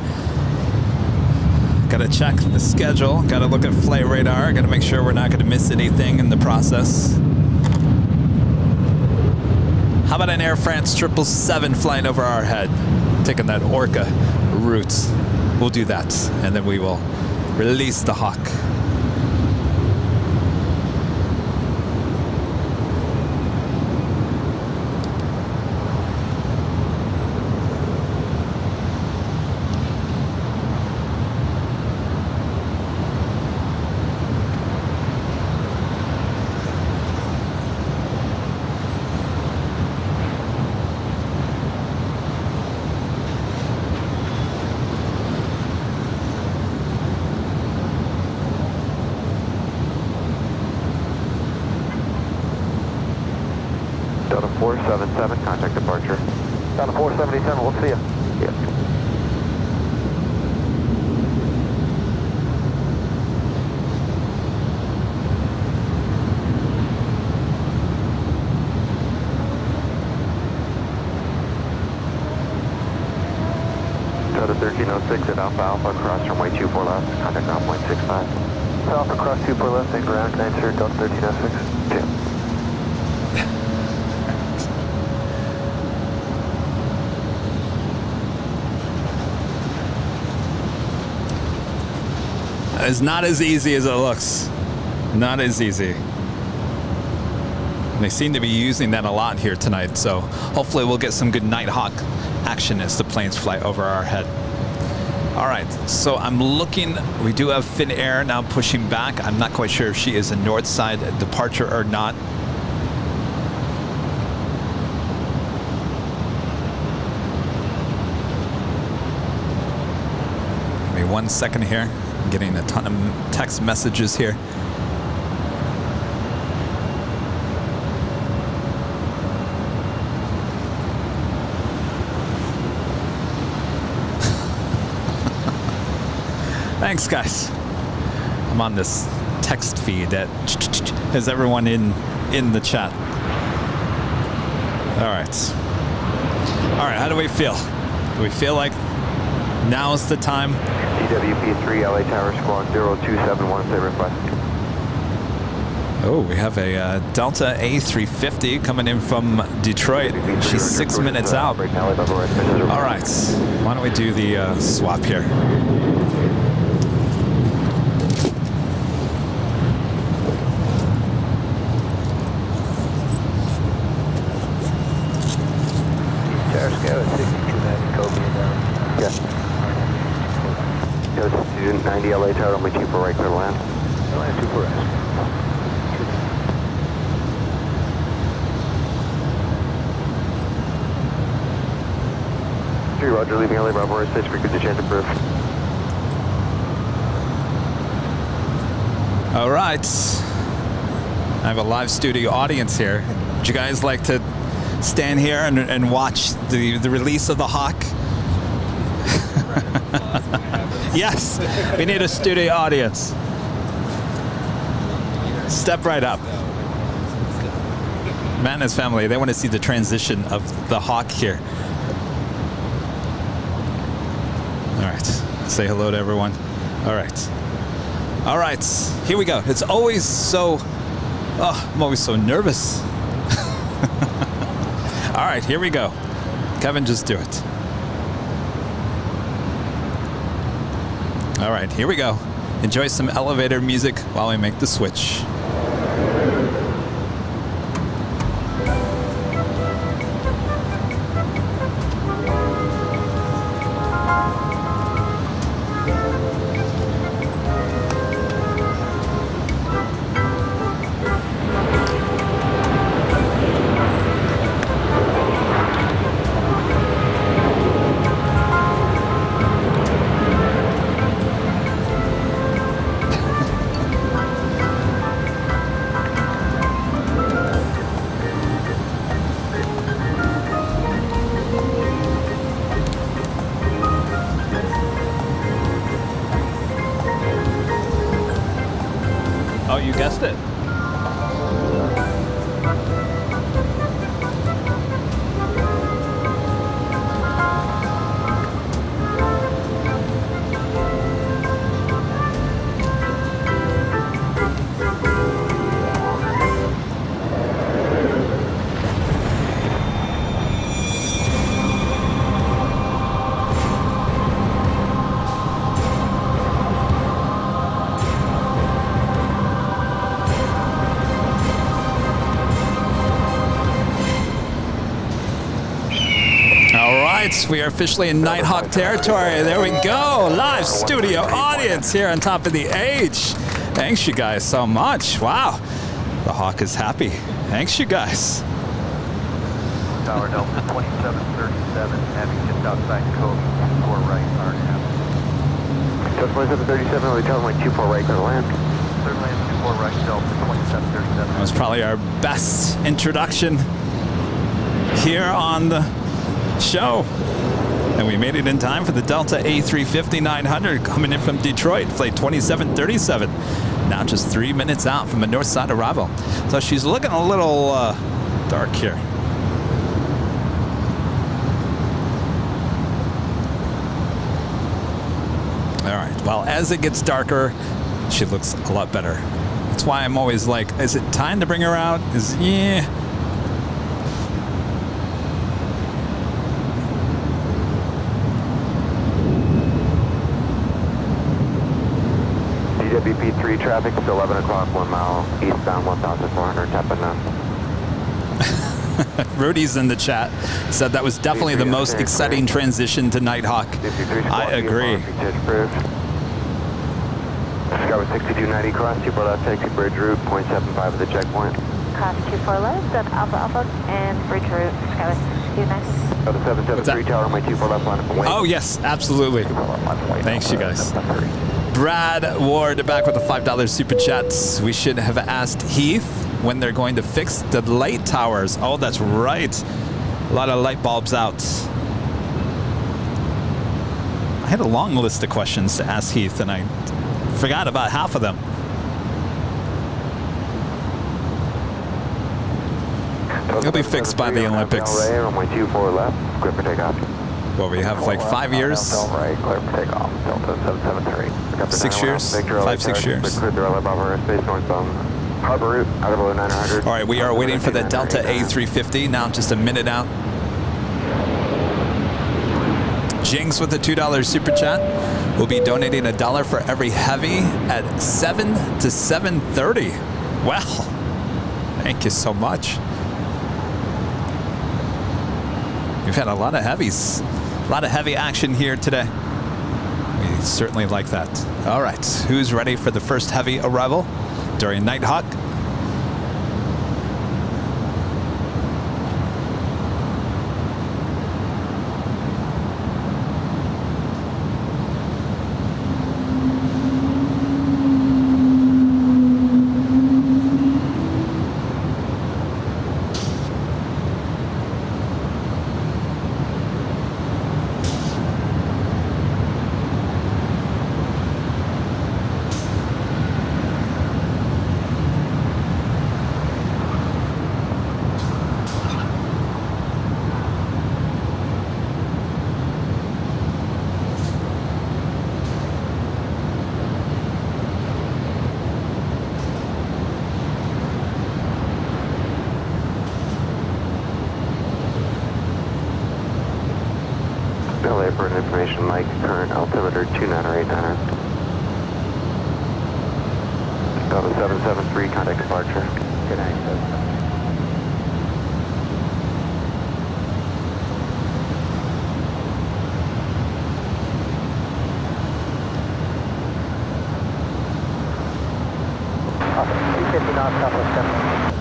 Gotta check the schedule, gotta look at flight radar, gotta make sure we're not gonna miss anything in the process. How about an Air France 777 flying over our head, taking that Orca route? We'll do that, and then we will release the Hawk. 77, we'll see you. Yeah. Delta 1306 at Alpha Alpha, cross runway 24 left, contact ground point 65. Alpha cross 24 left, thanks for ground, 90 Delta 1306. Yeah. It's not as easy as it looks. Not as easy. They seem to be using that a lot here tonight, so hopefully we'll get some good Nighthawk action as the planes fly over our head. All right, so I'm looking, we do have Finnair now pushing back. I'm not quite sure if she is a north side departure or not. Give me 1 second here. I'm getting a ton of text messages here. Thanks, guys. I'm on this text feed that has everyone in the chat. All right. All right, how do we feel? Do we feel like now's the time? DWP3 LA Tower Squawk 0271, say request. Oh, we have a Delta A350 coming in from Detroit. She's 6 minutes out. All right, why don't we do the swap here? Go 90 LA Tower, runway 24 right, clear to land. Land 24 right. Roger, leaving LA Bravo airspace, frequency change approved. All right. I have a live studio audience here. Would you guys like to stand here and watch the release of the Hawk? Yes, we need a studio audience. Step right up. Matt and his family, they want to see the transition of the Hawk here. All right, say hello to everyone. All right. All right, here we go. It's always so, I'm always so nervous. All right, here we go. Kevin, just do it. All right, here we go. Enjoy some elevator music while we make the switch. Oh, you guessed it. We are officially in Nighthawk territory. There we go. Live studio audience here on top of the H. Thanks you guys so much. Wow. The Hawk is happy. Thanks you guys. Tower Delta 2737, having just outside Kobe, 4 right, RNAV. Delta 2737, LA Tower, runway 24 right, clear to land. Third land 24 right, Delta 2737. That was probably our best introduction here on the show. And we made it in time for the Delta A350-900 coming in from Detroit, flight 2737. Now just 3 minutes out from a north side arrival. So she's looking a little dark here. All right, well, as it gets darker, she looks a lot better. That's why I'm always like, is it time to bring her out? Yeah. DWP3 traffic, it's 11 o'clock, 1 mile, eastbound 1,400, tapping now. Rudy's in the chat, said that was definitely the most exciting transition to Nighthawk. I agree. Discover 6290 cross 24 left, taxi bridge route, 0.75 at the checkpoint. Cross 24 left, at Alpha Alpha, and bridge route, Discover 6290. The 773 tower, my 24 left line of wing. Oh, yes, absolutely. Thanks, you guys. Brad Ward back with a $5 super chat. We should have asked Heath when they're going to fix the light towers. Oh, that's right. A lot of light bulbs out. I had a long list of questions to ask Heath, and I forgot about half of them. It'll be fixed by the Olympics. Runway 24 left, clear for takeoff. Well, we have like 5 years. Right, clear for takeoff. Delta 773. 6 years? 5, 6 years. Harbor route, out of 900. All right, we are waiting for the Delta A350. Now just a minute out. Jinx with a $2 super chat. We'll be donating $1 for every heavy at 7 to 7:30. Well, thank you so much. We've had a lot of heavies. A lot of heavy action here today. We certainly like that. All right, who's ready for the first heavy arrival during Nighthawk? Information, Mike, current altimeter 2989er. Delta 773, contact departure. Good night. Awesome. 250 knots, southwest 7.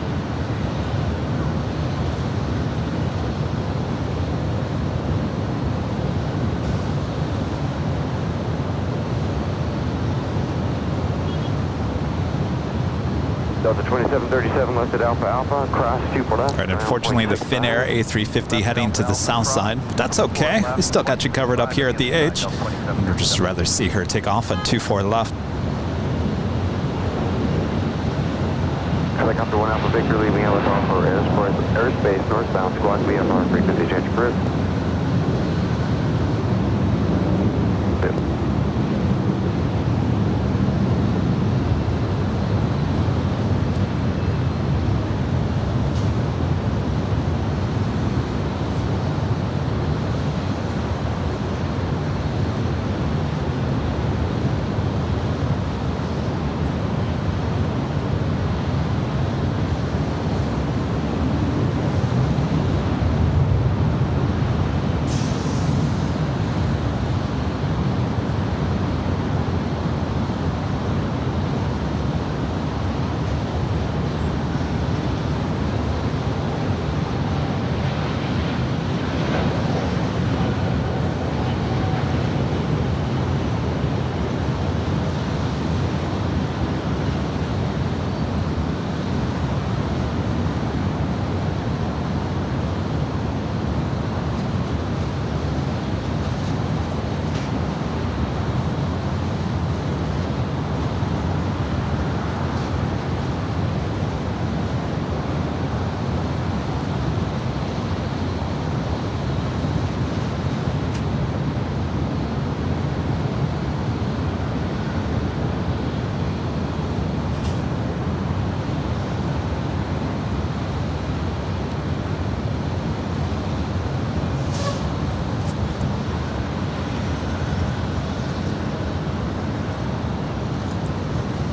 Delta 2737 listed Alpha Alpha, cross 24 left. All right, unfortunately, the Finnair A350 heading to the south side. But that's okay. We still got you covered up here at the edge. I'd just rather see her take off on 24 left. Helicopter 1 Alpha Victor leaving LS for airspace northbound, squawk VFR frequency change approved.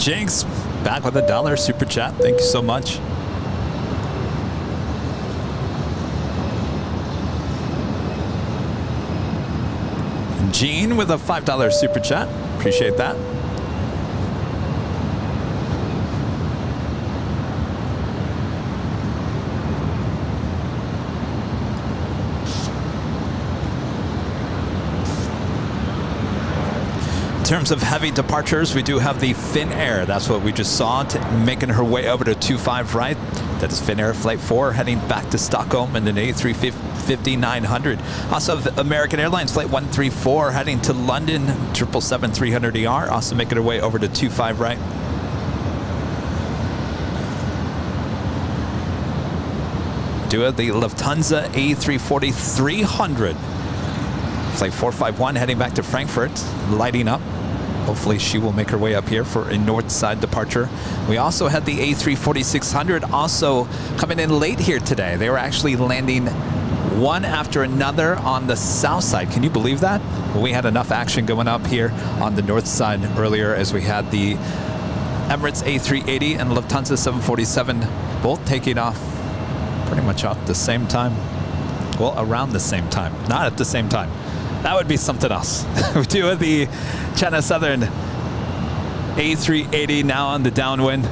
Jinx, back with $1 super chat. Thank you so much. Gene with a $5 super chat. Appreciate that. In terms of heavy departures, we do have the Finnair. That's what we just saw, making her way over to 25 right. That is Finnair Flight 4 heading back to Stockholm in an A350-900. Also the American Airlines Flight 134 heading to London, 777-300ER, also making her way over to 25 right. Do have the Lufthansa A340-300. Flight 451 heading back to Frankfurt, lighting up. Hopefully she will make her way up here for a north side departure. We also had the A340-600 also coming in late here today. They were actually landing one after another on the south side. Can you believe that? Well, we had enough action going up here on the north side earlier as we had the Emirates A380 and Lufthansa 747 both taking off pretty much at the same time. Well, around the same time, not at the same time. That would be something else. We do have the China Southern A380 now on the downwind.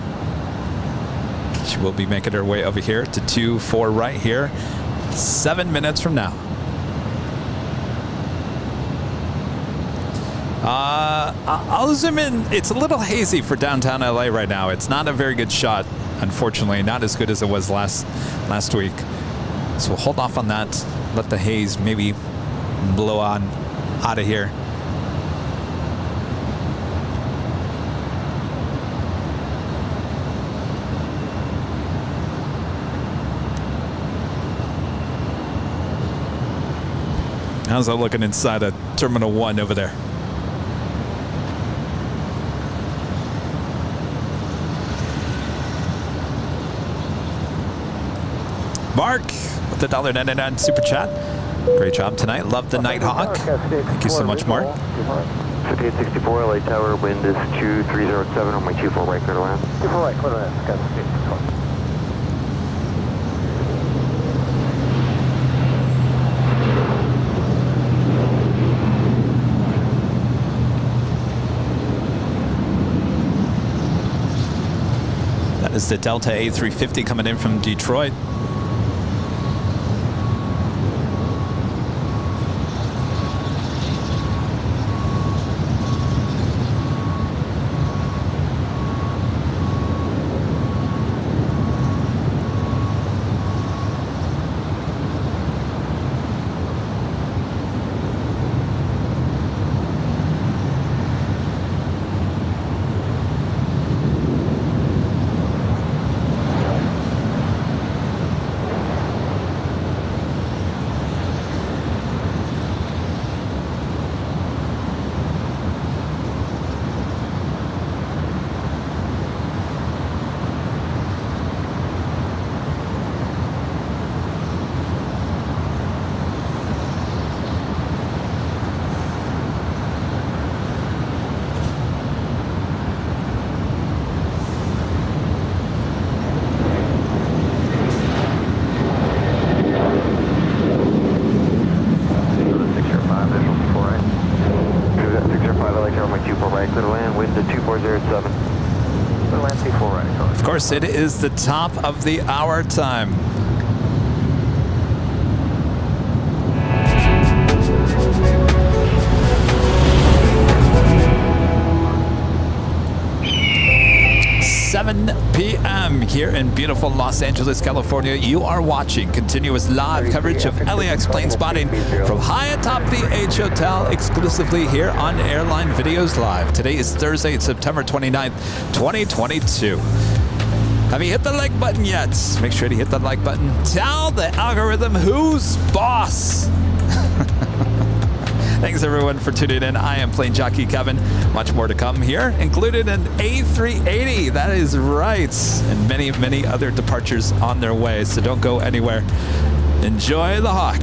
She will be making her way over here to 24 right here, 7 minutes from now. I'll zoom in. It's a little hazy for downtown LA right now. It's not a very good shot, unfortunately. Not as good as it was last week. So we'll hold off on that. Let the haze maybe blow on out of here. How's that looking inside of Terminal 1 over there? Mark with the $1.99 super chat. Great job tonight. Love the Nighthawk. Thank you so much, Mark. 5864 LA Tower, wind is 2307 on my 24 right, clear to land. 24 right, clear to land, Sky 5864. That is the Delta A350 coming in from Detroit. Of course, it is the top of the hour time. p.m. here in beautiful Los Angeles, California. You are watching continuous live coverage of LAX plane spotting from high atop the H Hotel, exclusively here on Airline Videos Live. Today is Thursday, September 29th, 2022. Have you hit the like button yet? Make sure to hit the like button. Tell the algorithm who's boss. Thanks everyone for tuning in. I am Plane Jockey Kevin. Much more to come here, included an A380. That is right. And many, many other departures on their way. So don't go anywhere. Enjoy the Hawk.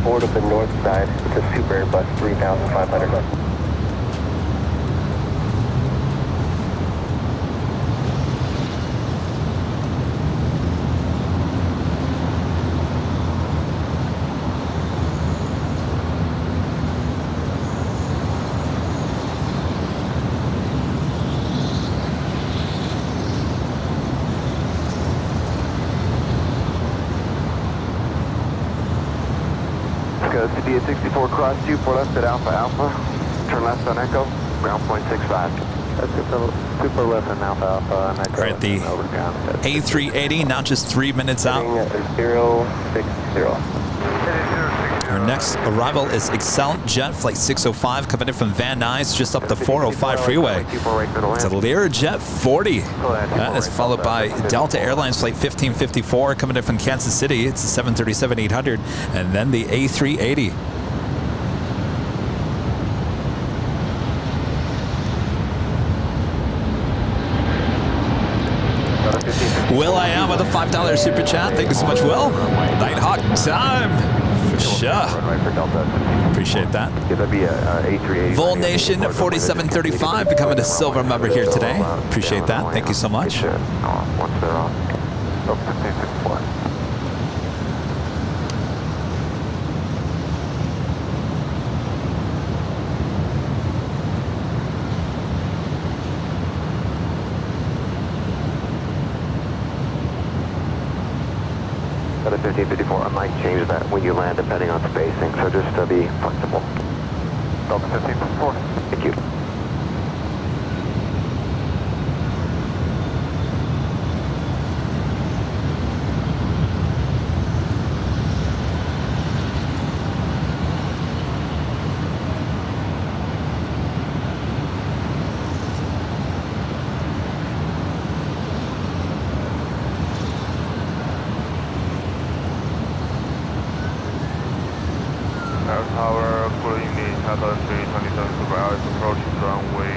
board of the north side. It's a Super Airbus 3500. City at 64, cross 24 left at Alpha Alpha. Turn left on Echo, ground point 65. That's super left on Alpha Alpha. And All right, the A380 now just 3 minutes out. 060. Our next arrival is Excel Jet Flight 605 coming in from Van Nuys, just up the 405 freeway. It's a Learjet 40. That is followed by Delta Airlines Flight 1554 coming in from Kansas City. It's a 737-800, and then the A380. Will I am with a $5 super chat. Thank you so much, Will. Nighthawk time. For sure. Appreciate that. Vol Nation 4735 becoming a silver member here today. Appreciate that. Thank you so much. Once they're on. 1564. Got a 1554. I might change that when you land depending on spacing, so just to be flexible. Delta 1554. Thank you. Tower, including the Tata 327 Super Alex approaching runway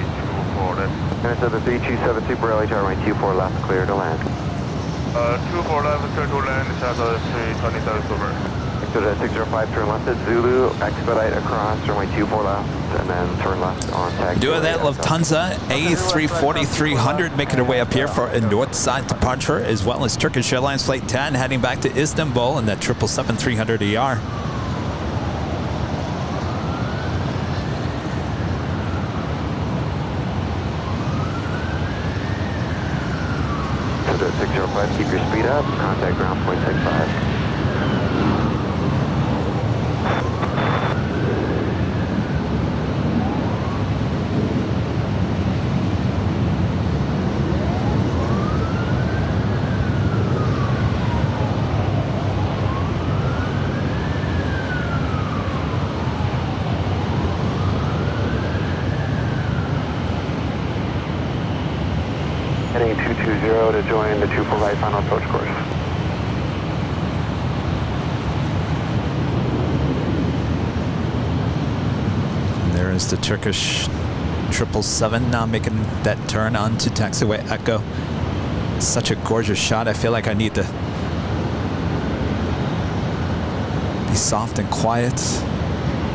24 left. Intercept the 327 Super LA Tower, runway 24 left, clear to land. 24 left, clear to land, Tata 327 Super. Exit 605, turn left at Zulu, expedite across, runway 24 left, and then turn left on taxi. Doing that, Lufthansa A340-300 making her way up here for a north side departure, as well as Turkish Airlines Flight 10 heading back to Istanbul in that 777-300ER. So 605, keep your speed up, contact ground point 65. Heading 220 to join the 24 right final approach course. And there is the Turkish 777 now making that turn onto taxiway Echo. Such a gorgeous shot. I feel like I need to be soft and quiet,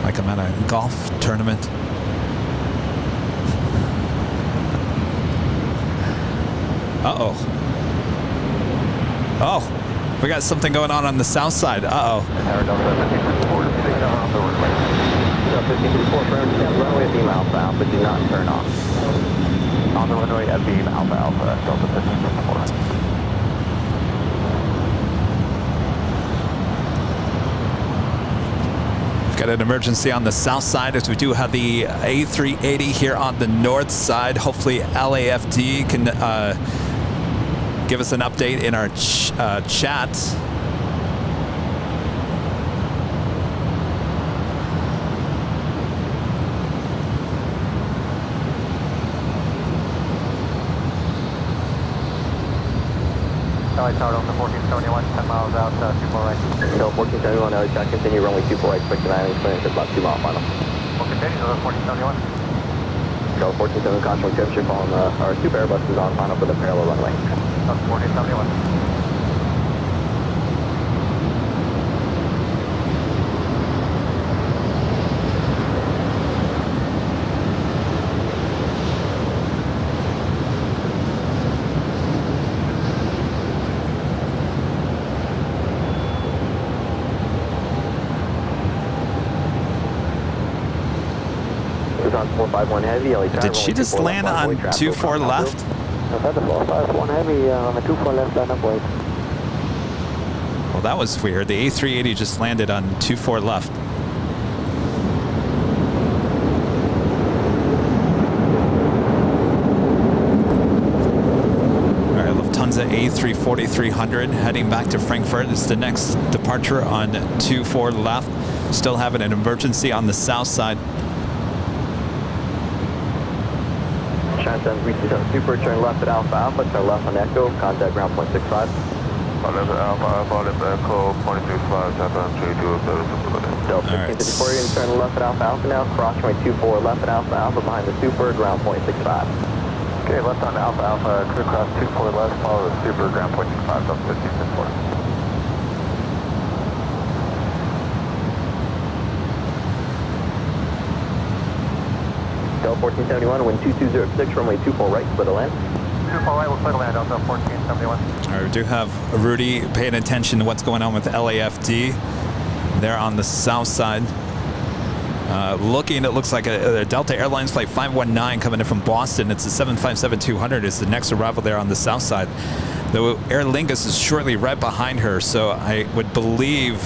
like I'm at a golf tournament. Uh-oh. Oh, we got something going on the south side. Uh-oh. Tower Delta 1554 to speed up on the runway. Delta 1554, runway at beam alpha alpha, do not turn off. On the runway at beam Alpha Alpha, Delta 1554. Got an emergency on the south side as we do have the A380 here on the north side. Hopefully LAFD can give us an update in our chat. LA Tower Delta 1471, 10 miles out, 24 right. Delta 1471, LA Tower, continue runway 24 right, expect landing clearance at about 2 mile final. We'll continue, Delta 1471. Delta 1471, caution temperature following our Super Airbus is on final for the parallel runway. Delta 1471. 451 Heavy, LA Tower. Did she just land on 24 left? Outside the 451 Heavy on the 24 left, line up wait. Well, that was weird. The A380 just landed on 24 left. All right, Lufthansa A340-300 heading back to Frankfurt. It's the next departure on 24 left. Still having an emergency on the south side. Transcend 327 Super, turn left at Alpha Alpha, turn left on Echo, contact ground point 65. Left at Alpha Alpha, left at Echo, 0.65, tap on 32, Delta 1554, you're going to turn left at Alpha Alpha now, cross runway 24, left at Alpha Alpha, behind the Super, ground point 65. Okay, left on Alpha Alpha, clear cross 24 left, follow the Super, ground point 65, Delta 1554. Delta 1471, wind 2206, runway 24 right, split a land. 24 right, we'll split a land, Delta 1471. All right, we do have Rudy paying attention to what's going on with LAFD. They're on the south side. Looking, it looks like a Delta Airlines flight 519 coming in from Boston. It's a 757-200. It's the next arrival there on the south side. The Aer Lingus is shortly right behind her, so I would believe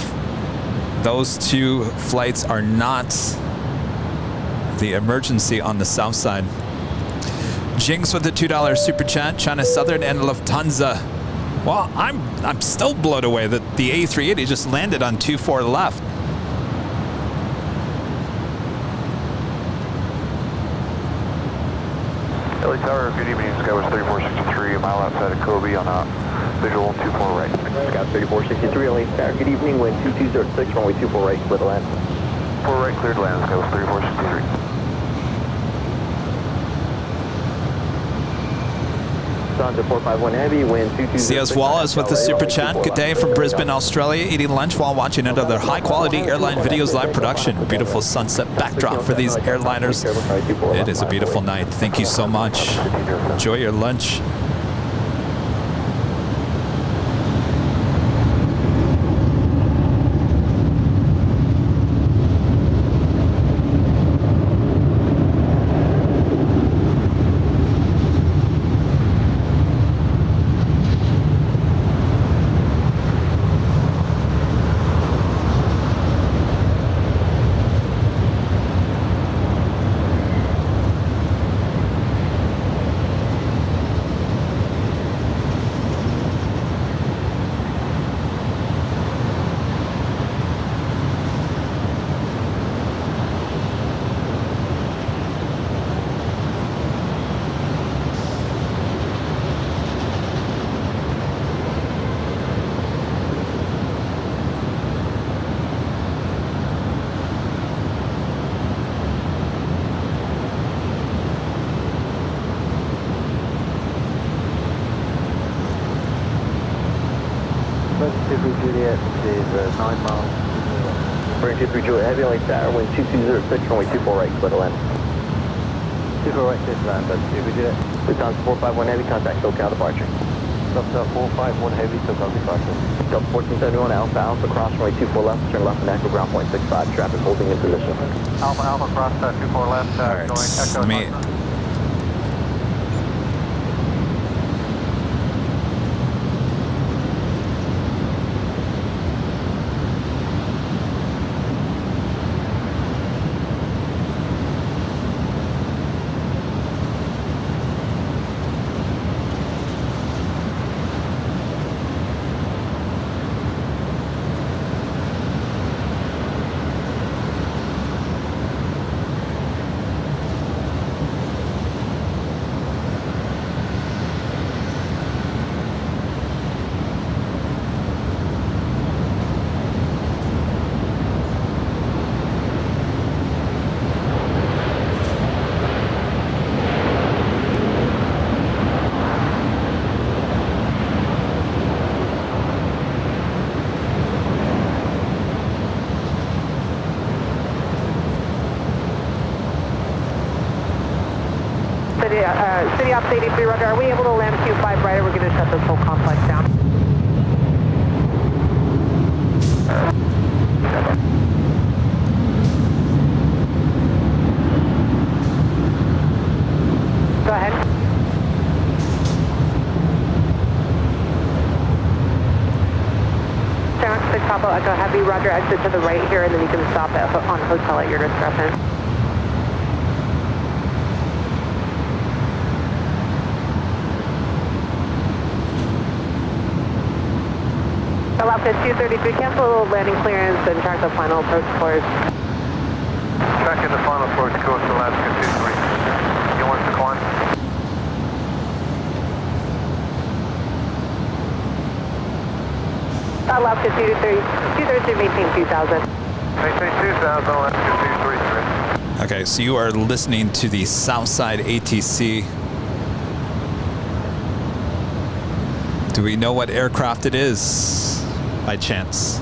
those two flights are not the emergency on the south side. Jinx with the $2 super chat. China Southern and Lufthansa. Well, I'm still blown away that the A380 just landed on 24 left. LA Tower, good evening. Skywatch 3463, a mile outside of Kobe on a visual 24 right. Scout 3463, LA Tower, good evening, wind 2206, runway 24 right, split a land. 4 right, cleared land, Skywatch 3463. Lufthansa 451 Heavy, wind 2206. CS Wallace with the super chat. Good day from Brisbane, Australia. Eating lunch while watching another high-quality airline videos live production. Beautiful sunset backdrop for these airliners. It is a beautiful night. Thank you so much. Enjoy your lunch. Juliet is 9 miles. Bring 23 Juliet, heavy LA Tower, wind 2206, runway 24 right, split a land. 24 right, clear land, that's 2 Juliet. Lufthansa 451 Heavy, contact SoCal departure. Delta 451 Heavy, SoCal departure. Delta 1471 Alpha Alpha, cross runway 24 left, turn left on Echo, ground point 65, traffic holding in position. Alpha Alpha, cross 24 left, All right, going Echo. let me... City Ops 83, Roger. Are we able to land Q5 right, or we're going to shut this whole complex down? Go ahead. Skyhawk 6 Papa Echo Heavy, roger, exit to the right here, and then you can stop on hotel at your discretion. Alaska 233, cancel landing clearance and track the final approach course. Tracking the final approach course, Alaska 23. You want to climb? Alaska 233, maintain 2000. Maintain 2000, Alaska 233. Okay, so you are listening to the Southside ATC. Do we know what aircraft it is by chance?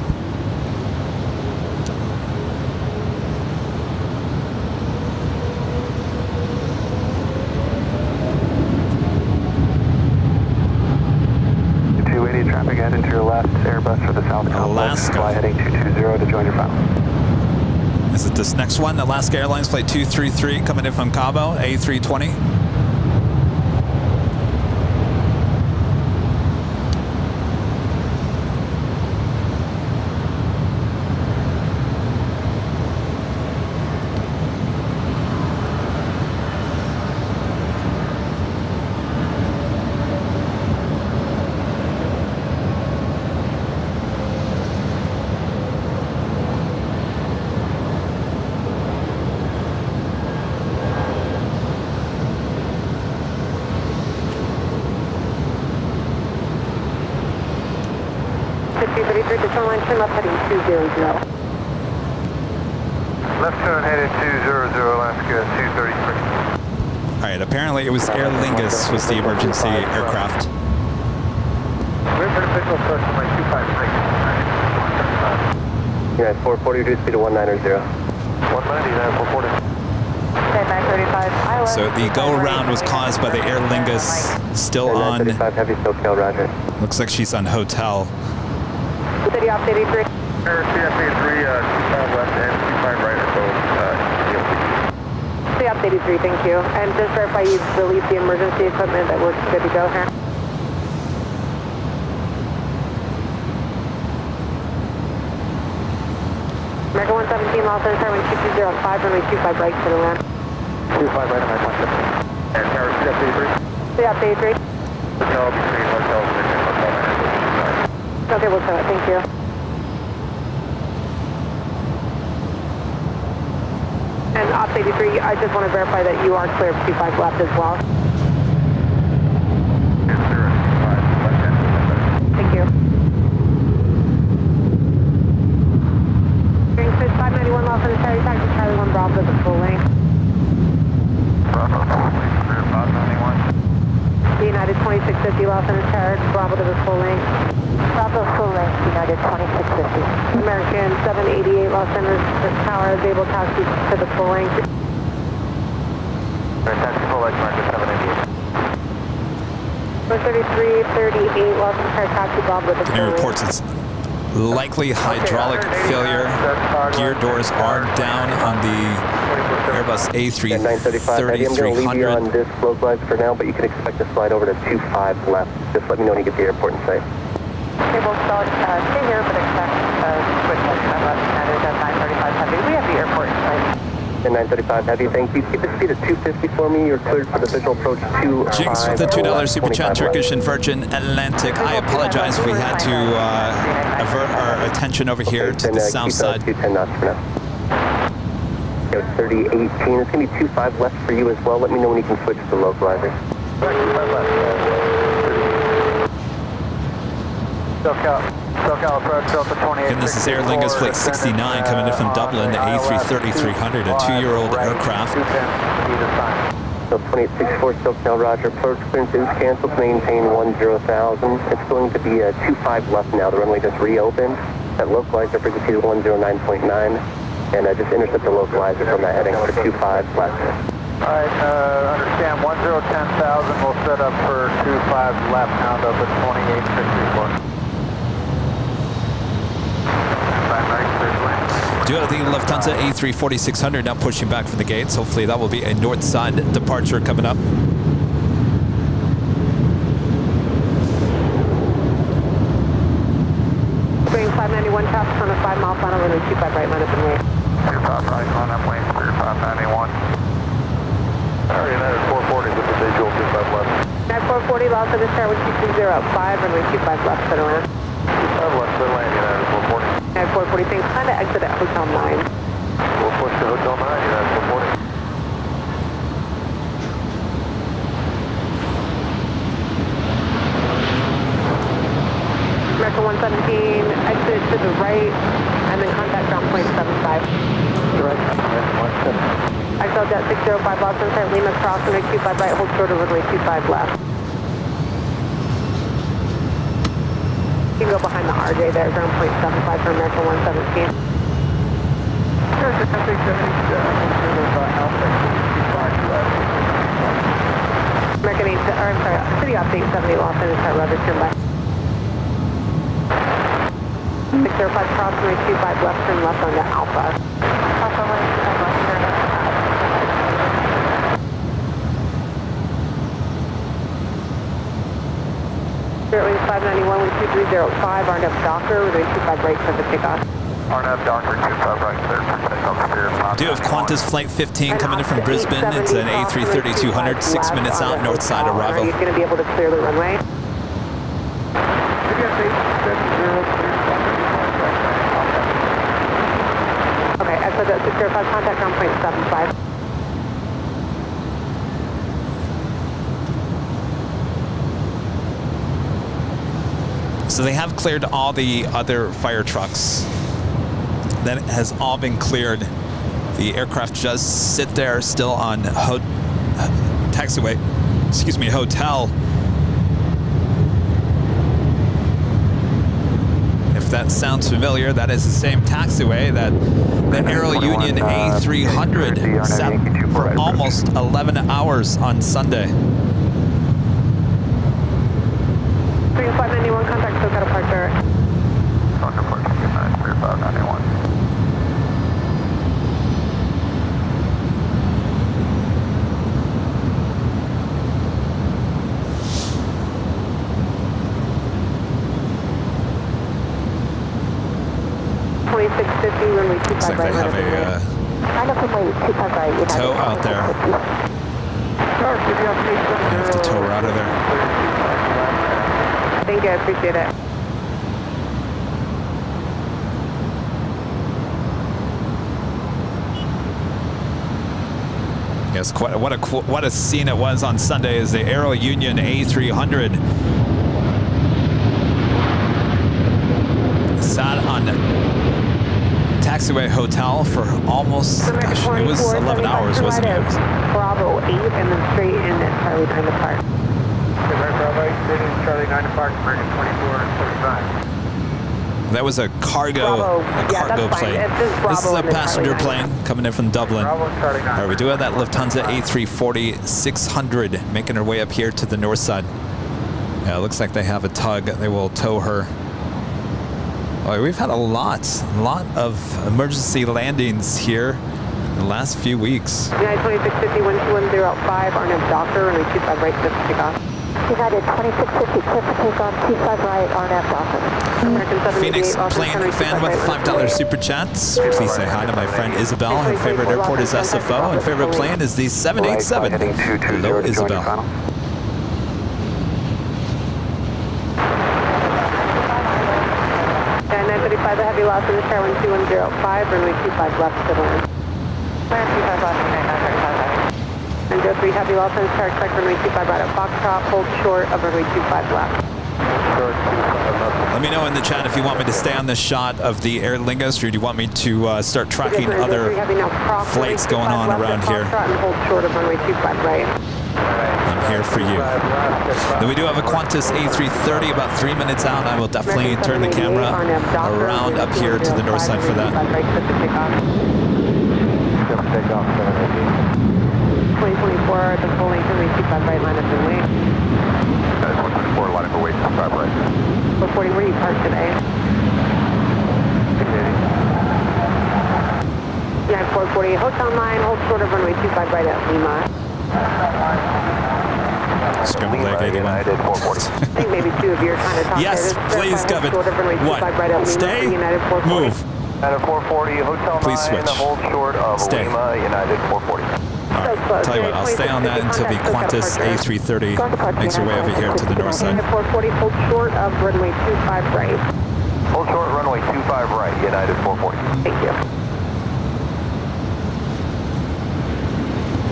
Traffic heading to your left, Airbus for the South Complex, fly heading 220 to join your final. Is it this next one? Alaska Airlines Flight 233 coming in from Cabo, A320. Left heading 200. Left turn headed 200, Alaska 233. All right, apparently it was Aer Lingus was the emergency aircraft. We're for the visual approach from 253. You're at 440, reduce speed to 190. 190, 440. 935. So the go-around was caused by the Aer Lingus still on. 935, heavy SoCal, roger. Looks like she's on hotel. City off 83. CF83, 25 left and 25 right are both City off 83, thank you. And just verify you've released the emergency equipment that we're good to go here. America 117, Los Angeles, runway 2205, runway 25 right to the land. 25 right on my point. And Tower CF83? City off 83. Hotel between hotels and hotel manager. Okay, we'll tell it, thank you. And Ops 83, I just want to verify that you are clear of 25 left as well. Thank you. Green Fish 591 Los Angeles, taxi Charlie 1 Bravo to the full length. Bravo, clear 591. United 2650 Los Angeles, Bravo to the full length. Bravo full length, United 2650. American 788 Los Angeles Tower is able to taxi to the full length. Taxi full length, American 788. 3338 Los Angeles taxi Bob with the full length. Reports it's likely hydraulic failure. Gear doors are down on the Airbus A330-300. I'm going to leave you on this localized for now, but you can expect to slide over to 25 left. Just let me know when you get to the airport and say. Okay, we'll stay here, but expect switch time left standard at 935 heavy. We have the airport in sight. And 935 heavy, thank you. Keep the speed at 250 for me. You're cleared for the visual approach 25. Jinx with the $2 super chat, Turkish and Virgin Atlantic. I apologize if we had to avert our attention over here to the south side. 210 knots for now. 3018. It's going to be 25 left for you as well. Let me know when you can switch to the localizer. SoCal approach, Delta 28. And this is Aer Lingus Flight 69 coming in from Dublin, the A330-300, a 2-year-old aircraft. So 2864 SoCal, roger. Approach clearance is canceled. Maintain 10,000. It's going to be 25 left now. The runway just reopened. That localizer frequency is 109.9. And just intercept the localizer from that heading for 25 left. Alright, understand 10,000. We'll set up for 25 left now, Delta 2864. Do you have the Lufthansa A340-600 now pushing back from the gates? Hopefully that will be a north side departure coming up. 591, traffic on a 5 mile final runway 25 right, line up and wait. 25 right on upwind, clear 591. United 440 with the visual 25 left. United 440, Los Angeles Tower 1220 at 5, runway 25 left, center land. 25 left, center land, United 440. United 440, things kind of exit at Hotel 9. We'll push to Hotel 9, United 440. American 117, exit to the right, and then contact ground point 75. Direct, American 117. XL Jet 605, Los Angeles, Lima, cross, runway 25 right, hold short of runway 25 left. You can go behind the RJ there, ground point 75 for American 117. American 8, or I'm sorry, City Ops 870, Los Angeles, Roger, turn by. 605 cross, runway 25 left, turn left onto Alpha. Alpha 1, left, turn left. Airline 591, 12305, RNF Docker, runway 25 right for the takeoff. RNF Docker 25 right, clear for takeoff, Spirit 591. Do have Qantas Flight 15 coming in from Brisbane. It's an A330-200, 6 minutes out, north side arrival. Are you going to be able to clear the runway? Okay, XL Jet 605, contact ground point 75. So they have cleared all the other fire trucks. That has all been cleared. The aircraft just sit there still on taxiway, hotel. If that sounds familiar, that is the same taxiway that the Aero Union A300 sat for almost 11 hours on Sunday. 591, contact SoCal departure. SoCal departure, United, clear 591. Runway 25 Looks like right, they have a tow out there. I have to tow her out of there. Thank you, I appreciate it. Yes, what a scene it was on Sunday as the Aero Union A300 sat on taxiway hotel for almost, gosh, it was 11 hours, wasn't it? Bravo 8 and then straight in at Charlie 9 to Park. Bravo 8, Charlie 9 to Park, American 2445. That was a cargo plane. This is a passenger plane coming in from Dublin. All right, we do have that Lufthansa A340-600 making her way up here to the north side. Yeah, it looks like they have a tug. They will tow her. Oh, we've had a lot of emergency landings here in the last few weeks. United 2650, 12105, RNF Docker, runway 25 right, cliff to take off. United 2650, cliff to take off, 25 right, RNF Docker. Phoenix plane fan with $5 super chats. Please say hi to my friend Isabel. Her favorite airport is SFO, and favorite plane is the 787. Hello, Isabel. 935, the heavy loss in the tower 12105, runway 25 left to the land. 25 left, 935. 903, heavy loss in the tower, check runway 25 right at Foxtrot, hold short of runway 25 left. Let me know in the chat if you want me to stay on this shot of the Aer Lingus, or do you want me to start tracking other flights going on around here. Hold short of runway 25 right. I'm here for you. Then we do have a Qantas A330 about 3 minutes out. I will definitely turn the camera around up here to the north side for that. 2024, the full length runway 25 right, line up and wait. 124, line up and wait, 25 right. 440, where do you park today? Yeah, 440, hotel 9, hold short of runway 25 right at Lima. Scrambled leg 81. United 440. I think maybe two of you are trying to talk Yes, there. please, Kevin. What? Stay? Move. United 440, Hotel Please 9, switch. hold short of Stay. Lima, United 440. All right, tell you what, I'll stay on that until the Qantas A330 makes her way over here to the north side. 440, hold short of runway 25 right. Hold short, runway 25 right, United 440. Thank you.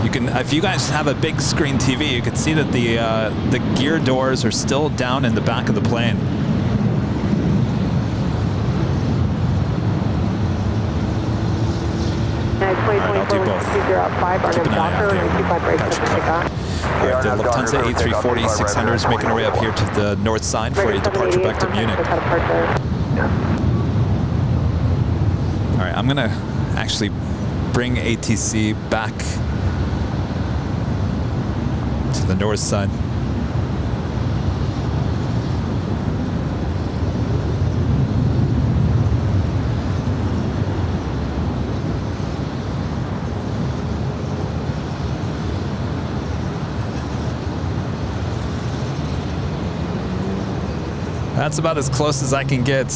You can, if you guys have a big screen TV, you can see that the gear doors are still down in the back of the plane. All right, I'll do both. Keep an eye out here. Got you covered. All right, the Lufthansa A340 600 is making her way up here to the north side for a departure back to Munich. All right, I'm going to actually bring ATC back to the north side. That's about as close as I can get.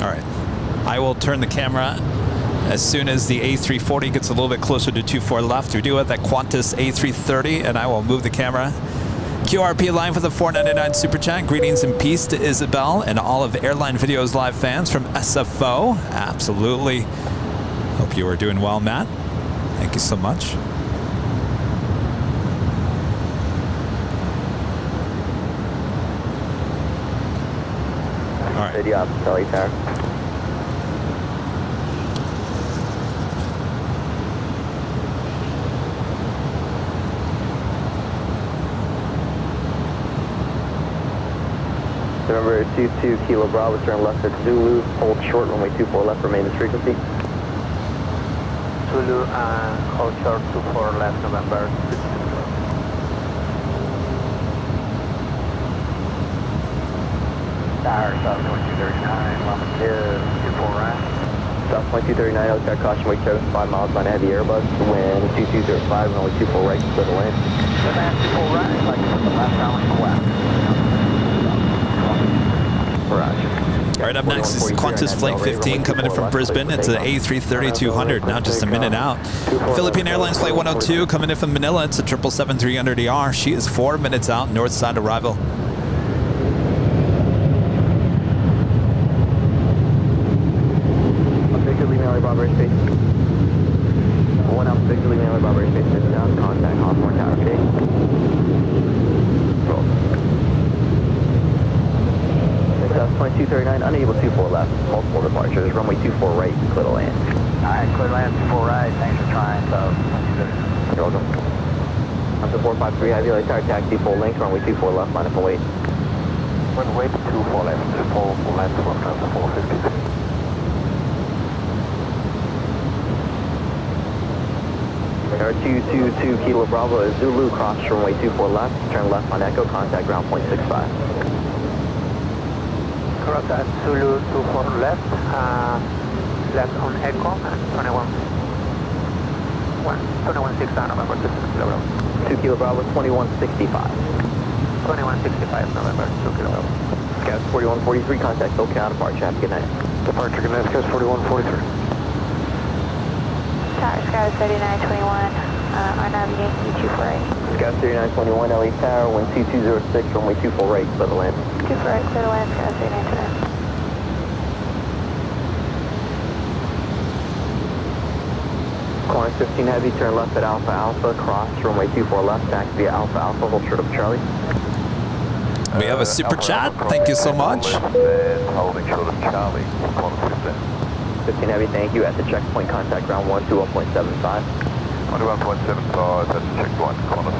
All right, I will turn the camera as soon as the A340 gets a little bit closer to 24 left. We do have that Qantas A330, and I will move the camera. QRP line for the 499 Super Chat. Greetings and peace to Isabel and all of Airline Videos Live fans from SFO. Absolutely. Hope you are doing well, Matt. Thank you so much. All right. City up, Charlie Tower. November 22 Kilo Bravo, turn left at Zulu, hold short, runway 24 left, remain this frequency. Zulu, hold short 24 left, November. Tower, South 2239, Lima 24 right. South 2239, outside caution, wake 75 miles on a heavy Airbus, wind 2205, runway 24 right, clear the lane. The man 24 right, like to put the left down on the west. All right, up next is Qantas Flight 15 coming in from Brisbane. It's an A330-200, now just a minute out. Philippine Airlines Flight 102 coming in from Manila. It's a 777-300ER. She is 4 minutes out, north side arrival. Victor, leaving LA Bravo airspace. 1 out, Victor, leaving LA Bravo airspace. Sit down, contact Hawthorne Tower, okay? Roll. 2239, unable 24 left, multiple departures, runway 24 right, clear to land. Alright, clear land 24 right, thanks for trying, so. You're welcome. Up to 453, heavy light tower, taxi full length, runway 24 left, line up and wait. Runway 24 left, full left, 450. Radar 222 Kilo Bravo is Zulu, cross runway 24 left, turn left on Echo, contact ground point 65. Correct, Zulu 24 left, left on Echo, 21.6 November, 2 Kilo Bravo. 2 Kilo Bravo, 2165. 2165 November, 2 Kilo Bravo. Scouts 4143, contact SoCal, departure, have a good night. Departure, good night, Scouts 4143. Tower, Sky 3921, on Aviation 248. Scouts 3921, LA Tower, wind 2206, runway 24 right, clear the land. 24 right, clear to land, Sky 3929. Quantum 15 heavy, turn left at Alpha Alpha, cross runway 24 left, back via Alpha Alpha, hold short of Charlie. We have a super chat. Thank you so much. Holding short of Charlie, 15 heavy, thank you. At the checkpoint, contact ground 121.75. 21.75, that's checkpoint, Qantas,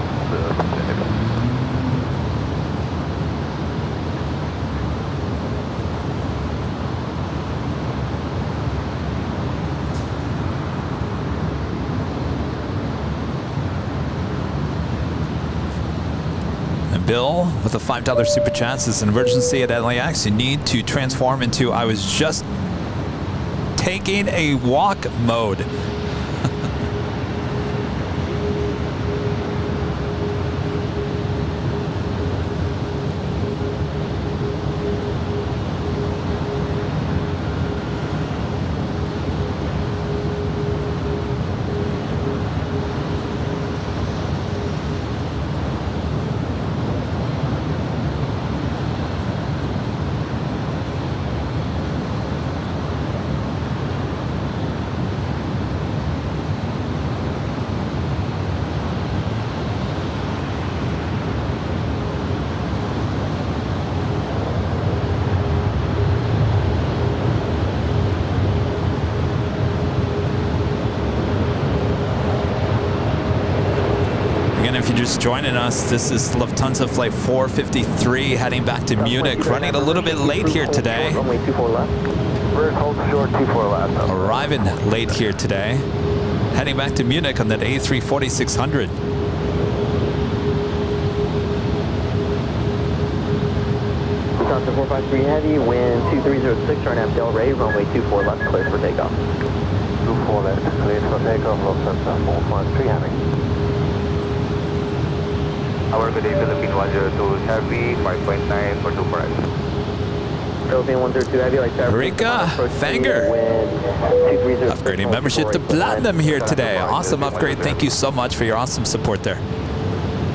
Bill with a $5 super chat says, an emergency at LAX. You need to transform into I was just taking a walk mode. Just joining us, this is Lufthansa flight 453 heading back to Munich, running a little bit late here today. Runway 24 left. Rear hold short 24 left. Arriving late here today, heading back to Munich on that A3 4600. Lufthansa 453 heavy, wind 2306, turn aft Del Rey, runway 24 left, clear for takeoff. 24 left, clear for takeoff, Lufthansa 453 heavy. Our good day, Philippine 102 heavy, 5.9 for 2 right. Philippine 102 heavy, like that. Rika Fanger, upgrading membership to Platinum here today. Awesome upgrade. Thank you so much for your awesome support there.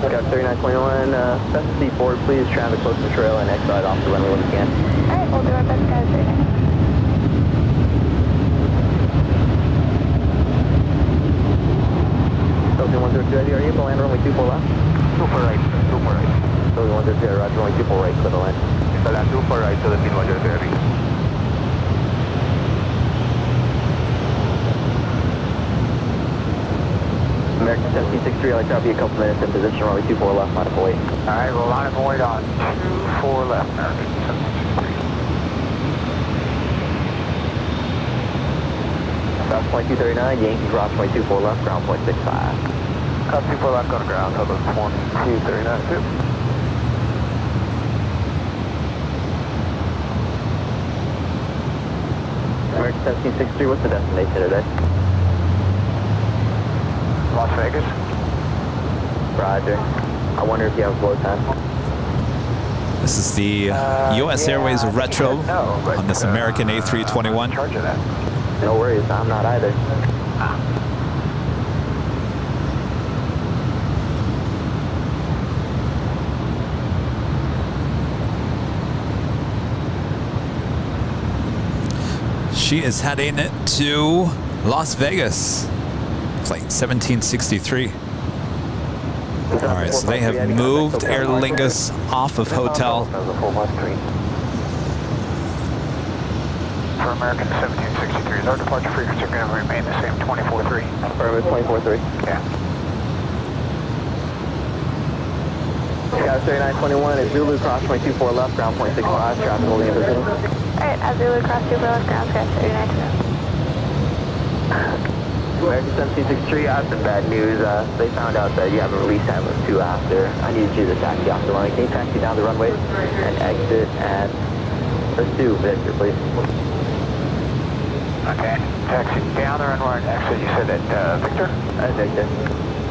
Got 3921, best to see forward, please. Traffic close to the trail and exit off the runway when we can. Alright, we'll do our best, guys, right now. Philippine 102 heavy, are you able to land runway 24 left? 24 right, 24 right. Philippine 102 roger, runway 24 right, clear to land. Land 24 right, Philippine 102 heavy. American 1763, I'd like to have you a couple minutes in position, runway 24 left, line of wait. Alright, we'll line up and wait on 24 left, American 1763. South point 239, Yankee cross point 24 left, ground point 65. Cut 24 left, go to ground, hold on 2239 too. American 1763, what's the destination today? Las Vegas. Roger. I wonder if you have flow time. This is the U.S. Airways Retro on this American A321. Charge of that. No worries, I'm not either. She is heading to Las Vegas. Flight 1763. All right, so they have moved Aer Lingus off of hotel. For American 1763, our departure frequency going to remain the same, 24.3. Affirmative, 24.3. Yeah. Sky 3921 is Zulu, cross point 24 left, ground point 65, traffic holding in position. Alright, Zulu cross 24 left, ground sky 3921. American 1763, I have some bad news. They found out that you have a release time of 2 after. I need you to taxi off the runway. Can you taxi down the runway and exit at pursue Victor, please? Okay. Taxi down the runway and exit. You said that Victor? Victor.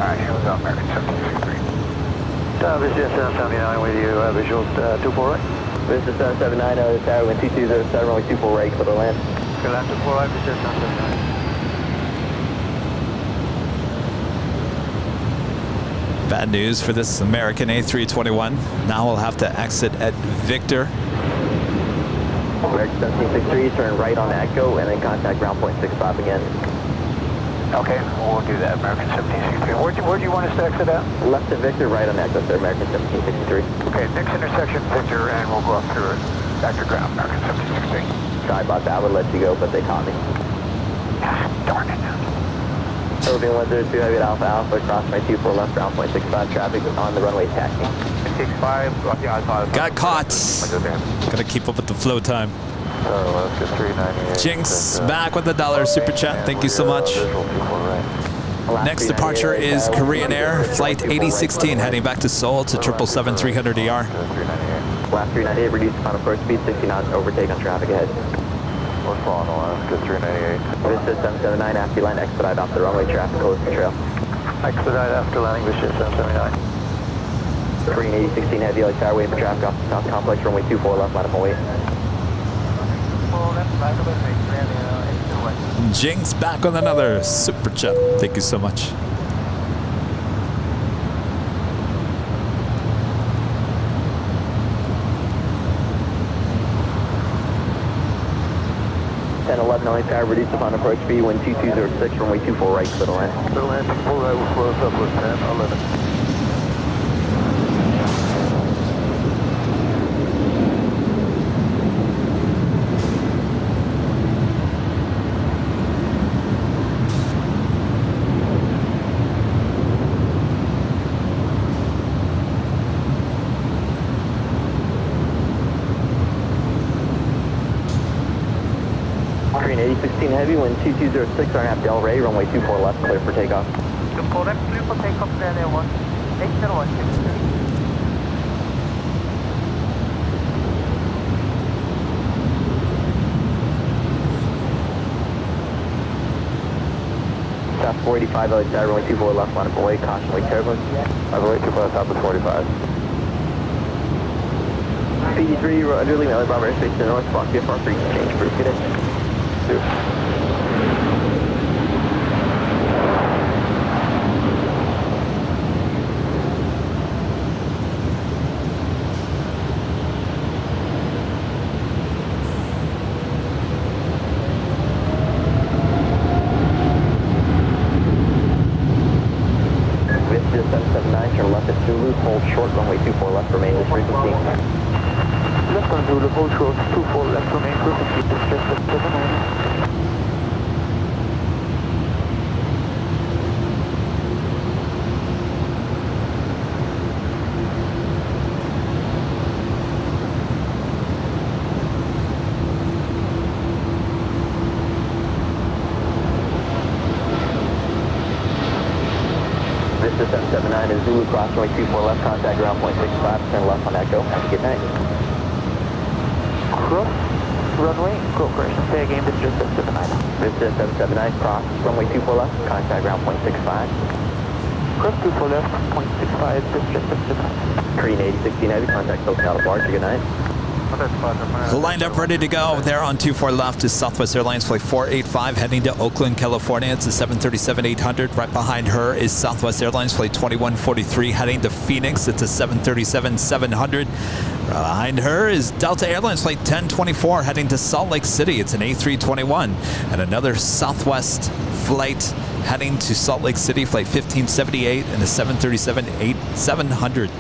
Alright, here we go, American 1763. This is 79 with you, visual 24 right. This is 790, tower wind 2207, runway 24 right, clear to land. Clear land 24 right, this is 79. Bad news for this American A321. Now we'll have to exit at Victor. American 1763, turn right on Echo and then contact ground point 65 again. Okay, we'll do that, American 1763. Where do you want us to exit at? Left to Victor, right on Echo, sir, American 1763. Okay, next intersection, Victor, and we'll go up through it. Back to ground, American 1763. Sorry about that, I would let you go, but they caught me. Darn it. Philippine 102, heavy at Alpha Alpha, cross my 24 left, ground point 65, traffic on the runway taxi. 65, Alpha. Got caught. Gotta keep up with the flow time. Jinx back with the $1 super chat. Thank you so much. Next departure is Korean Air, flight 8016, heading back to Seoul to 777-300ER. Last 398, reduce final approach speed, 60 knots, overtake on traffic ahead. We're following Alaska 398. Vista 779, after line, expedite off the runway, traffic close to trail. Expedite after landing, Vista 779. Korean 8016 heavy, LA Tower, waiting for traffic off the South Complex, runway 24 left, line up and wait. Jinx back on another super chat. Thank you so much. LA Tower, reduce upon approach speed, wind 2206, runway 24 right, clear to land. Clear landing, full right, we'll close up with 10, 11. Korean 8016 heavy, wind 2206, on half Del Rey, runway 24 left, clear for takeoff. Correct, clear for takeoff, plan A1, 8016. South 485, LA Tower, runway 24 left, line up away, caution, wake turbulence. I've waited for top of 45. PD3, Roger, leaving LA Bravo airspace to the north, Fox VFR 3, change proof, good day. Vista 779, turn left at Zulu, hold short, runway 24 left, remain this frequency. Left on Zulu, hold short, 24 left, remain frequency, distress 779. Vista 779 is Zulu, cross runway 24 left, contact ground point 65, turn left on Echo, have a good night. Cross, runway, go correction, say again, distress 779. Vista 779, cross runway 24 left, contact ground point 65. Cross 24 left, point 65, distress 779. Korean 8016 heavy, contact SoCal departure, good night. Lined up, ready to go. There on 24 left is Southwest Airlines flight 485 heading to Oakland, California. It's a 737-800. Right behind her is Southwest Airlines flight 2143 heading to Phoenix. It's a 737-700. Behind her is Delta Airlines flight 1024 heading to Salt Lake City. It's an A321. And another Southwest flight heading to Salt Lake City, flight 1578 and a 737-700.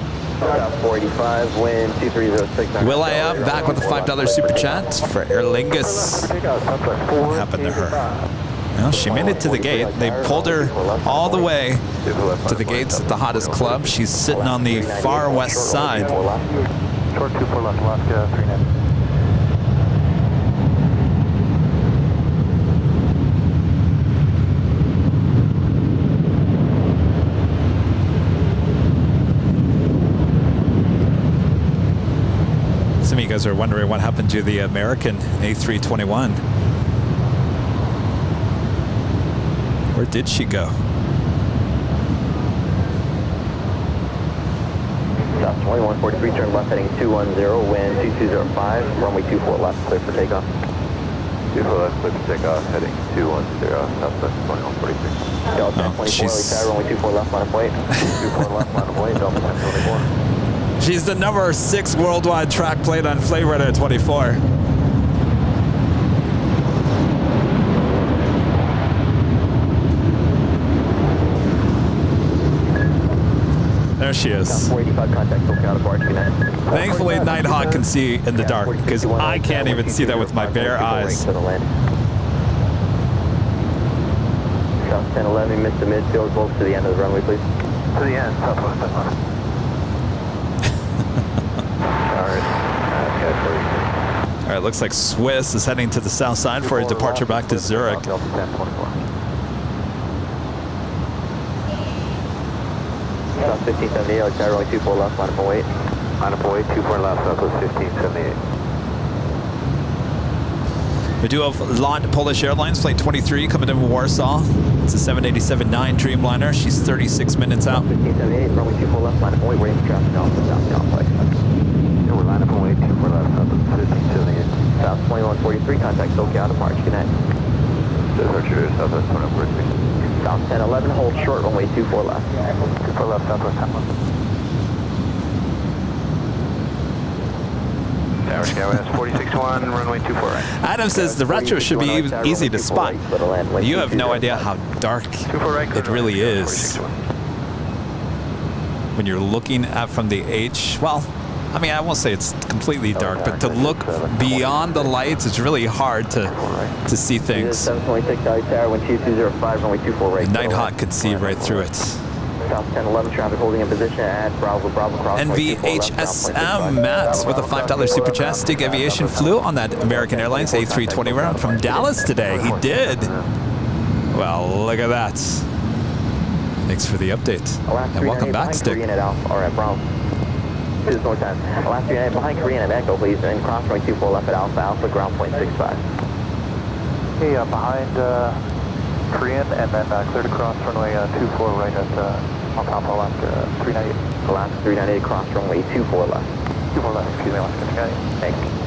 South 485, wind 2306. Will I up back with a $5 super chat for Aer Lingus. What happened to her? Well, she made it to the gate. They pulled her all the way to the gates at the hottest club. She's sitting on the far west side. Short 24 left, Alaska 390. Some of you guys are wondering what happened to the American A321. Where did she go? South 2143, turn left heading 210, wind 2205, runway 24 left, clear for takeoff. 24 left, clear for takeoff, heading 210, Southwest 2143. Delta 24, runway 24 left, line of weight. 24 left, line of weight, Delta 1024. She's the number 6 worldwide track plate on Flight Radar 24. There she is. Thankfully, Nighthawk can see in the dark, because I can't even see that with my bare eyes. South 1011, missed the midfield, close to the end of the runway, please. To the end, Southwest 1011. All right, looks like Swiss is heading to the south side for a departure back to Zurich. 1578, like runway 24 left, line up and wait. Line up and wait, 24 left, Southwest 1578. We do have LOT Polish Airlines, flight 23, coming in from Warsaw. It's a 787-9 Dreamliner. She's 36 minutes out. 1578, runway 24 left, line up and wait, waiting for traffic off the south flight. Yeah, we're line up and wait, 24 left, Southwest 1578. South 2143, contact Tokyo out of March, good night. Departure, Southwest 2143. South 1011, hold short, runway 24 left. 24 left, Southwest 10 left. Tower Skywest 461, runway 24 right. Adam says the retro should be easy to spot. You have no idea how dark it really is when you're looking at from the H. Well, I mean, I won't say it's completely dark, but to look beyond the lights, it's really hard to see things. 726 Tower, wind 2205, runway 24 right. The Nighthawk could see right through it. South 1011, traffic holding in position at Bravo cross. NVHSM Matt with a $5 super chat. Stig Aviation flew on that American Airlines A320 route from Dallas today. He did. Well, look at that. Thanks for the update. And welcome back, Stig. Korean at Alpha, or at Bravo. This is more time. Last 398 behind Korean at Echo, please, and cross runway 24 left at Alpha, ground point 65. Hey, behind Korean, and then clear to cross runway 24 right at on top of left 398. Alaska 398, cross runway 24 left. 24 left, excuse me, Alaska 398. Thanks.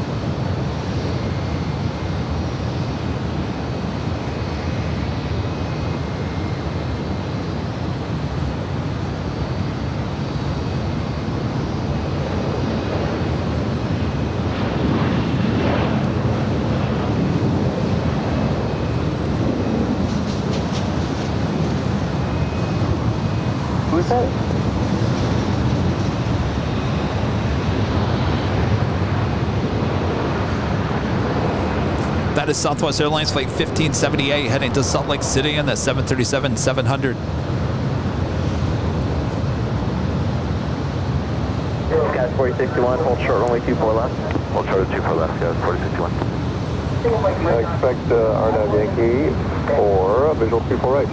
Who's that? That is Southwest Airlines flight 1578 heading to Salt Lake City in the 737-700. Guys, 4061, hold short runway 24 left. Hold short at 24 left, guys, 4061. I expect R9 Yankee for visual 24 right.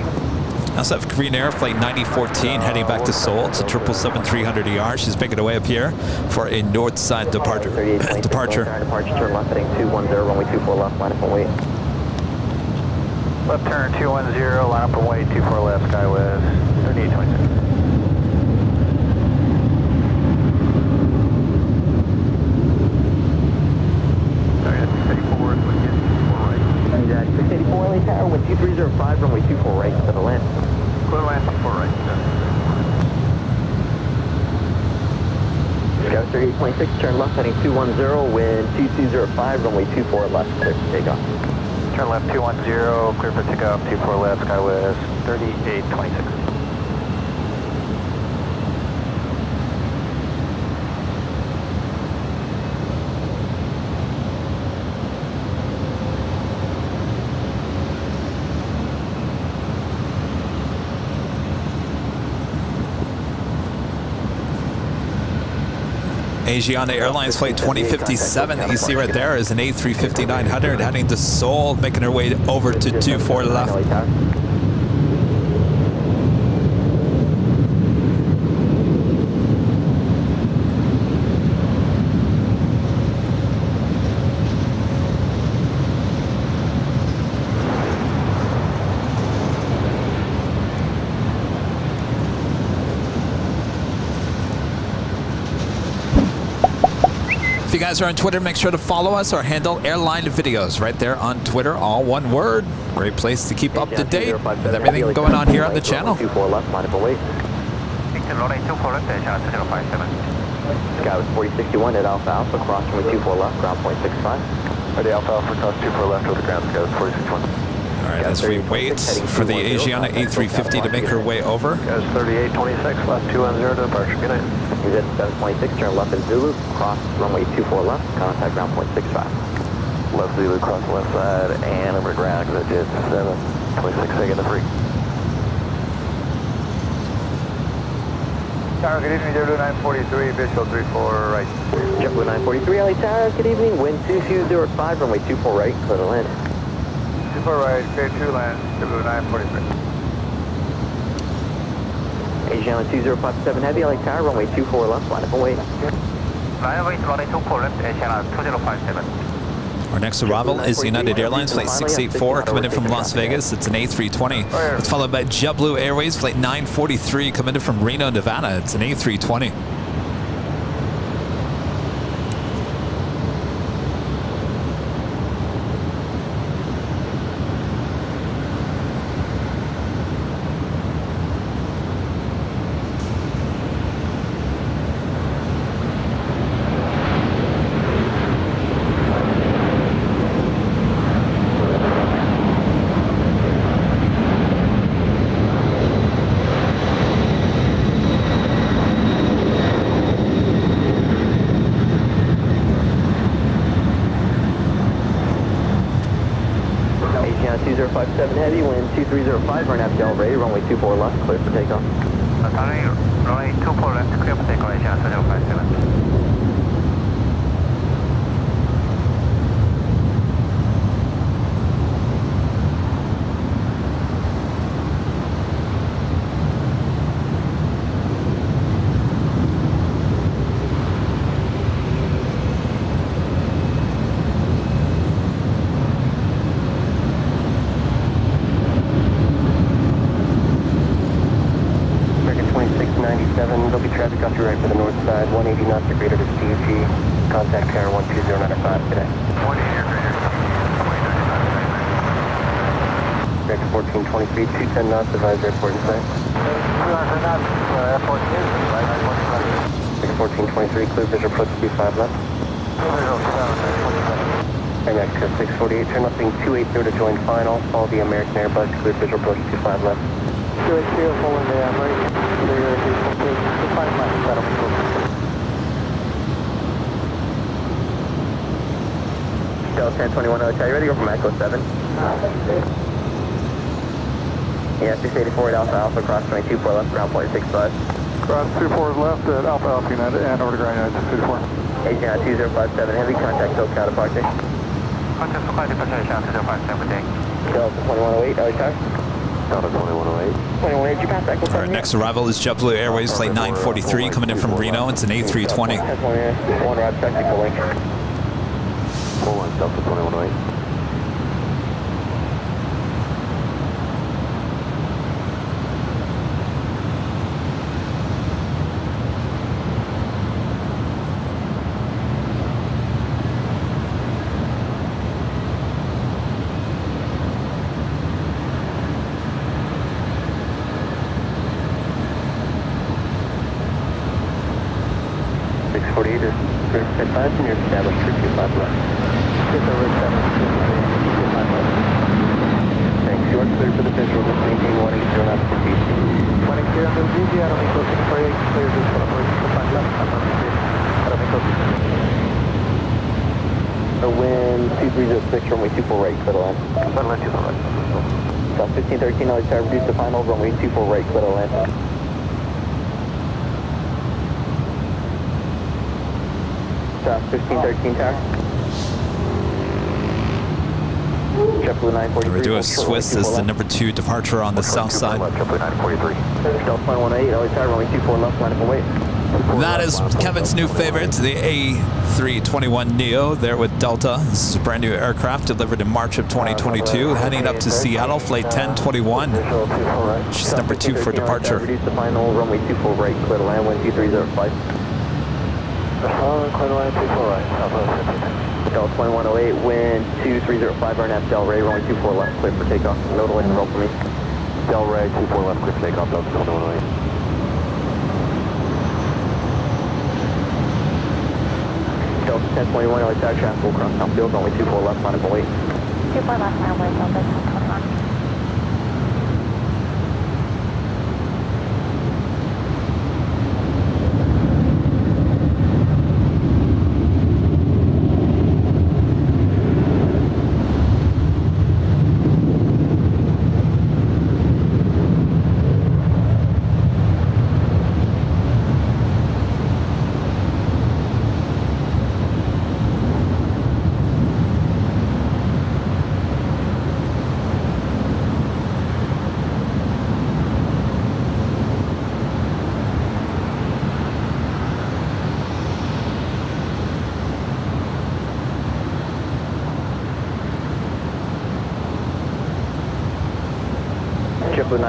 I also have Korean Air flight 9014 heading back to Seoul. It's a 777-300ER. She's making her way up here for a north side departure. Departure, turn left heading 210, runway 24 left, line up and wait. Left turn 210, line up and wait, 24 left, Skywest 3826. Sorry, that's 684, so get 24 right. 684 LA Tower, wind 2305, runway 24 right to the land. Clear land 24 right. Scout 3826, turn left heading 210, wind 2205, runway 24 left, clear for takeoff. Turn left 210, clear for takeoff, 24 left, Skywest 3826. Asiana Airlines flight 2057 that you see right there is an A350-900 heading to Seoul, making her way over to 24 left. If you guys are on Twitter, make sure to follow us. Our handle, Airline Videos, right there on Twitter, all one word. Great place to keep up to date with everything going on here on the channel. 24 left, line up and wait. Scout 4061 at Alpha, cross runway 24 left, ground point 65. Ready, Alpha, cross 24 left over the ground, Scout 4061. All right, as we wait for the Asiana A350 to make her way over. Guys, 3826, left 210 to departure. Good night. He's at 726, turn left in Zulu, cross runway 24 left, contact ground point 65. Left Zulu, cross the left side, and over ground, exit jet 726, taking the free. Tower, good evening, JetBlue 943, visual 34 right. JetBlue 943, LA Tower, good evening, wind 2205, runway 24 right, clear to land. 24 right, clear to land, JetBlue 943. Aviation 2057 Heavy, LA Tower, runway 24 left, line up and wait. Runway 24 left, Aviation 2057. Our next arrival is United Airlines Flight 684 coming in from Las Vegas. It's an A320. It's followed by JetBlue Airways Flight 943 coming in from Reno, Nevada. It's an A320. Aviation 2057 Heavy, wind 2305, burn up Del Rey, runway 24 left, clear for takeoff. Runway 24 left, clear for takeoff, Aviation 2057. There'll be traffic off your right for the north side, 180 knots or greater to CG. Contact tower 12095 today. 180 or greater. Director 1423, 210 knots, advise airport in sight. 200 knots, airport is right, Director 1423, clear visual approach 25 left. Airmax 648, turn left being 280 to join final. Follow the American Airbus, clear visual approach 25 left. 280, full in the right. Delta 1021 Hotel, you ready to go from Echo 7? Yeah, 684 at Alpha Alpha, cross 224 left, ground point 65. Cross 24 left at Alpha Alpha United and over to Ground United 224. Aviation 2057 Heavy, contact SoCal departure. Contact SoCal departure, Aviation 2057, good day. Delta 2108, LA Tower. Delta 2108. 2108, did you pass Echo 7? Our next arrival is JetBlue Airways Flight 943 coming in from Reno. It's an A320. One rod, technical link. Full line, Delta 2108. Advise when you're established for 25 left. Just over established for 25 left. Thanks. You are clear for the visual. Just maintain 180 knots for GC. 180 on the GC, Aeromeco 648, clear visual approach 25 left, Aeromeco 648. The wind 2306, runway 24 right, clear to land. Runway 24 right. South 1513, LA Tower, reduce the final, runway 24 right, clear to land. South 1513 Tower. JetBlue 943. We do a Swiss as the number 2 departure on the south side. JetBlue 943. Delta 118, LA Tower, runway 24 left, line up and wait. That is Kevin's new favorite, the A321neo there with Delta. This is a brand new aircraft delivered in March of 2022, heading up to Seattle, flight 1021. She's number 2 for departure. Reduce the final, runway 24 right, clear to land, wind 2305. Clear to land 24 right, Delta 2108, wind 2305, burn at Del Rey, runway 24 left, clear for takeoff. Nodal and roll for me. Del Rey 24 left, clear for takeoff, Delta 2108. Delta 1021, LA Tower, traffic will cross Southfield, runway 24 left, line up and wait. 24 left, line away, Delta 1021.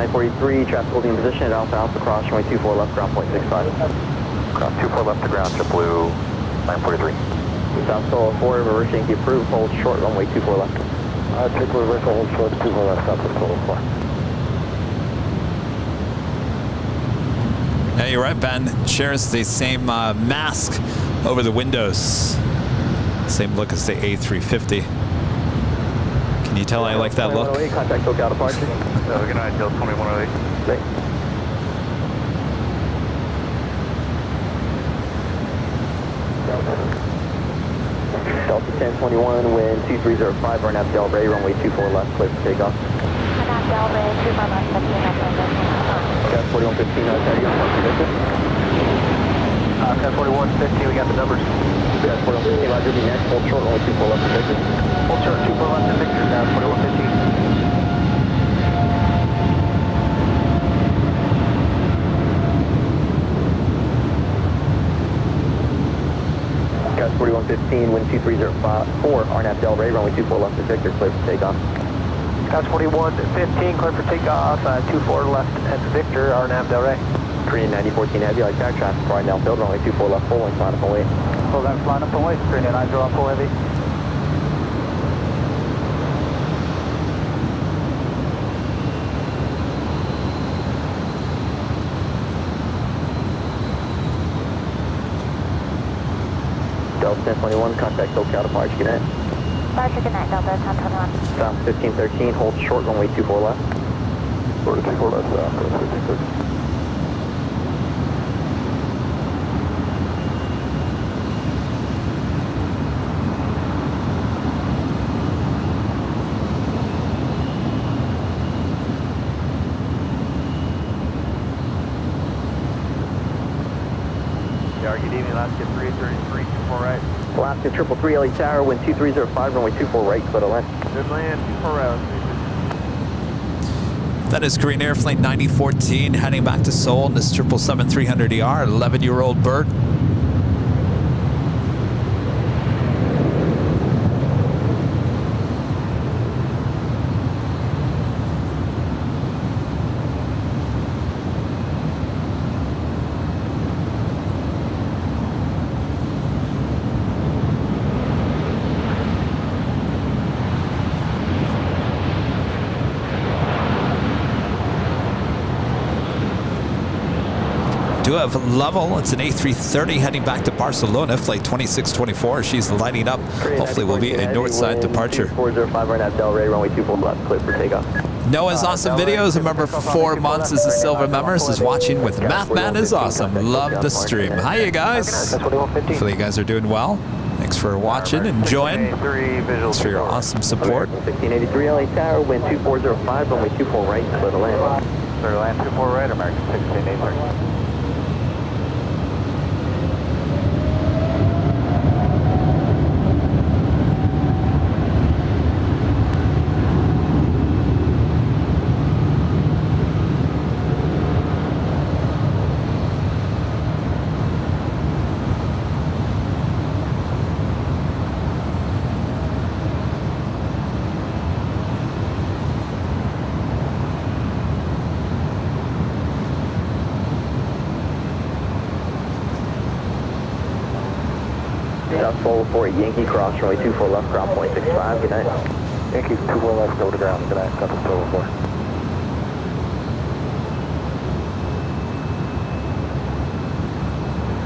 943, traffic holding in position at Alpha Alpha, cross runway 24 left, ground point 65. Cross 24 left to ground, JetBlue 943. South Solo 4, reverse Yankee approved, hold short runway 24 left. Take reverse, hold short 24 left, South Solo 4. Yeah, you're right, Ben. Shares the same mask over the windows. Same look as the A350. Can you tell I like that look? Contact SoCal departure. Good night, Delta 2108. Great. Delta 1021, wind 2305, run up Del Rey, runway 24 left, clear for takeoff. Run Del Rey, 24 left, 15 left, Cat 4115, tell you on position. Cat 4115, we got the numbers. Cat 4115, roger, be next, hold short, runway 24 left to Victor. Hold short 24 left to Victor, now 4115. Cat 4115, wind 2304, RNAV Del Rey, runway 24 left to Victor, clear for takeoff. Cat 4115, clear for takeoff, 24 left at Victor, RNAV Del Rey. Korean 9014 heavy, light tack, traffic for Nell Field, runway 24 left, full length, line up and wait. Full length, line up and wait, Korean 90 on full heavy. Delta 1021, contact SoCal departure, good night. Departure, good night, Delta 1021. South 1513, hold short, runway 24 left. Short 24 left, 1513. Good evening, Alaska 333, 24 right. Alaska 333, LA Tower, wind 2305, runway 24 right, clear to land. Good land, 24 right. That is Korean Air Flight 9014 heading back to Seoul in this 777-300ER, 11-year-old bird. Do have level. It's an A330 heading back to Barcelona, flight 2624. She's lighting up. Hopefully will be a north side departure. 405 right at Del Rey, runway 24 left, clear for takeoff. Noah's awesome videos. Remember, for 4 months as a silver member. Is watching with Mathman is awesome. Love the stream. Hi, you guys. Hopefully you guys are doing well. Thanks for watching, enjoying. Thanks for your awesome support. 1683 LA Tower, wind 2405, runway 24 right, clear to land. Clear to land, 24 right, American 1683. South Solo 4 Yankee cross, runway 24 left, ground point 65, good night. Yankee 24 left, go to ground, good night, South Solo 4.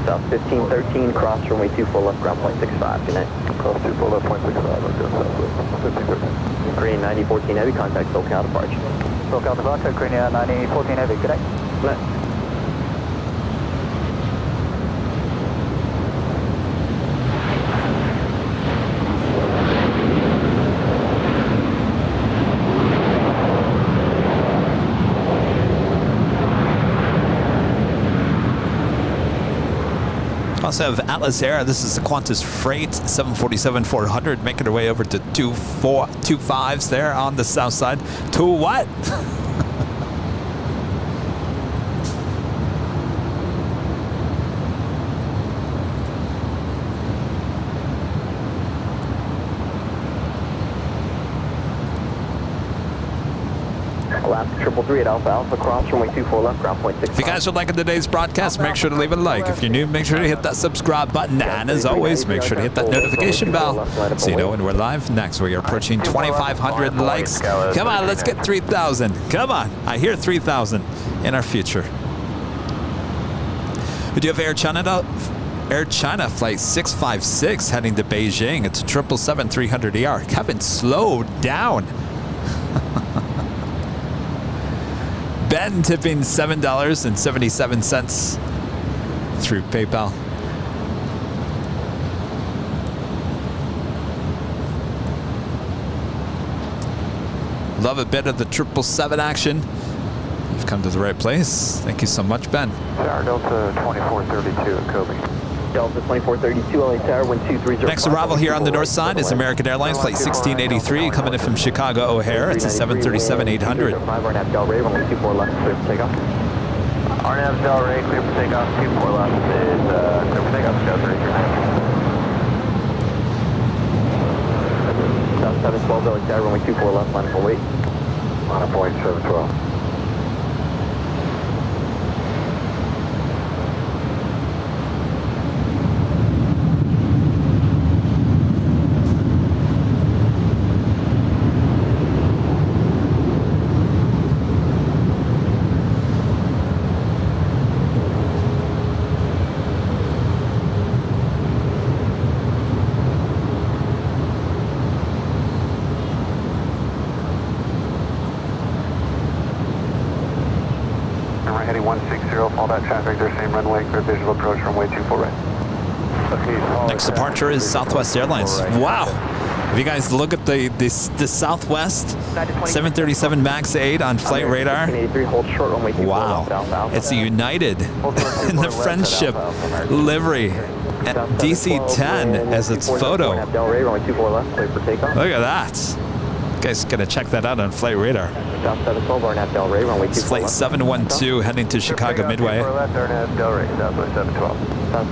South 1513, cross runway 24 left, ground point 65, good night. Cross 24 left, point 65, okay, South 1513. Korean 9014 heavy, contact SoCal departure. SoCal departure, Korean 9014 heavy, good night. Good night. Also have Atlas Air. This is the Qantas Freight 747-400 making her way over to 25s there on the south side. To what? Alaska 333 at Alpha Alpha, cross runway 24 left, ground point 6. If you guys are liking today's broadcast, make sure to leave a like. If you're new, make sure to hit that subscribe button. And as always, make sure to hit that notification bell so you know when we're live next. We are approaching 2,500 likes. Come on, let's get 3,000. Come on, I hear 3,000 in our future. We do have Air China flight 656 heading to Beijing. It's a 777-300ER. Kevin, slow down. Ben tipping $7.77 through PayPal. Love a bit of the 777 action. You've come to the right place. Thank you so much, Ben. Tower Delta 2432 at Kobe. Delta 2432, LA Tower, wind 230. Next arrival here on the north side is American Airlines flight 1683 coming in from Chicago O'Hare. It's a 737-800. RNAV Del Rey, runway 24 left, clear for takeoff. RNAV Del Rey, clear for takeoff, 24 left is clear for takeoff, Delta 712, LA Tower, runway 24 left, line for wait. On a point 712. Heading 160, follow that traffic, their same runway, clear visual approach, runway 24 right. Next departure is Southwest Airlines. Wow. If you guys look at the Southwest 737 MAX 8 on flight radar, wow. It's a United in the Friendship livery at DC-10 as its photo. Look at that. You guys gotta check that out on flight radar. It's flight 712 heading to Chicago Midway. South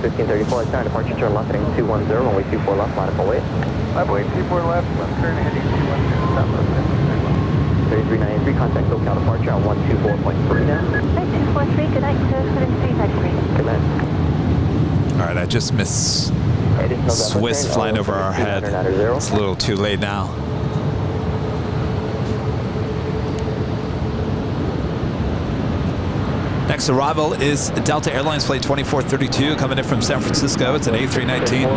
1534, it's time departure turn left heading 210, runway 24 left, line up away. Line away, 24 left, left turn heading 210, south left. 3393, contact SoCal departure on 124.3 now. 243, good night, 273. Good night. All right, I just missed Swiss flying over our head. It's a little too late now. Next arrival is Delta Airlines flight 2432 coming in from San Francisco. It's an A319.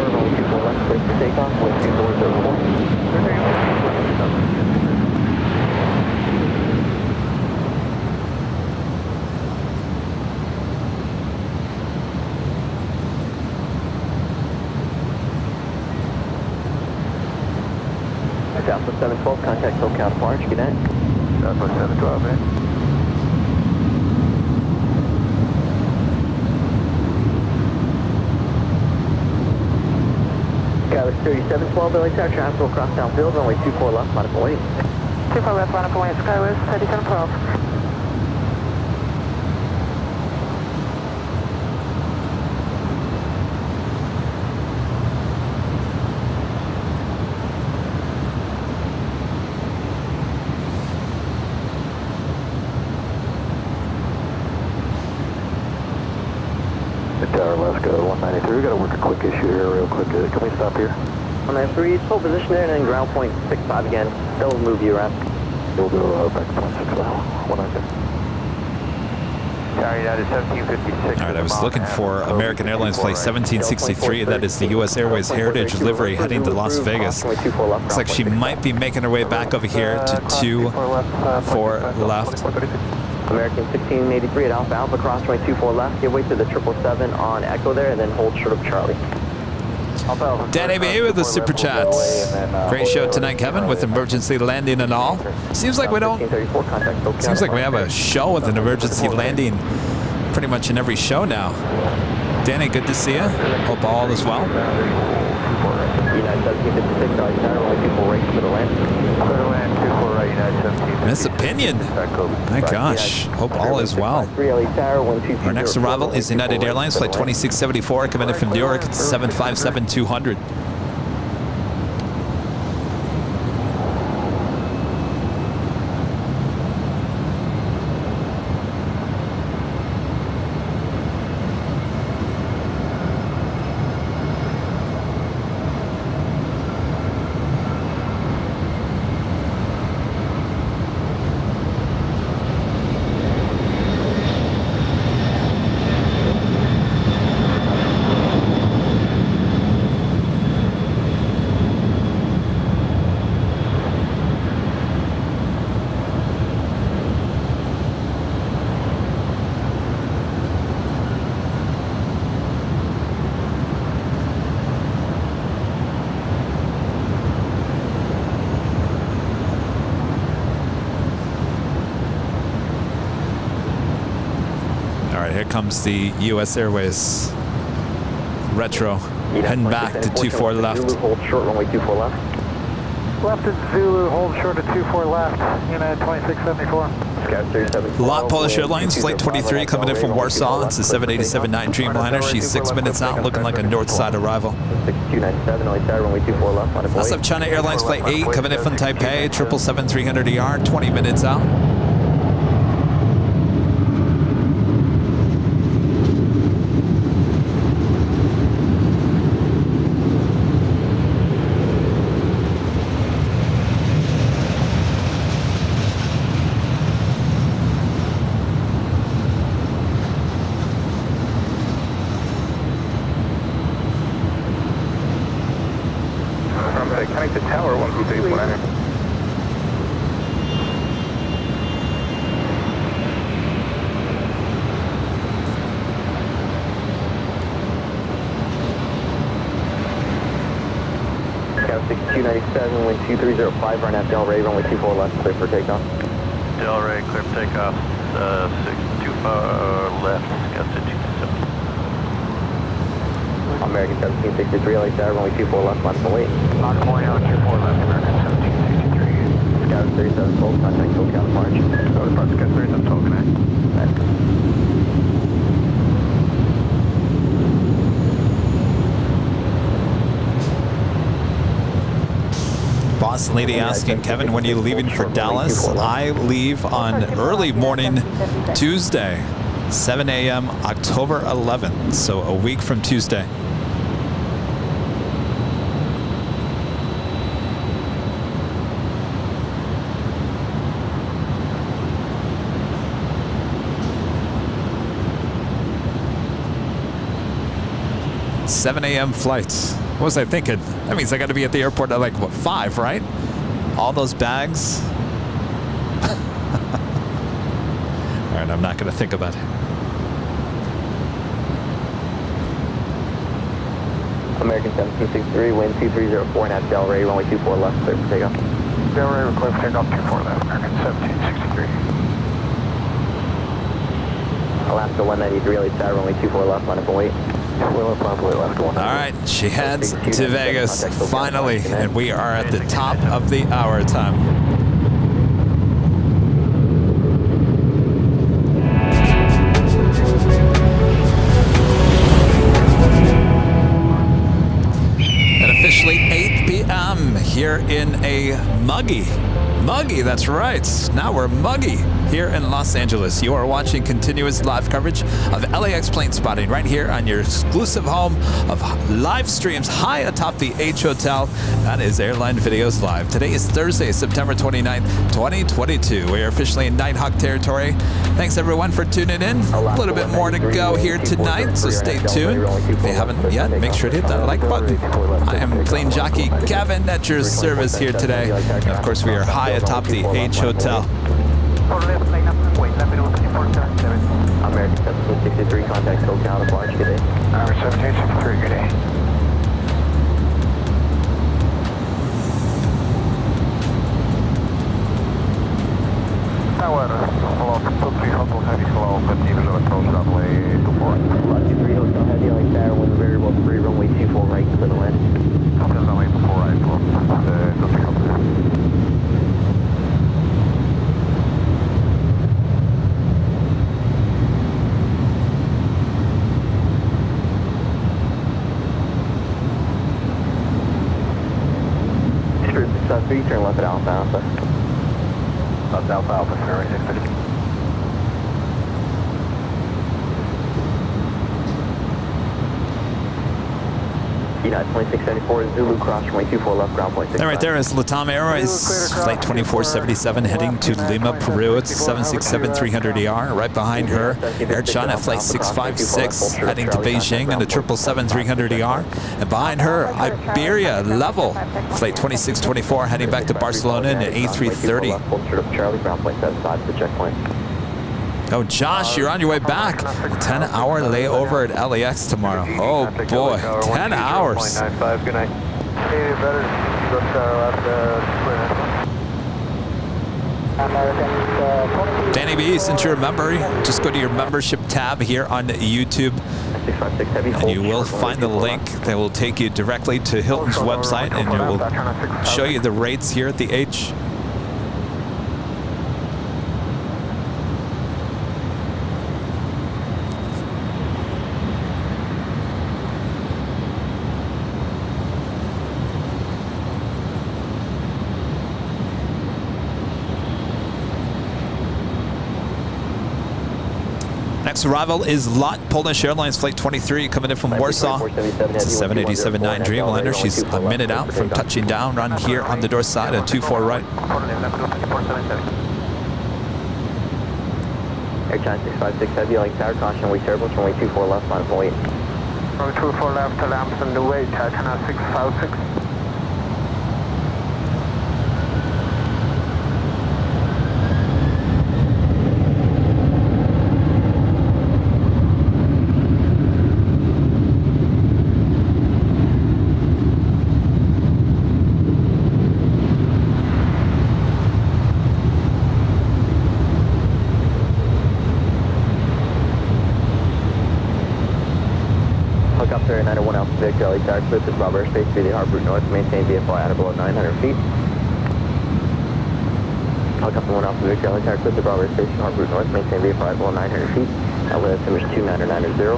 Delta 712, contact SoCal departure, good night. Delta 712, eh? Skywest 3712, LA Tower, traffic will cross downfield, runway 24 left, line up away. 24 left, line up away, Skywest 3712. Tower left, go to 193. We got to work a quick issue here real quick. Can we stop here? 193, hold position there and then ground point 65 again. They'll move you around. We'll do back to point 65. 193. Tower United 1756. All right, I was looking for American Airlines flight 1763. That is the U.S. Airways Heritage livery heading to Las Vegas. Looks like she might be making her way back over here to 24 left. American 1683 at Alpha Alpha, cross runway 24 left. Give way to the 777 on Echo there, and then hold short of Charlie. Danny B with the super chats. Great show tonight, Kevin, with emergency landing and all. Seems like we don't. Seems like we have a show with an emergency landing pretty much in every show now. Danny, good to see you. Hope all is well. United 1756, runway 24 right for the land. Miss Opinion. My gosh. Hope all is well. Our next arrival is United Airlines flight 2674 coming in from New York. It's 757-200. All right, here comes the U.S. Airways retro, heading back to 24 left. Zulu, hold short, runway 24 left. Left is Zulu, hold short at 24 left, United 2674. Lot Polish Airlines, Flight 23, coming in from Warsaw. It's a 787-9 Dreamliner. She's 6 minutes out, looking like a north side arrival. 6297, runway 24 left. That's up China Airlines Flight 8, coming in from Taipei, 777-300ER, 20 minutes out. Connect to tower 123 Scout 6297, wind 2305, run at Delray, runway 24 left, clear for takeoff. Delray, clear for takeoff, 625 left, Scout 6297. American 1763, LA Tower, runway 24 left, line for wait. Knock point out 24 left, American 1763. Scout 37 full, contact SoCal March. Scout 37 token. Boston lady asking, Kevin, when are you leaving for Dallas? I leave on early morning Tuesday, 7 a.m. October 11th, so a week from Tuesday. $7 a.m. flights. What was I thinking? That means I got to be at the airport at like, what, 5, right? All those bags. All right, I'm not going to think about it. American 1763, wind 2304, and at Delray, runway 24 left, clear for takeoff. Delray, clear for takeoff 24 left, American 1763. Alaska 193, LA Tower, runway 24 left, line for wait. All right, she heads to Vegas, finally, and we are at the top of the hour time. And officially 8 p.m. here in a muggy, that's right. Now we're muggy here in Los Angeles. You are watching continuous live coverage of LAX plane spotting right here on your exclusive home of live streams high atop the H Hotel. That is Airline Videos Live. Today is Thursday, September 29th, 2022. We are officially in Nighthawk territory. Thanks everyone for tuning in. A little bit more to go here tonight, so stay tuned. If you haven't yet, make sure to hit that like button. I am plane jockey Kevin at your service here today. And of course, we are high atop the H Hotel. American 1763, contact SoCal to March, good day. American 1763, good day. Tower, hello, 23 Hotel Heavy, hello, 15 visual approach, runway 24. 23 Hotel Heavy, LA Tower, wind variable 3, runway 24 right, clear to land. Copy, runway 24 right, for 23 Hotel. South 3, turn left at Alpha Alpha. That's Alpha Alpha, sir, 650. United 2674, Zulu cross runway 24 left, ground point 6. That right there is LATAM Airways Flight 2477 heading to Lima, Peru. It's 767-300ER. Right behind her, Air China Flight 656 heading to Beijing in the 777-300ER. And behind her, Iberia Level Flight 2624 heading back to Barcelona in the A330. Charlie, ground point 75 to checkpoint. Oh, Josh, you're on your way back. 10-hour layover at LAX tomorrow. Oh, boy. 10 hours. Good night. Danny B, since you're a member, just go to your membership tab here on YouTube, and you will find the link that will take you directly to Hilton's website, and it will show you the rates here at the H. Next arrival is LOT, Polish Airlines Flight 23, coming in from Warsaw. It's a 787-9 Dreamliner. She's a minute out from touching down run here on the door side at 24 right. Air China 656 Heavy, like tower caution, wait turbulence, runway 24 left, line of wait. Runway 24 left, lamps on the way, Air China 656. Helicopter 901 Alpha Victor, LA Tower, clear to Bravo airspace, speeding hard route north, maintain VFR at below 900 feet. Helicopter 1 Alpha Victor, LA Tower, clear to Bravo airspace, hard route north, maintain VFR at below 900 feet. LA altimeter 29990.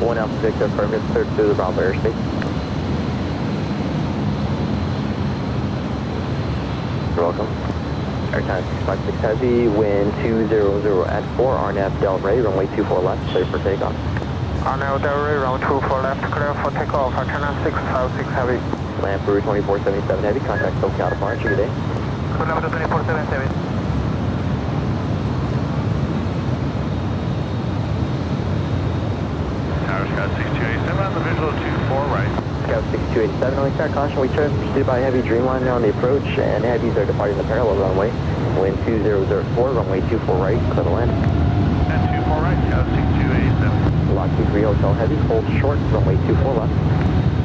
1 Alpha Victor, affirmative, clear to the Bravo airspace. You're welcome. Air China 656 Heavy, wind 200 at 4, RNAV Del Rey, runway 24 left, clear for takeoff. RNAV Del Rey, runway 24 left, clear for takeoff, Air China 656 Heavy. Land for 2477 Heavy, contact SoCal departure, good day. Good number 2477. Tower Scout 6287 on the visual 24 right. Scout 6287, only start caution, we turn pursued by heavy Dreamliner on the approach, and heavies are departing the parallel runway. Wind 2004, runway 24 right, clear to land. And 24 right, Scout 6287. Lock 23 Hotel Heavy, hold short, runway 24 left.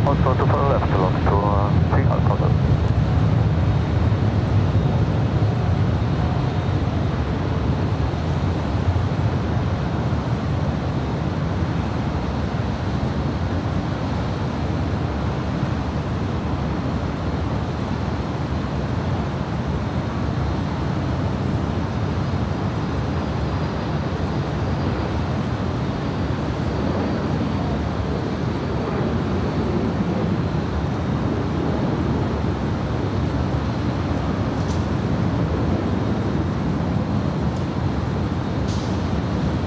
Also 24 left, lock to 3 Alpha.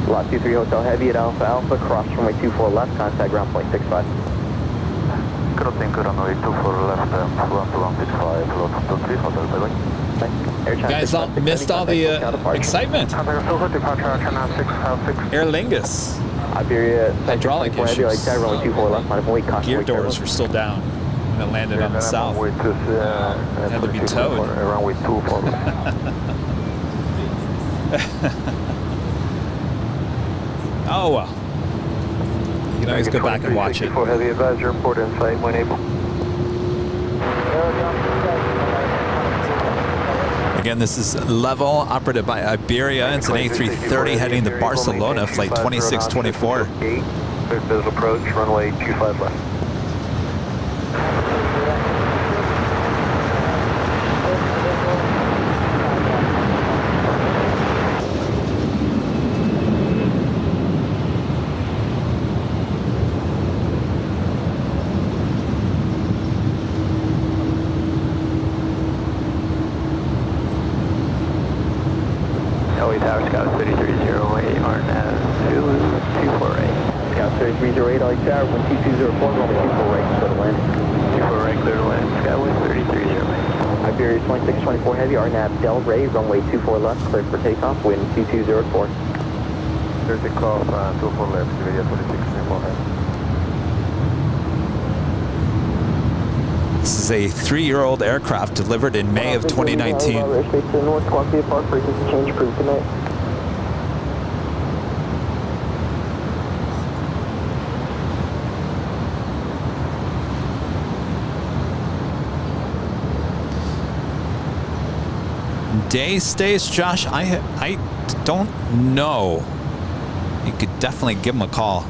Lot 23 Hotel Heavy at Alpha Alpha, cross runway 24 left, contact ground point 65. Crossing runway 24 left, ground point 65, lot 23 Hotel, bye-bye. You guys all missed all the excitement. Aer Lingus. Iberia, hydraulic issues. Like that, runway 24 left, line of weight, caution. Gear doors were still down when it landed on the south. It had to be towed. Runway 24 Oh well. You can always go back and watch it. For heavy advisor, report insight when able. Again, this is level, operated by Iberia. It's an A330 heading to Barcelona, flight 2624. Clear visual approach, runway 25 left. LA Tower, Scout 3308, RNAV 248. Scout 3308, LA Tower, wind 2204, runway 24 right, clear to land. 24 right, clear to land, Scout wind 3308. Iberia 2624 Heavy, RNAV Del Rey, runway 24 left, clear for takeoff, wind 2204. Clear takeoff, 24 left, Iberia 2624 Heavy. This is a 3-year-old aircraft delivered in May of 2019. North Columbia Park, frequency change approved tonight. day stays, Josh? I don't know. You could definitely give him a call.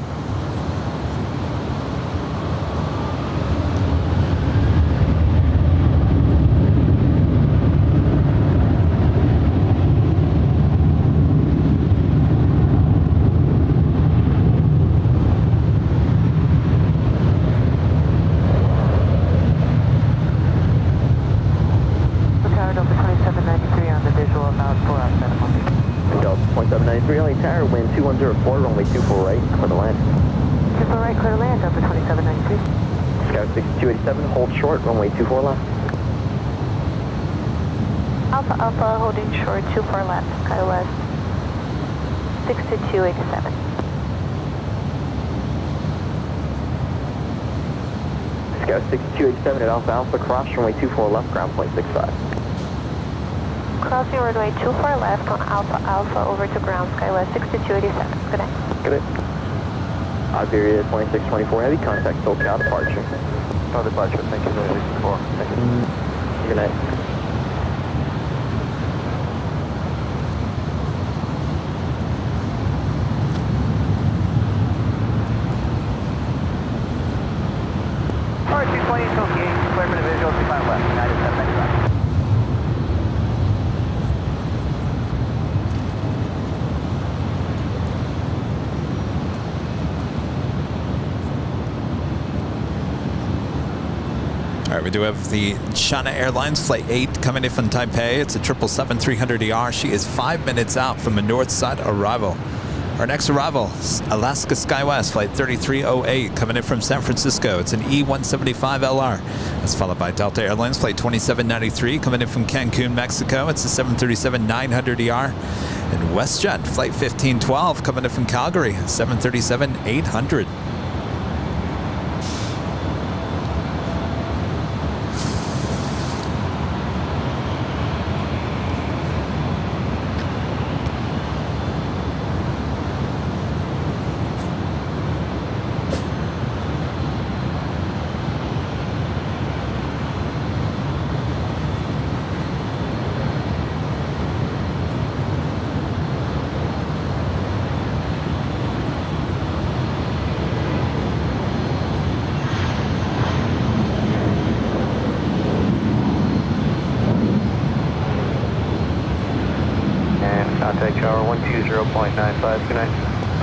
Wind 2104, runway 24 right, clear to land. 24 right, clear to land, Delta 2793. Scout 6287, hold short, runway 24 left. Alpha Alpha, holding short, 24 left, SkyWest 6287. Scout 6287 at Alpha Alpha, cross runway 24 left, ground point 65. Crossing runway 24 left on Alpha Alpha over to ground, SkyWest 6287. Good night. Good night. Iberia 2624 heavy, contact SoCal departure. No departure, thank you, 64. Thank you. Good night. All right, 220 until gate, clear for the visual, 25 left, United 795. All right, we do have the China Airlines Flight 8 coming in from Taipei. It's a 777-300ER. She is 5 minutes out from a north side arrival. Our next arrival, Alaska SkyWest Flight 3308 coming in from San Francisco. It's an E175LR. That's followed by Delta Airlines Flight 2793 coming in from Cancun, Mexico. It's a 737-900ER. And WestJet Flight 1512 coming in from Calgary, 737-800. Contact tower 120.95, good night.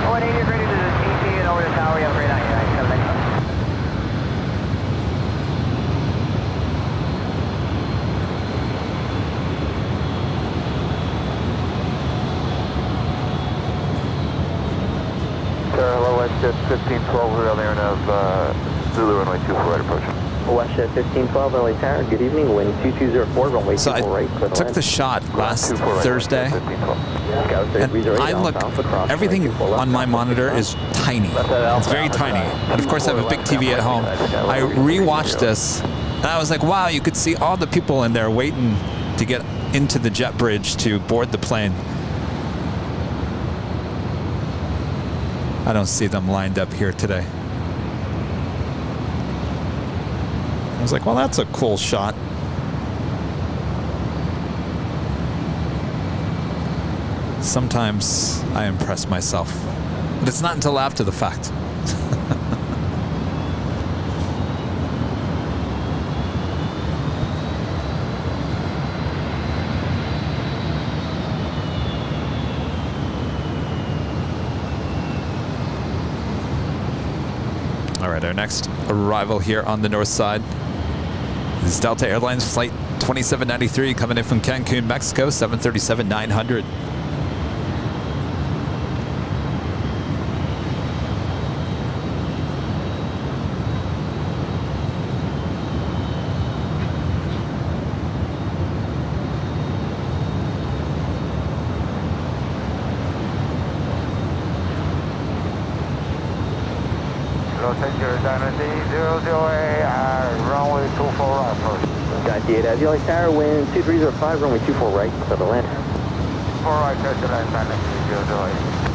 180, you're ready to the TC and over the tower, you have a great night, United 795. Hello, WestJet 1512, we're on the air of Zulu runway 24 right approaching. WestJet 1512, LA Tower, good evening, wind 2204, runway 24 right, clear to took land. the shot last Thursday, and I look, everything on my monitor is tiny. It's very tiny. And of course I have a big TV at home. I rewatched this, and I was like, wow, you could see all the people in there waiting to get into the jet bridge to board the plane. I don't see them lined up here today. I was like, well, that's a cool shot. Sometimes I impress myself, but it's not until after the fact. All right, our next arrival here on the north side is Delta Airlines Flight 2793 coming in from Cancun, Mexico, 737-900. Los Angeles Dynasty 008, runway 24 right first. Got the 8 Aviation Tower, wind 2305, runway 24 right, clear to land. 4 right, clear to land, Dynasty 008.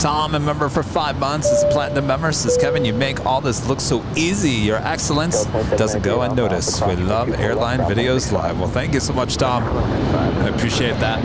Tom, a member for 5 months, is a platinum member. Says, Kevin, you make all this look so easy. Your excellence doesn't go unnoticed. We love Airline Videos Live. Well, thank you so much, Tom. I appreciate that.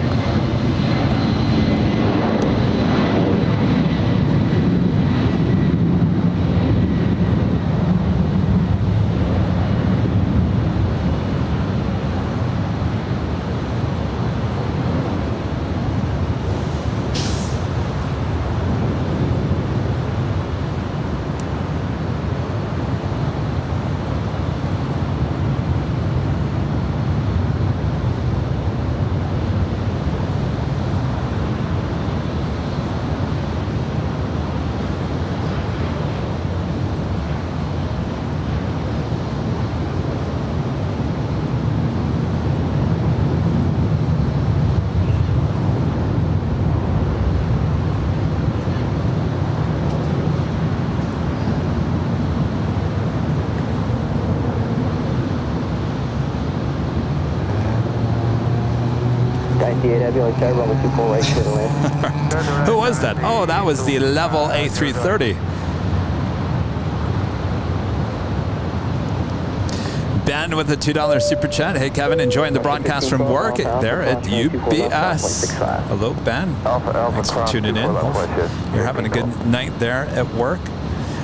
Who was that? Oh, that was the level A330. Ben with the $2 super chat. Hey, Kevin, enjoying the broadcast from work there at UBS. Hello, Ben. Thanks for tuning in. You're having a good night there at work.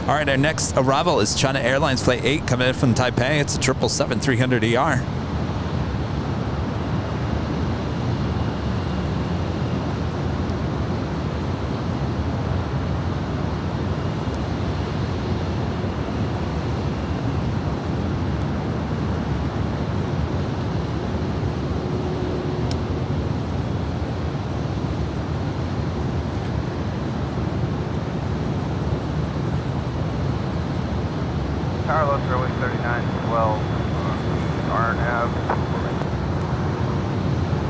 All right, our next arrival is China Airlines Flight 8 coming in from Taipei. It's a 777-300ER. Carlos, runway 3912, RNAV.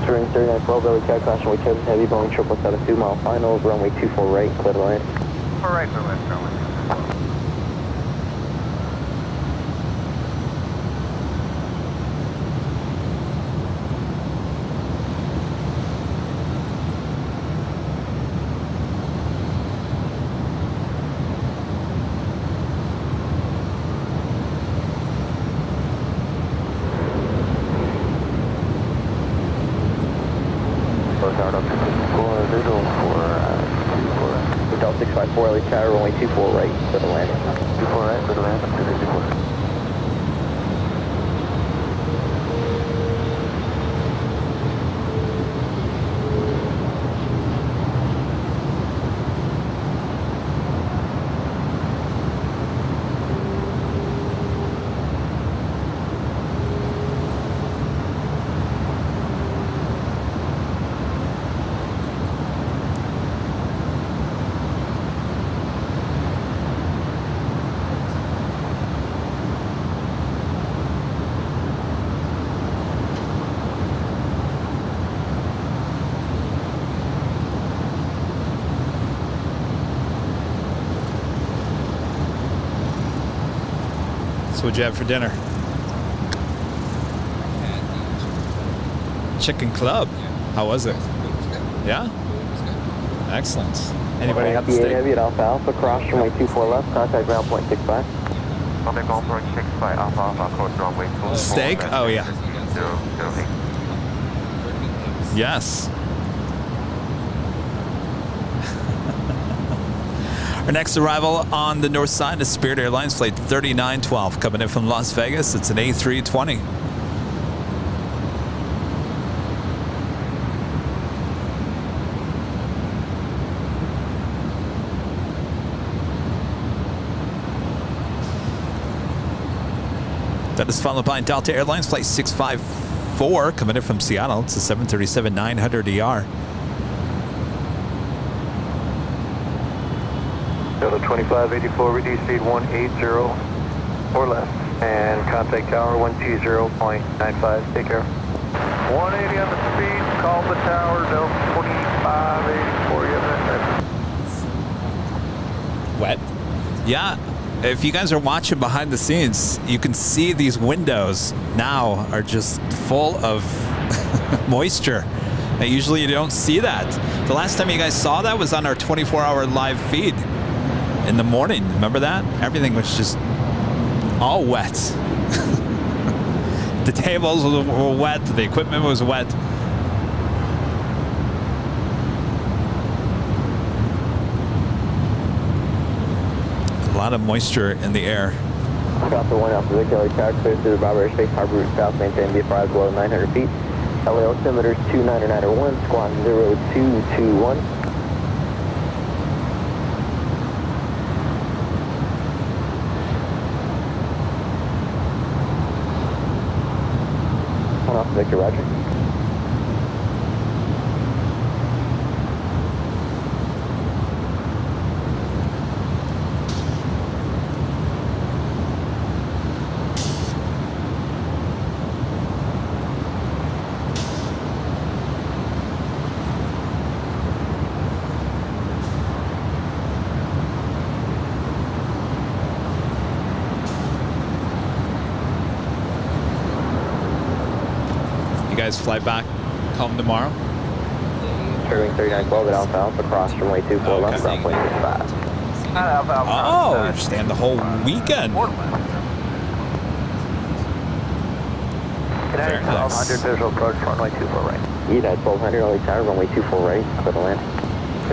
Turning 3912, Belly Cat, caution, we chose heavy Boeing 772, mile finals, runway 24 right, clear to land. 4 right for left, runway 24. Hotel 654, LA Tower, runway 24 right, clear to land. 24 right, clear to land, 24. So what'd you have for dinner? Chicken Club. How was it? Yeah? Excellent. Anybody have the steak? Heavy at Alpha Alpha, cross runway 24 left, contact ground point 65. Contact ground point 65, Alpha Alpha, close runway 24. Steak? Oh, yeah. 008. Yes. Our next arrival on the north side is Spirit Airlines Flight 3912 coming in from Las Vegas. It's an A320. That is followed by Delta Airlines Flight 654 coming in from Seattle. It's a 737-900ER. Delta 2584, reduce speed 180 or less, and contact tower 120.95. Take care. 180 on the speed, call the tower, Delta 2584, you have that. Wet? Yeah. If you guys are watching behind the scenes, you can see these windows now are just full of moisture. Usually you don't see that. The last time you guys saw that was on our 24-hour live feed in the morning. Remember that? Everything was just all wet. The tables were wet. The equipment was wet. A lot of moisture in the air. Copy 1 Alpha Victor, tower clear through the Bravo airspace, harbor route south, maintain be advised below 900 feet. LA altimeter 29901, squawk 0221. One Alpha Victor, roger. Guys fly back home tomorrow? Turning 3912 at Alpha Alpha, cross runway 24 left, ground point 65. Oh, you're staying the whole weekend. United 1200, visual approach, runway 24 right. United 1200, LA Tower, runway 24 right, clear to land.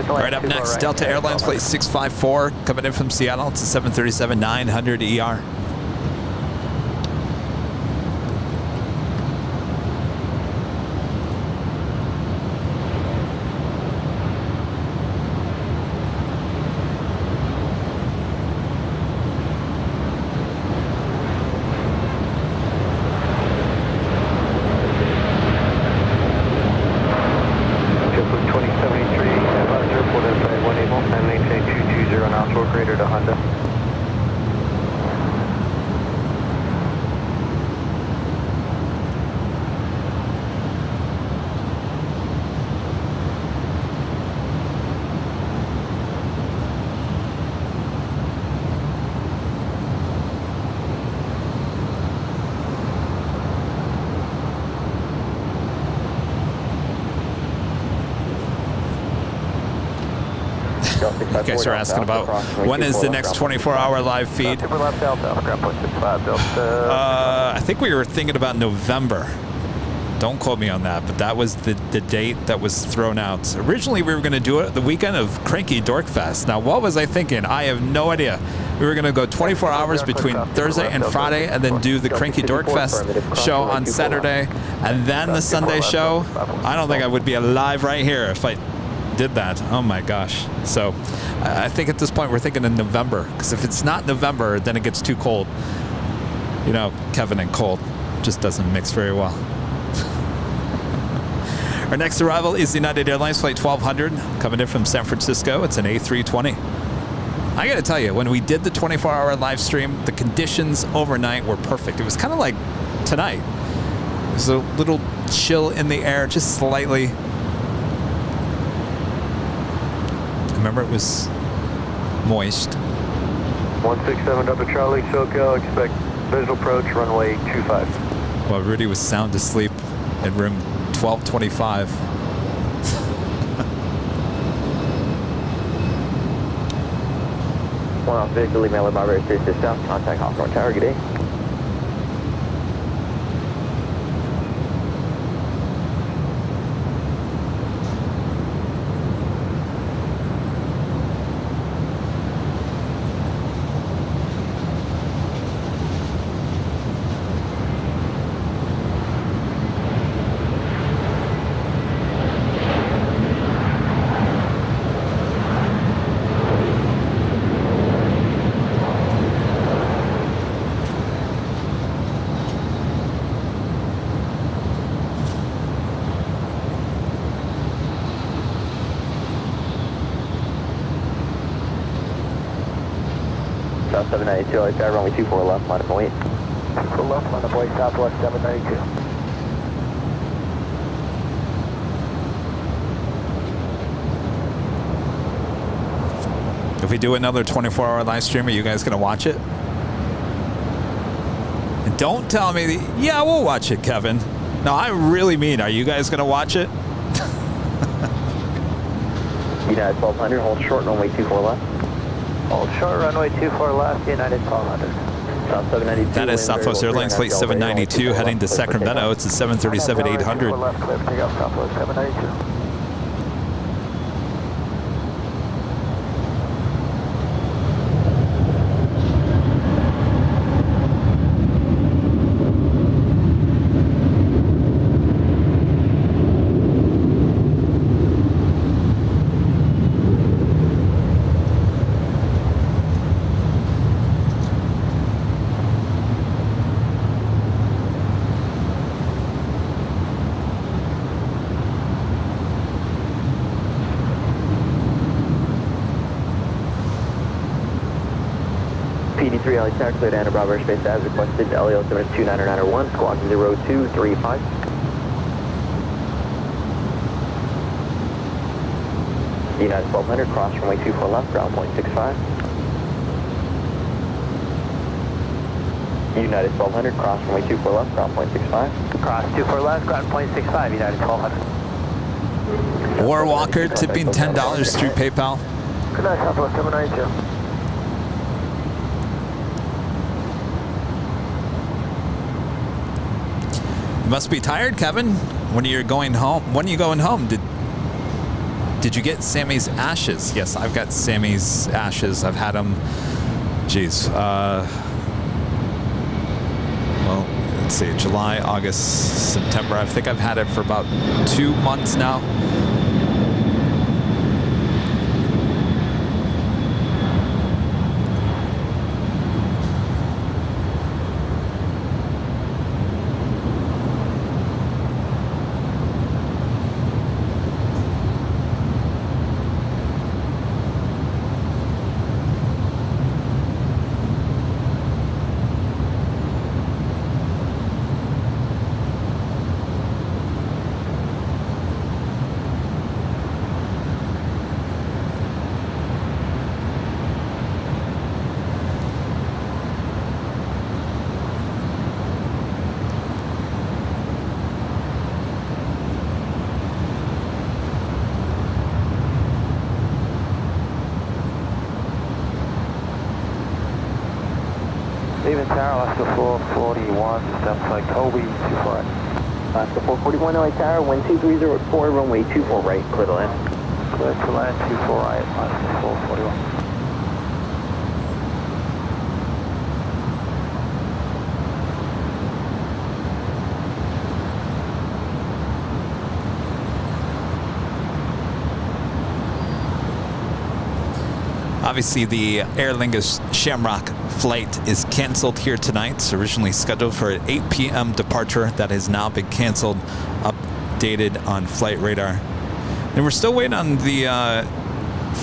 All right, up next, Delta Airlines flight 654, coming in from Seattle. It's a 737-900 ER. You guys are asking about when is the next 24-hour live feed? I think we were thinking about November. Don't quote me on that, but that was the date that was thrown out. Originally, we were going to do it the weekend of Cranky Dork Fest. Now, what was I thinking? I have no idea. We were going to go 24 hours between Thursday and Friday and then do the Cranky Dork Fest show on Saturday and then the Sunday show. I don't think I would be alive right here if I did that. Oh my gosh. So I think at this point we're thinking in November, because if it's not November, then it gets too cold. You know, Kevin and cold just doesn't mix very well. Our next arrival is United Airlines flight 1200 coming in from San Francisco. It's an A320. I gotta tell you, when we did the 24-hour live stream, the conditions overnight were perfect. It was kind of like tonight. There's a little chill in the air, just slightly. Remember, it was moist. 167 Delta Charlie, SoCal, expect visual approach, runway 25. Well, Rudy was sound asleep in room 1225. One off vehicle, leaving LA Bravo airspace to south, contact Hawthorne Tower, good day. South 792, LA Tower, runway 24 left, line of wait. 24 left, line of wait, Southwest 792. If we do another 24-hour live stream, are you guys going to watch it? And don't tell me, yeah, we'll watch it, Kevin. No, I really mean, are you guys going to watch it? United 1200, hold short, runway 24 left. Hold short, runway 24 left, United 1200. South 792. That is Southwest Airlines Flight 792 heading to Sacramento. It's a 737-800. Left, clear for takeoff, Southwest 792. PD3 LA Tower, clear to enter Bravo airspace as requested. LEO 7290901, squawk 0235. United 1200, cross runway 24 left, ground point 65. United 1200, cross runway 24 left, ground point 65. Cross 24 left, ground point 65, United 1200. War Walker tipping $10 through PayPal. Good night, Southwest 792. You must be tired, Kevin. When are you going home? When are you going home? Did you get Sammy's ashes? Yes, I've got Sammy's ashes. I've had them. Geez. Well, let's see. July, August, September. I think I've had it for about 2 months now. Leaving Tower, Alaska 441, steps like Kobe, 24 right. Alaska 441, LA Tower, wind 2304, runway 24 right, clear to land. Clear to land, 24 right, Alaska 441. Obviously, the Aer Lingus Shamrock flight is canceled here tonight. It's originally scheduled for an 8 p.m. departure. That has now been canceled, updated on flight radar. And we're still waiting on the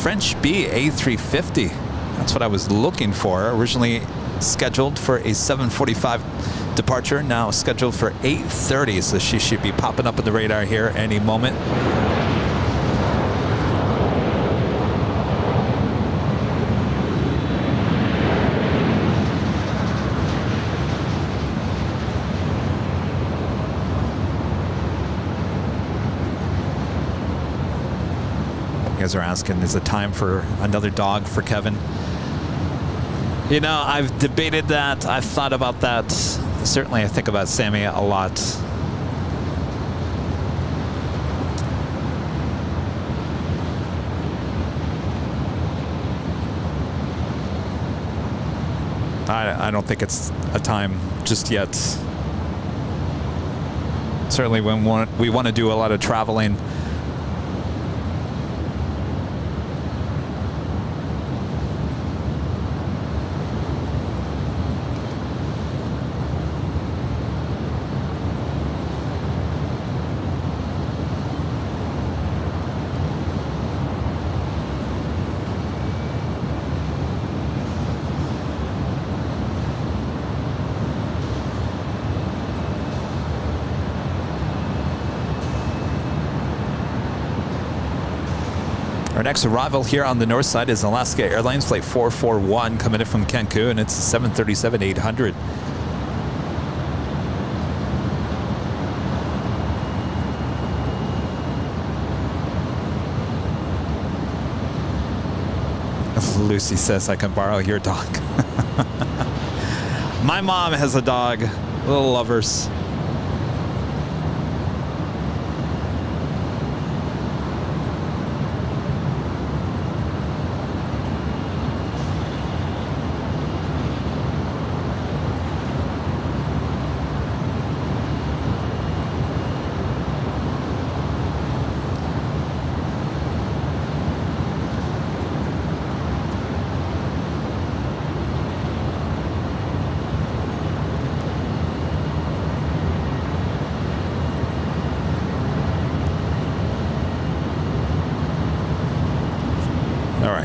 French B A350. That's what I was looking for. Originally scheduled for a 7:45 departure, now scheduled for 8:30. So she should be popping up on the radar here any moment. You guys are asking, is it time for another dog for Kevin? You know, I've debated that. I've thought about that. Certainly, I think about Sammy a lot. I don't think it's a time just yet. Certainly, when we want to do a lot of traveling. Our next arrival here on the north side is Alaska Airlines Flight 441 coming in from Cancun. It's a 737-800. Lucy says I can borrow your dog. My mom has a dog. Little lovers.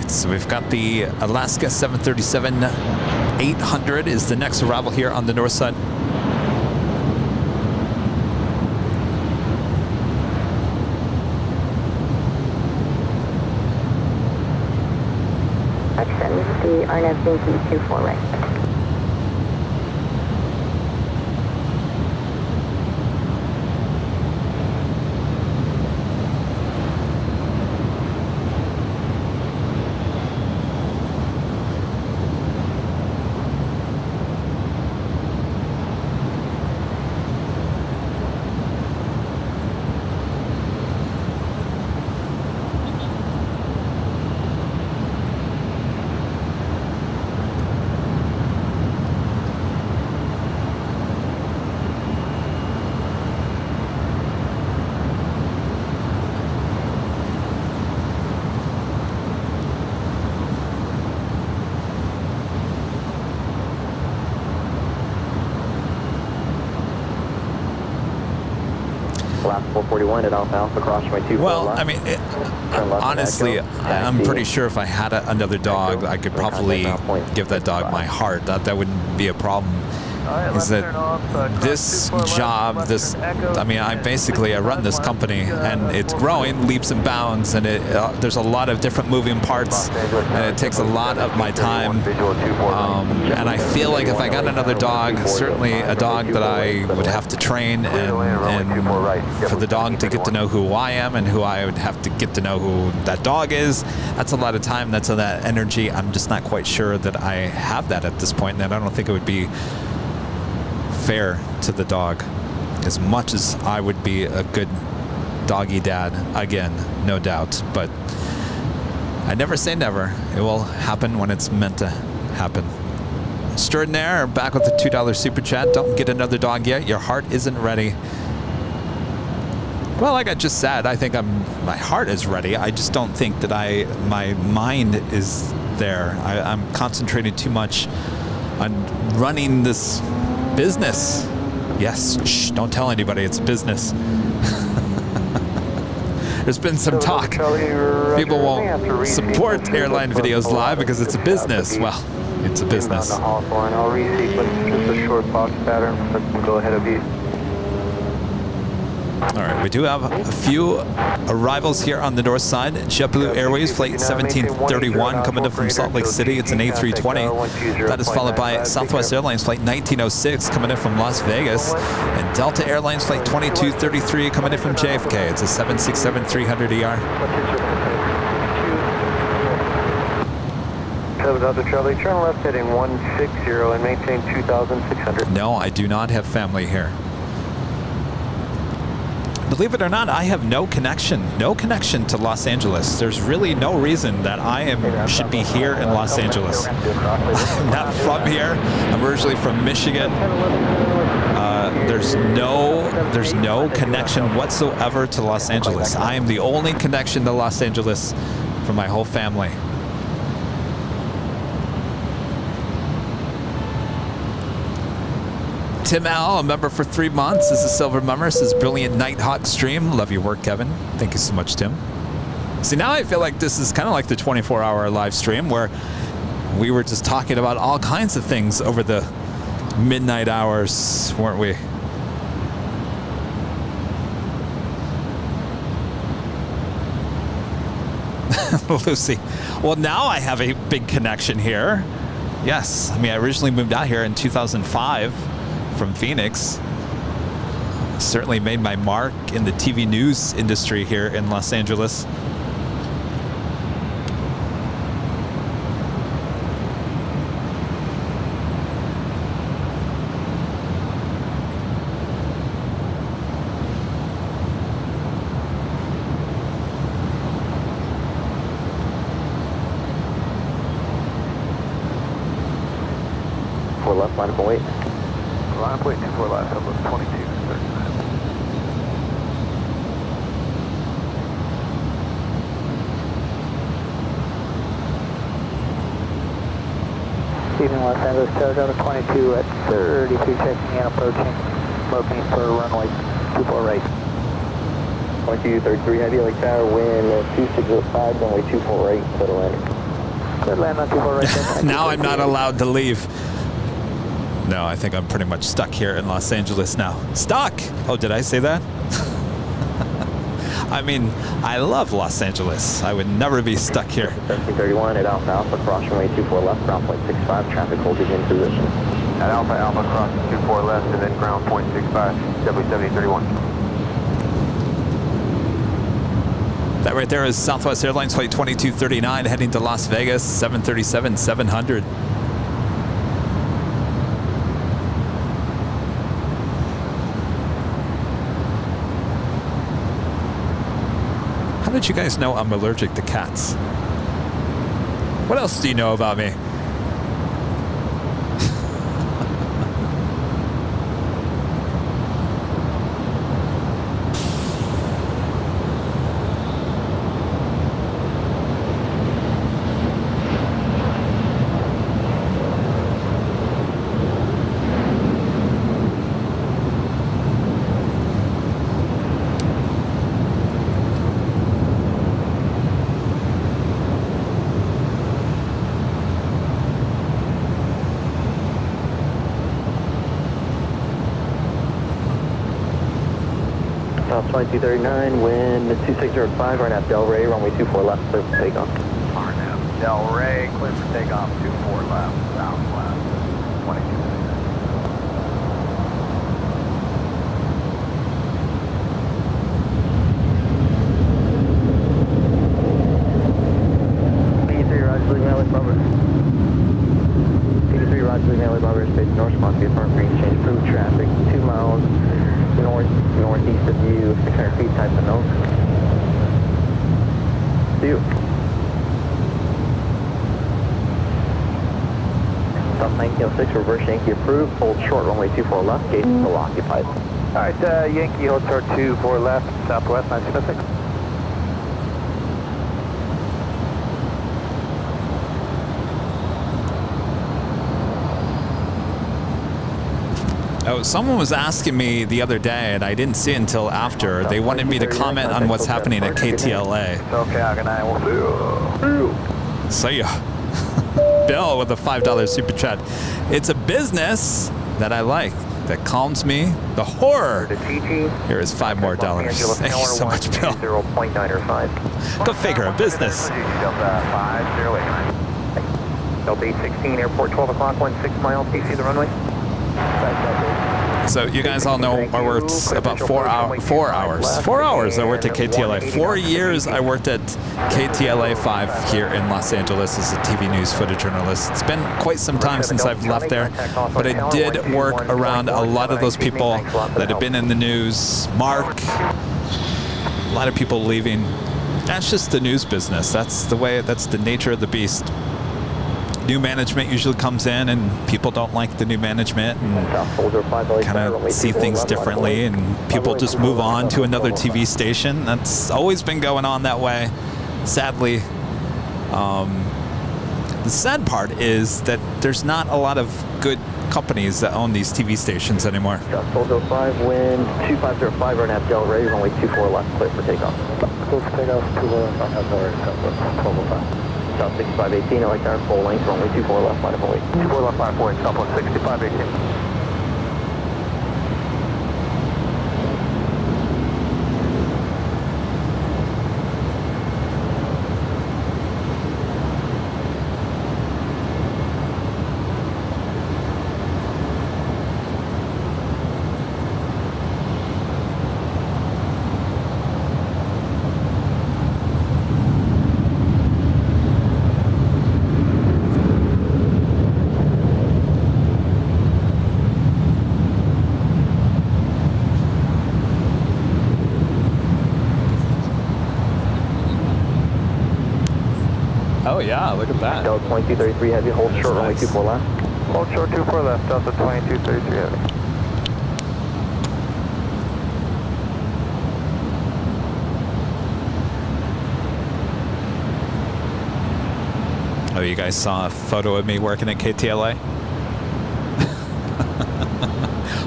So we've got the Alaska 737-800 is the next arrival here on the north side. Action, the RNAV Binky 24 right. Last 441 at Alpha cross my 2. Well, I mean, honestly, I'm pretty sure if I had another dog, I could probably give that dog my heart. That wouldn't be a problem. Is that this job, I mean, I run this company, and it's growing leaps and bounds, and there's a lot of different moving parts, and it takes a lot of my time. And I feel like if I got another dog, certainly a dog that I would have to train, and for the dog to get to know who I am and who I would have to get to know who that dog is, that's a lot of time, that's a lot of energy. I'm just not quite sure that I have that at this point, and I don't think it would be fair to the dog, as much as I would be a good doggy dad, again, no doubt, but I never say never. It will happen when it's meant to happen. Extraordinaire back with the $2 super chat. Don't get another dog yet. Your heart isn't ready. Well, like I just said, I think my heart is ready. I just don't think that my mind is there. I'm concentrated too much on running this business. Yes, shh, don't tell anybody it's business. There's been some talk. People won't support Airline Videos Live because it's a business. Well, it's a business. I'll resequence just a short box pattern. Go ahead of you. All right, we do have a few arrivals here on the north side. JetBlue Airways Flight 1731 coming in from Salt Lake City. It's an A320. That is followed by Southwest Airlines Flight 1906 coming in from Las Vegas. And Delta Airlines Flight 2233 coming in from JFK. It's a 767-300ER. 7 Delta Charlie, turn left heading 160 and maintain 2,600. No, I do not have family here. Believe it or not, I have no connection to Los Angeles. There's really no reason that I should be here in Los Angeles. I'm not from here. I'm originally from Michigan. There's no connection whatsoever to Los Angeles. I am the only connection to Los Angeles for my whole family. Tim Al, a member for 3 months, is a silver member. Says brilliant Nighthawk stream. Love your work, Kevin. Thank you so much, Tim. See, now I feel like this is kind of like the 24-hour live stream where we were just talking about all kinds of things over the midnight hours, weren't we? Lucy. Well, now I have a big connection here. Yes. I mean, I originally moved out here in 2005. From Phoenix. Certainly made my mark in the TV news industry here in Los Angeles. 24 left, line up and wait. Line up, wait, 24 left, up 2239. Evening, Los Angeles, Tower Delta 22 at 33, checking in, approaching, smoking for runway 24 right. 2233 heavy, LA Tower, wind 2605, runway 24 right, clear to land. Clear to land on 24 right. Now I'm not allowed to leave. No, I think I'm pretty much stuck here in Los Angeles now. Stuck! Oh, did I say that? I mean, I love Los Angeles. I would never be stuck here. 1331 at Alpha Alpha, cross runway 24 left, ground point 65, traffic holding in position. At Alpha Alpha, cross 24 left, and then ground point 65, W7031. That right there is Southwest Airlines flight 2239 heading to Las Vegas, 737-700. How did you guys know I'm allergic to cats? What else do you know about me? South 2239, wind 2605, right at Del Rey, runway 24 left, clear for takeoff. RNAV, Del Rey, clear for takeoff, 24 left, southwest, 2239. North Spontaneous Farm Green change approved traffic 2 miles northeast of you, 600 feet type of nose. See you. South 1906, reverse Yankee approved, hold short runway 24 left, gate still occupied. Alright, Yankee, hold short 24 left, southwest 1906. Oh, someone was asking me the other day, and I didn't see it until after. They wanted me to comment on what's happening at KTLA. Okay, I will do. See ya. Bill with a $5 super chat. It's a business that I like, that calms me. The horror. Here is $5 more. Thank you so much, Bill. Go figure, a business. Delta 816, airport 12 o'clock, 16 miles, DC the runway. So you guys all know I worked about 4 hours. 4 hours I worked at KTLA. 4 years I worked at KTLA 5 here in Los Angeles as a TV news footage journalist. It's been quite some time since I've left there, but I did work around a lot of those people that have been in the news. Mark, a lot of people leaving. That's just the news business. That's the way, that's the nature of the beast. New management usually comes in and people don't like the new management and kind of see things differently, and people just move on to another TV station. That's always been going on that way, sadly. The sad part is that there's not a lot of good companies that own these TV stations anymore. Soldier 5, wind 2505, run at Del Rey, runway 24 left, clear for takeoff. Clear for takeoff, 2 left, Del Rey, 1205. South 6518, like our full length, runway 24 left, line up and wait. 24 left, line up and wait, Southwest 6518. Oh yeah, look at that. Delta 2233 heavy, hold short, runway 24 left. Hold short 24 left, Delta 2233 heavy. Oh, you guys saw a photo of me working at KTLA?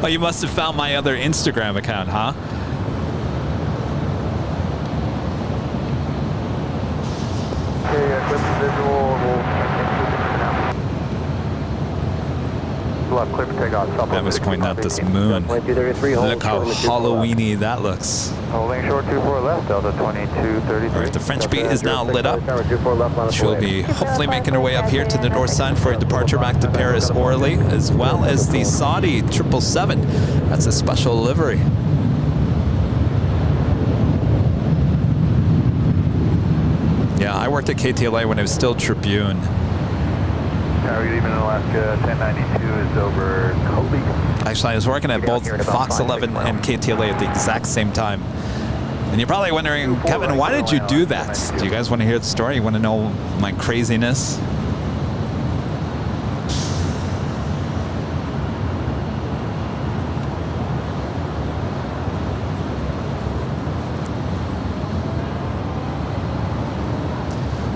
Oh, you must have found my other Instagram account, huh? Okay, good visual. We'll have clear for takeoff. I was pointing out this moon. Look how Halloweeny that looks. Holding short 24 left, Delta 2233. All right, the French beat is now lit up. She'll be hopefully making her way up here to the north side for a departure back to Paris Orly, as well as the Saudi 777. That's a special livery. Yeah, I worked at KTLA when it was still Tribune. Tower, good evening, Alaska. 1092 is over Kobe. Actually, I was working at both Fox 11 and KTLA at the exact same time. And you're probably wondering, Kevin, why did you do that? Do you guys want to hear the story? You want to know my craziness?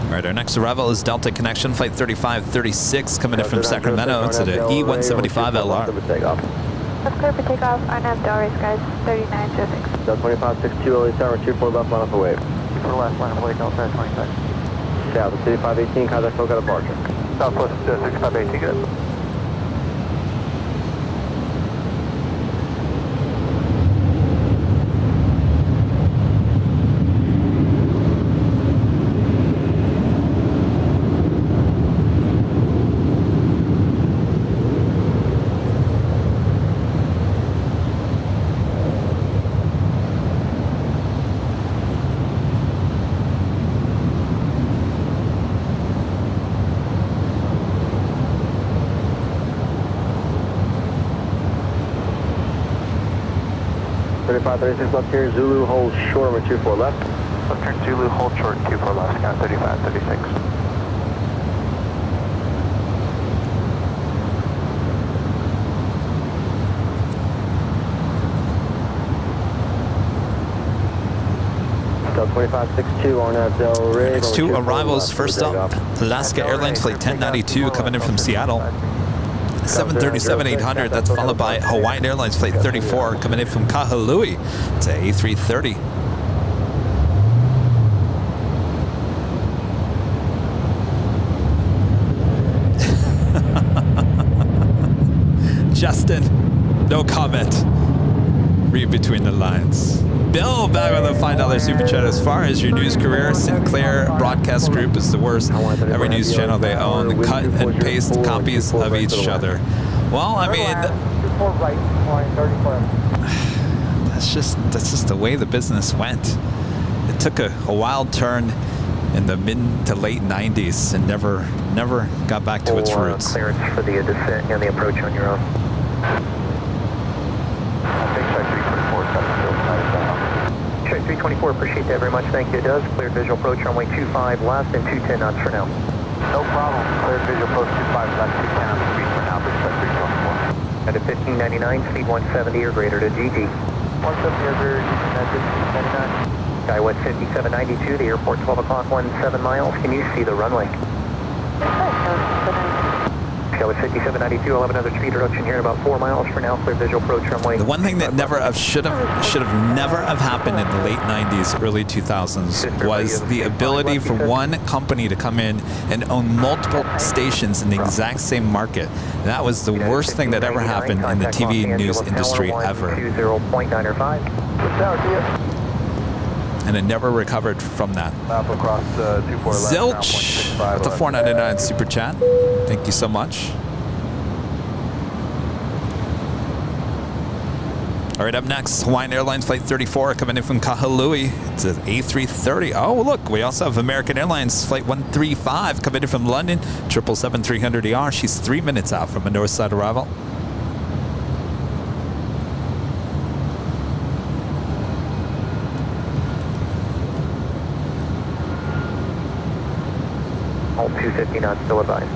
All right, our next arrival is Delta Connection, Flight 3536, coming in from Sacramento to the E175LR. Let's clear for takeoff. RNAV Delray skies 3906. Delta 2562, LA Tower 24 left, line up away. 24 left, line up away, Delta 26. South, City 518, contact SoCal departure. Southwest 6518, good. Left here, Zulu, hold short, over 24 left. Left turn Zulu, hold short, 24 left, count 3536. Delta 2562, RNAV Del Rey. Next two arrivals. First up, Alaska Airlines Flight 1092 coming in from Seattle. 737-800, that's followed by Hawaiian Airlines Flight 34 coming in from Kahului. It's a A330. Justin, no comment. Read between the lines. Bill, back on the $5 super chat. As far as your news career, Sinclair Broadcast Group is the worst. Every news channel they own, cut and paste copies of each other. Well, I mean, that's just the way the business went. It took a wild turn in the mid to late 90s and never got back to its roots. Clearance for the descent and the approach on your own. Check 324, appreciate that very much, thank you. It does. Cleared visual approach runway 25 left and 210 knots for now. No problem. Cleared visual approach 25 left, 210 on the speed for now, At a 1599, speed 170 or greater to GG. 170 or greater, 1599. Skywest 5792, the airport 12 o'clock, 17 miles. Can you see the runway? Skywest 5792, I'll have another speed reduction here in about 4 miles for now. Clear visual approach runway. The one thing that should have never have happened in the late 90s, early 2000s was the ability for one company to come in and own multiple stations in the exact same market. That was the worst thing that ever happened in the TV news industry ever. 20.905. And it never recovered from that. Across 24 left. Zilch with the 499 super chat. Thank you so much. All right, up next, Hawaiian Airlines Flight 34 coming in from Kahului. It's an A330. Oh, look, we also have American Airlines Flight 135 coming in from London, 777-300ER. She's 3 minutes out from a north side arrival. All 250 knots still advised.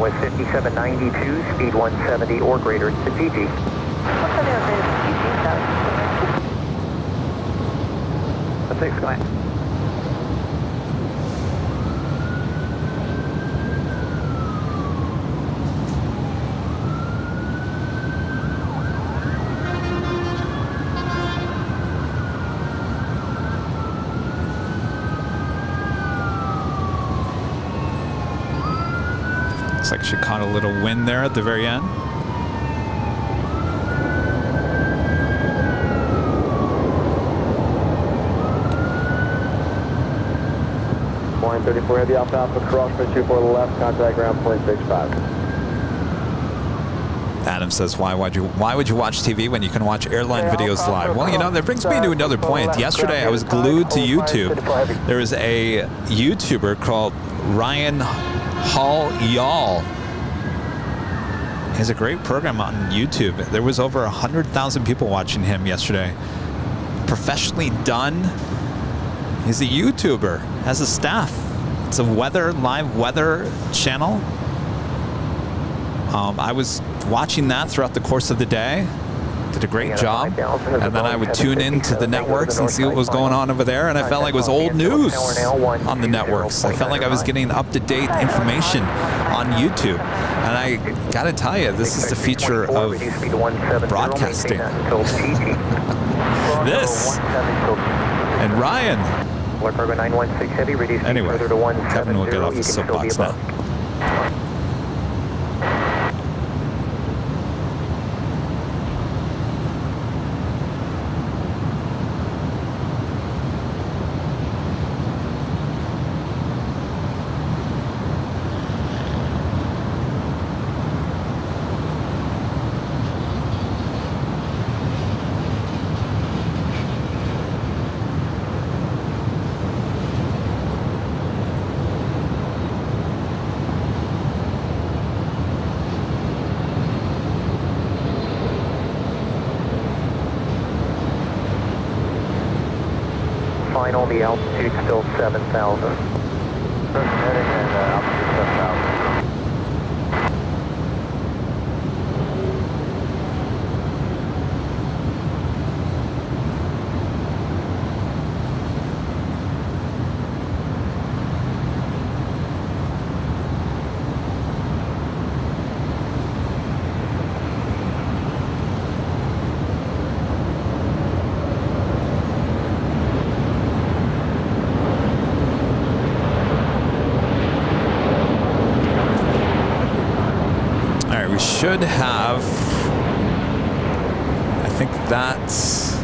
with 5792, speed 170 or greater to PG. 170 or greater to PG, That's 6 Sky. Looks like she caught a little wind there at the very end. Line 34 heavy alpha cross for 24 left, contact ground 0.65. Adam says, why would you watch TV when you can watch airline videos live? Well, you know, that brings me to another point. Yesterday, I was glued to YouTube. There was a YouTuber called Ryan Hall Y'all. He has a great program on YouTube. There was over 100,000 people watching him yesterday. Professionally done. He's a YouTuber, has a staff. It's a live weather channel. I was watching that throughout the course of the day. Did a great job. And then I would tune into the networks and see what was going on over there. And I felt like it was old news on the networks. I felt like I was getting up-to-date information on YouTube. And I gotta tell you, this is the future of broadcasting. This and Ryan. Anyway, Kevin will get off his soapbox now. Final, the altitude still 7,000. Heading and altitude 7,000. Should have, I think that's,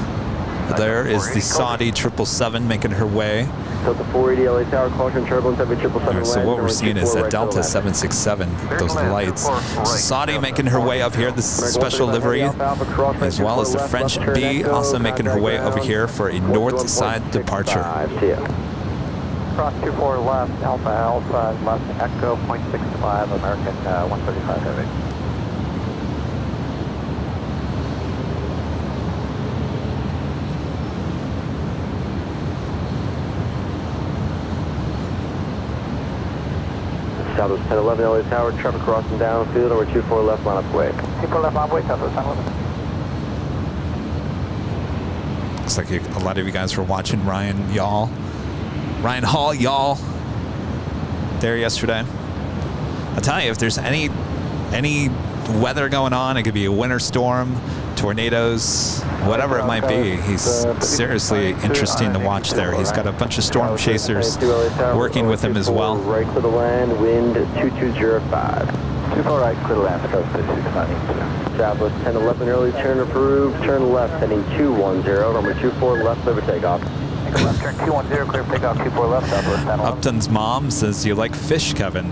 there is the Saudi 777 making her way. So the 480 LA Tower, caution turbulence, every 777. Right, so what we're seeing is that Delta 767, those lights. Saudi making her way up here, this is a special livery, as well as the French B also making her way over here for a north side departure. Cross 24 left, Alpha left, Echo 0.65, American 135 heavy. Southwest 1011 LA Tower, traffic crossing downfield, over 24 left, line up way. 24 left, line up way, Southwest 1011. Looks like a lot of you guys were watching Ryan Hall Y'all there yesterday. I'll tell you, if there's any weather going on, it could be a winter storm, tornadoes, whatever it might be. He's seriously interesting to watch there. He's got a bunch of storm chasers working with him as well. Right clear to land, wind 2205. 24 right, clear to land, Southwest 692. Southwest 1011 early turn approved, turn left heading 210, number 24 left, clear for takeoff. Left turn 210, clear for takeoff, 24 left, Southwest 1011. Upton's mom says, you like fish, Kevin?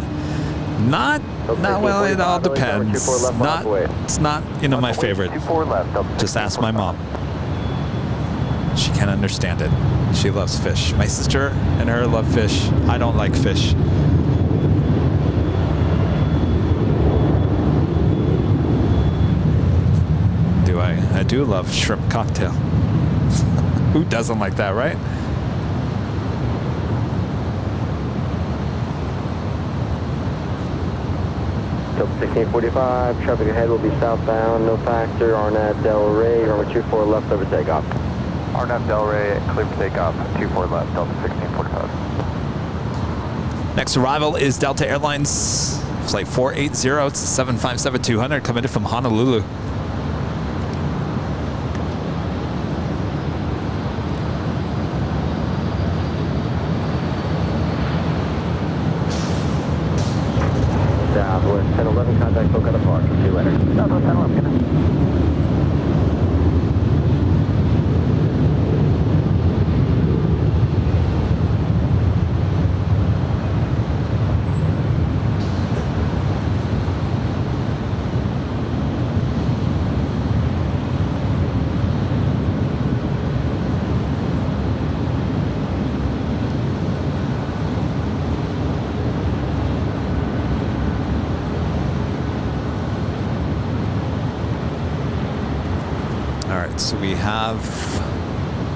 Not well, it all depends. It's not, my favorite. Just ask my mom. She can't understand it. She loves fish. My sister and her love fish. I don't like fish. I do love shrimp cocktail. Who doesn't like that, right? Delta 1645, traffic ahead will be southbound, no factor, Arnett Del Rey, runway 24 left over takeoff. Arnett Del Rey, clear for takeoff, 24 left, Delta 1645. Next arrival is Delta Airlines flight 480. It's 757-200 coming in from Honolulu. Southwest 1011, contact Boca Park. See you later. Southwest 1011. So we have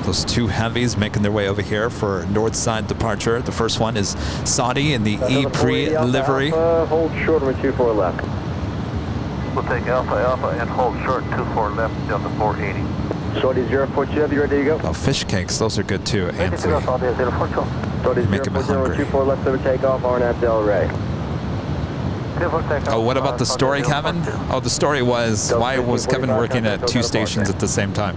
those two heavies making their way over here for north side departure. The first one is Saudi in the E-Pre livery. Hold short with 24 left. We'll take Alpha and hold short 24 left, Delta 480. Saudi 042, you ready to go? Oh, fish cakes, those are good too. And free. Saudi Make him 040, hungry. 24 left over takeoff, Arnett Del Rey. Oh, what about the story, Kevin? Oh, the story was, why was Kevin working at two stations at the same time?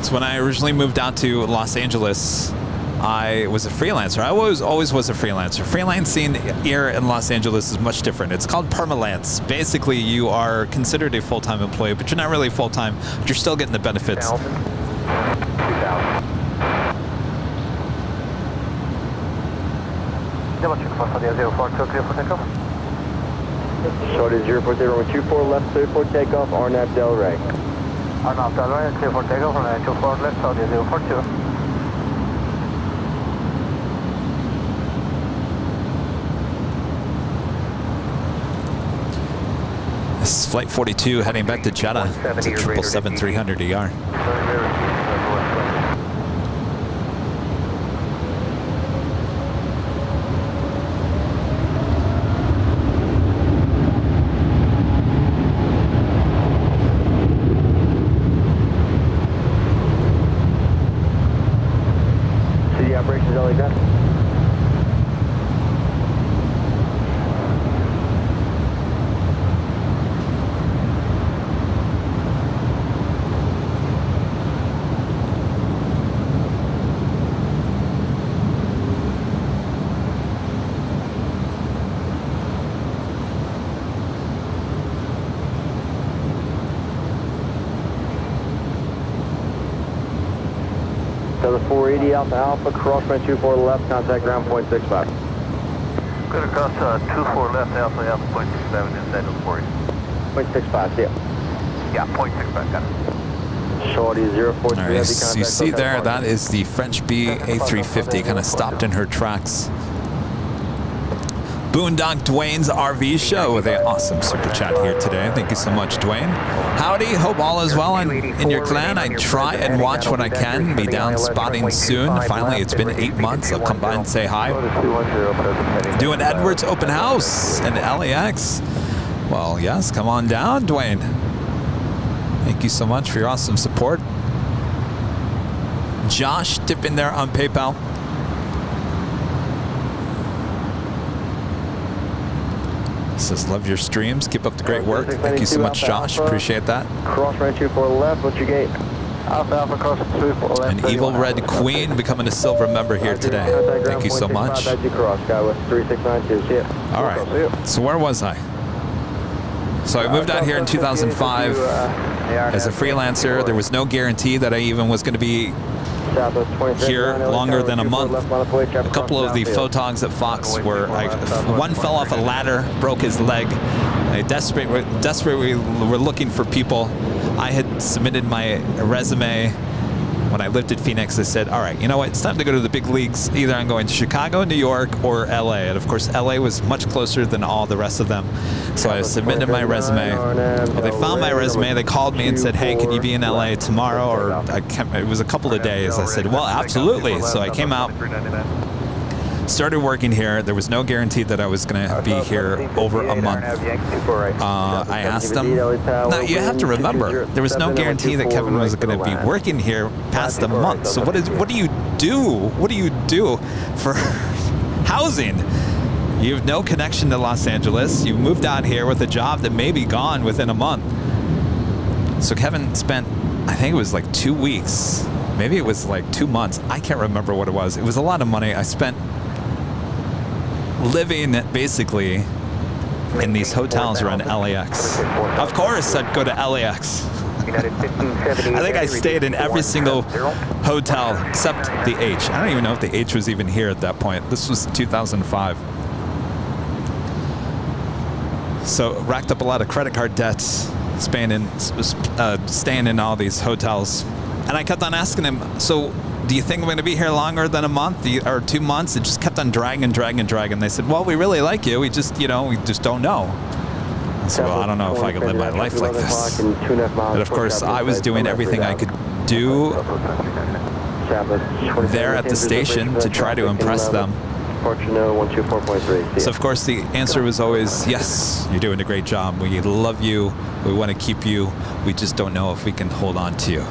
So when I originally moved down to Los Angeles, I was a freelancer. I always was a freelancer. Freelancing here in Los Angeles is much different. It's called permalance. Basically, you are considered a full-time employee, but you're not really full-time, but you're still getting the benefits. Saudi 040, 24 left, clear for takeoff, Arnett Del Rey. Arnett Del Rey, clear for takeoff, runway 24 left, Saudi 042. This is Flight 42 heading back to Jeddah. It's a 777-300ER. City operations, LA gun. Delta 480, Alpha, crosswind 24 left, contact ground point 65. Good across 24 left, Alpha 0.67, inside of 40. 0.65, see ya. Yeah, 0.65, got it. Saudi 043, All right, so you see there, that is the French B A350 kind of stopped in her tracks. Boondock Dwayne's RV show with an awesome super chat here today. Thank you so much, Dwayne. Howdy, hope all is well in your clan. I try and watch when I can. Be down spotting soon. Finally, it's been 8 months. I'll come by and say hi. Doing Edwards open house in LAX. Well, yes, come on down, Dwayne. Thank you so much for your awesome support. Josh, tip in there on PayPal. Says, love your streams. Keep up the great work. Thank you so much, Josh. Appreciate that. Cross range 24 left, what's your gate? Alpha, cross 24 left. An Evil Red Queen becoming a silver member here today. Thank you so much. Cross, Skywest 3692, see ya. All right. So where was I? So I moved out here in 2005 as a freelancer. There was no guarantee that I even was going to be here longer than a month. A couple of the photogs at Fox were, one fell off a ladder, broke his leg. They desperately were looking for people. I had submitted my resume. When I lived at Phoenix, I said, all right, you know what? It's time to go to the big leagues. Either I'm going to Chicago, New York, or LA. And of course, LA was much closer than all the rest of them. So I submitted my resume. Well, they found my resume. They called me and said, hey, can you be in LA tomorrow? Or it was a couple of days. I said, well, absolutely. So I came out, started working here. There was no guarantee that I was going to be here over a month. I asked them. Now, you have to remember, there was no guarantee that Kevin was going to be working here past a month. So what do you do? What do you do for housing? You have no connection to Los Angeles. You moved out here with a job that may be gone within a month. So Kevin spent, I think it was like 2 weeks. Maybe it was like 2 months. I can't remember what it was. It was a lot of money. I spent living basically in these hotels around LAX. Of course, I'd go to LAX. I think I stayed in every single hotel except the H. I don't even know if the H was even here at that point. This was 2005. So racked up a lot of credit card debts, staying in all these hotels. And I kept on asking him, so do you think I'm going to be here longer than a month or 2 months? It just kept on dragging. They said, well, we really like you. We just don't know. I said, well, I don't know if I could live my life like this. But of course, I was doing everything I could do there at the station to try to impress them. So of course the answer was always, yes, you're doing a great job. We love you. We want to keep you. We just don't know if we can hold on to you.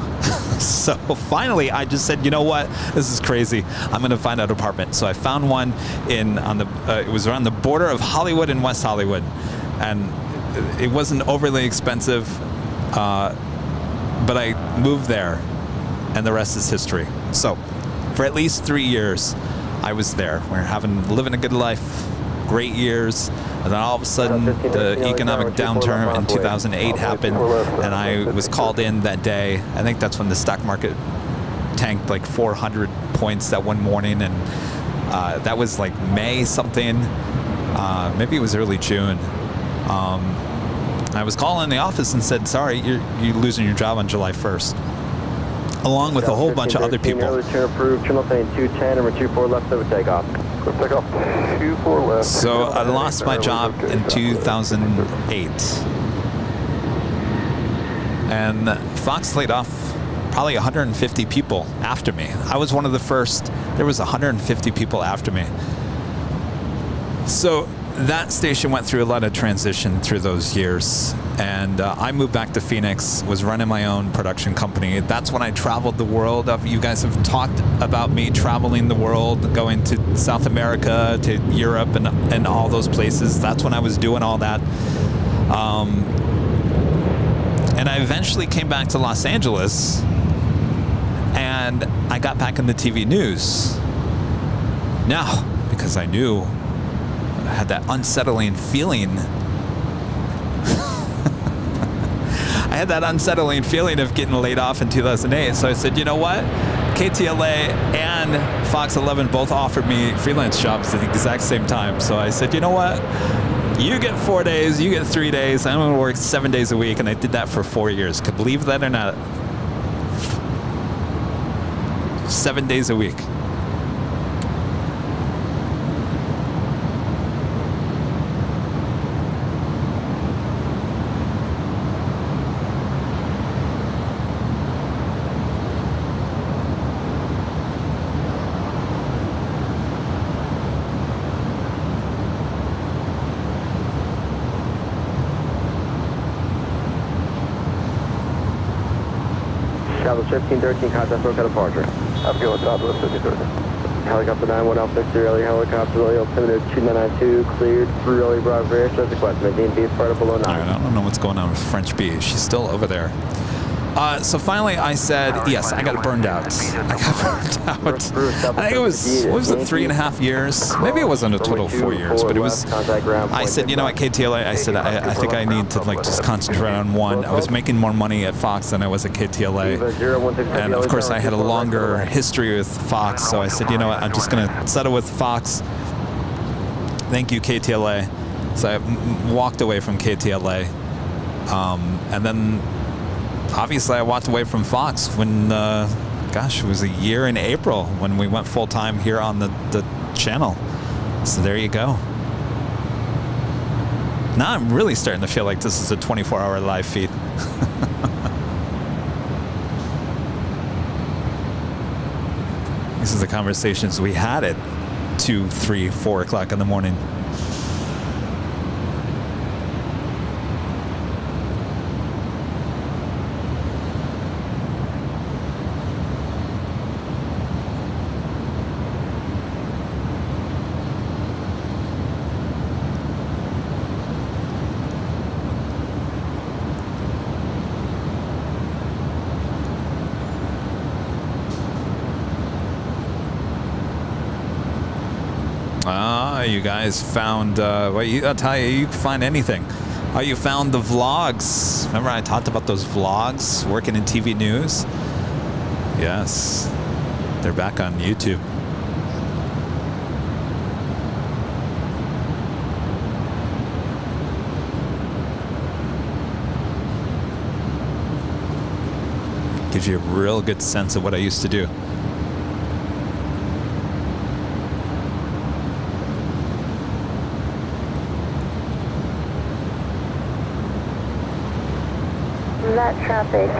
So finally I just said, you know what? This is crazy. I'm going to find an apartment. So I found one it was around the border of Hollywood and West Hollywood. And it wasn't overly expensive, but I moved there and the rest is history. So for at least 3 years, I was there. We're living a good life, great years, and then all of a sudden the economic downturn in 2008 happened, and I was called in that day. I think that's when the stock market tanked like 400 points that one morning, and that was like May something, maybe it was early June. I was calling the office and said, sorry, you're losing your job on July 1st. Along with a whole bunch of other people. So I lost my job in 2008. And Fox laid off probably 150 people after me. I was one of the first. There was 150 people after me. So that station went through a lot of transition through those years, and I moved back to Phoenix, was running my own production company. That's when I traveled the world. You guys have talked about me traveling the world, going to South America, to Europe, and all those places. That's when I was doing all that. And I eventually came back to Los Angeles, and I got back in the TV news. Now, because I knew I had that unsettling feeling. I had that unsettling feeling of getting laid off in 2008. So I said, you know what? KTLA and Fox 11 both offered me freelance jobs at the exact same time. So I said, you know what? You get 4 days, you get 3 days. I'm going to work 7 days a week. And I did that for 4 years. Could believe that or not? 7 days a week. Travel 1513, contact Roca departure. I'm going Southwest 1513. Helicopter 91 Alpha 60 Early, helicopter Lily altimeter 2992, cleared through Early Bravo for airshows request. Maintain B flight below 9. I don't know what's going on with French B. She's still over there. So finally I said, yes, I got burned out. I think it was, what was it, 3.5 years? Maybe it wasn't a total 4 years, but it was, I said, you know, at KTLA, I said, I think I need to like just concentrate on one. I was making more money at Fox than I was at KTLA. And of course I had a longer history with Fox, so I said, you know what, I'm just going to settle with Fox. Thank you, KTLA. So I walked away from KTLA. And then obviously I walked away from Fox when, gosh, it was a year in April when we went full time here on the channel. So there you go. Now I'm really starting to feel like this is a 24-hour live feed. These are the conversations we had at 2, 3, 4 o'clock in the morning. You guys found, well, I'll tell you, you can find anything. Oh, you found the vlogs. Remember I talked about those vlogs working in TV news? Yes, they're back on YouTube. Gives you a real good sense of what I used to do. That traffic,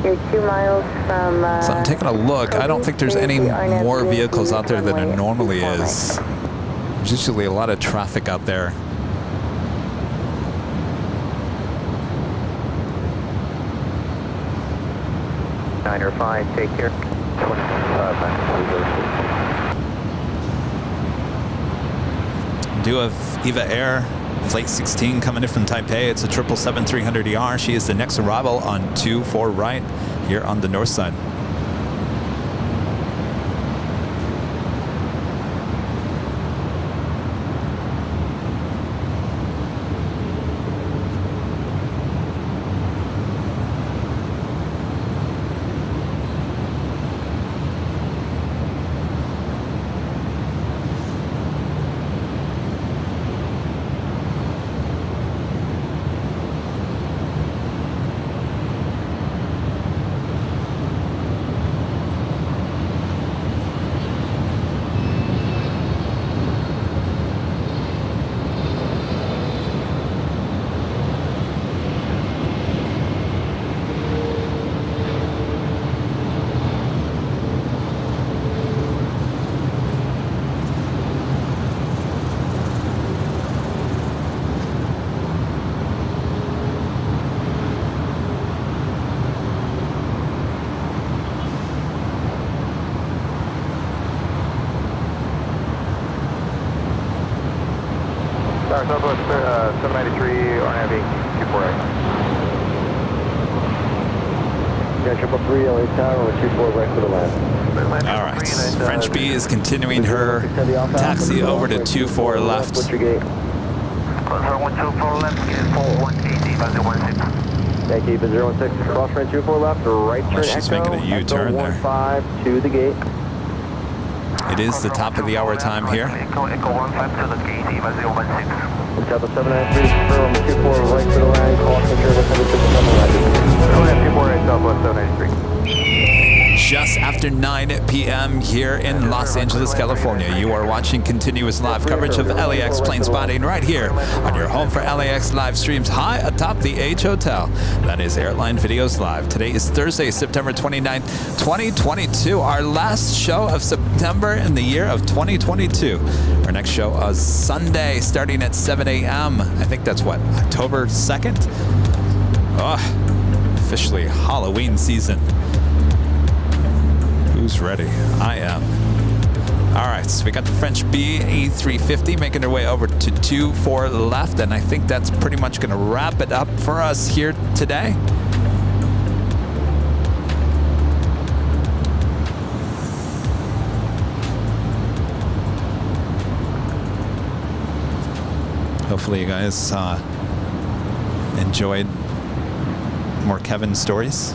you're 2 miles from... So I'm taking a look. I don't think there's any more vehicles out there than there normally is. There's usually a lot of traffic out there. Nine or 5, take care. 25. Do have Eva Air. Flight 16 coming in from Taipei. It's a 777-300ER. She is the next arrival on 2-4 right here on the north side. Southwest 793, RNAV, 248. Yeah, 333, LA Tower, 24 right for the land. All right, French B is continuing her taxi over to 24 left. What's your gate? 124 left, gate 4180, 016. Thank you, 016, cross French 24 left, right turn She's Echo, making a U-turn there. 15 to the gate. It is the top of the hour time here. Echo 15 to the gate, 016. Delta 793, confirm 24 right for the land, cross control 767 left. 248 Southwest 793. Just after 9 p.m. here in Los Angeles, California. You are watching continuous live coverage of LAX plane spotting right here on your home for LAX live streams high atop the H Hotel. That is Airline Videos Live. Today is Thursday, September 29th, 2022. Our last show of September in the year of 2022. Our next show is Sunday starting at 7 a.m. I think that's what, October 2nd? Oh, officially Halloween season. Who's ready? I am. All right, so we got the French B A350 making her way over to 24 left, and I think that's pretty much going to wrap it up for us here today. Hopefully you guys enjoyed more Kevin stories.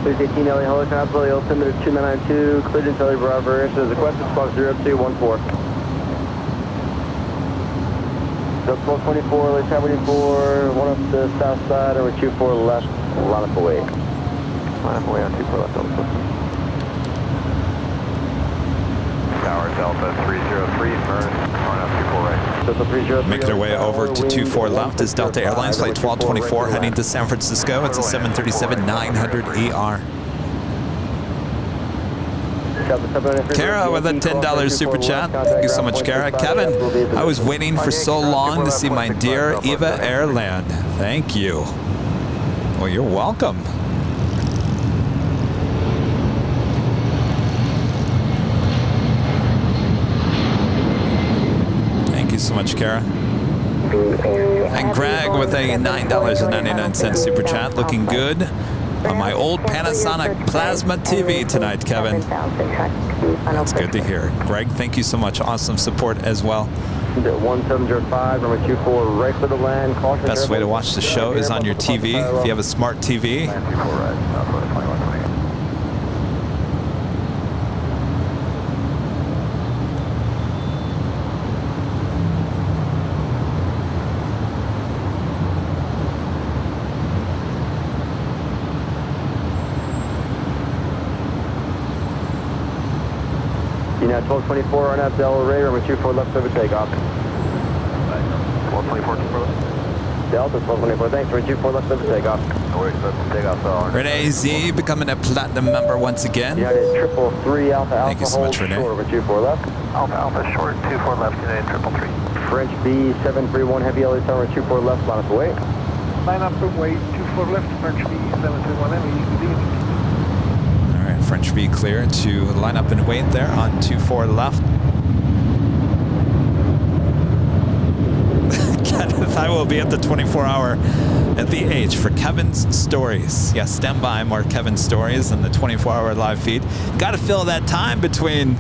There's 18 LA helicopter, LA altimeter 2992, cleared in Telly Bravo, answer is requested, spot 0214. Delta 1224, LA Tower 24, one up the south side, over 24 left, line up away. Line up away on 24 left, Delta. Tower Delta 303, burn, on up 24 right. Delta 303. Making their way over to 24 left is Delta Airlines Flight 1224 heading to San Francisco. It's a 737-900ER. Kara with a $10 super chat. Thank you so much, Kara. Kevin, I was waiting for so long to see my dear Eva Airland. Thank you. Well, you're welcome. Thank you so much, Kara. And Greg with a $9.99 super chat. Looking good on my old Panasonic Plasma TV tonight, Kevin. That's good to hear. Greg, thank you so much. Awesome support as well. 1705, number 24, right for the land. Best way to watch the show is on your TV. If you have a smart TV. Now 1224 on up Delta Ray, number 24 left over takeoff. 1224, Delta 1224, thanks, number 24 left over takeoff. No worries, let's take off. Renee Z becoming a platinum member once again. United 333 Alpha Alpha. Thank you so much, Renee. Number 24 left. Alpha Alpha short, 24 left, United 333. French B 731 heavy LA tower, 24 left, line up away. Line up away, 24 left, French B 731 heavy. French B clear to line up and wait there on 24 left. Kenneth, I will be at the 24-hour at the H for Kevin's Stories. Yes, stand by, more Kevin's Stories and the 24-hour live feed. Got to fill that time between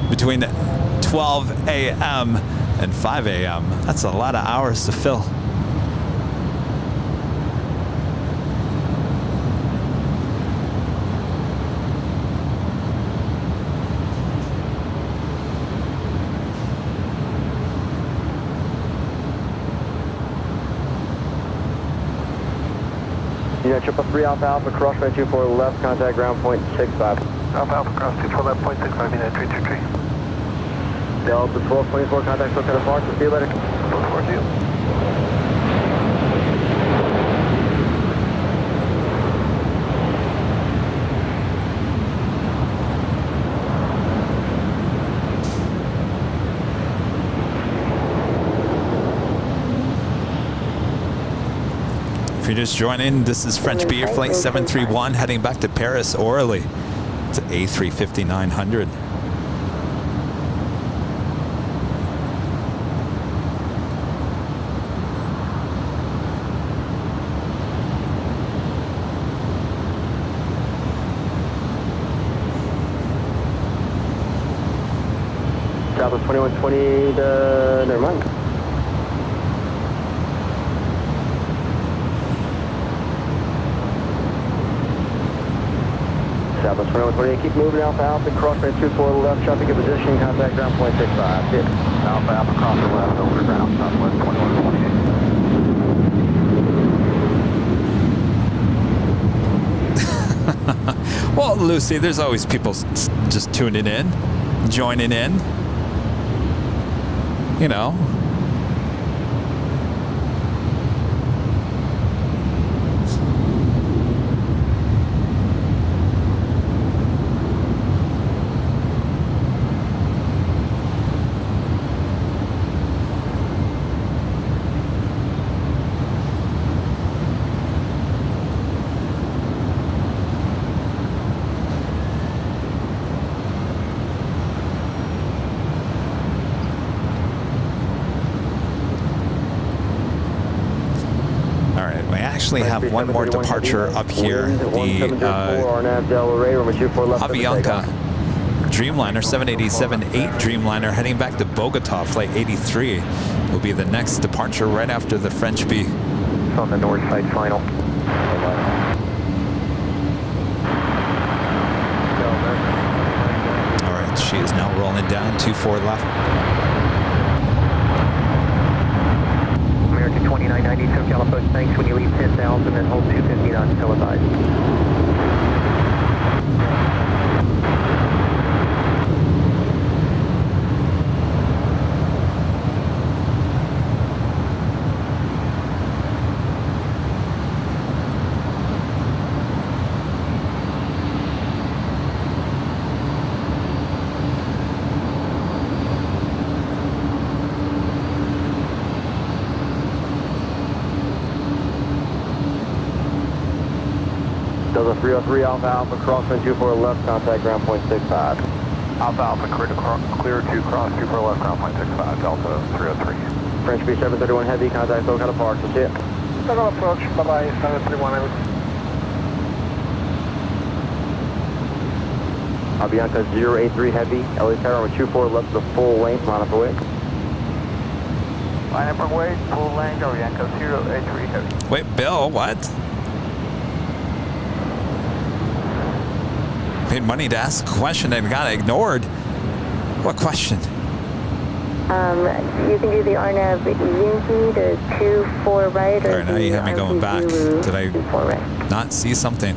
between 12 a.m. and 5 a.m. That's a lot of hours to fill. Unit 333 Alpha Alpha, cross by 24 left, contact ground point 65. Alpha Alpha, cross 24 left, point 65, Unit 333. Delta 1224, contact still kind of far, see you later. Look forward to you. If you're just joining, this is French B, Flight 731, heading back to Paris orally. It's an A350-900. Southwest 2120 to, never mind. Southwest 2120, keep moving, Alpha Alpha, cross by 24 left, traffic in position, contact ground point 65. Hit. Alpha Alpha, cross the left, over to ground, Southwest 2128. Well, Lucy, there's always people just tuning in, joining in. You know. Have one more departure up here. The Avianca Dreamliner 787-8 Dreamliner heading back to Bogota, flight 83 will be the next departure right after the French B. It's on the north side final. All right, she is now rolling down 24 left. SoCal approach, thanks. When you leave 10,000 and hold 250 knots, televised. Delta 303 Alpha Alpha, crosswind 24 left, contact ground point 65. Alpha Alpha, clear to cross 24 left, ground point 65, Delta 303. French B731 Heavy, contact SoCal approach, that's it. SoCal approach, bye-bye, 731 out. Avianca 083 Heavy, LA Tower on 24 left to the full length, line up away. Line up away, full length, Avianca 083 Heavy. Wait, Bill, what? Paid money to ask a question and got ignored. What question? You can do the RNAV Yankee to 24 right. All right, now you have me going back. Did I not see something?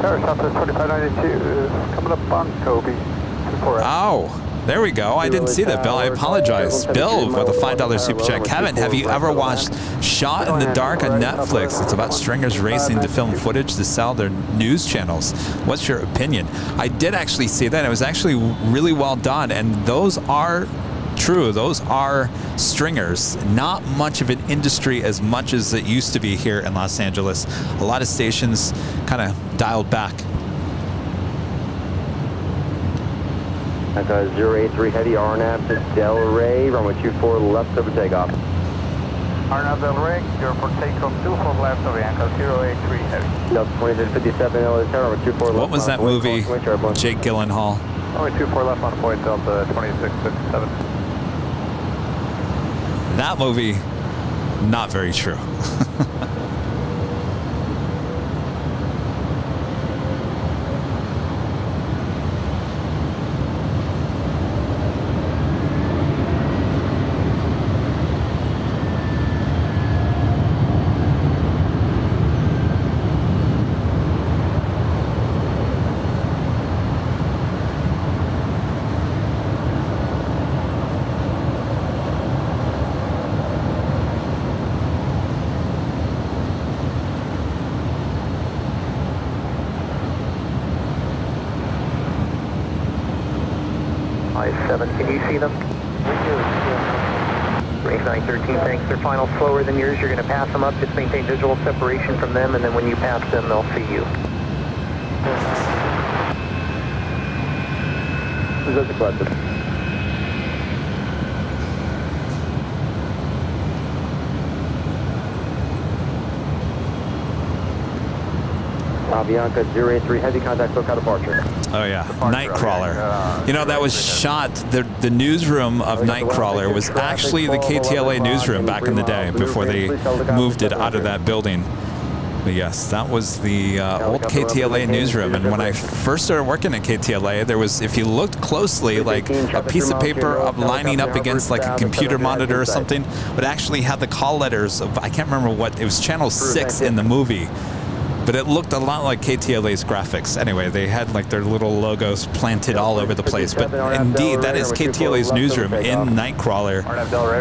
Tower Southwest 2592, coming up on Kobe. Oh, there we go. I didn't see that, Bill. I apologize. Bill with a $5 super chat. Kevin, have you ever watched Shot in the Dark on Netflix? It's about stringers racing to film footage to sell their news channels. What's your opinion? I did actually see that. It was actually really well done, and those are true. Those are stringers. Not much of an industry as much as it used to be here in Los Angeles. A lot of stations kind of dialed back. That's 083 Heavy, RNAV to Del Rey, runway 24 left over takeoff. RNAV Del Rey, you're for takeoff 24 left, Avianca 083 Heavy. Delta 2657 LA Tower, runway 24 left. What was that movie, Jake Gyllenhaal? Runway 24 left on point, Delta 2657. That movie, not very true. Can you see them? Range 913, thanks. They're final slower than yours. You're going to pass them up. Just maintain visual separation from them, and then when you pass them, they'll see you. That's a question. Avianca 083 Heavy, contact SoCal departure. Oh yeah, Nightcrawler. You know, that was shot, the newsroom of Nightcrawler was actually the KTLA newsroom back in the day before they moved it out of that building. But yes, that was the old KTLA newsroom. And when I first started working at KTLA, there was, if you looked closely, like a piece of paper lining up against like a computer monitor or something, would actually have the call letters of, I can't remember what, it was channel 6 in the movie. But it looked a lot like KTLA's graphics. Anyway, they had like their little logos planted all over the place. But indeed, that is KTLA's newsroom in Nightcrawler,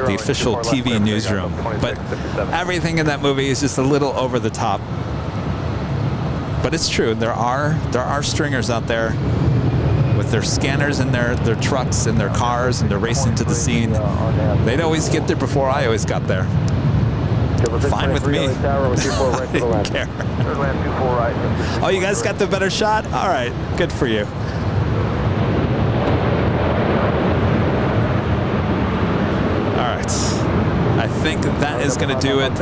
the official TV newsroom. But everything in that movie is just a little over the top. But it's true, there are stringers out there with their scanners and their trucks and their cars, and they're racing to the scene. They'd always get there before I always got there. Fine with me. I didn't care. Oh, you guys got the better shot? All right, good for you. All right. I think that is going to do it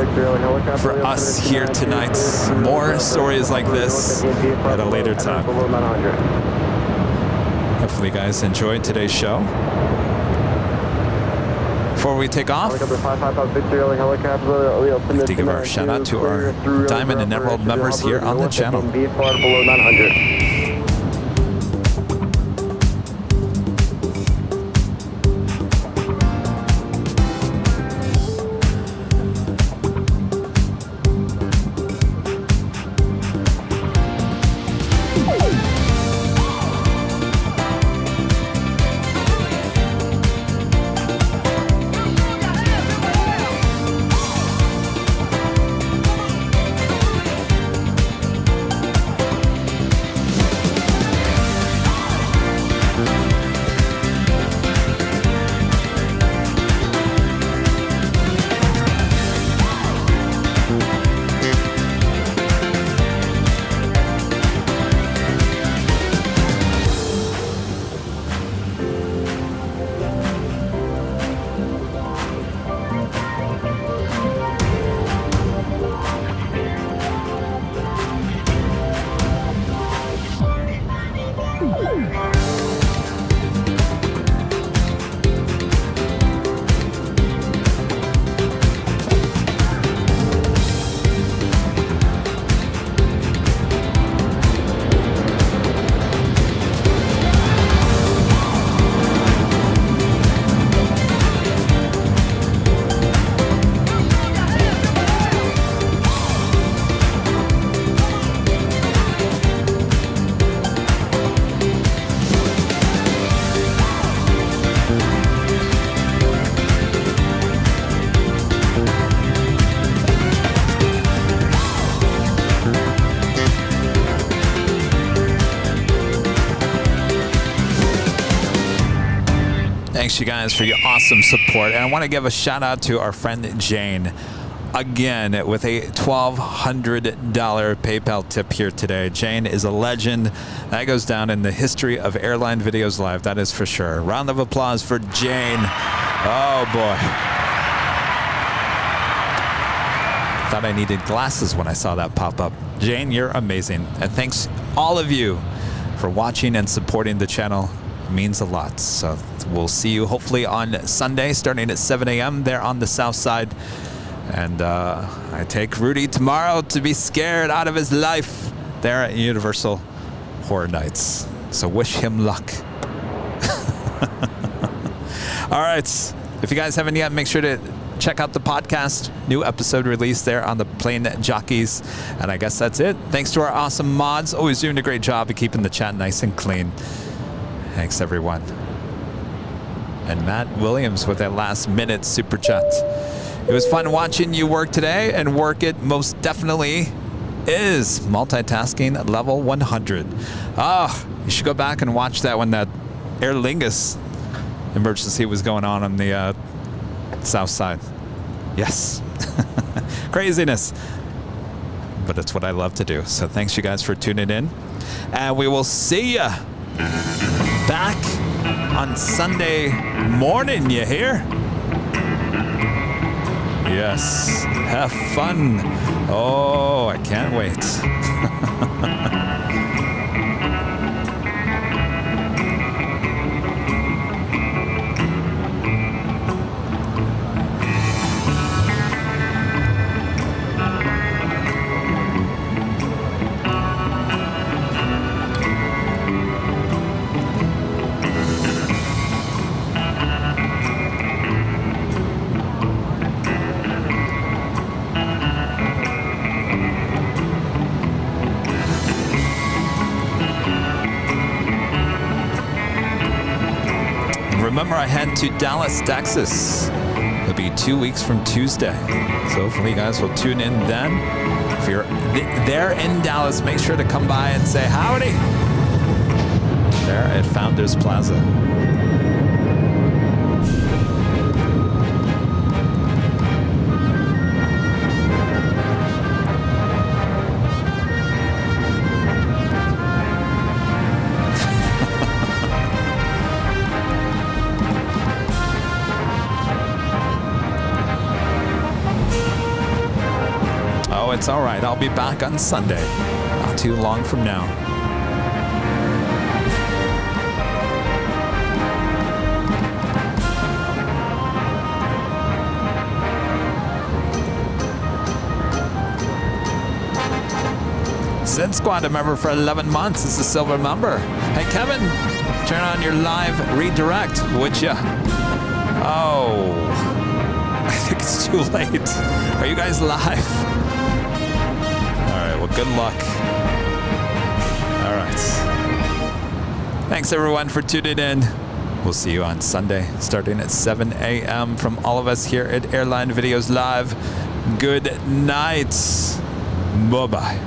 for us here tonight. More stories like this at a later time. Hopefully you guys enjoyed today's show. Before we take off, we have to give our shout out to our Diamond and Emerald members here on the channel. Thanks, you guys, for your awesome support. And I want to give a shout out to our friend Jane, again, with a $1,200 PayPal tip here today. Jane is a legend. That goes down in the history of Airline Videos Live, that is for sure. Round of applause for Jane. Oh, boy. I thought I needed glasses when I saw that pop up. Jane, you're amazing. And thanks, all of you, for watching and supporting the channel. It means a lot. So we'll see you hopefully on Sunday, starting at 7 a.m. there on the south side. And I take Rudy tomorrow to be scared out of his life there at Universal Horror Nights. So wish him luck. All right. If you guys haven't yet, make sure to check out the podcast. New episode released there on the Plane Jockeys. And I guess that's it. Thanks to our awesome mods. Always doing a great job of keeping the chat nice and clean. Thanks, everyone. And Matt Williams with that last minute super chat. It was fun watching you work today, and work it most definitely is. Multitasking level 100. Oh, you should go back and watch that when that Aer Lingus emergency was going on the south side. Yes. Craziness. But it's what I love to do. So thanks, you guys, for tuning in. And we will see ya back on Sunday morning, you hear? Yes. Have fun. Oh, I can't wait. Remember, I head to Dallas, Texas. It'll be 2 weeks from Tuesday. So hopefully you guys will tune in then. If you're there in Dallas, make sure to come by and say howdy. There at Founders Plaza. It's all right. I'll be back on Sunday, not too long from now. Sid Squad, a member for 11 months. It's a silver member. Hey, Kevin, turn on your live redirect, would ya? Oh, I think it's too late. Are you guys live? Well, good luck. All right. Thanks, everyone, for tuning in. We'll see you on Sunday, starting at 7 a.m. from all of us here at Airline Videos Live. Good night. Bye-bye.